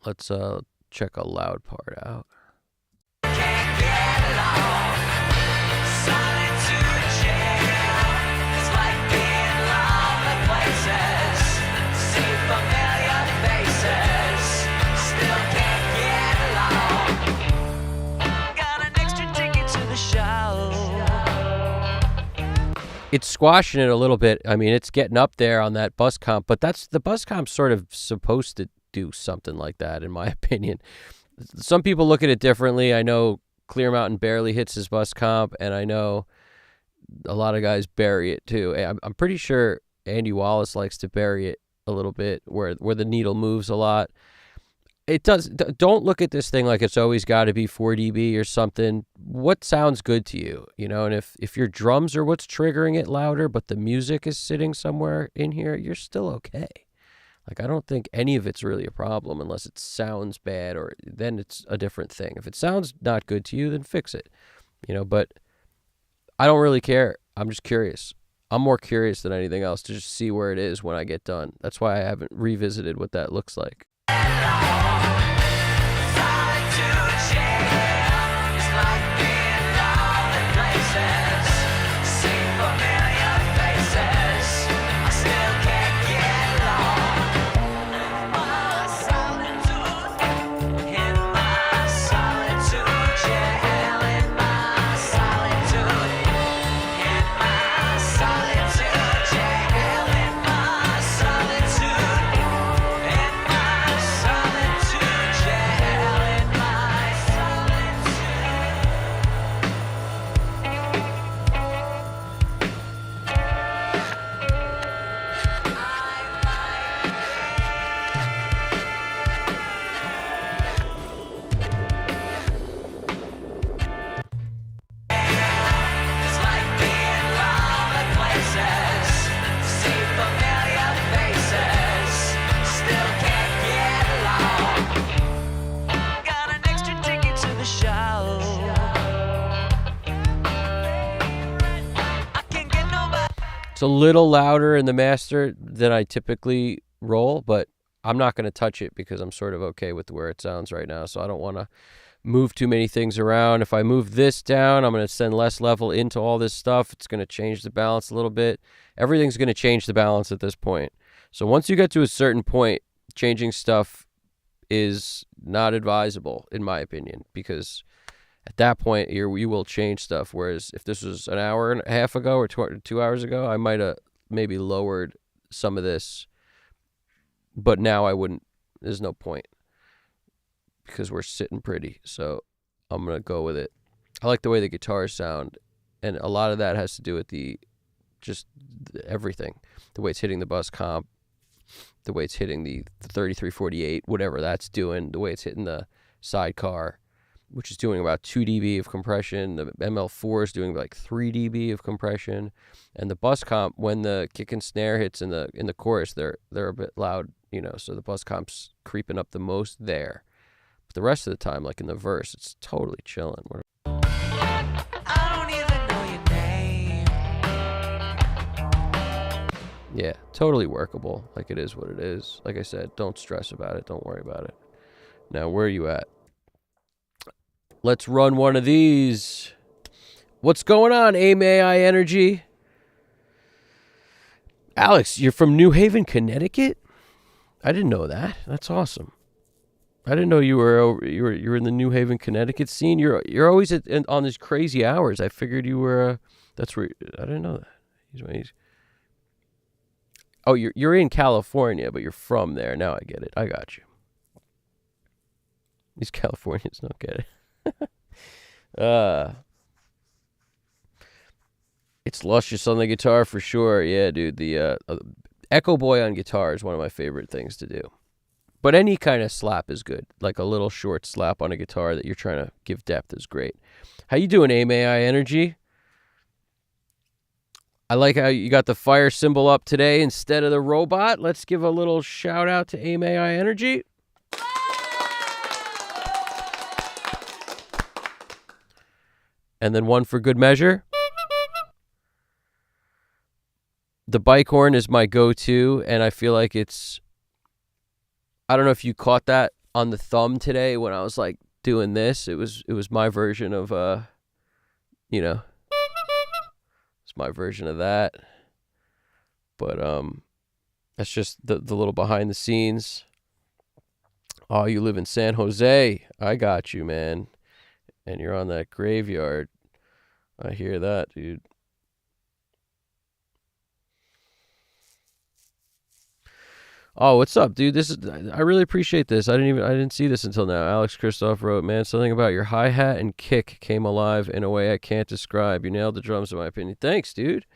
Let's check a loud part out. Can't get along. Solitude jail. It's like being lonely places. See familiar faces. Still can't get along. Got an extra ticket to the show. It's squashing it a little bit. I mean, it's getting up there on that bus comp, but the bus comp's sort of supposed to do something like that, in my opinion. Some people look at it differently. I know Clear Mountain barely hits his bus comp, and I know a lot of guys bury it too. I'm pretty sure Andy Wallace likes to bury it a little bit where the needle moves a lot. It does. Don't look at this thing like it's always got to be 4 dB or something. What sounds good to you, you know? And if your drums are what's triggering it louder, but the music is sitting somewhere in here, you're still okay. Like, I don't think any of it's really a problem unless it sounds bad, or then it's a different thing. If it sounds not good to you, then fix it, you know? But I don't really care. I'm just curious. I'm more curious than anything else to just see where it is when I get done. That's why I haven't revisited what that looks like. See familiar faces. I still a little louder in the master than I typically roll, but I'm not going to touch it because I'm sort of okay with where it sounds right now. So I don't want to move too many things around. If I move this down, I'm going to send less level into all this stuff. It's going to change the balance a little bit. Everything's going to change the balance at this point. So once you get to a certain point, changing stuff is not advisable, in my opinion, because at that point you will change stuff. Whereas if this was an hour and a half ago or 2 hours ago, I might have maybe lowered some of this, but now I wouldn't. There's no point because we're sitting pretty. So I'm going to go with it. I like the way the guitars sound, and a lot of that has to do with everything. The way it's hitting the bus comp, the way it's hitting the 3348, whatever that's doing, the way it's hitting the sidecar, which is doing about 2 dB of compression. The ML4 is doing like 3 dB of compression. And the bus comp, when the kick and snare hits in the chorus, they're a bit loud, so the bus comp's creeping up the most there. But the rest of the time, like in the verse, it's totally chilling. I don't even know your name. Yeah, totally workable. Like, it is what it is. Like I said, don't stress about it. Don't worry about it. Now, where are you at? Let's run one of these. What's going on, AMAI Energy? Alex, you're from New Haven, Connecticut? I didn't know that. That's awesome. I didn't know you were in the New Haven, Connecticut scene. You're always on these crazy hours. I figured you were. That's where. I didn't know that. Oh, you're in California, but you're from there. Now I get it. I got you. These Californians don't get it. It's luscious on the guitar for sure. Yeah, dude. The Echo Boy on guitar is one of my favorite things to do. But any kind of slap is good. Like a little short slap on a guitar that you're trying to give depth is great. How you doing, AMAI Energy? I like how you got the fire symbol up today instead of the robot. Let's give a little shout out to AMAI Energy. And then one for good measure. The bike horn is my go-to, and I feel like it's... I don't know if you caught that on the thumb today when I was like doing this. It was my version of it's my version of that. But that's just the little behind the scenes. Oh, you live in San Jose. I got you, man. And you're on that graveyard. I hear that, dude. Oh, what's up, dude? I really appreciate this. I didn't see this until now. Alex Christoph wrote, man, something about your hi-hat and kick came alive in a way I can't describe. You nailed the drums, in my opinion. Thanks, dude.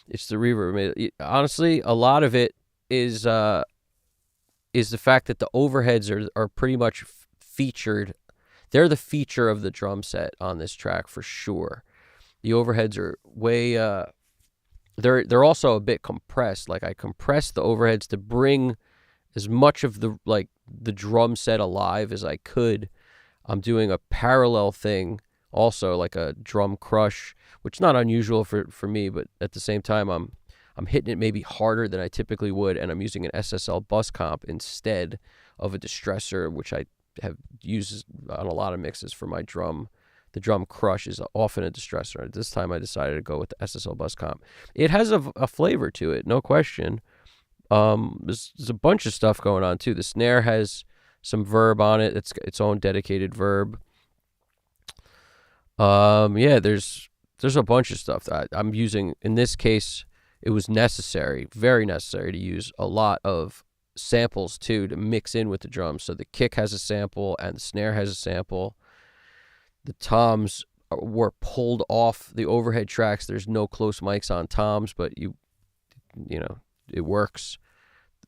It's the reverb. Honestly, a lot of it is the fact that the overheads are pretty much featured. They're the feature of the drum set on this track for sure. The overheads are way they're also a bit compressed. Like I compressed the overheads to bring as much of the drum set alive as I could. I'm doing a parallel thing also, like a drum crush, which is not unusual for me, but at the same time I'm hitting it maybe harder than I typically would, and I'm using an SSL bus comp instead of a distressor, which I have used on a lot of mixes for my drum. The drum crush is often a distressor. This time I decided to go with the SSL bus comp. It has a flavor to it, no question. There's a bunch of stuff going on too. The snare has some verb on it. It's its own dedicated verb. Yeah, there's a bunch of stuff that I'm using. In this case, it was necessary, very necessary, to use a lot of samples too to mix in with the drums. So the kick has a sample and the snare has a sample. The toms were pulled off the overhead tracks. There's no close mics on toms, but you know, it works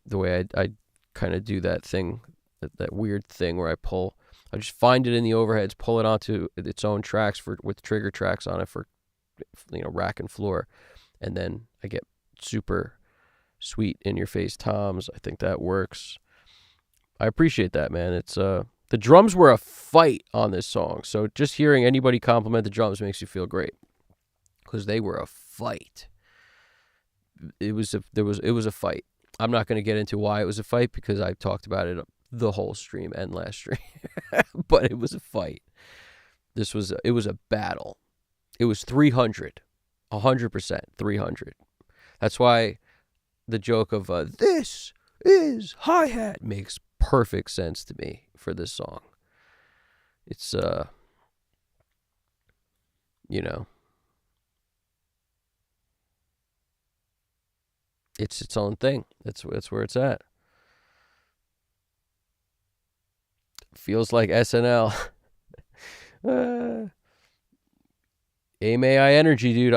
the way I kind of do that thing, that weird thing where I just find it in the overheads, pull it onto its own tracks with trigger tracks on it for, rack and floor. And then I get super sweet in your face toms. I think that works. I appreciate that, man. It's, the drums were a fight on this song. So just hearing anybody compliment the drums makes you feel great, because they were a fight. it was a fight. I'm not going to get into why it was a fight because I talked about it the whole stream and last stream, but it was a fight. It was a battle. It was 300, 100%, 300. That's why the joke of this is hi-hat makes perfect sense to me for this song. It's you know, it's its own thing. That's where it's at. Feels like SNL. AMAI energy, dude.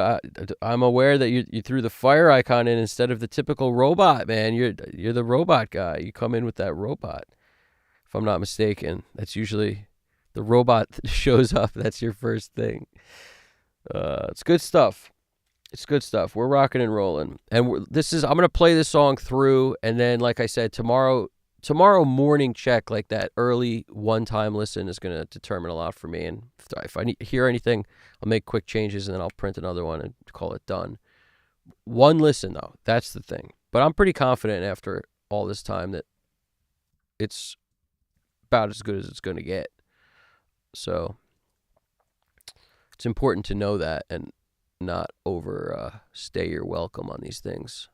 I'm aware that you threw the fire icon in instead of the typical robot, man. You're the robot guy. You come in with that robot. If I'm not mistaken, that's usually the robot that shows up. That's your first thing. It's good stuff. It's good stuff. We're rocking and rolling. And I'm going to play this song through. And then, like I said, tomorrow morning check, like that early one-time listen is going to determine a lot for me. And if I hear anything, I'll make quick changes and then I'll print another one and call it done. One listen, though. That's the thing. But I'm pretty confident after all this time that it's about as good as it's going to get. So it's important to know that and not overstay your welcome on these things.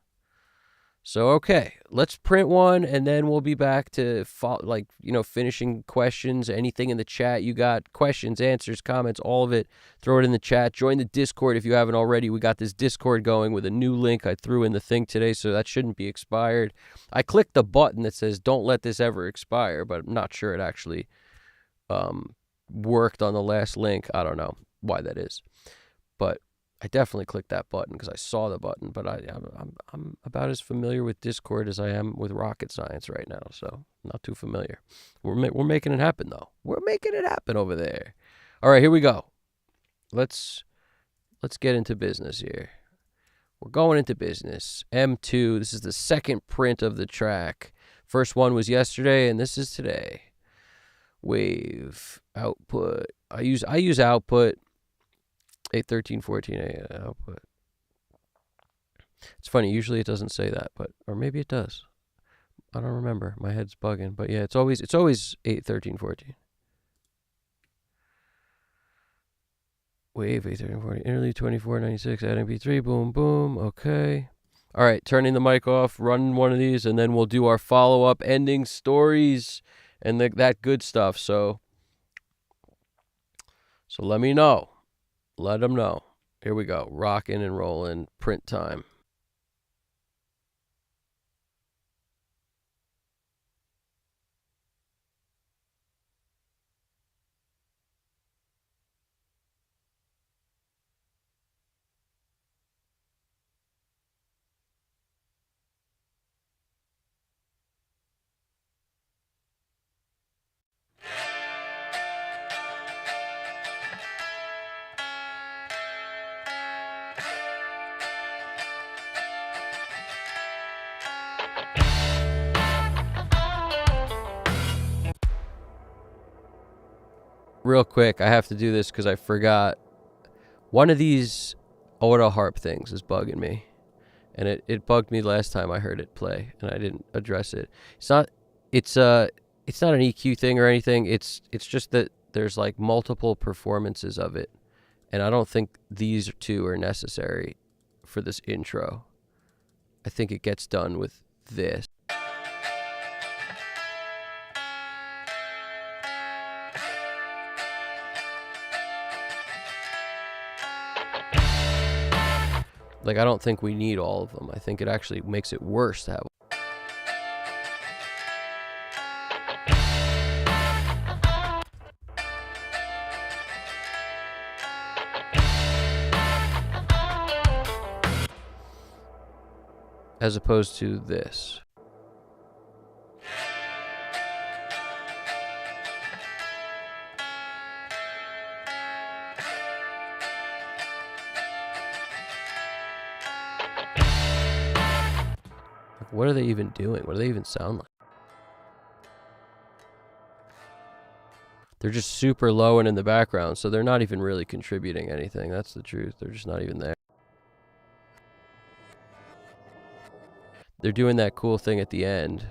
So, okay, let's print one, and then we'll be back to, finishing questions, anything in the chat. You got questions, answers, comments, all of it. Throw it in the chat. Join the Discord if you haven't already. We got this Discord going with a new link I threw in the thing today, so that shouldn't be expired. I clicked the button that says, don't let this ever expire, but I'm not sure it actually worked on the last link. I don't know why that is, but I definitely clicked that button because I saw the button, but I'm about as familiar with Discord as I am with rocket science right now, so not too familiar. We're making it happen, though. We're making it happen over there. All right, here we go. Let's get into business here. We're going into business. M2, this is the second print of the track. First one was yesterday, and this is today. Wave, output. I use output. 81314 output. It's funny, usually it doesn't say that, or maybe it does. I don't remember. My head's bugging, but yeah, it's always 81314. Wave 81314. Interlude 2496. Add MP3. Boom, boom. Okay. All right, turning the mic off, run one of these, and then we'll do our follow-up ending stories and that good stuff. So let me know. Let them know. Here we go. Rocking and rolling. Print time. Real quick, I have to do this because I forgot. One of these auto harp things is bugging me. And it bugged me last time I heard it play, and I didn't address it. It's not an EQ thing or anything. It's just that there's like multiple performances of it. And I don't think these two are necessary for this intro. I think it gets done with this. Like, I don't think we need all of them. I think it actually makes it worse to have. As opposed to this. What are they even doing? What do they even sound like? They're just super low and in the background, so they're not even really contributing anything. That's the truth. They're just not even there. they're doing that cool thing at the end.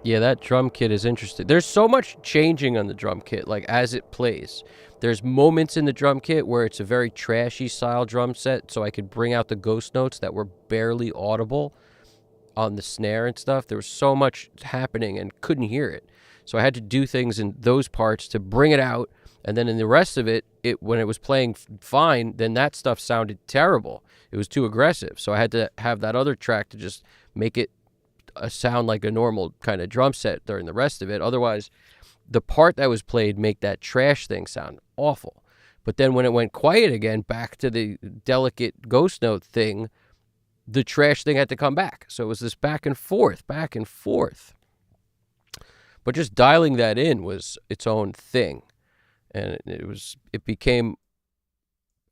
Yeah, that drum kit is interesting. There's so much changing on the drum kit, like as it plays. There's moments in the drum kit where it's a very trashy style drum set, so I could bring out the ghost notes that were barely audible on the snare and stuff. There was so much happening and couldn't hear it. So I had to do things in those parts to bring it out. And then in the rest of it, when it was playing fine, then that stuff sounded terrible. It was too aggressive. So I had to have that other track to just make it sound like a normal kind of drum set during the rest of it. Otherwise, the part that was played make that trash thing sound awful. But then when it went quiet again, back to the delicate ghost note thing, the trash thing had to come back. So it was this back and forth, back and forth. But just dialing that in was its own thing. And it became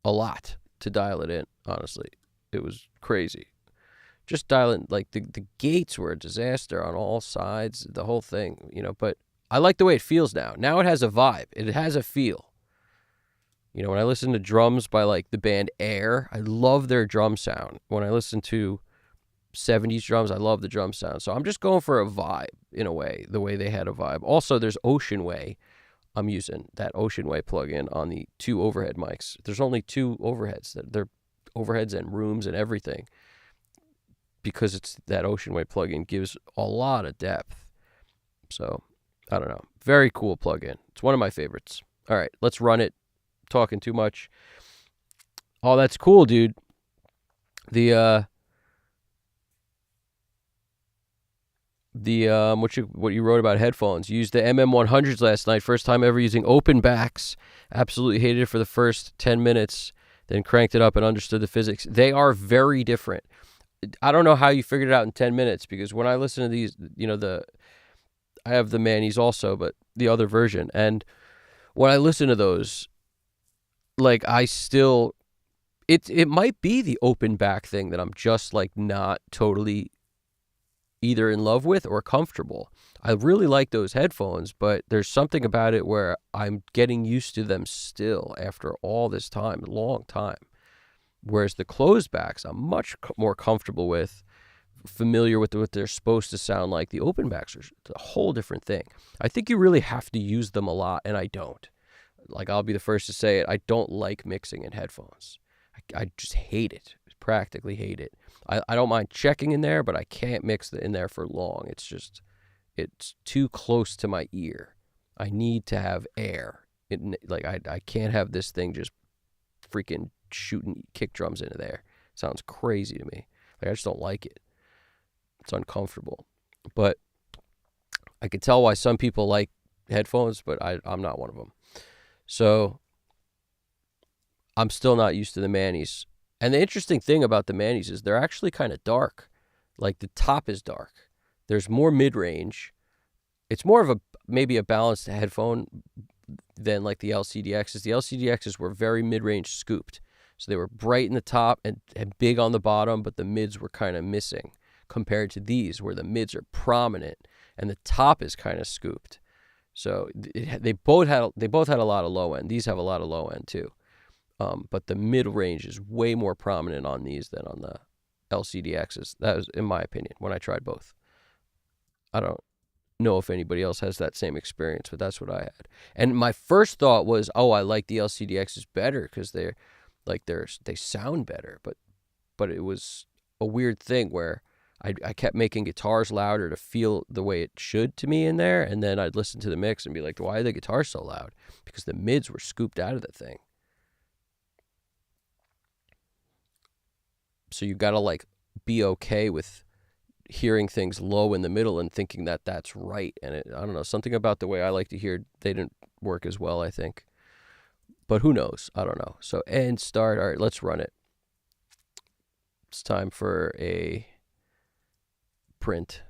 a lot to dial it in, honestly. It was crazy. Just dialing, like the gates were a disaster on all sides, the whole thing, but I like the way it feels now. Now it has a vibe. It has a feel. When I listen to drums by like the band Air, I love their drum sound. When I listen to 70s drums, I love the drum sound. So I'm just going for a vibe in a way, the way they had a vibe. Also, there's Ocean Way. I'm using that Ocean Way plugin on the 2 overhead mics. There's only 2 overheads. They're overheads and rooms and everything, because it's that Ocean Way plugin gives a lot of depth. So, I don't know. Very cool plugin. It's one of my favorites. All right, let's run it. Talking too much. Oh, that's cool, dude. The what you wrote about headphones. Used the MM100s last night. First time ever using open backs. Absolutely hated it for the first 10 minutes. Then cranked it up and understood the physics. They are very different. I don't know how you figured it out in 10 minutes, because when I listen to these, I have the Manny's also, but the other version. And when I listen to those, like it might be the open back thing that I'm just like not totally either in love with or comfortable. I really like those headphones, but there's something about it where I'm getting used to them still after all this time, a long time. Whereas the closed backs, I'm much more comfortable with, familiar with what they're supposed to sound like. The open backs are a whole different thing. I think you really have to use them a lot, and I don't. Like, I'll be the first to say it. I don't like mixing in headphones. I just hate it. Practically hate it. I don't mind checking in there, but I can't mix in there for long. It's too close to my ear. I need to have air. I can't have this thing just freaking shooting kick drums into there. It sounds crazy to me. Like, I just don't like it. It's uncomfortable. But I could tell why some people like headphones, but I'm not one of them. So I'm still not used to the Manny's. And the interesting thing about the Manny's is they're actually kind of dark. Like, the top is dark. There's more mid-range. It's more of maybe a balanced headphone than like the LCDXs. The LCDXs were very mid-range scooped. So they were bright in the top and big on the bottom, but the mids were kind of missing compared to these, where the mids are prominent and the top is kind of scooped. So they both had a lot of low end. These have a lot of low end too. But the mid range is way more prominent on these than on LCDXs. That was, in my opinion, when I tried both. I don't know if anybody else has that same experience, but that's what I had. And my first thought was, oh, I like the LCDXs better because they sound better. But it was a weird thing where I kept making guitars louder to feel the way it should to me in there, and then I'd listen to the mix and be like, why are the guitars so loud? Because the mids were scooped out of the thing. So you gotta like be okay with hearing things low in the middle and thinking that that's right. And I don't know, something about the way I like to hear, they didn't work as well, I think. But who knows? I don't know. So end, start. All right, let's run it. It's time for a print.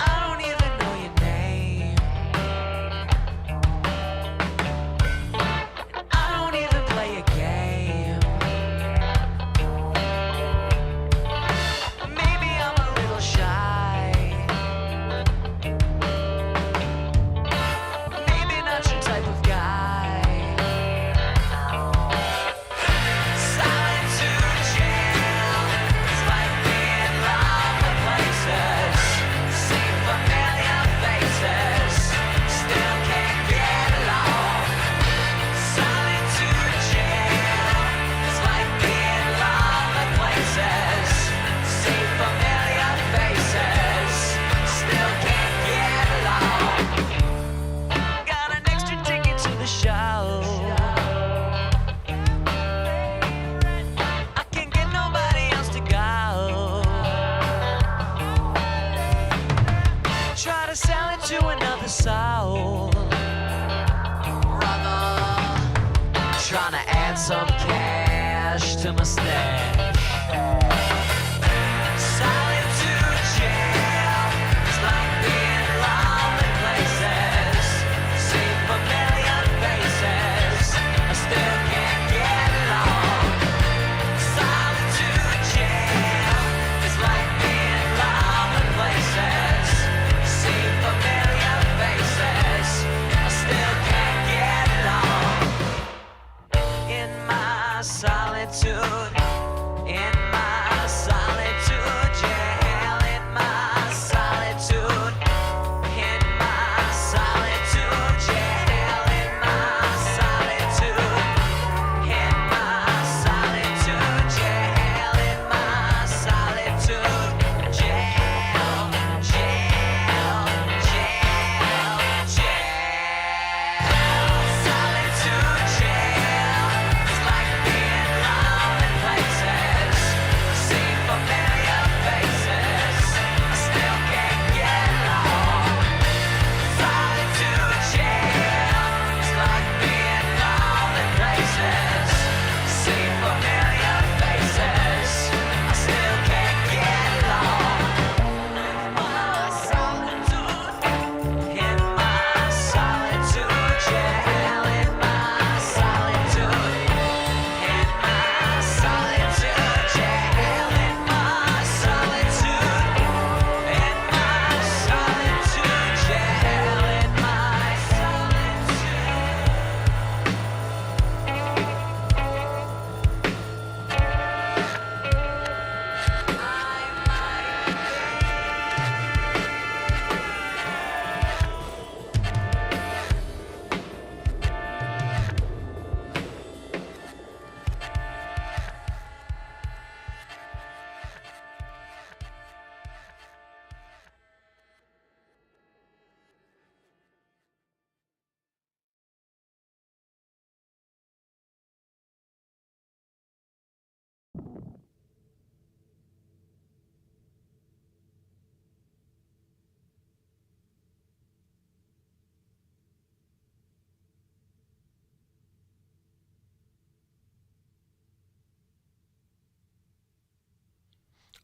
I don't even know your name. I don't even play a game. Maybe I'm a little shy. Maybe not your type of guy. Solitude Jail. It's like being lonely places. See familiar faces. Still can't get along. Solitude Jail. It's like being lonely places. See familiar faces. Still can't get along. Got an extra ticket to the show. I can't get nobody else to go. Try to sell it to another soul. Brother, trying to add some cash to my stash. Solitude Jail. It's like being lonely places. See familiar faces. I still can't get along. Solitude Jail. It's like being lonely places. See familiar faces. I still can't get along. In my solitude,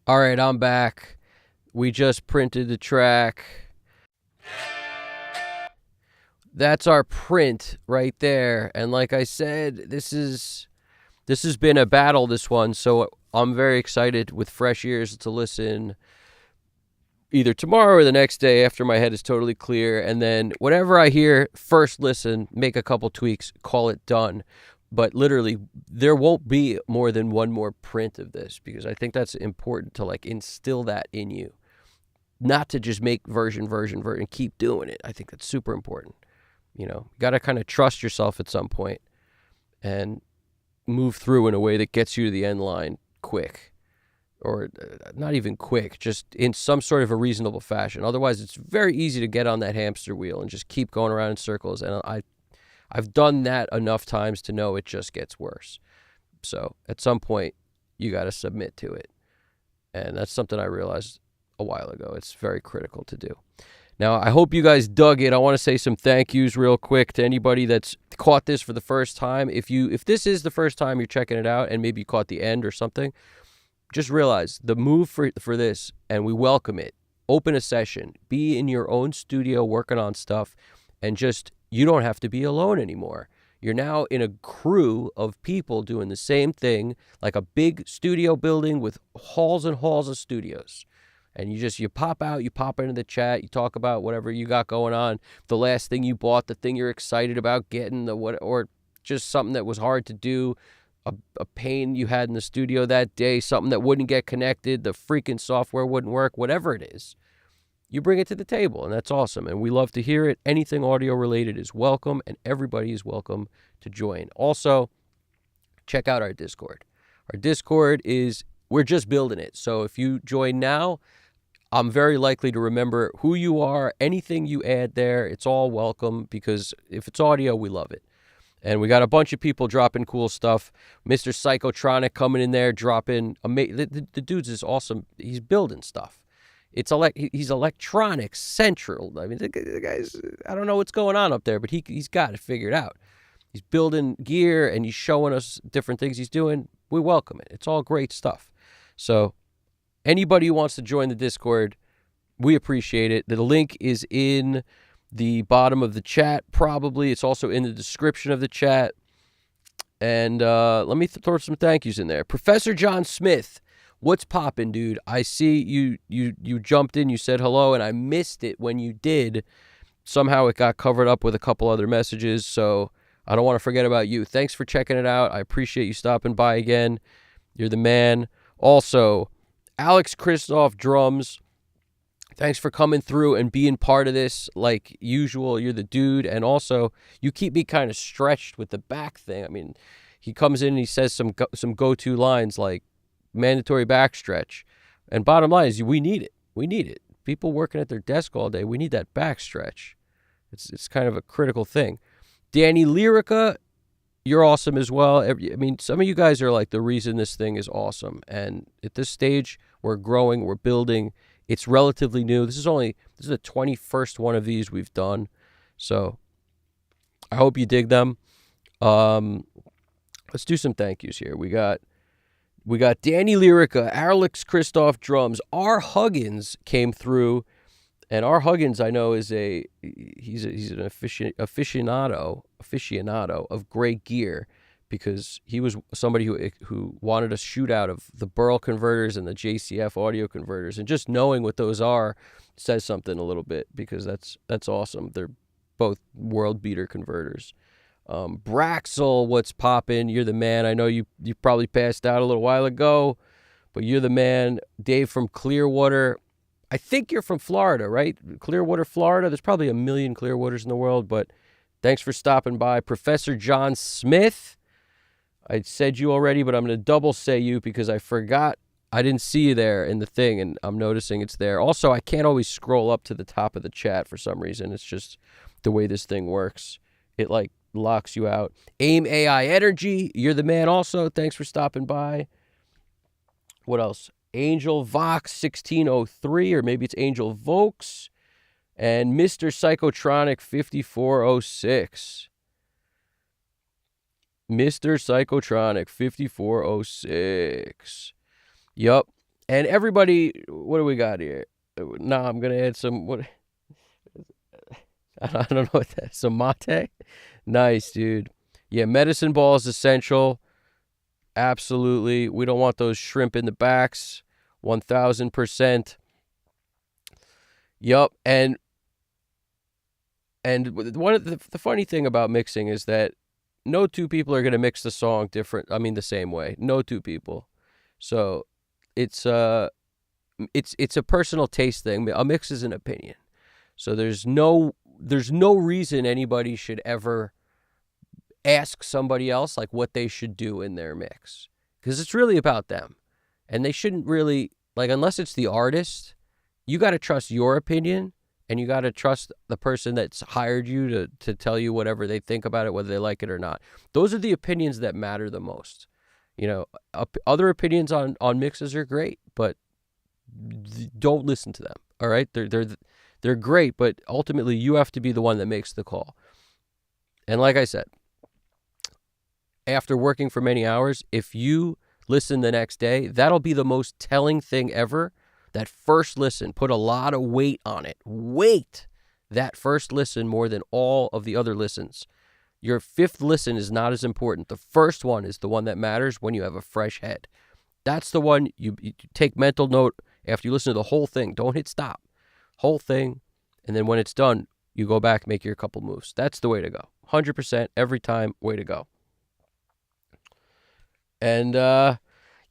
All right, I'm back. We just printed the track. That's our print right there. And like I said, this has been a battle, this one. So I'm very excited with fresh ears to listen either tomorrow or the next day after my head is totally clear. And then whatever I hear, first listen, make a couple tweaks, call it done. But literally, there won't be more than one more print of this, because I think that's important to like instill that in you. Not to just make version, and keep doing it. I think that's super important. You got to kind of trust yourself at some point and move through in a way that gets you to the end line quick. Or not even quick, just in some sort of a reasonable fashion. Otherwise, it's very easy to get on that hamster wheel and just keep going around in circles. And I've done that enough times to know it just gets worse. So at some point, you got to submit to it. And that's something I realized a while ago. It's very critical to do. Now, I hope you guys dug it. I want to say some thank yous real quick to anybody that's caught this for the first time. If this is the first time you're checking it out and maybe you caught the end or something, just realize the move for this, and we welcome it. Open a session. Be in your own studio working on stuff, and just, you don't have to be alone anymore. You're now in a crew of people doing the same thing, like a big studio building with halls and halls of studios. And you pop out, you pop into the chat, you talk about whatever you got going on, the last thing you bought, the thing you're excited about getting, or just something that was hard to do, a pain you had in the studio that day, something that wouldn't get connected, the freaking software wouldn't work, whatever it is. You bring it to the table, and that's awesome. And we love to hear it. Anything audio related is welcome, and everybody is welcome to join. Also, check out our Discord. Our Discord we're just building it. So if you join now, I'm very likely to remember who you are. Anything you add there, it's all welcome, because if it's audio, we love it. And we got a bunch of people dropping cool stuff. Mr. Psychotronic coming in there, dropping. The dude's is awesome. He's building stuff. He's electronics central. I mean, the guy's, I don't know what's going on up there, but he's got it figured out. He's building gear, and he's showing us different things he's doing. We welcome it. It's all great stuff. So anybody who wants to join the Discord, we appreciate it. The link is in the bottom of the chat, probably. It's also in the description of the chat. And let me throw some thank yous in there. Professor John Smith, what's poppin', dude? I see you jumped in, you said hello, and I missed it when you did. Somehow it got covered up with a couple other messages, so I don't want to forget about you. Thanks for checking it out. I appreciate you stopping by again. You're the man. Also, Alex Christoph drums. Thanks for coming through and being part of this like usual. You're the dude. And also, you keep me kind of stretched with the back thing. I mean, he comes in and he says some go-to lines like mandatory back stretch. And bottom line is, we need it. We need it. People working at their desk all day, we need that back stretch. It's kind of a critical thing. Danny Lyrica, you're awesome as well. I mean, some of you guys are like the reason this thing is awesome. And at this stage, we're growing, we're building. It's relatively new. This is the 21st one of these we've done. So I hope you dig them. Let's do some thank yous here. We got Danny Lyrica, Alex Christoph drums. R. Huggins came through, and R. Huggins, I know, he's an aficionado of great gear, because he was somebody who wanted a shootout of the Burl converters and the JCF audio converters, and just knowing what those are says something a little bit, because that's awesome. They're both world beater converters. Braxel, what's poppin'? You're the man. I know you probably passed out a little while ago, but you're the man. Dave from Clearwater. I think you're from Florida, right? Clearwater, Florida. There's probably a million Clearwaters in the world, but thanks for stopping by. Professor John Smith. I said you already, but I'm going to double say you because I forgot. I didn't see you there in the thing, and I'm noticing it's there. Also, I can't always scroll up to the top of the chat for some reason. It's just the way this thing works. It like locks you out. AIM AI Energy, you're the man also. Thanks for stopping by. What else? Angel Vox 1603, or maybe it's Angel Vokes. And Mr. Psychotronic 5406. Mr. Psychotronic 5406. Yup. And everybody, what do we got here? Now I'm gonna add some. What? I don't know what that is. Some mate. Nice, dude. Yeah, medicine ball is essential. Absolutely. We don't want those shrimp in the backs. 1000%. Yup. And one of the funny thing about mixing is that no two people are gonna mix the song different. I mean the same way. No two people. So it's a personal taste thing. A mix is an opinion. So there's no reason anybody should ever ask somebody else like what they should do in their mix, because it's really about them, and they shouldn't really, like, unless it's the artist, you got to trust your opinion, and you got to trust the person that's hired you to tell you whatever they think about it, whether they like it or not. Those are the opinions that matter the most. Other opinions on mixes are great, but don't listen to them. All right, they're great, but ultimately you have to be the one that makes the call. And like I said, after working for many hours, if you listen the next day, that'll be the most telling thing ever. That first listen, put a lot of weight on it. Weight that first listen more than all of the other listens. Your fifth listen is not as important. The first one is the one that matters when you have a fresh head. That's the one you take mental note after you listen to the whole thing. Don't hit stop. Whole thing. And then when it's done, you go back, make your couple moves. That's the way to go. 100% every time, way to go. And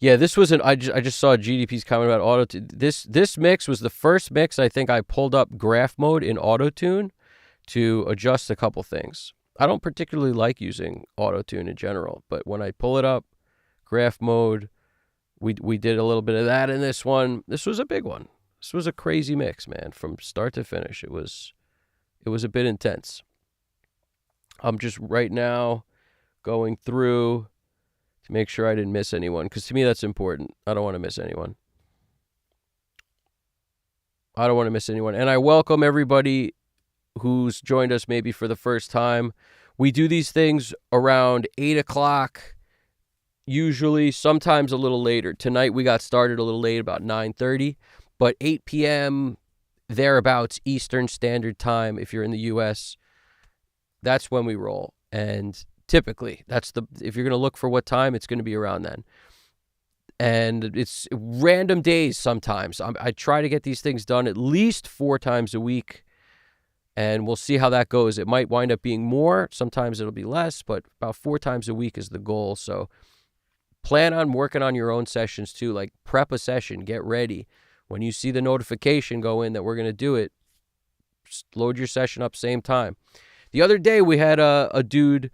yeah, this was I just saw GDP's comment about auto-tune. This mix was the first mix I think I pulled up graph mode in auto-tune to adjust a couple things. I don't particularly like using auto-tune in general, but when I pull it up, graph mode, we did a little bit of that in this one. This was a big one. This was a crazy mix, man, from start to finish. It was a bit intense. I'm just right now going through to make sure I didn't miss anyone, because to me that's important. I don't want to miss anyone. And I welcome everybody who's joined us maybe for the first time. We do these things around 8 o'clock, usually, sometimes a little later. Tonight we got started a little late, about 9:30, but 8 p.m. thereabouts Eastern Standard Time, if you're in the U.S., that's when we roll. And typically, if you're going to look for what time, it's going to be around then. And it's random days sometimes. I try to get these things done at least 4 times a week, and we'll see how that goes. It might wind up being more. Sometimes it'll be less, but about 4 times a week is the goal. So plan on working on your own sessions too. Like, prep a session, get ready. When you see the notification go in that we're going to do it, just load your session up same time. The other day we had a dude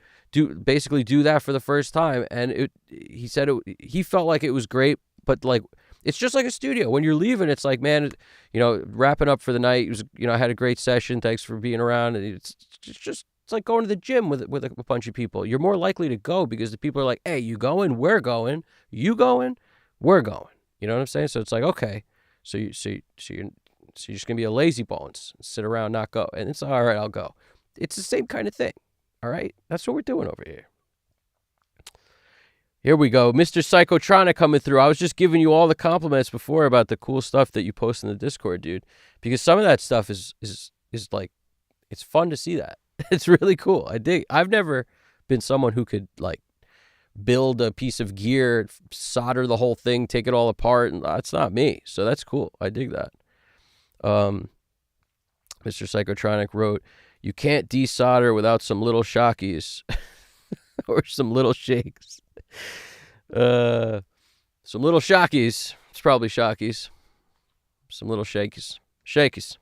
basically do that for the first time, and he said he felt like it was great, but like, it's just like a studio. When you're leaving, it's like, man, wrapping up for the night. It was, I had a great session. Thanks for being around. And it's like going to the gym with a bunch of people. You're more likely to go because the people are like, hey, you going? We're going. You going? We're going. You know what I'm saying? So it's like, okay, so you're just gonna be a lazy bones, sit around, not go, and it's all right. I'll go. It's the same kind of thing. All right, that's what we're doing over here. Here we go. Mr. Psychotronic coming through. I was just giving you all the compliments before about the cool stuff that you post in the Discord, dude. Because some of that stuff is like, it's fun to see that. It's really cool. I dig. I've never been someone who could like build a piece of gear, solder the whole thing, take it all apart, and that's not me. So that's cool. I dig that. Mr. Psychotronic wrote, "You can't desolder without some little shockies or some little shakes." Some little shockies. It's probably shockies. Some little shakies. Shakies.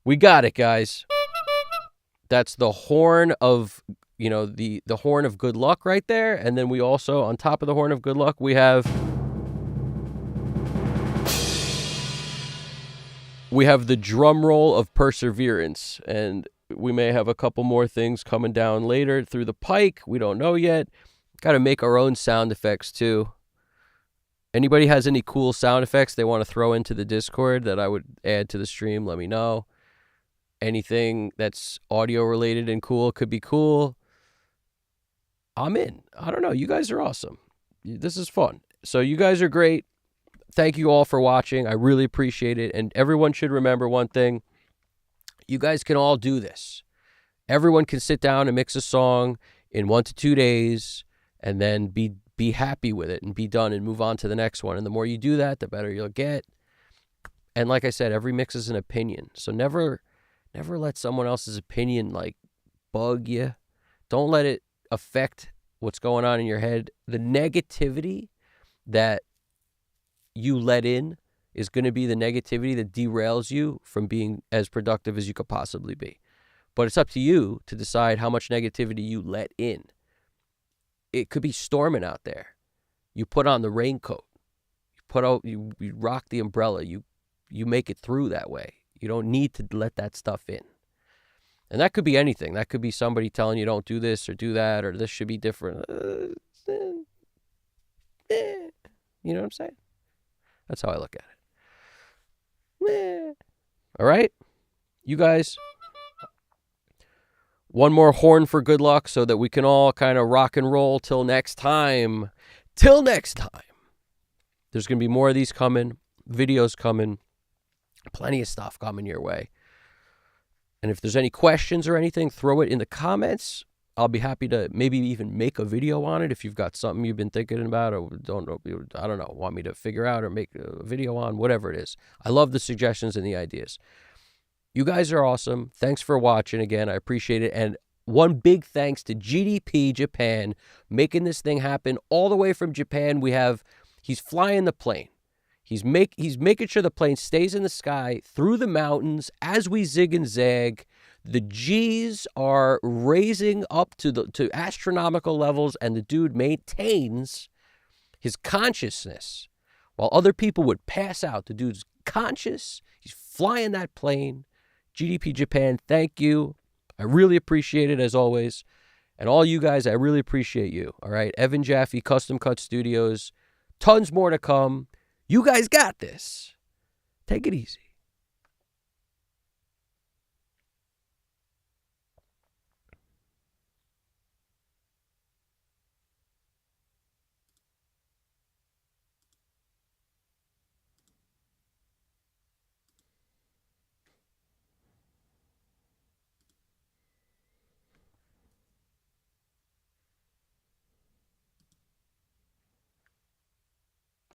We got it, guys. That's the horn of, the horn of good luck right there. And then we also, on top of the horn of good luck, we have the drum roll of perseverance. And we may have a couple more things coming down later through the pike. We don't know yet. Got to make our own sound effects too. Anybody has any cool sound effects they want to throw into the Discord that I would add to the stream, let me know. Anything that's audio related and cool could be cool. I'm in. I don't know. You guys are awesome. This is fun. So you guys are great. thank you all for watching. I really appreciate it. And everyone should remember one thing. You guys can all do this. Everyone can sit down and mix a song in 1 to 2 days and then be happy with it and be done and move on to the next one. And the more you do that, the better you'll get. And like I said, every mix is an opinion. So never let someone else's opinion like bug you. Don't let it affect what's going on in your head. The negativity that you let in is going to be the negativity that derails you from being as productive as you could possibly be. But it's up to you to decide how much negativity you let in. It could be storming out there. You put on the raincoat. You rock the umbrella. You make it through that way. You don't need to let that stuff in. And that could be anything. That could be somebody telling you don't do this or do that or this should be different. You know what I'm saying? That's how I look at it. All right? You guys, one more horn for good luck so that we can all kind of rock and roll till next time. Till next time. There's going to be more of these coming, videos coming, plenty of stuff coming your way. And if there's any questions or anything, throw it in the comments. I'll be happy to maybe even make a video on it if you've got something you've been thinking about or want me to figure out or make a video on, whatever it is. I love the suggestions and the ideas. You guys are awesome. Thanks for watching again. I appreciate it. And one big thanks to GDP Japan making this thing happen all the way from Japan. He's flying the plane. He's making sure the plane stays in the sky through the mountains as we zig and zag. The G's are raising up to astronomical levels, and the dude maintains his consciousness while other people would pass out. The dude's conscious. He's flying that plane. GDP Japan, thank you. I really appreciate it as always. And all you guys, I really appreciate you. All right, Evan Jaffe, Custom Cut Studios. Tons more to come. You guys got this. Take it easy.